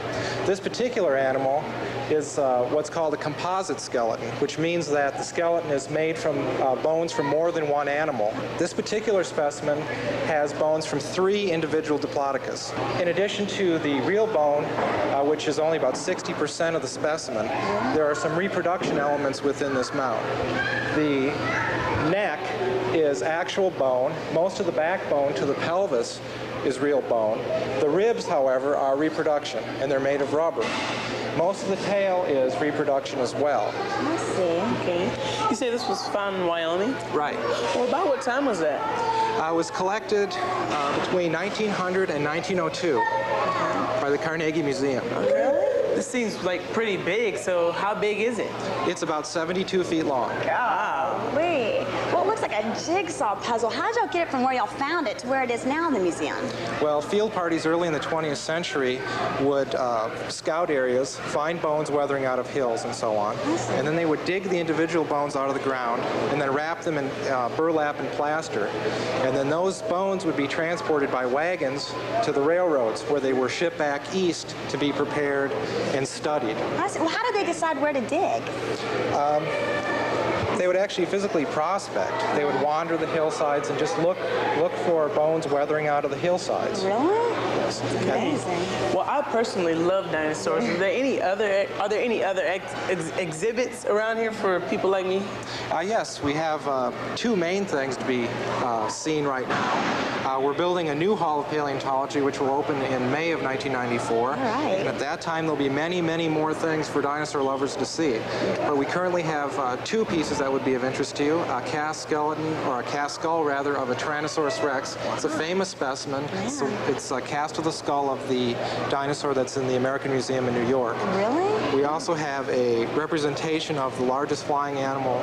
This particular animal is what's called a composite skeleton, which means that the skeleton is made from bones from more than one animal. This particular specimen has bones from 3 individual Diplodocus. In addition to the real bone, which is only about 60% of the specimen, there are some reproduction elements within this mount. The neck is actual bone. Most of the backbone to the pelvis is real bone. The ribs, however, are reproduction, and they're made of rubber. Most of the tail is reproduction as well. I see, okay. You say this was found in Wyoming? Right. Well, about what time was that? It was collected between 1900 and 1902 by the Carnegie Museum. Really? This seems like pretty big, so how big is it? It's about 72 feet long. Golly. Well, it looks like a jigsaw puzzle. How did y'all get it from where y'all found it to where it is now in the museum? Well, field parties early in the 20th century would scout areas, find bones weathering out of hills and so on, and then they would dig the individual bones out of the ground and then wrap them in burlap and plaster. And then those bones would be transported by wagons to the railroads, where they were shipped back east to be prepared and studied. Well, how did they decide where to dig? They would actually physically prospect. They would wander the hillsides and just look for bones weathering out of the hillsides. Really? Yes. Amazing. Well, I personally love dinosaurs. Are there any other exhibits around here for people like me? Yes, we have 2 main things to be seen right now. We're building a new Hall of Paleontology, which will open in May of 1994. And at that time, there'll be many, many more things for dinosaur lovers to see. But we currently have 2 pieces that would be of interest to you: a cast skeleton, or a cast skull rather, of a Tyrannosaurus rex. It's a famous specimen. It's a cast of the skull of the dinosaur that's in the American Museum in New York. Really? We also have a representation of the largest flying animal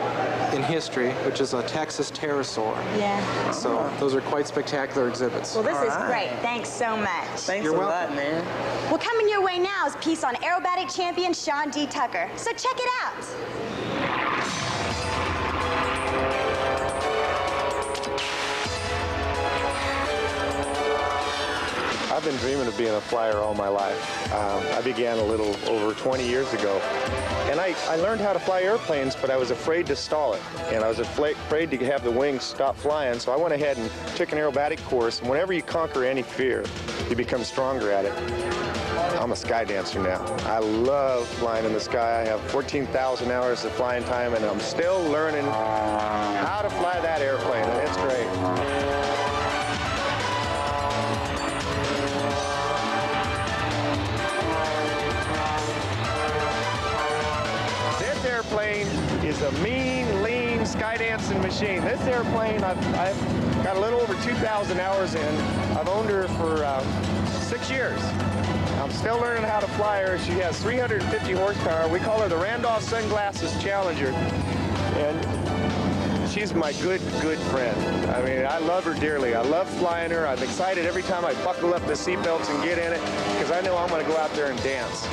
in history, which is a Texas pterosaur. Yeah. So those are quite spectacular exhibits. Well, this is great. Thanks so much. Thanks a lot, man. Well, coming your way now is a piece on aerobatic champion Sean D. Tucker. So check it out. I've been dreaming of being a flyer all my life. I began a little over 20 years ago. And I learned how to fly airplanes, but I was afraid to stall it. And I was afraid to have the wings stop flying, so I went ahead and took an aerobatic course. And whenever you conquer any fear, you become stronger at it. I'm a sky dancer now. I love flying in the sky. I have 14,000 hours of flying time, and I'm still learning how to fly that airplane, and it's great. Airplane is a mean, lean skydancing machine. This airplane, I've got a little over 2,000 hours in. I've owned her for 6 years. I'm still learning how to fly her. She has 350 horsepower. We call her the Randolph Sunglasses Challenger. And she's my good friend. I mean, I love her dearly. I love flying her. I'm excited every time I buckle up the seatbelts and get in it, because I know I'm going to go out there and dance.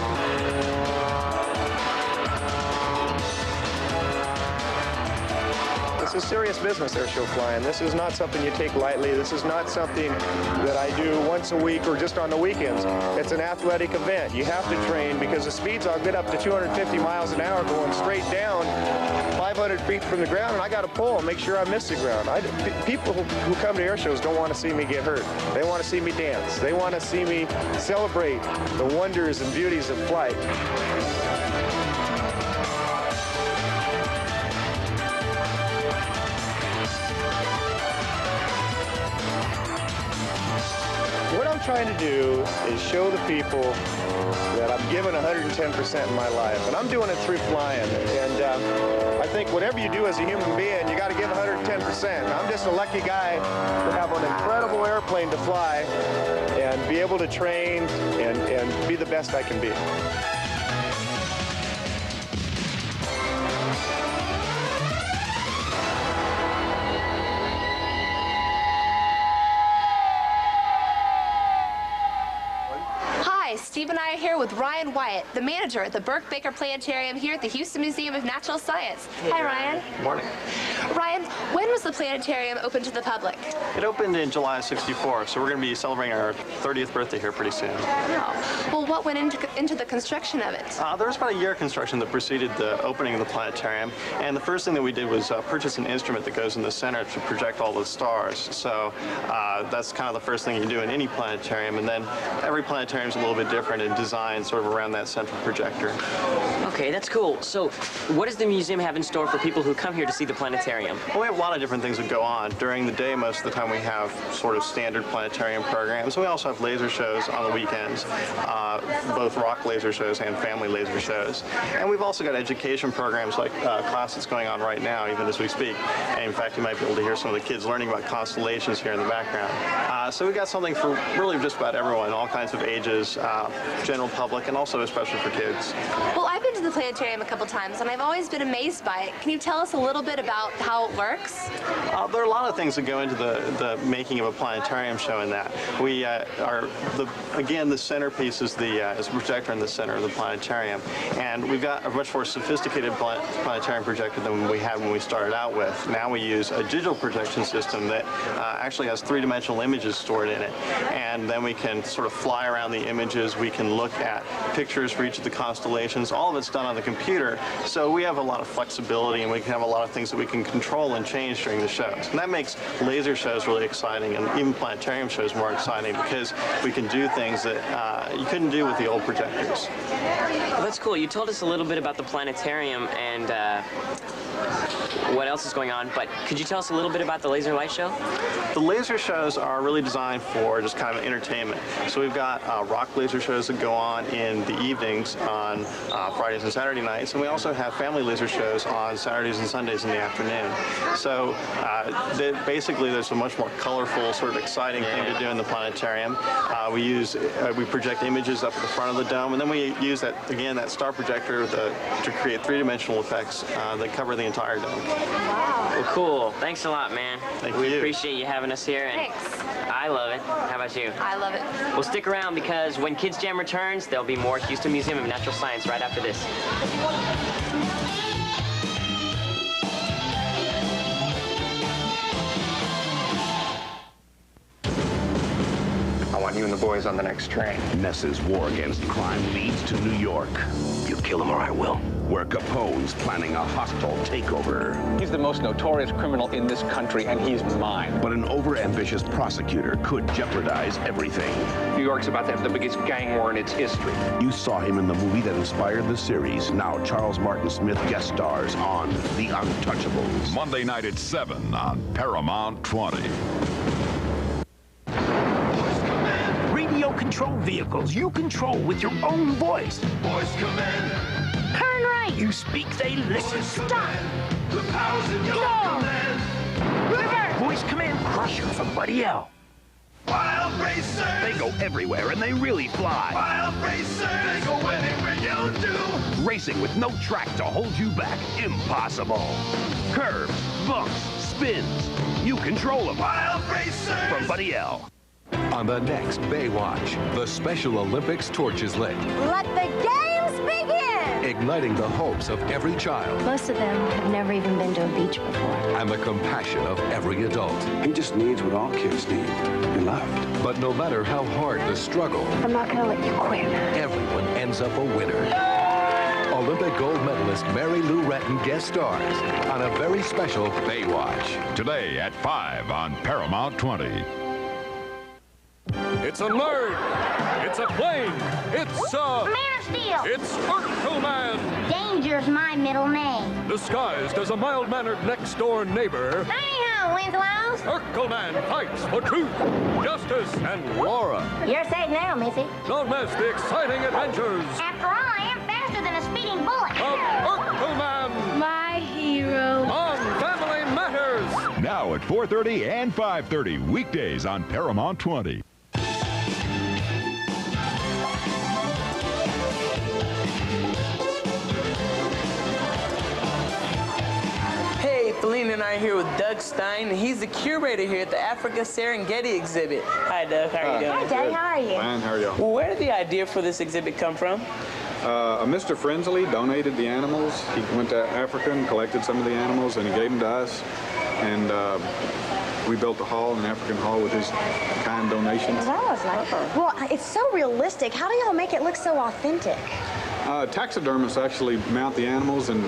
It's a serious business, airshow flying. This is not something you take lightly. This is not something that I do once a week or just on the weekends. It's an athletic event. You have to train, because the speeds I'll get up to 250 miles an hour going straight down 500 feet from the ground, and I got to pull and make sure I miss the ground. People who come to air shows don't want to see me get hurt. They want to see me dance. They want to see me celebrate the wonders and beauties of flight. What I'm trying to do is show the people that I'm giving 110% in my life, and I'm doing it through flying. And I think whatever you do as a human being, you got to give 110%. I'm just a lucky guy to have an incredible airplane to fly and be able to train and be the best I can be. Steve and I are here with Ryan Wyatt, the manager at the Burke Baker Planetarium here at the Houston Museum of Natural Science. Hi, Ryan. Good morning. Ryan, when was the planetarium open to the public? It opened in July of '64, so we're going to be celebrating our 30th birthday here pretty soon. Oh. Well, what went into the construction of it? There was about a year of construction that preceded the opening of the planetarium, and the first thing that we did was purchase an instrument that goes in the center to project all the stars. So that's kind of the first thing you do in any planetarium, and then every planetarium is a little bit different in design, sort of around that central projector. Okay, that's cool. So, what does the museum have in store for people who come here to see the planetarium? Well, we have a lot of different things that go on. During the day, most of the time we have sort of standard planetarium programs. We also have laser shows on the weekends, both rock laser shows and family laser shows. And we've also got education programs like class that's going on right now, even as we speak. And in fact, you might be able to hear some of the kids learning about constellations here in the background. So we've got something for really just about everyone, all kinds of ages, general public, and also especially for kids. Well, I've been to the planetarium a couple times, and I've always been amazed by it. Can you tell us a little bit about how it works? There are a lot of things that go into the making of a planetarium show in that. We again, the centerpiece is the projector in the center of the planetarium, and we've got a much more sophisticated planetarium projector than we had when we started out with. Now we use a digital projection system that actually has three-dimensional images stored in it, and then we can sort of fly around the images. We can look at pictures for each of the constellations. All of it's done on the computer, so we have a lot of flexibility, and we can have a lot of things that we can control and change during the shows. And that makes laser shows really exciting, and even planetarium shows more exciting, because we can do things that you couldn't do with the old projectors. Well, that's cool. You told us a little bit about the planetarium and what else is going on, but could you tell us a little bit about the laser light show? The laser shows are really designed for just kind of entertainment. So we've got rock laser shows that go on in the evenings on Fridays and Saturday nights, and we also have family laser shows on Saturdays and Sundays in the afternoon. So basically there's a much more colorful, sort of exciting thing to do in the planetarium. We project images up at the front of the dome, and then we use that star projector to create three-dimensional effects that cover the entire dome. Wow. Well, cool. Thanks a lot, man. Thank you. We appreciate you having us here. And thanks. I love it. How about you? I love it. Well, stick around, because when Kidz Jam returns, there'll be more Houston Museum of Natural Science right after this. I want you and the boys on the next train. Ness's war against crime leads to New York. You kill him or I will. Where Capone's planning a hostile takeover. He's the most notorious criminal in this country, and he's mine. But an overambitious prosecutor could jeopardize everything. New York's about to have the biggest gang war in its history. You saw him in the movie that inspired the series. Now Charles Martin Smith guest stars on The Untouchables. Monday night at 7 on Paramount 20. Radio-controlled vehicles you control with your own voice. Voice command. Turn right. You speak, they listen. Stop. The powers in your command. Reverse. Voice command crusher from Buddy L. Wild racers. They go everywhere and they really fly. Wild racers. They go anywhere you do. Racing with no track to hold you back. Impossible. Curves, bumps, spins. You control them. Wild racers. From Buddy L. On the next Baywatch, the Special Olympics torch is lit, Let the games begin! igniting the hopes of every child Most of them have never even been to a beach before. and the compassion of every adult. He just needs what all kids need. Be loved. But no matter how hard the struggle, I'm not gonna let you quit. everyone ends up a winner. Olympic gold medalist Mary Lou Retton guest stars on a very special Baywatch. Today at 5 on Paramount 20. It's a nerd. It's a plane. It's a... Man of Steel. It's Urkelman. Danger's my middle name. Disguised as a mild-mannered next-door neighbor, Hi-ho, Winslows. Urkelman fights for truth, justice, and Laura. You're safe now, Missy. Don't miss the exciting adventures After all, I am faster than a speeding bullet. of Urkelman My hero. on Family Matters. Now at 4:30 and 5:30 weekdays on Paramount 20. Hey, Felina and and I are here with Doug Stein, and he's the curator here at the Africa Serengeti exhibit. Hi, Doug. How are you doing? Hi, Doug. How are you? Fine. How are you? Well, where did the idea for this exhibit come from? Mr. Frensley donated the animals. He went to Africa and collected some of the animals, and he gave them to us. And we built a hall, an African hall, with his kind donations. That was nice. Well, it's so realistic. How do y'all make it look so authentic? Taxidermists actually mount the animals in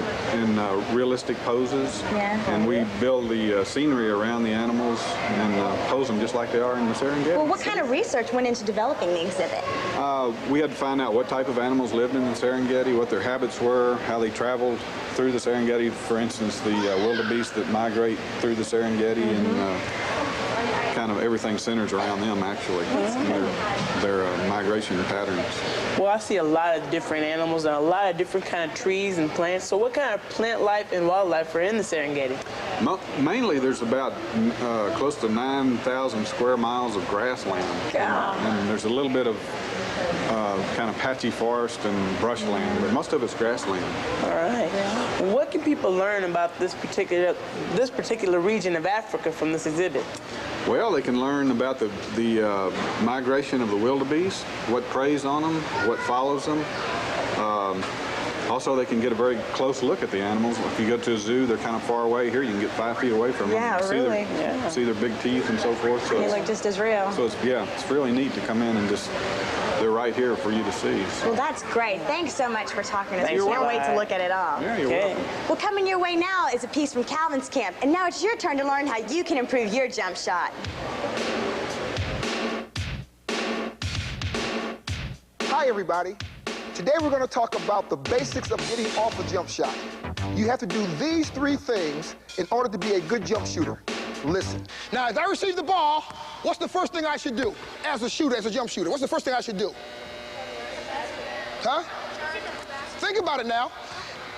realistic poses, and we build the scenery around the animals and pose them just like they are in the Serengeti. Well, what kind of research went into developing the exhibit? We had to find out what type of animals lived in the Serengeti, what their habits were, how they traveled through the Serengeti. For instance, the wildebeest that migrate through the Serengeti, and kind of everything centers around them, actually, their migration patterns. Well, I see a lot of different animals and a lot of different kind of trees and plants. So what kind of plant life and wildlife are in the Serengeti? Mainly, there's about close to 9,000 square miles of grassland. And there's a little bit of kind of patchy forest and brushland, but most of it's grassland. All right. What can people learn about this particular region of Africa from this exhibit? Well, they can learn about the migration of the wildebeest, what preys on them, what follows them. Also, they can get a very close look at the animals. If you go to a zoo, they're kind of far away. Here, you can get 5 feet away from them. Yeah, really. See their big teeth and so forth. So they look just as real. So it's really neat to come in and just, they're right here for you to see. So. Well, that's great. Thanks so much for talking to us. We can't wait to look at it all. Yeah, you're welcome. Well, coming your way now is a piece from Calvin's camp. And now it's your turn to learn how you can improve your jump shot. Hi, everybody. Today we're going to talk about the basics of getting off a jump shot. You have to do these 3 things in order to be a good jump shooter. Listen. Now, as I receive the ball, what's the first thing I should do as a shooter, as a jump shooter? What's the first thing I should do? Huh? Think about it now.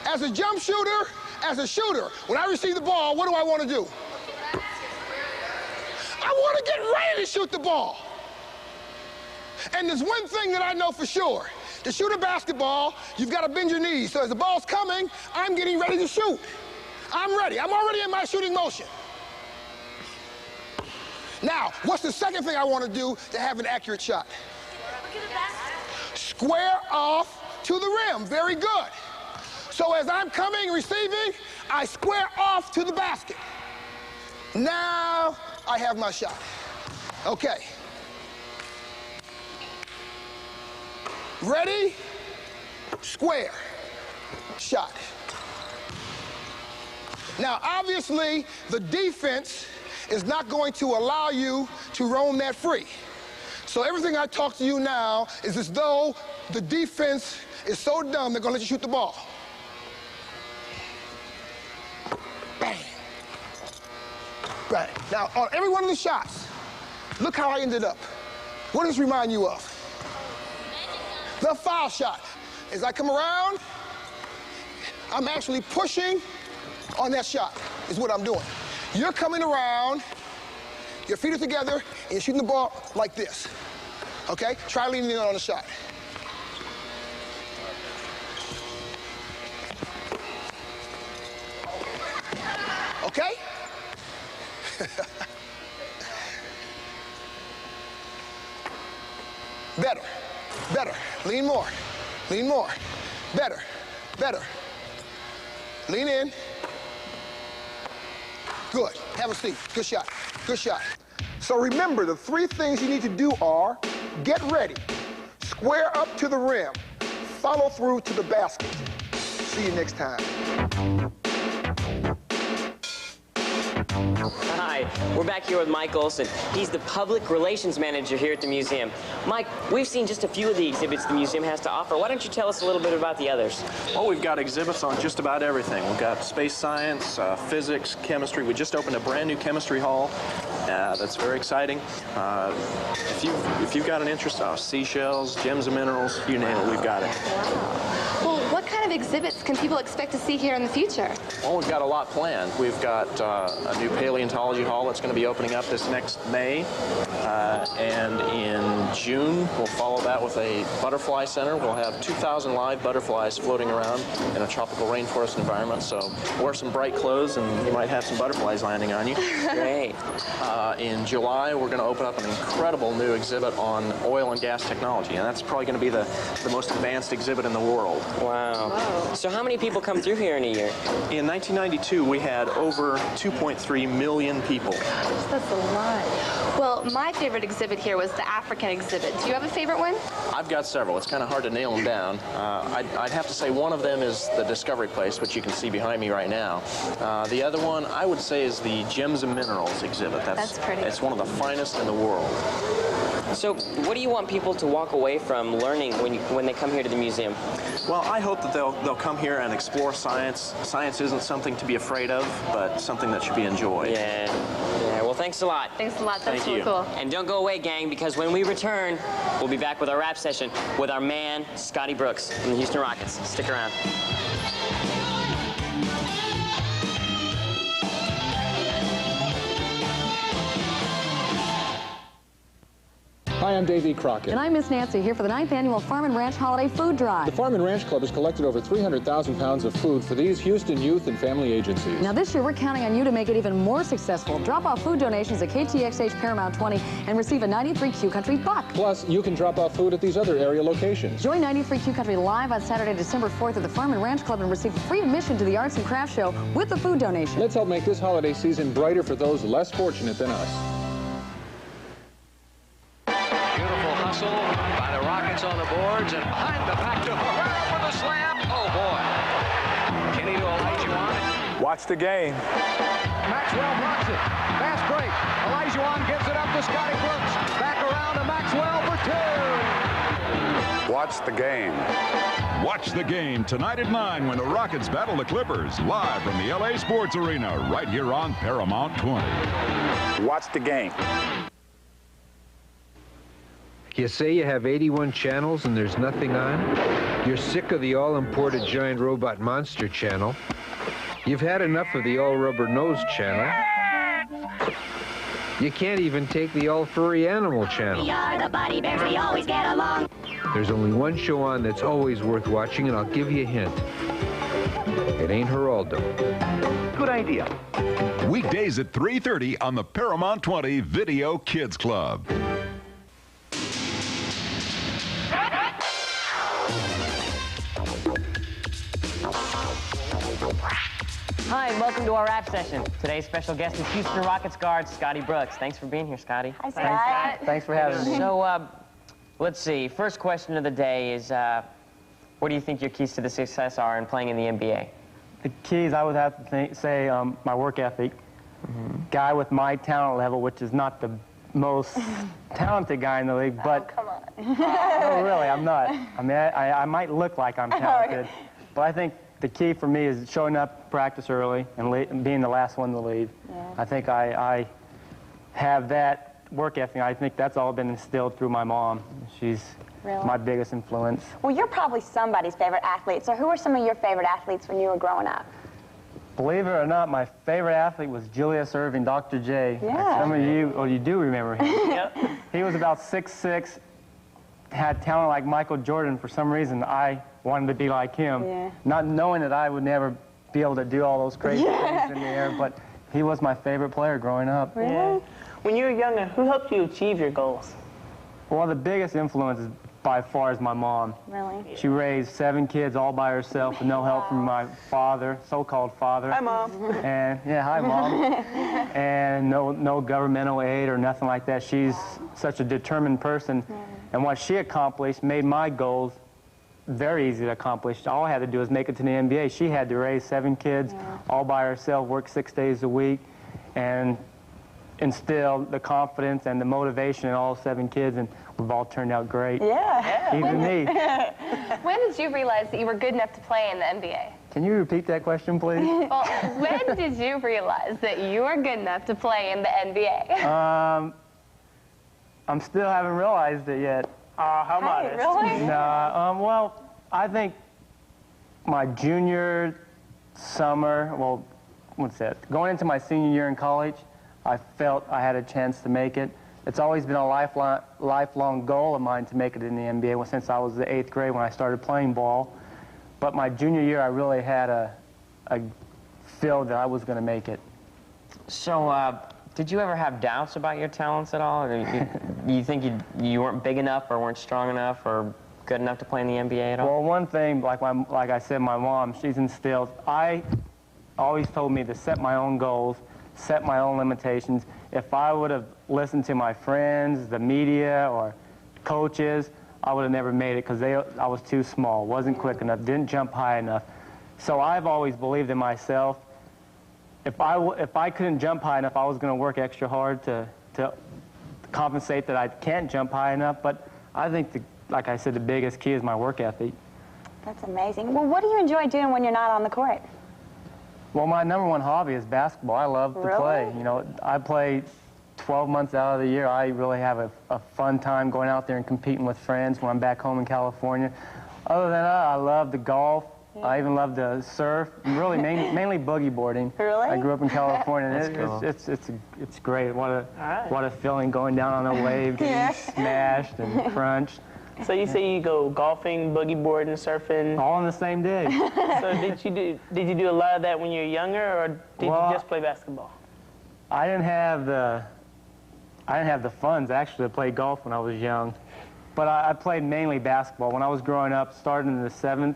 As a jump shooter, as a shooter, when I receive the ball, what do I want to do? I want to get ready to shoot the ball. And there's one thing that I know for sure. To shoot a basketball, you've got to bend your knees. So as the ball's coming, I'm getting ready to shoot. I'm ready. I'm already in my shooting motion. Now, what's the second thing I want to do to have an accurate shot? Square off to the rim. Very good. So as I'm coming, receiving, I square off to the basket. Now I have my shot. Okay. Ready, square, shot. Now, obviously, the defense is not going to allow you to roam that free. So everything I talk to you now is as though the defense is so dumb they're going to let you shoot the ball. Bang. Bang. Now, on every one of the shots, look how I ended up. What does this remind you of? The foul shot. As I come around, I'm actually pushing on that shot, is what I'm doing. You're coming around, your feet are together, and you're shooting the ball like this. Okay? Try leaning in on the shot. Okay? Better. Better. Lean more. Lean more. Better. Better. Lean in. Good. Have a seat. Good shot. Good shot. So remember, the 3 things you need to do are get ready, square up to the rim, follow through to the basket. See you next time. Hi, we're back here with Mike Olson. He's the public relations manager here at the museum. Mike, we've seen just a few of the exhibits the museum has to offer. Why don't you tell us a little bit about the others? Well, we've got exhibits on just about everything. We've got space science, physics, chemistry. We just opened a brand new chemistry hall. That's very exciting. If you've got an interest in seashells, gems and minerals, you name it, we've got it. Well, what kind of exhibits can people expect to see here in the future? Well, we've got a lot planned. We've got a new paleontology hall that's going to be opening up this next May. And in June, we'll follow that with a butterfly center. We'll have 2,000 live butterflies floating around in a tropical rainforest environment. So wear some bright clothes and you might have some butterflies landing on you. Great. In July, we're going to open up an incredible new exhibit on oil and gas technology. And that's probably going to be the most advanced exhibit in the world. Wow. Whoa. So how many people come through here in a year? In 1992, we had over 2.3 million people. That's a lot. Well, my favorite exhibit here was the African exhibit. Do you have a favorite one? I've got several. It's kind of hard to nail them down. I'd have to say one of them is the Discovery Place, which you can see behind me right now. The other one, I would say, is the Gems and Minerals exhibit. That's pretty. It's one of the finest in the world. So what do you want people to walk away from learning when they come here to the museum? Well, I hope that they'll come here and explore science. Science isn't something to be afraid of, but something that should be enjoyed. Yeah. Well, thanks a lot. Thanks a lot. That's really cool. And don't go away, gang, because when we return, we'll be back with our rap session with our man, Scotty Brooks from the Houston Rockets. Stick around. Hi, I'm Dave E. Crockett. And I'm Miss Nancy, here for the 9th Annual Farm and Ranch Holiday Food Drive. The Farm and Ranch Club has collected over 300,000 pounds of food for these Houston youth and family agencies. Now this year, we're counting on you to make it even more successful. Drop off food donations at KTXH Paramount 20 and receive a 93Q Country buck. Plus, you can drop off food at these other area locations. Join 93Q Country live on Saturday, December 4th at the Farm and Ranch Club and receive free admission to the Arts and Crafts Show with the food donation. Let's help make this holiday season brighter for those less fortunate than us. By the Rockets on the boards and behind the back to Herrera for the slam. Oh boy. Kenny to Elijah. Watch the game. Maxwell blocks it. Fast break. Elijah gives it up to Scotty Brooks. Back around to Maxwell for two. Watch the game. Watch the game tonight at 9 when the Rockets battle the Clippers, live from the LA Sports Arena, right here on Paramount 20. Watch the game. You say you have 81 channels and there's nothing on? You're sick of the all-imported giant robot monster channel. You've had enough of the all-rubber nose channel. You can't even take the all-furry animal channel. We are the Buddy Bears, we always get along. There's only one show on that's always worth watching, and I'll give you a hint. It ain't Geraldo. Good idea. Weekdays at 3:30 on the Paramount 20 Video Kids Club. Hi, and welcome to our rap session. Today's special guest is Houston Rockets guard Scotty Brooks. Thanks for being here, Scotty. Hi, Scott. Thanks for having me. So, let's see. First question of the day is, what do you think your keys to the success are in playing in the NBA? The keys, I would have to say my work ethic. Guy with my talent level, which is not the most talented guy in the league, but... come on. No, really, I'm not. I mean, I might look like I'm talented, but I think the key for me is showing up practice early and being the last one to leave. Yeah. I think I have that work ethic. I think that's all been instilled through my mom. She's my biggest influence. Well, you're probably somebody's favorite athlete. So who were some of your favorite athletes when you were growing up? Believe it or not, my favorite athlete was Julius Erving, Dr. J. Yeah. Some of you, you do remember him. Yep. He was about 6'6", had talent like Michael Jordan. For some reason, I wanted to be like him, not knowing that I would never be able to do all those crazy things in the air, but he was my favorite player growing up. Really? Yeah. When you were younger, who helped you achieve your goals? Well, the biggest influence by far is my mom. Really? She raised 7 kids all by herself with no help from my father, so-called father. Hi, Mom. And, yeah, hi, Mom. And no governmental aid or nothing like that. She's such a determined person. And what she accomplished made my goals very easy to accomplish. All I had to do was make it to the NBA. She had to raise 7 kids all by herself, work 6 days a week, and instill the confidence and the motivation in all 7 kids, and we've all turned out great. Yeah. Even me. When did you realize that you were good enough to play in the NBA? Can you repeat that question, please? Well, when did you realize that you were good enough to play in the NBA? I'm still haven't realized it yet. How modest. Really? No, well, I think my junior summer, well, what's that? Going into my senior year in college, I felt I had a chance to make it. It's always been a lifelong goal of mine to make it in the NBA since I was the 8th grade when I started playing ball. But my junior year, I really had a feel that I was going to make it. So, did you ever have doubts about your talents at all? Or you think you weren't big enough or weren't strong enough or good enough to play in the NBA at all? Well, one thing, like I said, my mom, she's instilled, I always told me to set my own goals, set my own limitations. If I would have listened to my friends, the media, or coaches, I would have never made it because I was too small, wasn't quick enough, didn't jump high enough. So I've always believed in myself. If I couldn't jump high enough, I was going to work extra hard to compensate that I can't jump high enough. But I think, like I said, the biggest key is my work ethic. That's amazing. Well, what do you enjoy doing when you're not on the court? Well, my #1 hobby is basketball. I love to play. You know, I play 12 months out of the year. I really have a fun time going out there and competing with friends when I'm back home in California. Other than that, I love to golf. I even love to surf. Really, mainly boogie boarding. Really? I grew up in California. And Cool. It's great. What a feeling going down on a wave, getting smashed and crunched. So you say you go golfing, boogie boarding, surfing? All on the same day. So did you do a lot of that when you were younger, or did you just play basketball? I didn't have the funds actually to play golf when I was young, but I played mainly basketball. When I was growing up, starting in the 7th,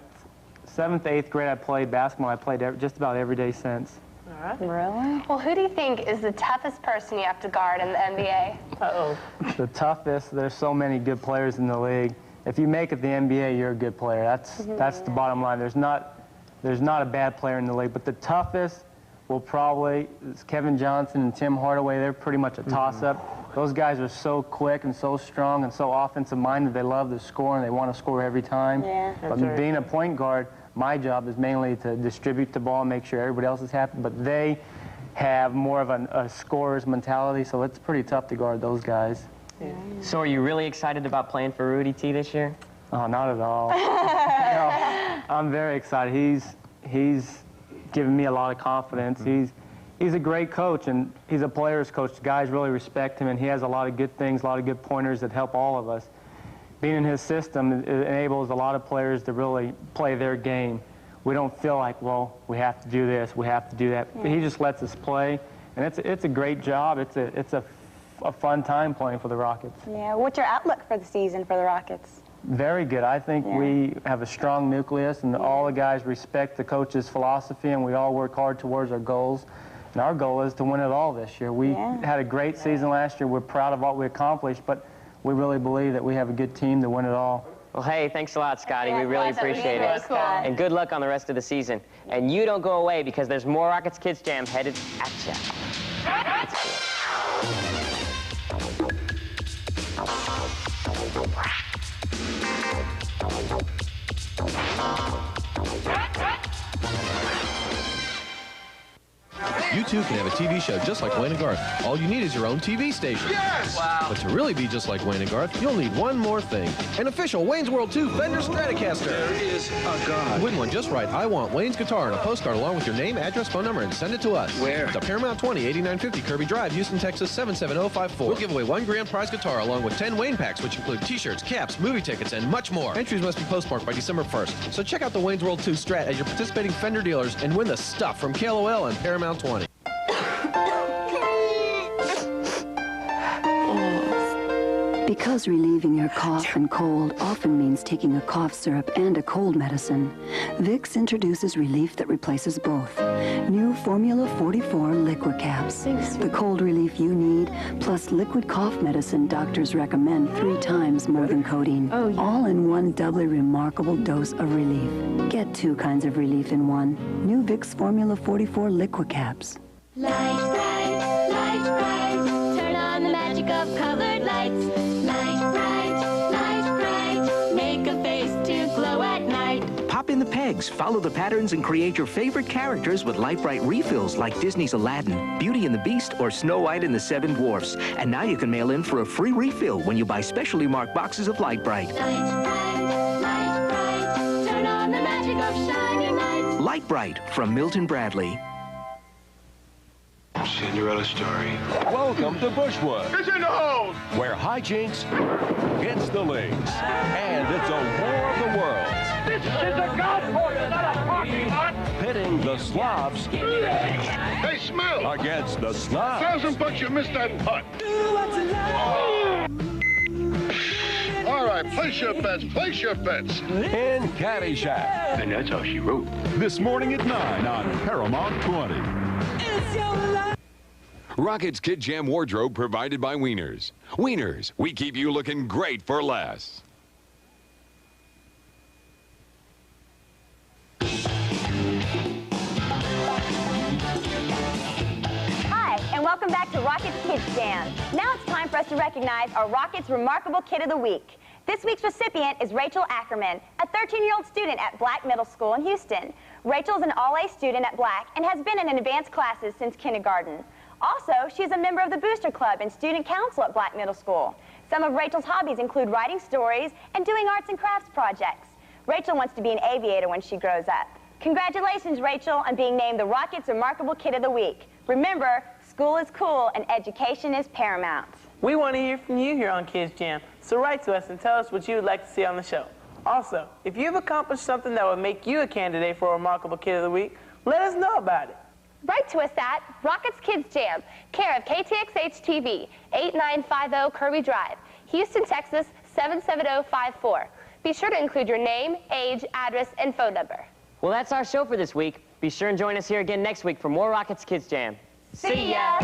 8th grade, I played basketball. I played just about every day since. All right. Really? Well, who do you think is the toughest person you have to guard in the NBA? Uh-oh. The toughest. There's so many good players in the league. If you make it the NBA, you're a good player. That's the bottom line. There's not a bad player in the league, but the toughest will probably is Kevin Johnson and Tim Hardaway. They're pretty much a toss-up. Those guys are so quick and so strong and so offensive-minded. They love to score and they want to score every time. Yeah. But being a point guard, my job is mainly to distribute the ball and make sure everybody else is happy. But they have more of a scorer's mentality, so it's pretty tough to guard those guys. Yeah. So are you really excited about playing for Rudy T this year? Oh, not at all. No, I'm very excited. He's given me a lot of confidence. He's a great coach, and he's a player's coach. The guys really respect him, and he has a lot of good things, a lot of good pointers that help all of us. Being in his system, it enables a lot of players to really play their game. We don't feel like, well, we have to do this, we have to do that. But he just lets us play, and it's a great job. It's a fun time playing for the Rockets. Yeah. What's your outlook for the season for the Rockets? Very good. I think we have a strong nucleus, and all the guys respect the coach's philosophy, and we all work hard towards our goals. And our goal is to win it all this year. We had a great season last year. We're proud of what we accomplished, but we really believe that we have a good team to win it all. Well, hey, thanks a lot, Scotty. We really appreciate it. Cool. And good luck on the rest of the season. And you don't go away because there's more Rockets Kidz Jam headed at you. You too can have a TV show just like Wayne and Garth. All you need is your own TV station. Yes! Wow. But to really be just like Wayne and Garth, you'll need one more thing. An official Wayne's World 2 Fender Stratocaster. There is a God. Win one just right. I want Wayne's guitar and a postcard along with your name, address, phone number, and send it to us. Where? To Paramount 20, 8950 Kirby Drive, Houston, Texas, 77054. We'll give away one grand prize guitar along with 10 Wayne packs, which include t-shirts, caps, movie tickets, and much more. Entries must be postmarked by December 1st. So check out the Wayne's World 2 Strat at your participating Fender dealers and win the stuff from KLOL and Paramount 20. Because relieving your cough and cold often means taking a cough syrup and a cold medicine, Vicks introduces relief that replaces both. New Formula 44 liquid caps. The cold relief you need, plus liquid cough medicine doctors recommend 3 times more than codeine. All in one doubly remarkable dose of relief. Get 2 kinds of relief in one. New Vicks Formula 44 liquid caps. Light bright, turn on the magic of colored lights. Light bright, make a face to glow at night. Pop in the pegs, follow the patterns, and create your favorite characters with Light Bright refills like Disney's Aladdin, Beauty and the Beast, or Snow White and the 7 Dwarfs. And now you can mail in for a free refill when you buy specially marked boxes of Light Bright. Light bright, turn on the magic of shining. Light Bright from Milton Bradley. Cinderella story. Welcome to Bushwood, It's in the hole! where hijinks hits the leagues. And it's a war of the worlds. This is a golf course, not a parking lot! Pitting the Slavs Hey, smell! against the Snobs. $1,000 you missed that putt. All right, place your bets, place your bets. In Caddyshack. And that's how she wrote. This morning at 9 on Paramount 20. Rocket's Kidz Jam wardrobe provided by Wieners. Wieners, we keep you looking great for less. Hi, and welcome back to Rocket's Kidz Jam. Now it's time for us to recognize our Rocket's Remarkable Kid of the Week. This week's recipient is Rachel Ackerman, a 13-year-old student at Black Middle School in Houston. Rachel is an all-A student at Black and has been in advanced classes since kindergarten. Also, she is a member of the Booster Club and student council at Black Middle School. Some of Rachel's hobbies include writing stories and doing arts and crafts projects. Rachel wants to be an aviator when she grows up. Congratulations, Rachel, on being named the Rocket's Remarkable Kid of the Week. Remember, school is cool and education is paramount. We want to hear from you here on Kidz Jam, so write to us and tell us what you would like to see on the show. Also, if you've accomplished something that would make you a candidate for a Remarkable Kid of the Week, let us know about it. Write to us at Rocket's Kidz Jam, care of KTXH-TV, 8950 Kirby Drive, Houston, Texas, 77054. Be sure to include your name, age, address, and phone number. Well, that's our show for this week. Be sure and join us here again next week for more Rocket's Kidz Jam. See ya!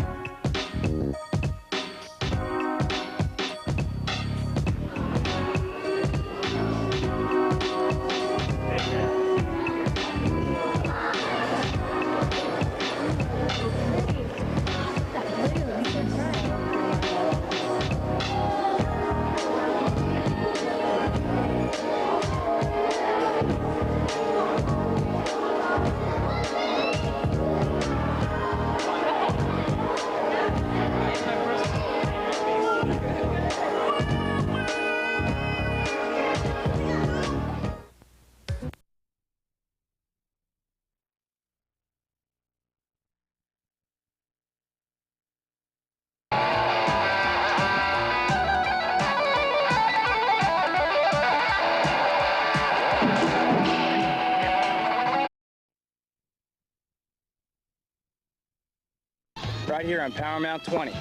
Right here on Paramount 20.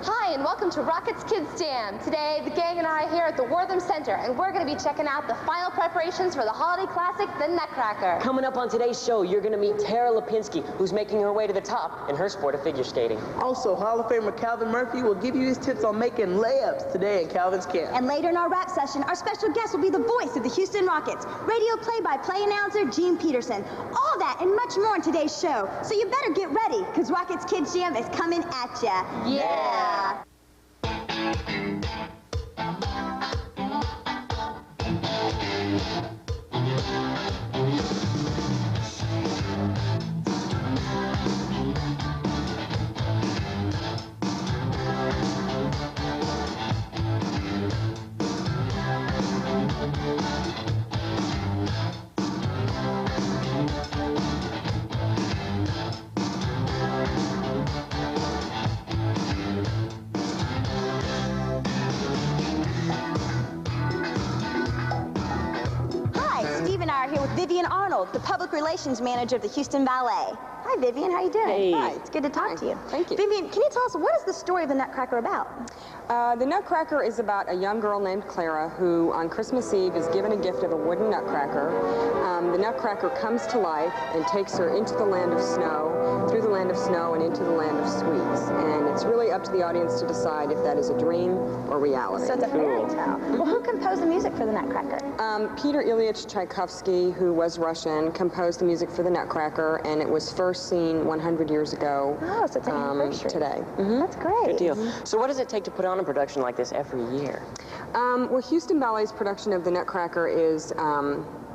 Hi, and welcome to Rocket's Kidz Jam. Today, the gang and I are here at the Wortham Center, and we're going to be checking out the final preparations for the holiday classic, The Nutcracker. Coming up on today's show, you're going to meet Tara Lipinski, who's making her way to the top in her sport of figure skating. Also, Hall of Famer Calvin Murphy will give you his tips on making layups today in Calvin's camp. And later in our rap session, our special guest will be the voice of the Houston Rockets, radio play-by-play announcer Gene Peterson. All that and much more in today's show. So you better get ready, because Rocket's Kidz Jam is coming at ya. Yeah! Vivian Arnold, the public relations manager of the Houston Ballet. Hi, Vivian. How you doing? Hey. Hi. It's good to talk to you. Thank you. Vivian, can you tell us, what is the story of the Nutcracker about? The Nutcracker is about a young girl named Clara who, on Christmas Eve, is given a gift of a wooden nutcracker. The Nutcracker comes to life and takes her into the land of snow, through the land of snow, and into the land of sweets. And it's really up to the audience to decide if that is a dream or reality. So it's a fairy tale. Well, who composed the music for the Nutcracker? Peter Ilyich Tchaikovsky, who was Russian, composed the music for the Nutcracker, and it was first seen 100 years ago. Oh, so it's an anniversary. Today. That's great. Good deal. So what does it take to put on a production like this every year? Well, Houston Ballet's production of the Nutcracker is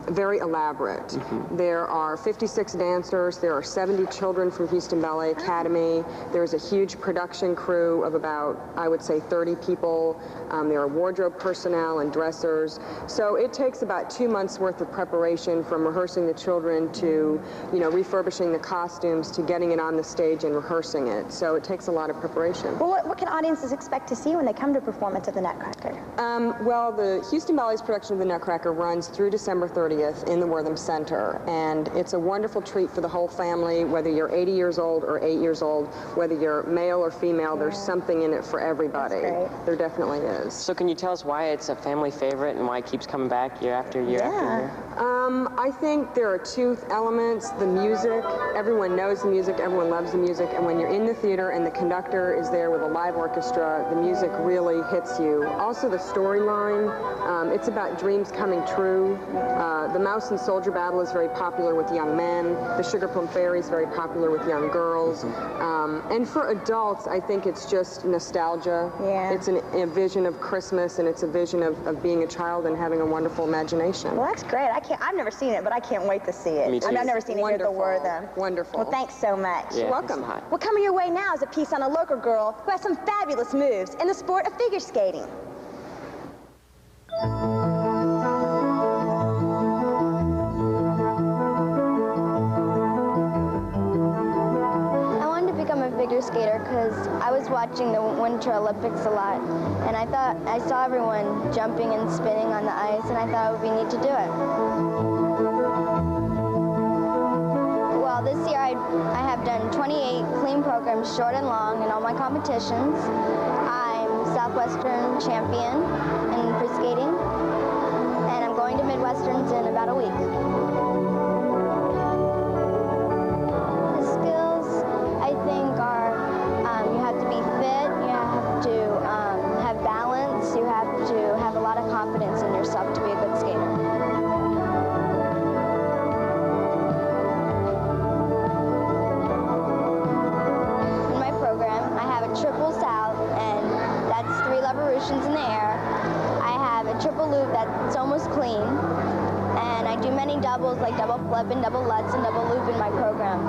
very elaborate. There are 56 dancers, there are 70 children from Houston Ballet Academy, there's a huge production crew of about, I would say, 30 people. There are wardrobe personnel and dressers. So it takes about 2 months worth of preparation, from rehearsing the children to, refurbishing the costumes to getting it on the stage and rehearsing it. So it takes a lot of preparation. Well, what can audiences expect to see when they come to a performance of the Nutcracker? Well, the Houston Ballet's production of the Nutcracker runs through December 30th in the Wortham Center, and it's a wonderful treat for the whole family, whether you're 80 years old or 8 years old, whether you're male or female, there's something in it for everybody. There definitely is. So can you tell us why it's a family favorite and why it keeps coming back year after year after year? I think there are two elements. The music, everyone knows the music, everyone loves the music, and when you're in the theater and the conductor is there with a live orchestra, the music really hits you. Also the storyline, it's about dreams coming true. The Mouse and Soldier Battle is very popular with young men. The Sugar Plum Fairy is very popular with young girls. And for adults, I think it's just nostalgia. It's a vision of Christmas, and it's a vision of being a child and having a wonderful imagination. Well, that's great. I've never seen it, but I can't wait to see it. Me too. I've never seen it hear the word, though. Wonderful. Well, thanks so much. You're welcome. Well, coming your way now is a piece on a local girl who has some fabulous moves in the sport of figure skating. Figure skater because I was watching the Winter Olympics a lot, and I saw everyone jumping and spinning on the ice, and I thought it would be neat to do it. Well, this year I have done 28 clean programs, short and long, in all my competitions. I'm Southwestern champion in free skating, and I'm going to Midwesterns in about a week. Confidence in yourself to be a good skater. In my program, I have a triple salve, and that's 3 levarutions in the air. I have a triple loop that's almost clean, and I do many doubles like double flip and double lutz and double loop in my program.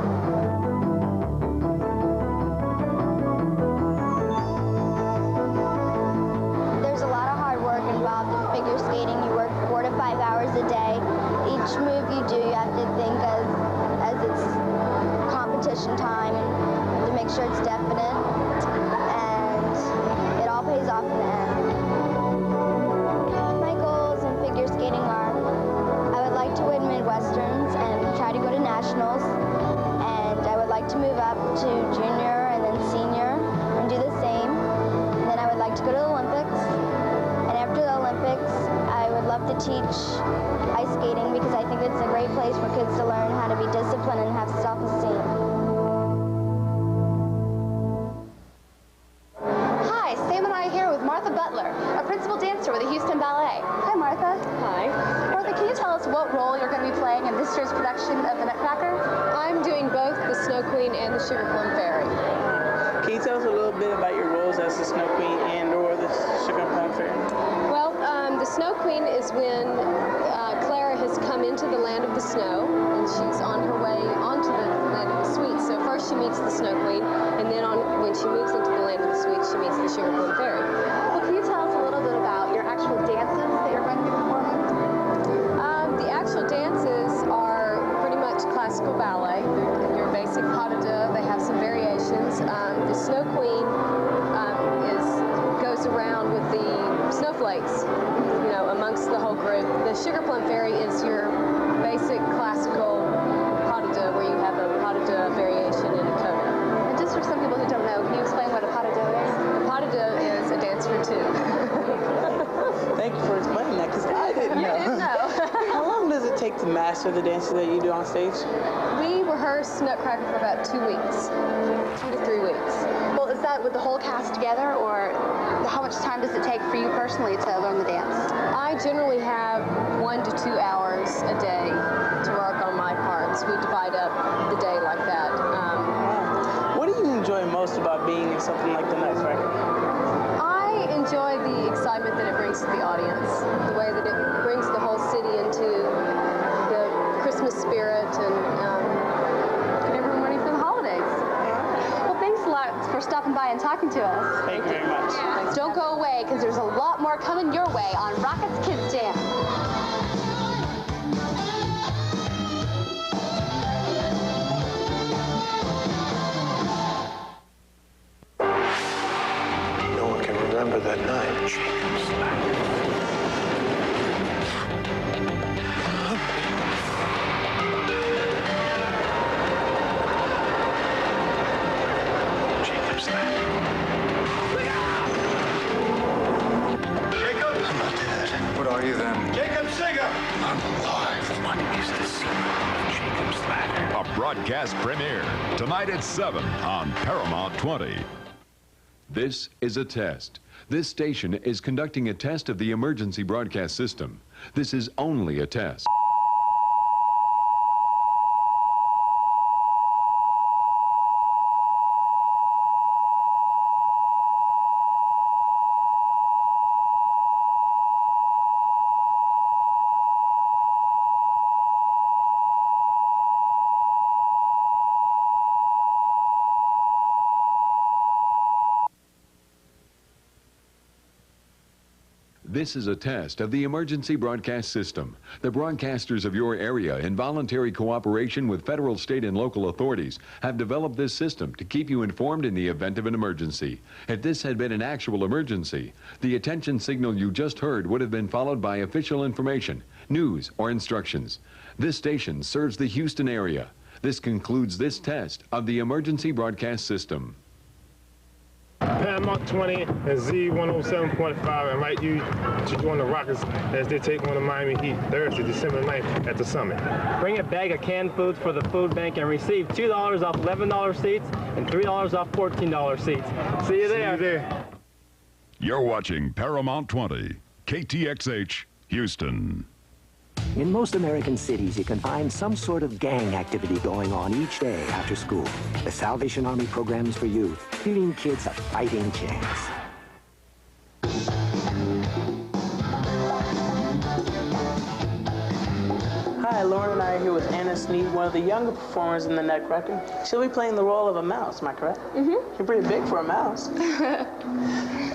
Figure skating, you work 4 to 5 hours a day. Each move you do, you have to think as it's competition time, and to make sure it's definite, and it all pays off in the end. My goals in figure skating are, I would like to win Midwesterns and try to go to nationals, and I would like to move up to junior and then senior and do the same. And then I would like to go to the Olympics. After the Olympics, I would love to teach ice skating because I think it's a great place for kids to learn how to be disciplined and have self-esteem. Hi, Sam and I are here with Martha Butler, a principal dancer with the Houston Ballet. Hi, Martha. Hi. Martha, can you tell us what role you're going to be playing in this year's production of the Nutcracker? I'm doing both the Snow Queen and the Sugar Plum Fairy. Can you tell us a little bit about your roles as the Snow Queen and or the Sugar Plum Fairy? Well, the Snow Queen is when Clara has come into the land of the snow, and she's on her way onto the land of the sweets. So first she meets the Snow Queen, and then when she moves into the land of the sweets, she meets the Sugar Plum Fairy. Well, can you tell us a little bit about your actual dances that you're going to be performing? The actual dances are pretty much classical ballet. They're your basic pas de deux. They have some variations. The Snow Queen goes around with the snowflakes, amongst the whole group. The Sugar Plum Fairy is your basic classical pas de deux, where you have a pas de deux variation in a coda. And just for some people who don't know, can you explain what a pas de deux is? A pas de deux is a dance for two. Thank you for explaining that, because I didn't know. You didn't know. How long does it take to master the dances that you do on stage? We rehearse Nutcracker for about 2 weeks, 2 to 3 weeks. Well, is that with the whole cast together, or how much time does it take for you personally to learn the dance? I generally have 1 to 2 hours a day to work on my parts. We divide up the day like that. What do you enjoy most about being in something like the Nutcracker? I enjoy the excitement that it brings to the audience, the way that it brings the whole city into Christmas spirit and get everyone ready for the holidays. Well, thanks a lot for stopping by and talking to us. Thank you very much. Don't go away, because there's a lot more coming your way on Rockets Kidz Jam. No one can remember that night. Jacob's ladder. Jacob! I'm not dead. What are you then? Jacob Singer! I'm alive. What is the secret of Jacob's ladder? A broadcast premiere tonight at 7 on Paramount 20. This is a test. This station is conducting a test of the emergency broadcast system. This is only a test. This is a test of the emergency broadcast system. The broadcasters of your area, in voluntary cooperation with federal, state, and local authorities, have developed this system to keep you informed in the event of an emergency. If this had been an actual emergency, the attention signal you just heard would have been followed by official information, news, or instructions. This station serves the Houston area. This concludes this test of the emergency broadcast system. Paramount 20 and Z107.5 invite you to join the Rockets as they take on the Miami Heat Thursday, December 9th at the Summit. Bring a bag of canned foods for the food bank and receive $2 off $11 seats and $3 off $14 seats. See you there. You're watching Paramount 20, KTXH, Houston. In most American cities, you can find some sort of gang activity going on each day after school. The Salvation Army programs for youth, giving kids a fighting chance. Hi, Lauren and I are here with Anna Sneed, one of the younger performers in the Nutcracker. She'll be playing the role of a mouse, am I correct? Mm-hmm. You're pretty big for a mouse.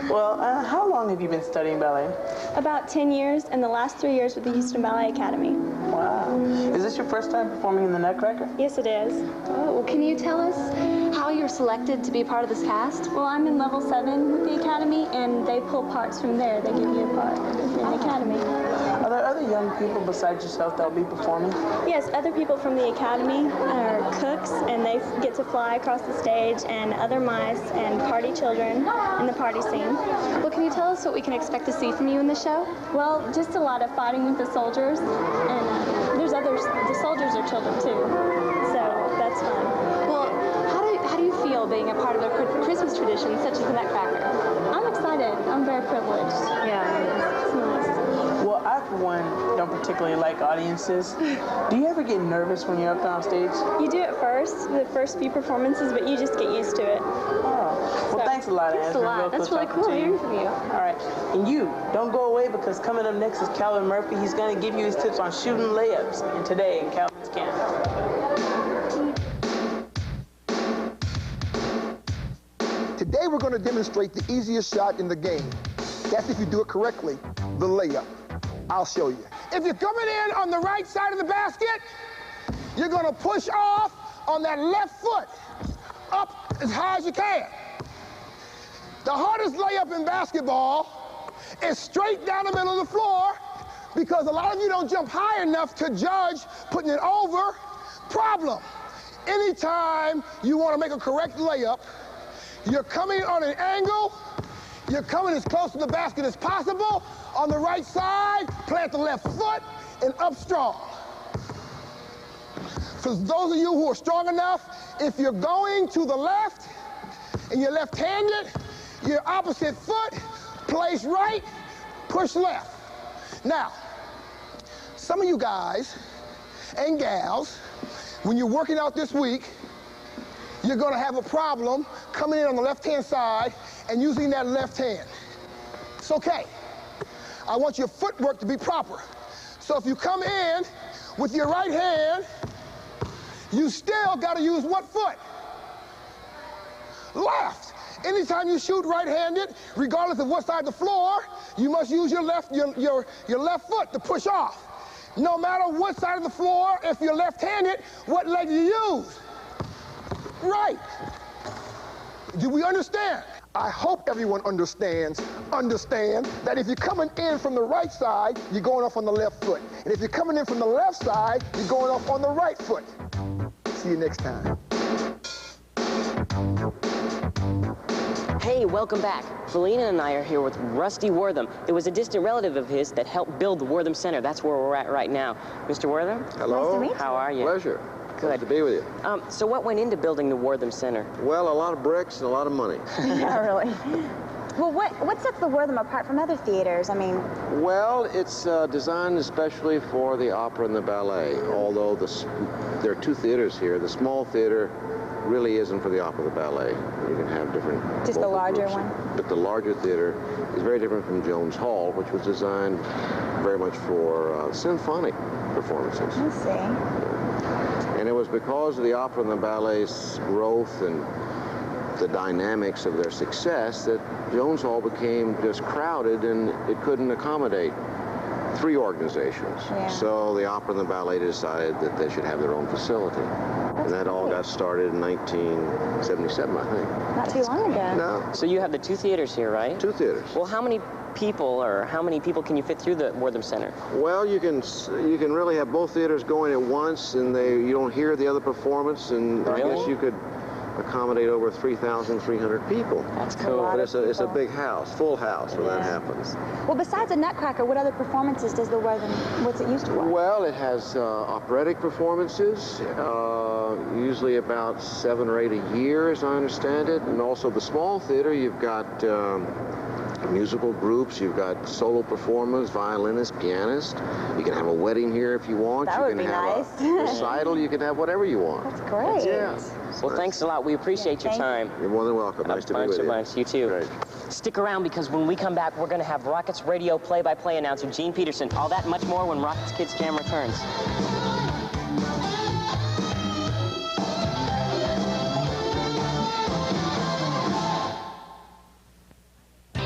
Well, how long have you been studying ballet? About 10 years, and the last 3 years with the Houston Ballet Academy. Wow. Is this your first time performing in the Nutcracker? Yes, it is. Oh, well, can you tell us how you're selected to be a part of this cast? Well, I'm in level 7 with the Academy, and they pull parts from there. They give you a part in the Academy. Are there other young people besides yourself that will be performing? Yes, other people from the Academy are cooks, and they get to fly across the stage, and other mice and party children in the party scene. Well, can you tell us what we can expect to see from you in the show? Well, just a lot of fighting with the soldiers, and there's others. The soldiers are children too, so that's fun. Well, how do you feel being a part of a Christmas tradition such as the Nutcracker? I'm excited. I'm very privileged. Yeah, it's nice. Well, I, for one, don't particularly like audiences. Do you ever get nervous when you're up there on stage? You do at first, the first few performances, but you just get used to it. Oh, well, thanks a lot, Anna. Thanks a lot. That's really cool hearing from you. All right, and you, don't go away, because coming up next is Calvin Murphy. He's going to give you his tips on shooting layups, and today in Calvin's Camp. Today we're going to demonstrate the easiest shot in the game. That's if you do it correctly, the layup. I'll show you. If you're coming in on the right side of the basket, you're going to push off on that left foot up as high as you can. The hardest layup in basketball is straight down the middle of the floor, because a lot of you don't jump high enough to judge putting it over. Problem. Anytime you want to make a correct layup, you're coming on an angle, you're coming as close to the basket as possible. On the right side, plant the left foot and up strong. For those of you who are strong enough, if you're going to the left and you're left-handed, your opposite foot, place right, push left. Now, some of you guys and gals, when you're working out this week, you're going to have a problem coming in on the left-hand side and using that left hand. It's okay. I want your footwork to be proper. So if you come in With your right hand, you still got to use what foot? Left. Anytime you shoot right-handed, regardless of what side of the floor, you must use your left foot to push off. No matter what side of the floor, if you're left-handed, what leg do you use? Right. Do we understand? I hope everyone understand that if you're coming in from the right side, you're going off on the left foot. And if you're coming in from the left side, you're going off on the right foot. See you next time. Hey, welcome back. Felina and I are here with Rusty Wortham. It was a distant relative of his that helped build the Wortham Center. That's where we're at right now. Mr. Wortham? Hello. Nice to meet you. How are you? Pleasure. Good. Nice to be with you. So what went into building the Wortham Center? Well, a lot of bricks and a lot of money. Yeah, really. Well, what sets the Wortham apart from other theaters? I mean... Well, it's designed especially for the opera and the ballet, although there are two theaters here. The small theater really isn't for the opera or the ballet. You can have different... Just the larger one? But the larger theater is very different from Jones Hall, which was designed very much for symphonic performances. I see. And it was because of the opera and the ballet's growth and the dynamics of their success that Jones Hall became just crowded and it couldn't accommodate three organizations. Yeah. So the opera and the ballet decided that they should have their own facility. And that all got started in 1977, I think. Not too long ago. No. So you have the two theaters here, right? Two theaters. Well, how many people can you fit through the Wortham Center? Well, you can really have both theaters going at once, and you don't hear the other performance, and Really? I guess you could accommodate over 3,300 people. That's cool. But it's a big house, full house when that happens. Well, besides the Nutcracker, what other performances does the Wortham, what's it used for? Well, it has operatic performances, usually about 7 or 8 a year, as I understand it. And also the small theater, you've got musical groups, you've got solo performers, violinists, pianists. You can have a wedding here if you want. That would be nice. You can have a recital. You can have whatever you want. That's great. Yeah. Well, thanks a lot. We appreciate your time. You're more than welcome. Nice to be with you. A bunch. You too. Great. Stick around because when we come back, we're going to have Rockets radio play-by-play announcer Gene Peterson. All that and much more when Rockets Kidz Jam returns.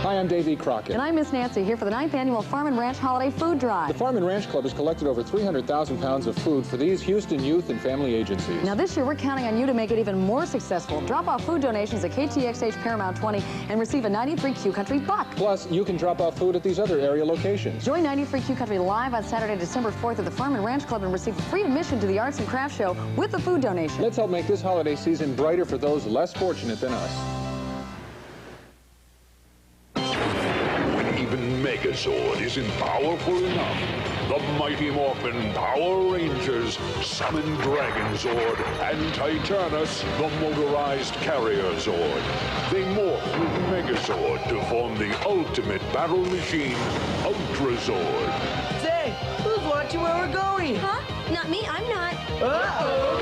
Hi, I'm Dave E. Crockett. And I'm Miss Nancy here for the 9th annual Farm and Ranch Holiday Food Drive. The Farm and Ranch Club has collected over 300,000 pounds of food for these Houston youth and family agencies. Now this year we're counting on you to make it even more successful. Drop off food donations at KTXH Paramount 20 and receive a 93Q Country buck. Plus, you can drop off food at these other area locations. Join 93Q Country live on Saturday, December 4th at the Farm and Ranch Club and receive free admission to the Arts and Crafts Show with the food donation. Let's help make this holiday season brighter for those less fortunate than us. Megazord isn't powerful enough. The Mighty Morphin Power Rangers summon Dragonzord and Titannus, the motorized carrier Zord. They morph with Megazord to form the ultimate battle machine, Ultrazord. Say, who's watching where we're going? Huh? Not me, I'm not. Uh-oh.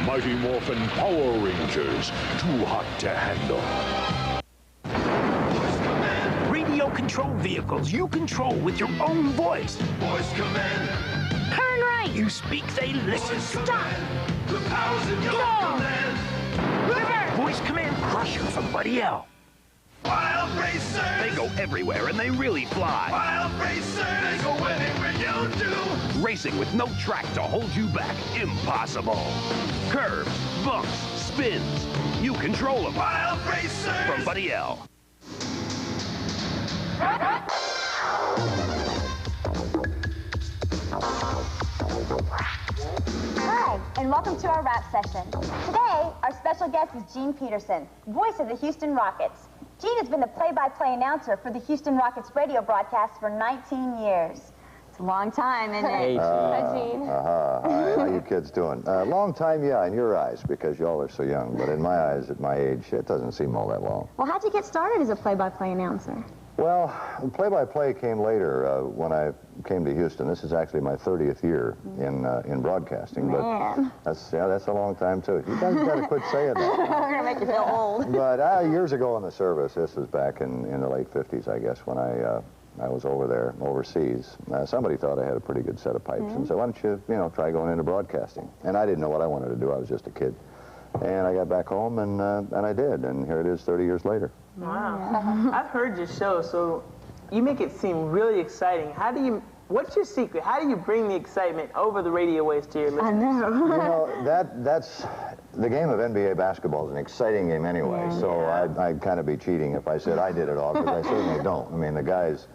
Mighty Morphin Power Rangers, too hot to handle. Control vehicles you control with your own voice. Voice command. Turn right. You speak, they listen. Stop. The powers in your command. Reverse. Voice command crusher from Buddy L. Wild racers. They go everywhere and they really fly. Wild racers. They go anywhere you do. Racing with no track to hold you back. Impossible. Curves, bumps, spins. You control them. Wild racers. From Buddy L. Hi, and welcome to our rap session. Today, our special guest is Gene Peterson, voice of the Houston Rockets. Gene has been the play-by-play announcer for the Houston Rockets radio broadcast for 19 years. It's a long time, isn't it? Hi, Gene. Hi, how you kids doing? Long time, yeah, in your eyes, because y'all are so young. But in my eyes, at my age, it doesn't seem all that long. Well, how'd you get started as a play-by-play announcer? Well, play-by-play came later when I came to Houston. This is actually my 30th year in broadcasting. Man. But that's a long time, too. You guys got to quit saying that. We're going to make you feel old. But years ago in the service, this was back in the late 50s, I guess, when I I was over there, overseas. Somebody thought I had a pretty good set of pipes and said, why don't you, try going into broadcasting? And I didn't know what I wanted to do. I was just a kid. And I got back home, and I did. And here it is 30 years later. Wow. I've heard your show, so you make it seem really exciting. What's your secret? How do you bring the excitement over the radio waves to your listeners? I know. That's the game of NBA basketball is an exciting game anyway, so I'd kind of be cheating if I said I did it all, because I certainly don't. I mean, the guys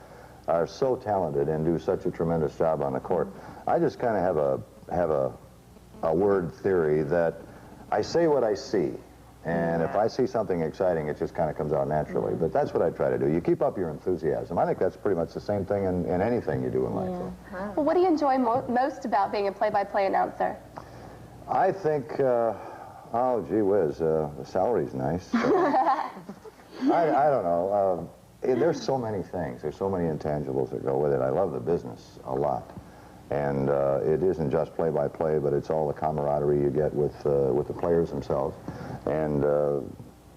are so talented and do such a tremendous job on the court. I just kind of have a word theory that I say what I see. And if I see something exciting, it just kind of comes out naturally. But that's what I try to do. You keep up your enthusiasm. I think that's pretty much the same thing in anything you do in life. Well, what do you enjoy most about being a play-by-play announcer? I think, oh, gee whiz, the salary's nice. I don't know. There's so many things. There's so many intangibles that go with it. I love the business a lot. And it isn't just play-by-play, but it's all the camaraderie you get with the players themselves. And,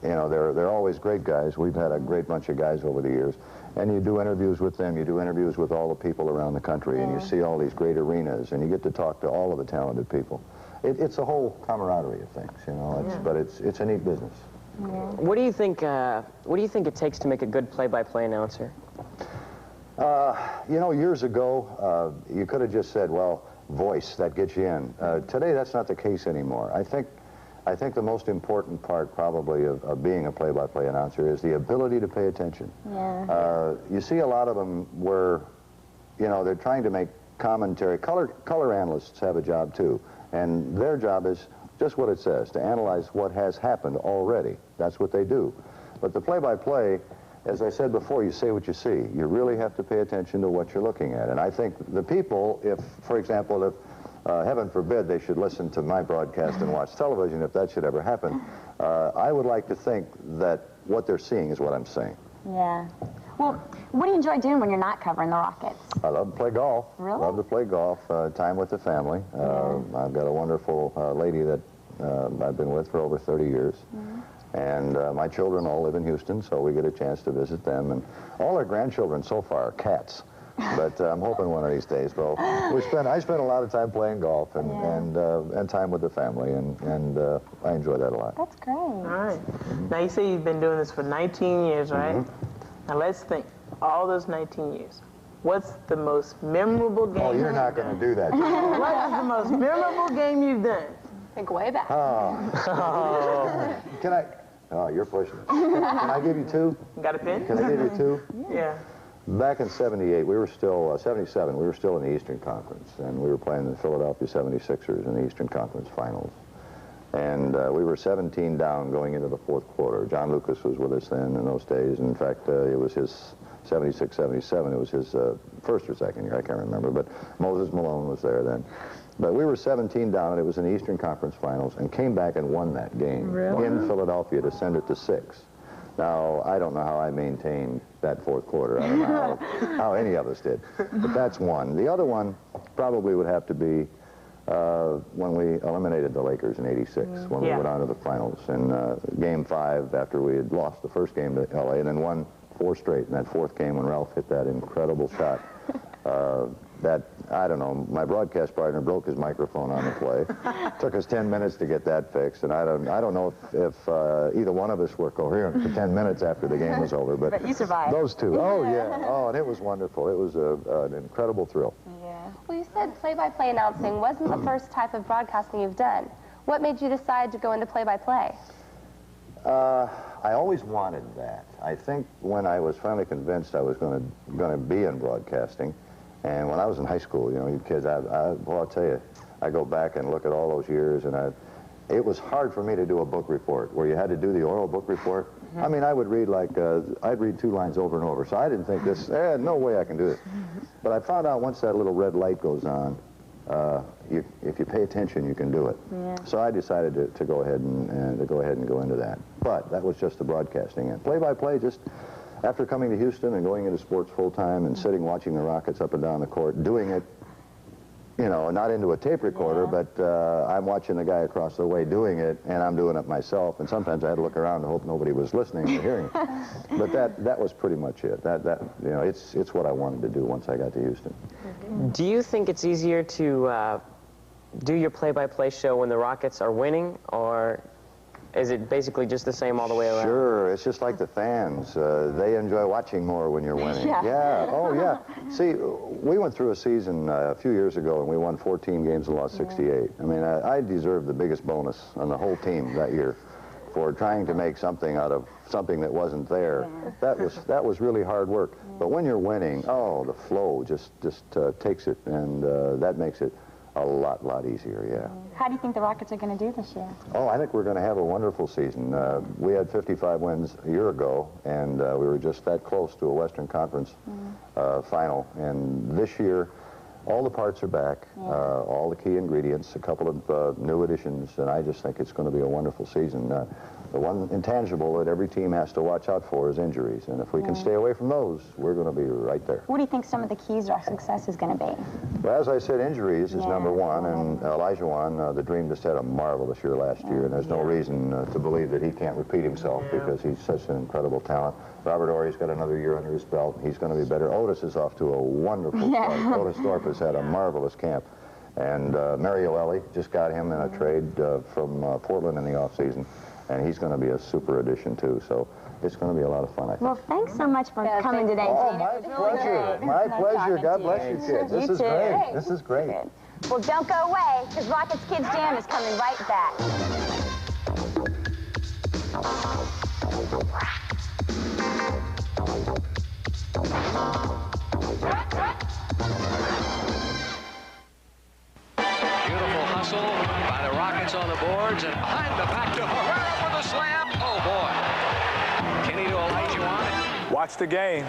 they're always great guys. We've had a great bunch of guys over the years. And you do interviews with them. You do interviews with all the people around the country. And you see all these great arenas. And you get to talk to all of the talented people. It's a whole camaraderie of things, But it's a neat business. What do you think it takes to make a good play-by-play announcer? Years ago, you could have just said, well, voice, that gets you in. Today, that's not the case anymore. I think the most important part, probably, of being a play-by-play announcer is the ability to pay attention. You see a lot of them where, they're trying to make commentary. Color analysts have a job, too. And their job is just what it says, to analyze what has happened already. That's what they do. But the play-by-play, as I said before, you say what you see. You really have to pay attention to what you're looking at. And I think the people, if, for example, if, heaven forbid, they should listen to my broadcast and watch television, if that should ever happen, I would like to think that what they're seeing is what I'm saying. Yeah. Well, what do you enjoy doing when you're not covering the Rockets? I love to play golf. Really? Love to play golf. Time with the family. I've got a wonderful lady that I've been with for over 30 years. And my children all live in Houston, so we get a chance to visit them. And all our grandchildren so far are cats. But I'm hoping one of these days, well, I spend a lot of time playing golf and time with the family, and I enjoy that a lot. That's great. All right. Now, you say you've been doing this for 19 years, right? Now, let's think, all those 19 years. What's the most memorable game? Oh, you're not going to do that. What is the most memorable game you've done? Think way back. Can I? Oh, you're pushing it. Can I give you two? Got a pen? Can I give you two? Yeah. Back in 78, we were still, 77, we were still in the Eastern Conference, and we were playing the Philadelphia 76ers in the Eastern Conference Finals. And we were 17 down going into the fourth quarter. John Lucas was with us then in those days. And in fact, it was his 76, 77. It was his first or second year, I can't remember. But Moses Malone was there then. But we were 17 down, and it was in the Eastern Conference Finals, and came back and won that game in Philadelphia to send it to 6. Now, I don't know how I maintained that fourth quarter. I don't know how any of us did. But that's one. The other one probably would have to be when we eliminated the Lakers in '86, when we went on to the finals. In Game 5, after we had lost the first game to L.A. and then won 4 straight in that fourth game when Ralph hit that incredible shot. That, I don't know, my broadcast partner broke his microphone on the play. Took us 10 minutes to get that fixed, and I don't know if either one of us were coherent for 10 minutes after the game was over. But you survived. Those two. Oh, yeah. Oh, and it was wonderful. It was an incredible thrill. Yeah. Well, you said play-by-play announcing wasn't the first type of broadcasting you've done. What made you decide to go into play-by-play? I always wanted that. I think when I was finally convinced I was going to be in broadcasting, and when I was in high school, you kids, well, I'll tell you, I go back and look at all those years, and it was hard for me to do a book report where you had to do the oral book report. I mean, I would read I'd read 2 lines over and over, so I didn't think no way I can do this. But I found out once that little red light goes on, if you pay attention, you can do it. So I decided to go ahead and go into that. But that was just the broadcasting. And play-by-play, just after coming to Houston and going into sports full-time and sitting watching the Rockets up and down the court, doing it, you know, not into a tape recorder, but I'm watching the guy across the way doing it, and I'm doing it myself, and sometimes I had to look around to hope nobody was listening or hearing it. But that was pretty much it. You know, it's what I wanted to do once I got to Houston. Do you think it's easier to do your play-by-play show when the Rockets are winning, or is it basically just the same all the way around? Sure, it's just like the fans. They enjoy watching more when you're winning. Yeah, oh yeah. See, we went through a season a few years ago and we won 14 games and lost 68. I mean, I deserved the biggest bonus on the whole team that year for trying to make something out of something that wasn't there. That was really hard work. But when you're winning, oh, the flow just takes it, and that makes it a lot easier, yeah. How do you think the Rockets are going to do this year? Oh, I think we're going to have a wonderful season. We had 55 wins a year ago, and we were just that close to a Western Conference final. And this year, all the parts are back, all the key ingredients, a couple of new additions, and I just think it's going to be a wonderful season. The one intangible that every team has to watch out for is injuries, and if we can stay away from those, we're going to be right there. What do you think some of the keys to our success is going to be? Well, as I said, injuries is number one, and Elijah Wan, the Dream, just had a marvelous year last year, and there's no reason to believe that he can't repeat himself because he's such an incredible talent. Robert Ory's got another year under his belt. He's going to be better. Otis is off to a wonderful start. Otis Thorpe has had a marvelous camp, and Mario Ellie just got him in a trade from Portland in the offseason. And he's going to be a super addition, too. So it's going to be a lot of fun, I think. Well, thanks so much for coming today, Oh, Gina. my pleasure. My pleasure. God bless you, kids. This is great. This is great. Well, don't go away, because Rockets Kidz Jam is coming right back. Beautiful hustle by the Rockets on the boards, and behind the back to Herrera for the slam. Oh, boy. Kenny to Elijah Wan. Watch the game.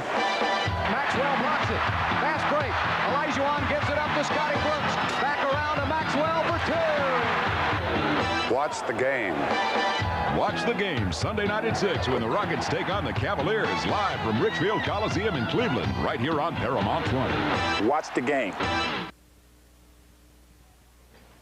Maxwell blocks it. Fast break. Elijah Wan gives it up to Scotty Brooks. Back around to Maxwell for two. Watch the game. Watch the game Sunday night at 6 when the Rockets take on the Cavaliers, live from Richfield Coliseum in Cleveland, right here on Paramount 20. Watch the game.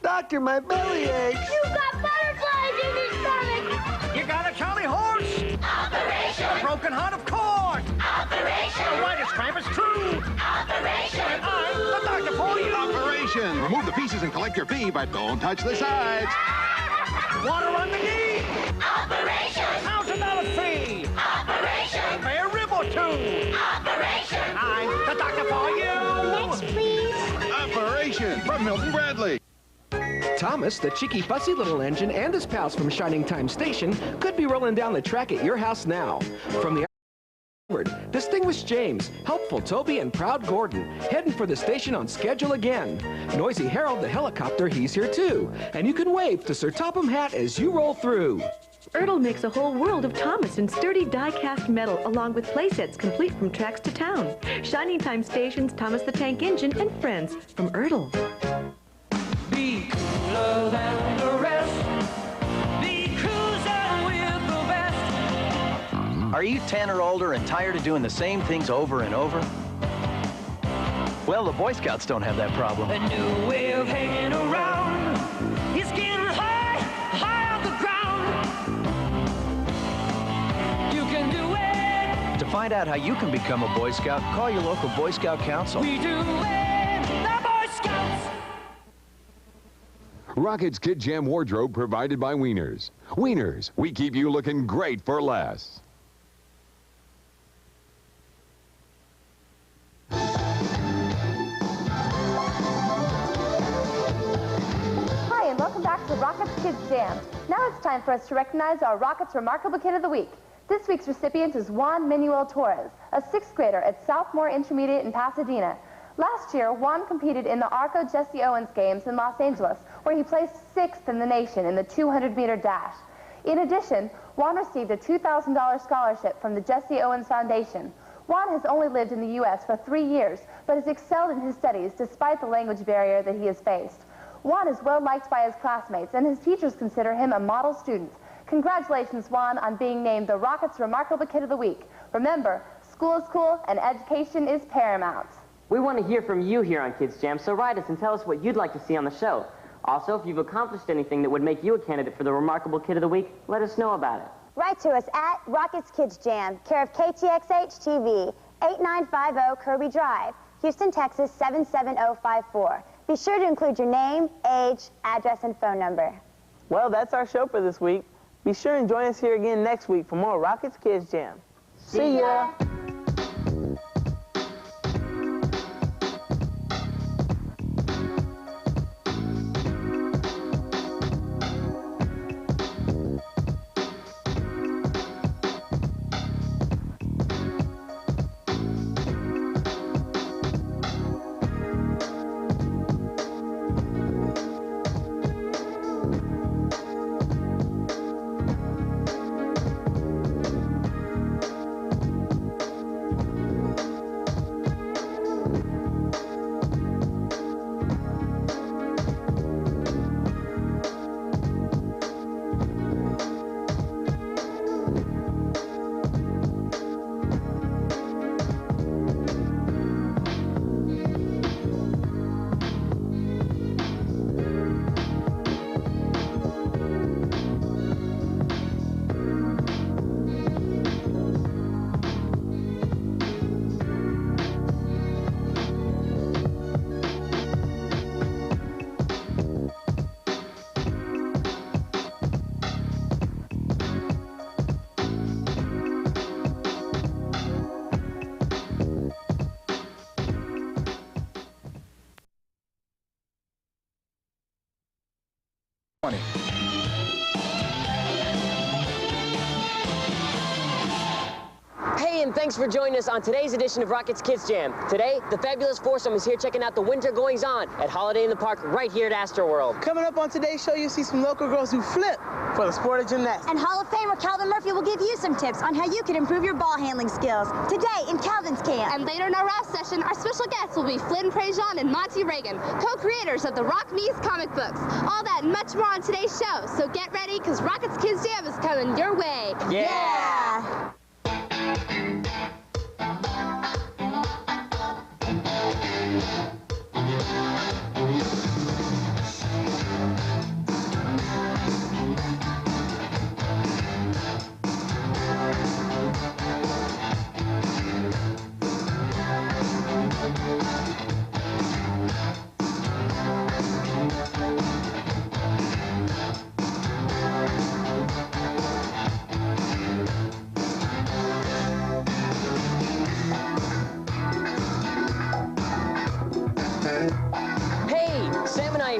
Doctor, my belly aches. You've got butterflies in your stomach. You got a Charlie horse. Operation. A broken heart, of course. Operation. The whitest cramp is true. Operation. And I'm the doctor for you. Operation. Remove the pieces and collect your fee, but don't touch the sides. Water on the knee. Operation. $1,000 fee. Operation. Pay a rib or two. Operation. I'm the doctor for you. Next, please. Operation from Milton Bradley. Thomas, the cheeky, fussy little engine, and his pals from Shining Time Station could be rolling down the track at your house now. From the Distinguished James, helpful Toby, and proud Gordon, heading for the station on schedule again. Noisy Harold the helicopter, he's here too. And you can wave to Sir Topham Hatt as you roll through. Ertl makes a whole world of Thomas in sturdy die-cast metal, along with playsets complete from tracks to town. Shining Time Stations, Thomas the Tank Engine, and friends from Ertl. Be cooler than the rest. Be cruising with the best. Are you 10 or older and tired of doing the same things over and over? Well, the Boy Scouts don't have that problem. A new way of hanging around. It's getting high, high off the ground. You can do it. To find out how you can become a Boy Scout, call your local Boy Scout council. We do it, the Boy Scouts. Rockets Kidz Jam wardrobe provided by Wieners. Wieners, we keep you looking great for less. Hi, and welcome back to Rockets Kidz Jam. Now it's time for us to recognize our Rockets Remarkable Kid of the Week. This week's recipient is Juan Manuel Torres, a 6th grader at Southmore Intermediate in Pasadena. Last year, Juan competed in the Arco Jesse Owens Games in Los Angeles, where he placed 6th in the nation in the 200-meter dash. In addition, Juan received a $2,000 scholarship from the Jesse Owens Foundation. Juan has only lived in the U.S. for 3 years, but has excelled in his studies despite the language barrier that he has faced. Juan is well liked by his classmates, and his teachers consider him a model student. Congratulations, Juan, on being named the Rockets Remarkable Kid of the Week. Remember, school is cool and education is paramount. We want to hear from you here on Kidz Jam, so write us and tell us what you'd like to see on the show. Also, if you've accomplished anything that would make you a candidate for the Remarkable Kid of the Week, let us know about it. Write to us at Rockets Kidz Jam, care of KTXH TV, 8950 Kirby Drive, Houston, Texas 77054. Be sure to include your name, age, address, and phone number. Well, that's our show for this week. Be sure and join us here again next week for more Rockets Kidz Jam. See ya! Hey, and thanks for joining us on today's edition of Rockets Kidz Jam. Today, the fabulous foursome is here checking out the winter goings-on at Holiday in the Park right here at Astroworld. Coming up on today's show, you'll see some local girls who flip for the sport of gymnastics. And Hall of Famer Calvin Murphy will give you some tips on how you can improve your ball handling skills today in Calvin's camp. And later in our Rouse session, our special guests will be Flynn Prejean and Monty Reagan, co-creators of the Rock Me's comic books. All that and much more on today's show. So get ready, because Rockets Kidz Jam is coming your way. Yeah!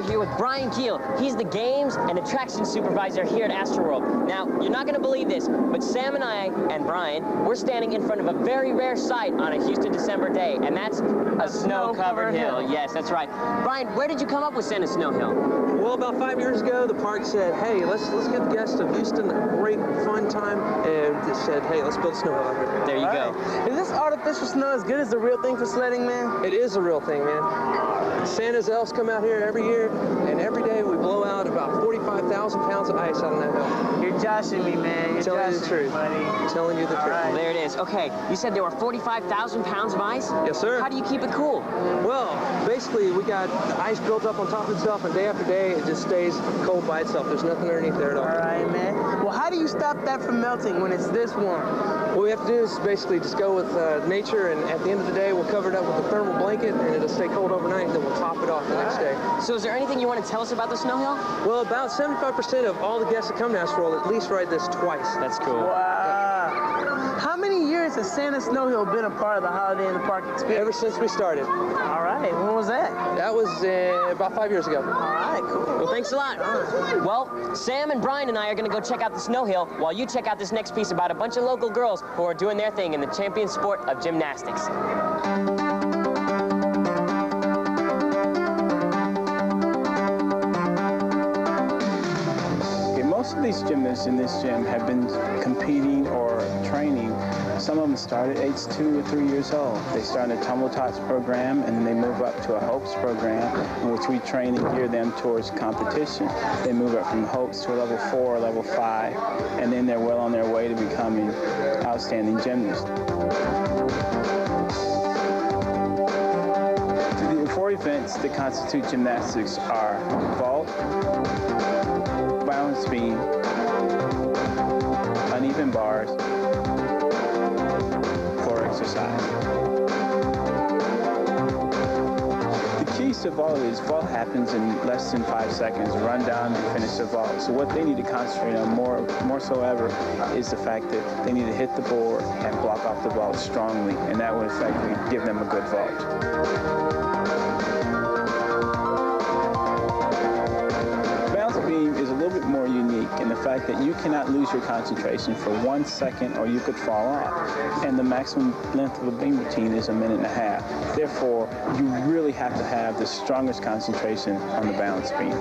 Here with Brian Keel. He's the games and attraction supervisor here at Astroworld. Now, you're not going to believe this, but Sam and I and Brian, we're standing in front of a very rare sight on a Houston December day, and that's a snow-covered hill. Yes, that's right. Brian, where did you come up with Santa's Snow Hill? Well, about 5 years ago, the park said, hey, let's give the guests of Houston a great fun time, and just said, hey, let's build a snow hill out here. There you go. Is this artificial snow as good as the real thing for sledding, man? It is a real thing, man. Santa's elves come out here every year, and every day we blow out about 45,000 pounds of ice out on that hill. You're joshing me, man. You're telling you the truth. Buddy. Telling you the truth. Right. There it is. Okay, you said there were 45,000 pounds of ice? Yes, sir. How do you keep it cool? Well, basically, we got the ice built up on top of itself, and day after day, it just stays cold by itself. There's nothing underneath there at all. All right, man. Well, how do you stop that from melting when it's this warm? What we have to do is basically just go with nature, and at the end of the day, we'll cover it up with a thermal blanket, and it'll stay cold overnight, and then we'll top it off the next day. So is there anything you want to tell us about the snow hill? Well, about 75% of all the guests that come to Astroworld at least ride this twice. That's cool. Wow. How many years has Santa's Snow Hill been a part of the Holiday in the Park experience? Ever since we started. All right. When was that? That was about 5 years ago. All right, cool. Well, thanks a lot. Well, Sam and Brian and I are going to go check out the snow hill while you check out this next piece about a bunch of local girls who are doing their thing in the champion sport of gymnastics. Most of these gymnasts in this gym have been competing or training. Some of them start at age 2 or 3 years old. They start in a Tumble Tots program, and then they move up to a Hopes program, in which we train and gear them towards competition. They move up from Hopes to a level 4 or level 5, and then they're well on their way to becoming outstanding gymnasts. The 4 events that constitute gymnastics are vault, balance beam, uneven bars, floor exercise. The keys to vault is vault happens in less than 5 seconds. Run down and finish the vault. So what they need to concentrate on more so ever is the fact that they need to hit the board and block off the vault strongly, and that will effectively give them a good vault. Is a little bit more unique in the fact that you cannot lose your concentration for 1 second or you could fall off. And the maximum length of a beam routine is 1.5 minutes. Therefore, you really have to have the strongest concentration on the balance beam.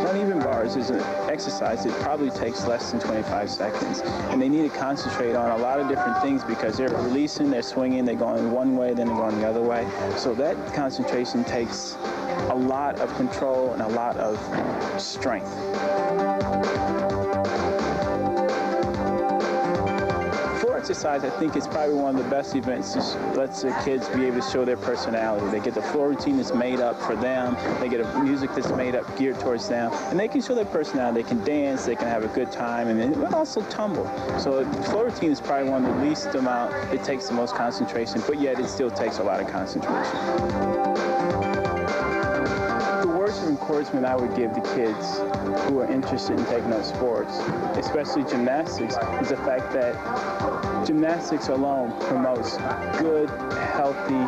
Uneven bars is an exercise that probably takes less than 25 seconds. And they need to concentrate on a lot of different things because they're releasing, they're swinging, they're going one way, then they're going the other way. So that concentration takes a lot of control and a lot of strength. Exercise, I think, is probably one of the best events. Just lets the kids be able to show their personality. They get the floor routine that's made up for them. They get a music that's made up, geared towards them, and they can show their personality. They can dance, they can have a good time, and they also tumble. So the floor routine is probably one of the least amount that takes the most concentration, but yet it still takes a lot of concentration. Of encouragement I would give the kids who are interested in taking up sports, especially gymnastics, is the fact that gymnastics alone promotes good, healthy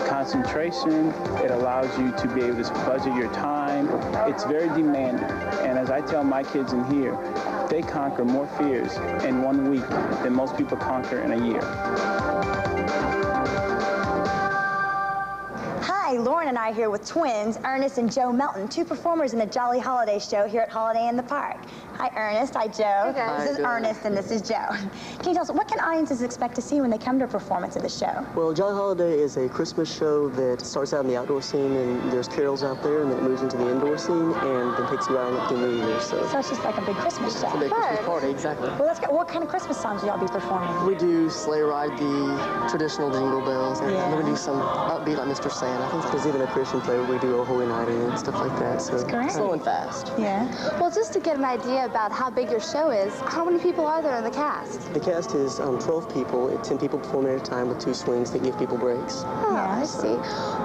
concentration. It allows you to be able to budget your time. It's very demanding. And as I tell my kids in here, they conquer more fears in 1 week than most people conquer in a year. Hi, Lauren and I here with twins, Ernest and Joe Melton, 2 performers in the Jolly Holiday Show here at Holiday in the Park. Hi, Ernest. Hi, Joe. Hi, this is Ernest and this is Joe. Can you tell us, what can audiences expect to see when they come to a performance of the show? Well, Jolly Holiday is a Christmas show that starts out in the outdoor scene and there's carols out there, and then it moves into the indoor scene and then takes you around up to the New Year's. So it's just like a big Christmas show. It's a big Christmas party, exactly. Well, let's go. What kind of Christmas songs will y'all be performing? We do Sleigh Ride, the traditional Jingle Bells, and then we do some upbeat like Mr. Santa. I think there's even a Christian flavor. We do Oh Holy Night and stuff like that. So great. Slow and fast. Yeah. Well, just to get an idea about how big your show is, how many people are there in the cast? The cast is 12 people, 10 people performing at a time with 2 swings that give people breaks. Oh, I see.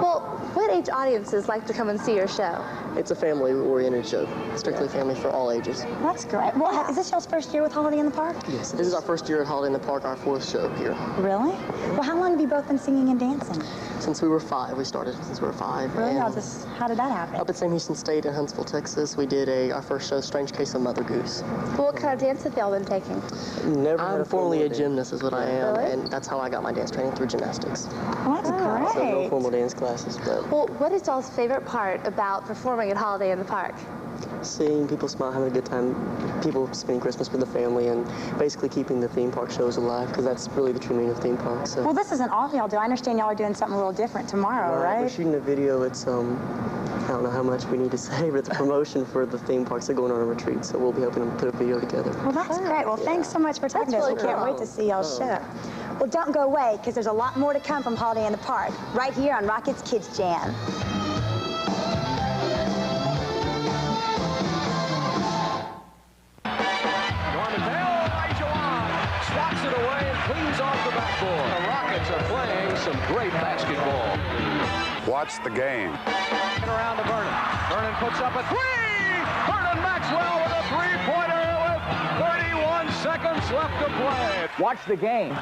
Well, what age audiences like to come and see your show? It's a family-oriented show, strictly family for all ages. That's great. Well, is this y'all's first year with Holiday in the Park? Yes, this is our first year at Holiday in the Park, our 4th show here. Really? Well, how long have you both been singing and dancing? Since we were 5. We started since we were 5. Really? How did that happen? Up at Sam Houston State in Huntsville, Texas, we did our first show, Strange Case of Mother Goose. Well, what kind of dance have y'all been taking? I'm formerly a gymnast is what I am, Really? and that's how I got my dance training, through gymnastics. Well, that's great. So no formal dance classes, but... Well, what is y'all's favorite part about performing at Holiday in the Park? Seeing people smile, having a good time, people spending Christmas with the family, and basically keeping the theme park shows alive, because that's really the true meaning of theme park. So. Well, this isn't all y'all do. I understand y'all are doing something a little different tomorrow, right? We're shooting a video. It's, I don't know how much we need to say, but it's a promotion for the theme parks that are going on a retreat, so we'll be helping them put a video together. Well, that's great. Well, thanks so much for talking to us. We can't wait to see y'all's show. Well, don't go away, because there's a lot more to come from Holiday in the Park, right here on Rocket's Kidz Jam. Swats it away and cleans off the backboard. The Rockets are playing some great basketball. Watch the game. And around to Vernon. Vernon puts up a 3! Vernon Maxwell with a three-pointer with 31 seconds left to play. Watch the game.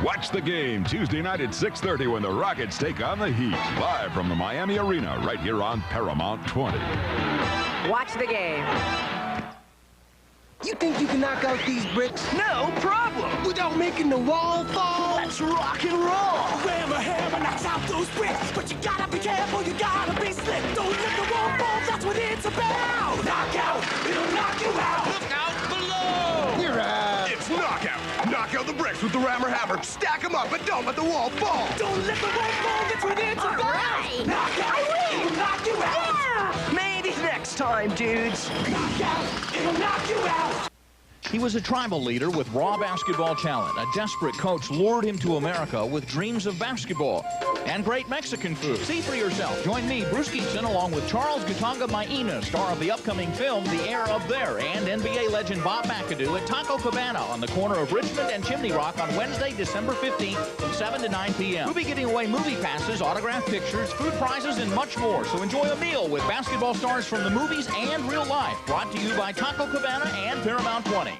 Watch the game Tuesday night at 6:30 when the Rockets take on the Heat. Live from the Miami Arena right here on Paramount 20. Watch the game. You think you can knock out these bricks? No problem. Without making the wall fall? Let's rock and roll. Hammer knocks out those bricks. But you gotta be careful, you gotta be slick. Don't let the wall fall, that's what it's about. Knockout, it'll knock you out. Look out below. You're out. It's knockout. Knock out the bricks with the rammer hammer. Stack them up, but don't let the wall fall. Don't let the wall fall, that's what it's about. Right. Knockout, it'll knock you out. Yeah. Maybe next time, dudes. Knockout, it'll knock you out. He was a tribal leader with raw basketball talent. A desperate coach lured him to America with dreams of basketball and great Mexican food. See for yourself. Join me, Bruce Keatson, along with Charles Gutanga Maina, star of the upcoming film The Heir Up There, and NBA legend Bob McAdoo at Taco Cabana on the corner of Richmond and Chimney Rock on Wednesday, December 15th from 7 to 9 p.m. We'll be giving away movie passes, autographed pictures, food prizes, and much more. So enjoy a meal with basketball stars from the movies and real life. Brought to you by Taco Cabana and Paramount 20.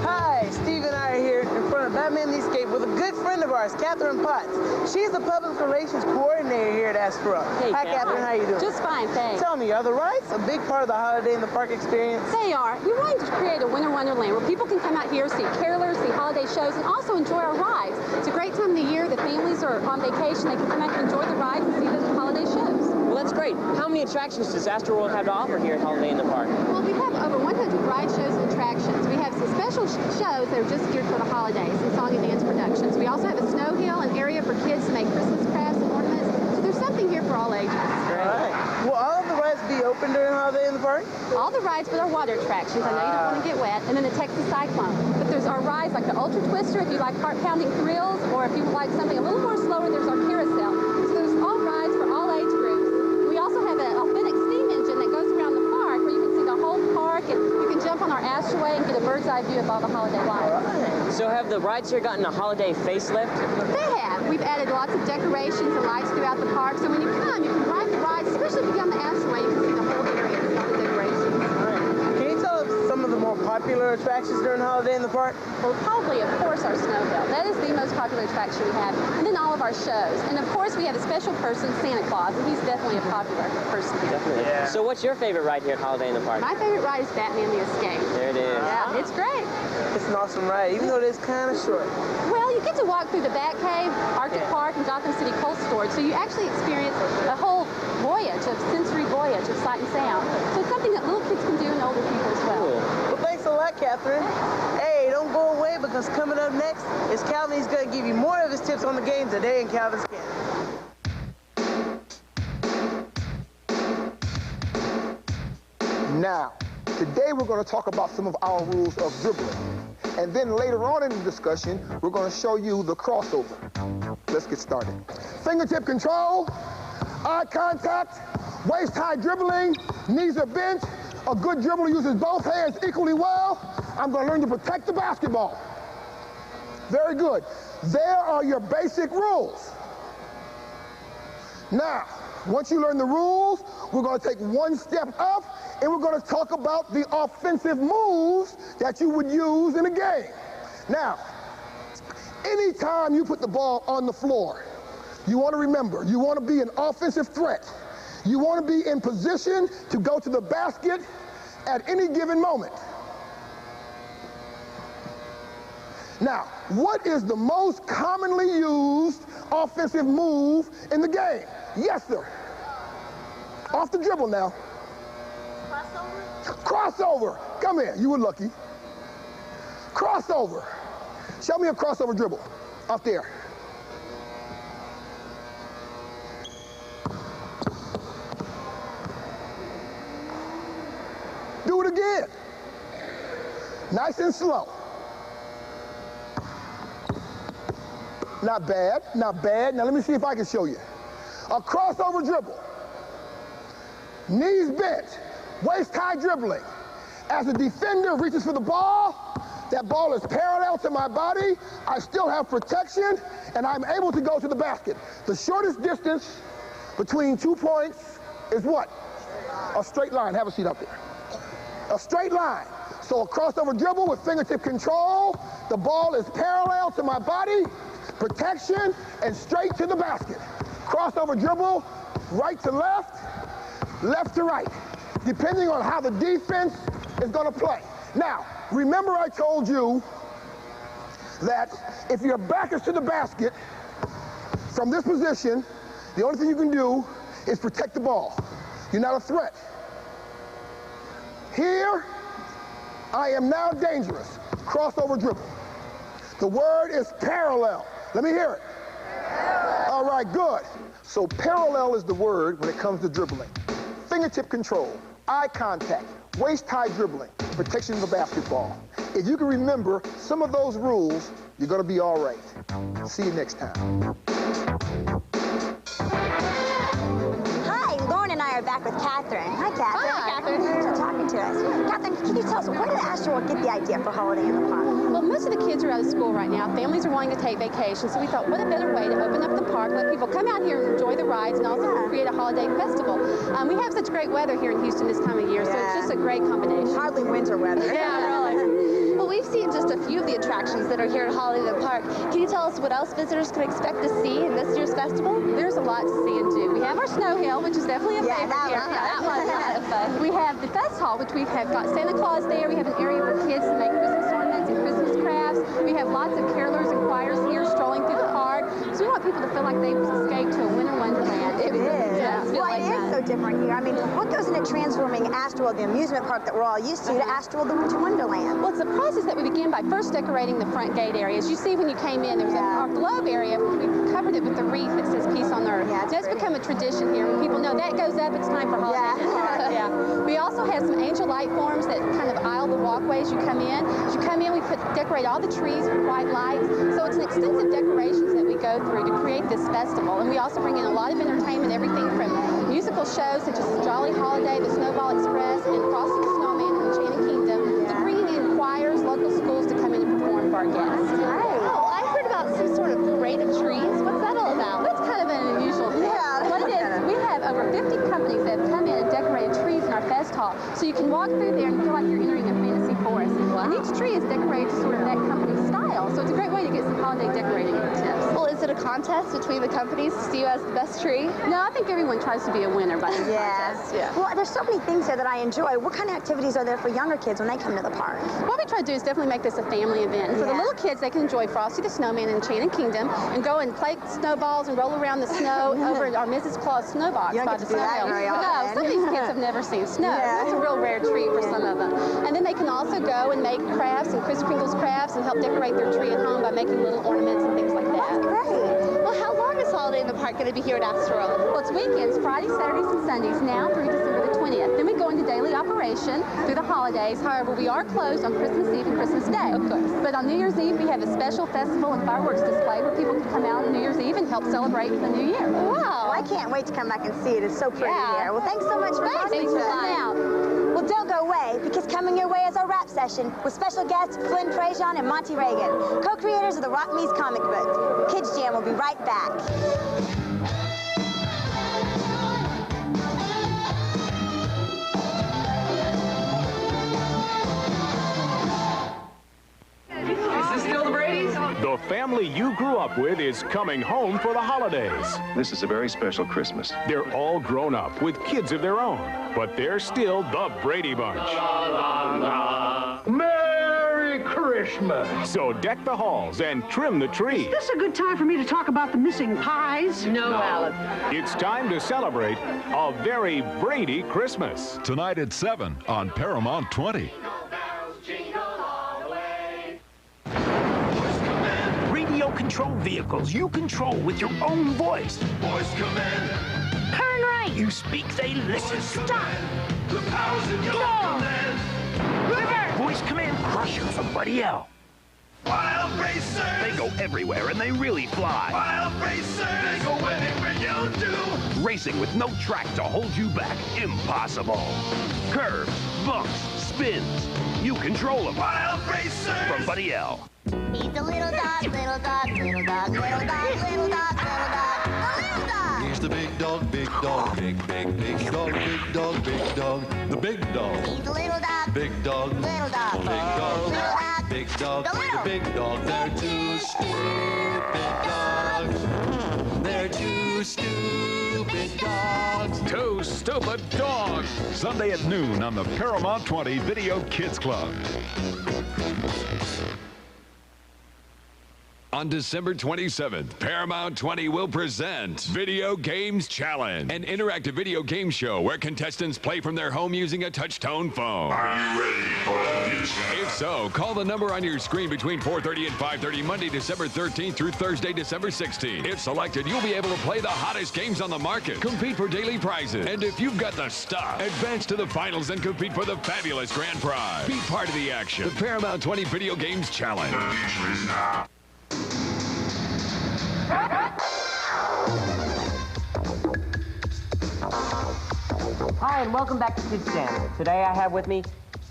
Hi, Steve and I are here in front of Batman the Escape with a good friend of ours, Catherine Potts. She's the public relations coordinator here at Astro. Hey, hi, Catherine. How you doing? Just fine, thanks. Tell me, are the rides a big part of the Holiday in the Park experience? They are. We wanted to create a winter wonderland where people can come out here, see carolers, see holiday shows, and also enjoy our rides. It's a great time of the year. The families are on vacation. They can come out and enjoy the rides and see the holiday shows. Well, that's great. How many attractions does Astro World have to offer here at Holiday in the Park? Well, we have over 100 ride shows and attractions. We have some special shows that are just geared for the holidays and song and dance productions. We also have a snow hill, an area for kids to make Christmas crafts and ornaments. So there's something here for all ages. Great. All right. Will all of the rides be open during Holiday in the Park? All the rides but our water attractions. I know you don't want to get wet. And then the Texas Cyclone. But there's our rides like the Ultra Twister if you like heart-pounding thrills, or if you would like something a little more slower, there's our Carousel. So there's all rides for all age groups. We also have an authentic steam engine that goes around the park where you can see the whole park, and you can jump on our Astroway and get a bird's eye view of all the holiday lights. So have the rides here gotten a holiday facelift? They have. We've added lots of decorations and lights throughout the park, so when you come, you can ride the rides, especially if you get on the Astroway, you can see the whole area and all the decorations. All right. Can you tell us some of the more popular attractions during Holiday in the Park? Well, probably, of course, our snow hill. That is the most popular attraction we have. And then all of our shows. And of course, we have a special person, Santa Claus, and he's definitely a popular person. Definitely. Yeah. So what's your favorite ride here at Holiday in the Park? My favorite ride is Batman the Escape. There it is. Yeah, it's great. It's an awesome ride, even though it is kind of short. Well, you get to walk through the Batcave, Arctic Park, and Gotham City Cold Storage, so you actually experience a whole voyage, a sensory voyage of sight and sound. So it's something that little kids can do and older people as well. Cool. Well, thanks a lot, Catherine. Hey, don't go away, because coming up next is Calvin. He's going to give you more of his tips on the game today in Calvin's Scan. Now, today we're going to talk about some of our rules of dribbling. And then later on in the discussion, we're going to show you the crossover. Let's get started. Fingertip control, eye contact, waist-high dribbling, knees are bent. A good dribbler uses both hands equally well. I'm going to learn to protect the basketball. Very good. There are your basic rules. Now, once you learn the rules, we're going to take one step up, and we're going to talk about the offensive moves that you would use in a game. Now, anytime you put the ball on the floor, you want to remember, you want to be an offensive threat. You want to be in position to go to the basket at any given moment. Now, what is the most commonly used offensive move in the game? Yes, sir. Off the dribble now. Crossover. Come here. You were lucky. Crossover. Show me a crossover dribble. Up there. Do it again. Nice and slow. Not bad, not bad. Now let me see if I can show you. A crossover dribble. Knees bent, waist-high dribbling. As a defender reaches for the ball, that ball is parallel to my body. I still have protection, and I'm able to go to the basket. The shortest distance between 2 points is what? A straight line. Have a seat up there. A straight line. So a crossover dribble with fingertip control. The ball is parallel to my body, protection, and straight to the basket. Crossover dribble, right to left, left to right, depending on how the defense is going to play. Now, remember I told you that if your back is to the basket, from this position, the only thing you can do is protect the ball. You're not a threat. Here, I am now dangerous. Crossover dribble. The word is parallel. Let me hear it. All right, good. So parallel is the word when it comes to dribbling. Fingertip control. eye contact, waist-high dribbling, protection of the basketball. If you can remember some of those rules, you're going to be all right. See you next time. Hi, Lauren and I are back with Catherine. Hi, Catherine. Hi, Catherine. Thanks for talking to us. Catherine, can you tell us, where did Astroworld get the idea for Holiday in the Park? Well, most of the kids are out of school right now. Families are wanting to take vacation, so we thought, what a better way to open up the park, let people come out here and enjoy the rides, and also create a holiday festival. We have such great weather here in Houston this time of year, so it's just a great combination. Hardly winter weather. Yeah, really. Well, we've seen just a few of the attractions that are here at Holiday in the Park. Can you tell us what else visitors can expect to see in this year's festival? There's a lot to see and do. We have our snow hill, which is definitely a favorite here. That was a lot of fun. We have the fest hall, which we have got Santa Claus there. We have an area for kids to make Christmas ornaments and Christmas crafts. We have lots of carolers and choirs here strolling through the park. So we want people to feel like they've escaped to a winter wonderland. It is. Well, it is so different here. I mean, what goes into transforming Astroworld, the amusement park that we're all used to Astroworld, the winter wonderland? Well, it's a process that we begin by first decorating the front gate area. As you see when you came in, there was our globe area. We covered it with the wreath that says Peace on Earth. That's become a tradition here. When people know that goes up, it's time for holiday. Yeah. We also have some angel light forms that kind of aisle the walkways you come in. As you come in, we decorate all the trees with white lights. So it's an extensive decorations that we go through to create this festival. And we also bring in a lot of entertainment, everything from musical shows such as Jolly Holiday, the Snowball Express, and Frosty the Snowman and Enchanted Kingdom, to bringing in choirs, local schools to come in and perform for our guests. Oh, I heard about some sort of parade of trees. What's that all about? That's kind of an unusual thing. What it is, we have over 50 companies that have come in and decorated trees in our fest hall. So you can walk through there and feel like you're entering a fantasy forest. And each tree is decorated to sort of that company's style. So it's a great way to get some holiday decorating tips. Well, is it a contest between the companies to see who has the best tree? No, I think everyone tries to be a winner by this contest. Yeah. Well, there's so many things here that I enjoy. What kind of activities are there for younger kids when they come to the park? What we try to do is definitely make this a family event. And for the little kids, they can enjoy Frosty the Snowman and Enchanted Kingdom and go and play snowballs and roll around the snow over at our Mrs. Claus snowbox by the snow. No, some of these kids have never seen snow. That's a real rare treat for some of them. And then they can also go and make crafts and Kris Kringle's crafts and help decorate their tree at home by making little ornaments and things like that. That's great. Well, how long is Holiday in the Park going to be here at Astroworld? Well, it's weekends, Fridays, Saturdays, and Sundays now through December the 20th. Then we go into daily operation through the holidays. However, we are closed on Christmas Eve and Christmas Day. Of course. But on New Year's Eve, we have a special festival and fireworks display where people can come out on New Year's Eve and help celebrate the New Year. Wow. Well, I can't wait to come back and see it. It's so pretty here. Well, thanks so much for Thanks for coming out. Well, don't go away, because coming your way is our rap session with special guests Flynn Prejean and Monty Reagan, co-creators of the Rock Me's comic book. Kidz Jam will be right back. Is this still the Brady's? The family you grew up with is coming home for the holidays. This is a very special Christmas. They're all grown up with kids of their own, but they're still the Brady Bunch. Merry Christmas! So deck the halls and trim the tree. Is this a good time for me to talk about the missing pies? No, Alan. It's time to celebrate a very Brady Christmas. Tonight at 7 on Paramount 20. Radio control vehicles you control with your own voice. Voice command. Turn right. You speak, they listen. Stop. The powers in your command. Reverse. Voice command crusher from Buddy L. Wild racers. They go everywhere and they really fly. Wild racers. They go anywhere you do. Racing with no track to hold you back. Impossible. Curves, bumps, spins. You control them. Wild racers. From Buddy L. He's a little dog, little dog, little dog, little dog, little dog, little dog, a little dog. He's the big dog, big dog, big, big, big dog, big dog, big dog, the big dog. He's a little dog, big dog, little dog, big dog, little dog, big dog, the little. the big dog. They're two stupid dogs. They're two stupid dogs. Two stupid dogs. Sunday at noon on the Paramount 20 Video Kids Club. On December 27th, Paramount 20 will present Video Games Challenge, an interactive video game show where contestants play from their home using a touch-tone phone. Are you ready for the future? If so, call the number on your screen between 4:30 and 5:30 Monday, December 13th through Thursday, December 16th. If selected, you'll be able to play the hottest games on the market, compete for daily prizes, and if you've got the stuff, advance to the finals and compete for the fabulous grand prize. Be part of the action. The Paramount 20 Video Games Challenge. The future is now. Hi, and welcome back to Kidz Jam. Today I have with me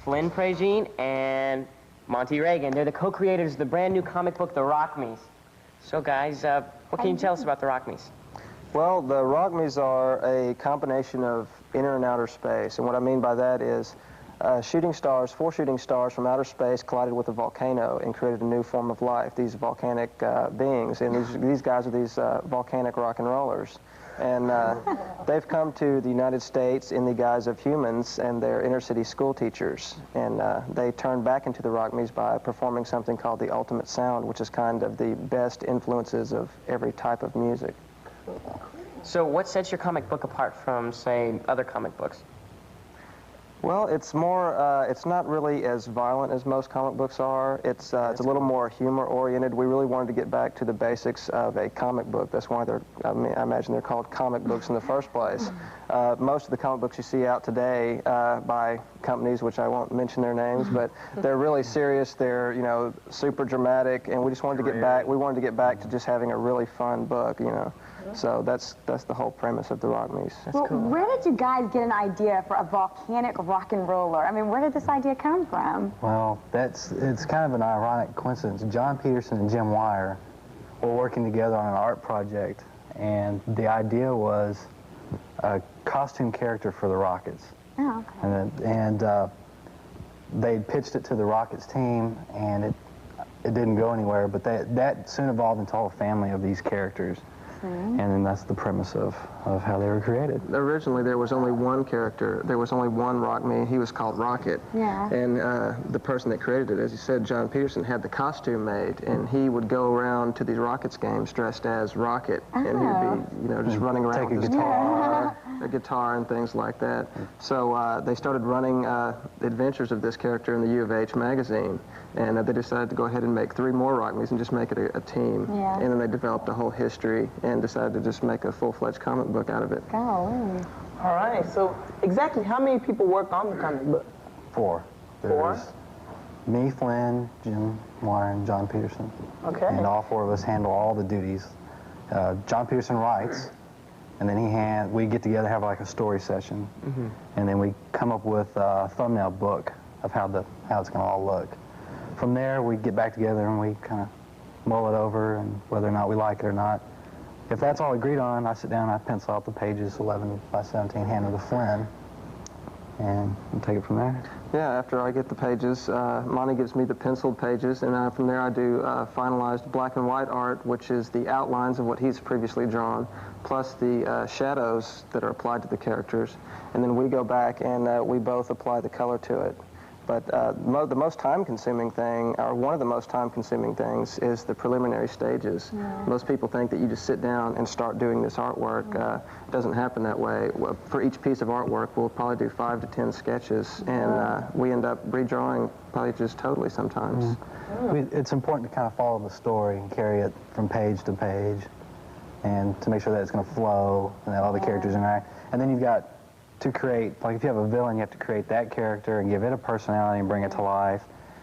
Flynn Pragine and Monty Reagan. They're the co-creators of the brand new comic book, The Rockmies. So guys, what can you tell us about The Rockmies? Well, the Rockmies are a combination of inner and outer space, and what I mean by that is four shooting stars from outer space collided with a volcano and created a new form of life, these volcanic beings, and these guys are these volcanic rock and rollers. And they've come to the United States in the guise of humans, and they're inner-city school teachers. And they turned back into the Rockmies by performing something called the Ultimate Sound, which is kind of the best influences of every type of music. So what sets your comic book apart from, say, other comic books? Well, it's more, it's not really as violent as most comic books are. It's a little more humor-oriented. We really wanted to get back to the basics of a comic book. That's why I imagine they're called comic books in the first place. Most of the comic books you see out today by companies, which I won't mention their names, but they're really serious. They're, you know, super dramatic, and we just wanted to get back. We wanted to get back to just having a really fun book, you know. So that's the whole premise of the Rockmies. Well, cool. Where did you guys get an idea for a volcanic rock and roller? I mean, where did this idea come from? Well, it's kind of an ironic coincidence. John Peterson and Jim Wire were working together on an art project, and the idea was a costume character for the Rockets. Oh, okay. They pitched it to the Rockets team, and it didn't go anywhere, but that soon evolved into a whole family of these characters. And then that's the premise of how they were created. Originally, there was only one character. There was only one Rockmie. He was called Rocket. Yeah. And the person that created it, as you said, John Peterson, had the costume made, and he would go around to these Rockets games dressed as Rocket, and he would be, you know, just running around with his a guitar and things like that. So they started running the adventures of this character in the U of H magazine, and they decided to go ahead and make 3 more Rockmies and just make it a team. Yeah. And then they developed a whole history and decided to just make a full-fledged comic book out of it. Golly. All right, so exactly how many people worked on the comic book? 4. Four? There's me, Flynn, Jim Wire, and John Peterson. Okay. And all 4 of us handle all the duties. John Peterson writes, and then we get together, have like a story session, and then we come up with a thumbnail book of how it's going to all look. From there, we get back together and we kind of mull it over, and whether or not we like it or not. If that's all agreed on, I sit down, I pencil out the pages, 11 by 17, hand them to Flynn, and we'll take it from there. Yeah, after I get the pages, Monty gives me the penciled pages, and from there I do finalized black and white art, which is the outlines of what he's previously drawn, plus the shadows that are applied to the characters. And then we go back and we both apply the color to it. But the most time-consuming thing, or one of the most time-consuming things, is the preliminary stages. Yeah. Most people think that you just sit down and start doing this artwork. It doesn't happen that way. For each piece of artwork, we'll probably do 5 to 10 sketches, and we end up redrawing probably just totally sometimes. It's important to kind of follow the story and carry it from page to page, and to make sure that it's going to flow and that all the characters interact. And then you've got to create, like if you have a villain, you have to create that character and give it a personality and bring it to life.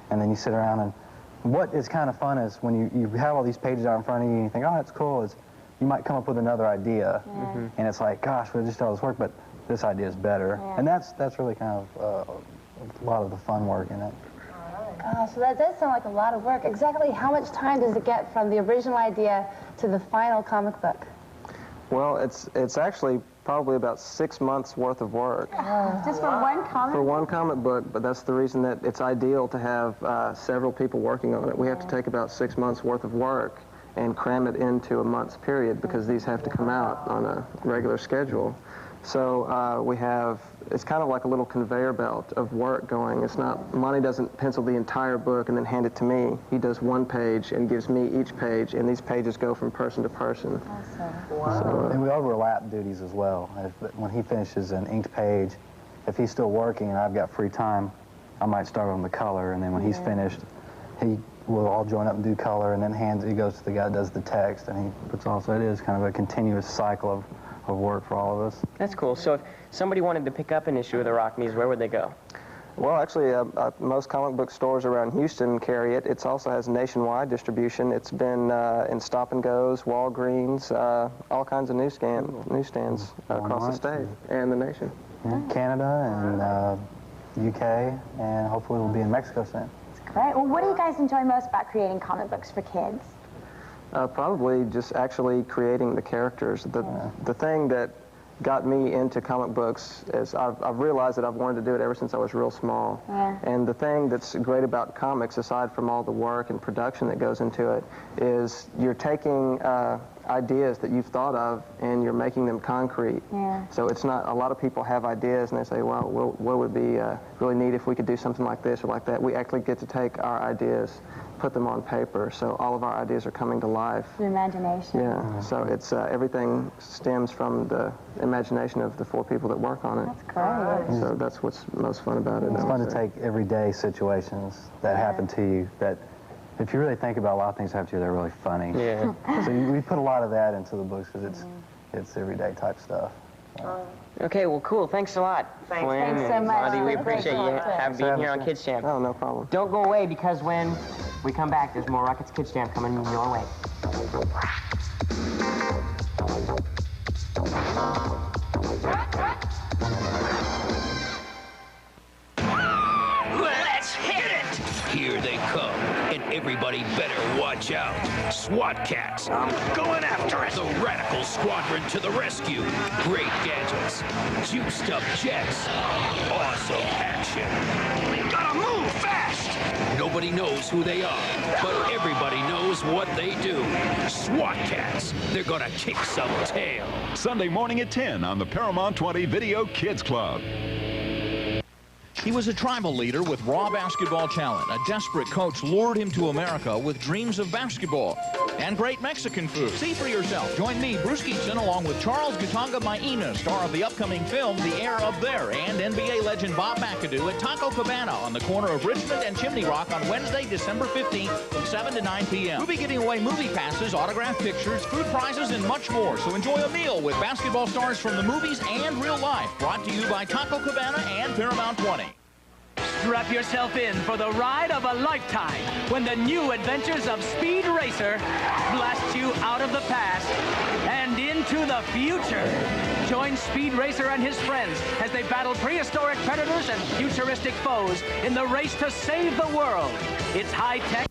And then you sit around, and what is kind of fun is when you have all these pages out in front of you and you think, oh, that's cool, is you might come up with another idea. And it's like, gosh, we just did all this work, but this idea is better. And that's really kind of a lot of the fun work in it. So that does sound like a lot of work. Exactly how much time does it get from the original idea to the final comic book? Well, it's actually probably about 6 months worth of work. Just for one comic? For one comic book, but that's the reason that it's ideal to have several people working on it. We have to take about 6 months worth of work and cram it into a month's period, because these have to come out on a regular schedule. So we have, it's kind of like a little conveyor belt of work going. It's not, Monty doesn't pencil the entire book and then hand it to me. He does one page and gives me each page, and these pages go from person to person. Awesome. Wow. So, and we overlap duties as well. When he finishes an inked page, if he's still working and I've got free time, I might start on the color, and then when he's finished, we'll all join up and do color, and then he goes to the guy that does the text, and he puts all, so it is kind of a continuous cycle of work for all of us. That's cool. So if somebody wanted to pick up an issue of the Rockmies, where would they go? Well, actually, most comic book stores around Houston carry it. It also has nationwide distribution. It's been in Stop and Go's, Walgreens, all kinds of newsstands across the state and the nation. Yeah, Canada and UK, and hopefully we'll be in Mexico soon. Great. Well, what do you guys enjoy most about creating comic books for kids? Probably just actually creating the characters. The thing that got me into comic books is I've realized that I've wanted to do it ever since I was real small. Yeah. And the thing that's great about comics, aside from all the work and production that goes into it, is you're taking ideas that you've thought of and you're making them concrete. Yeah. So it's not, a lot of people have ideas and they say, well, what would be really neat if we could do something like this or like that. We actually get to take our ideas, put them on paper, so all of our ideas are coming to life. The imagination. Yeah, so it's everything stems from the imagination of the 4 people that work on it. That's great. So that's what's most fun about it. It's fun to take everyday situations that happen to you that, if you really think about a lot of things that happen to you, they're really funny. Yeah. So we put a lot of that into the books because it's everyday type stuff. Okay, well, cool. Thanks a lot, Flynn. Thanks so much. Monty, we appreciate you being here on Kidz Jam. Oh, no problem. Don't go away, because when we come back, there's more Rockets Kidz Jam coming your way. Let's hit it! Here they come, and everybody better watch out. SWAT cats, I'm going after it. The Radical Squadron to the rescue. Great gadgets, juiced up jets, awesome action. We gotta move fast. Nobody knows who they are, but everybody knows what they do. SWAT cats, they're gonna kick some tail. Sunday morning at 10 on the Paramount 20 Video Kids Club. He was a tribal leader with raw basketball talent. A desperate coach lured him to America with dreams of basketball and great Mexican food. See for yourself. Join me, Bruce Keatson, along with Charles Gutierrez Maina, star of the upcoming film The Heir Up There, and NBA legend Bob McAdoo at Taco Cabana on the corner of Richmond and Chimney Rock on Wednesday, December 15th from 7 to 9 p.m. We'll be giving away movie passes, autographed pictures, food prizes, and much more. So enjoy a meal with basketball stars from the movies and real life. Brought to you by Taco Cabana and Paramount 20. Strap yourself in for the ride of a lifetime when the new adventures of Speed Racer blast you out of the past and into the future. Join Speed Racer and his friends as they battle prehistoric predators and futuristic foes in the race to save the world. It's high-tech.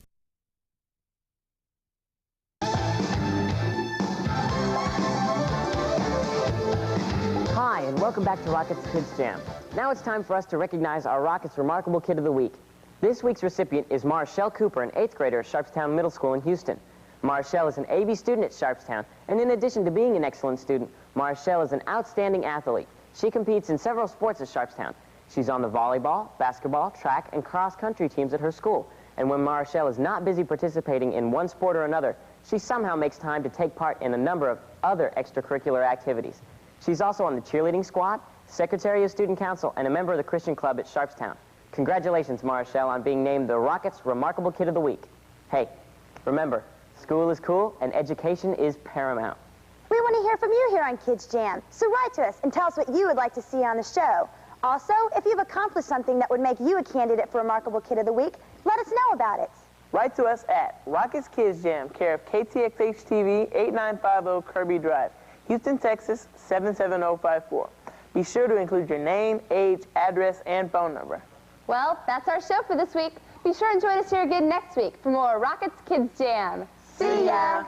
Hi, and welcome back to Rockets Kidz Jam. Now it's time for us to recognize our Rockets Remarkable Kid of the Week. This week's recipient is Marshall Cooper, an 8th grader at Sharpstown Middle School in Houston. Marshall is an AV student at Sharpstown, and in addition to being an excellent student, Marshall is an outstanding athlete. She competes in several sports at Sharpstown. She's on the volleyball, basketball, track, and cross-country teams at her school. And when Marshall is not busy participating in one sport or another, she somehow makes time to take part in a number of other extracurricular activities. She's also on the cheerleading squad, secretary of student council, and a member of the Christian club at Sharpstown. Congratulations, Marshall, on being named the Rockets Remarkable Kid of the Week. Hey, remember, school is cool and education is paramount. We want to hear from you here on Kidz Jam, so write to us and tell us what you would like to see on the show. Also, if you've accomplished something that would make you a candidate for Remarkable Kid of the Week, let us know about it. Write to us at Rockets Kidz Jam, care of KTXH-TV, 8950 Kirby Drive, Houston, Texas, 77054. Be sure to include your name, age, address, and phone number. Well, that's our show for this week. Be sure to join us here again next week for more Rockets Kidz Jam. See ya!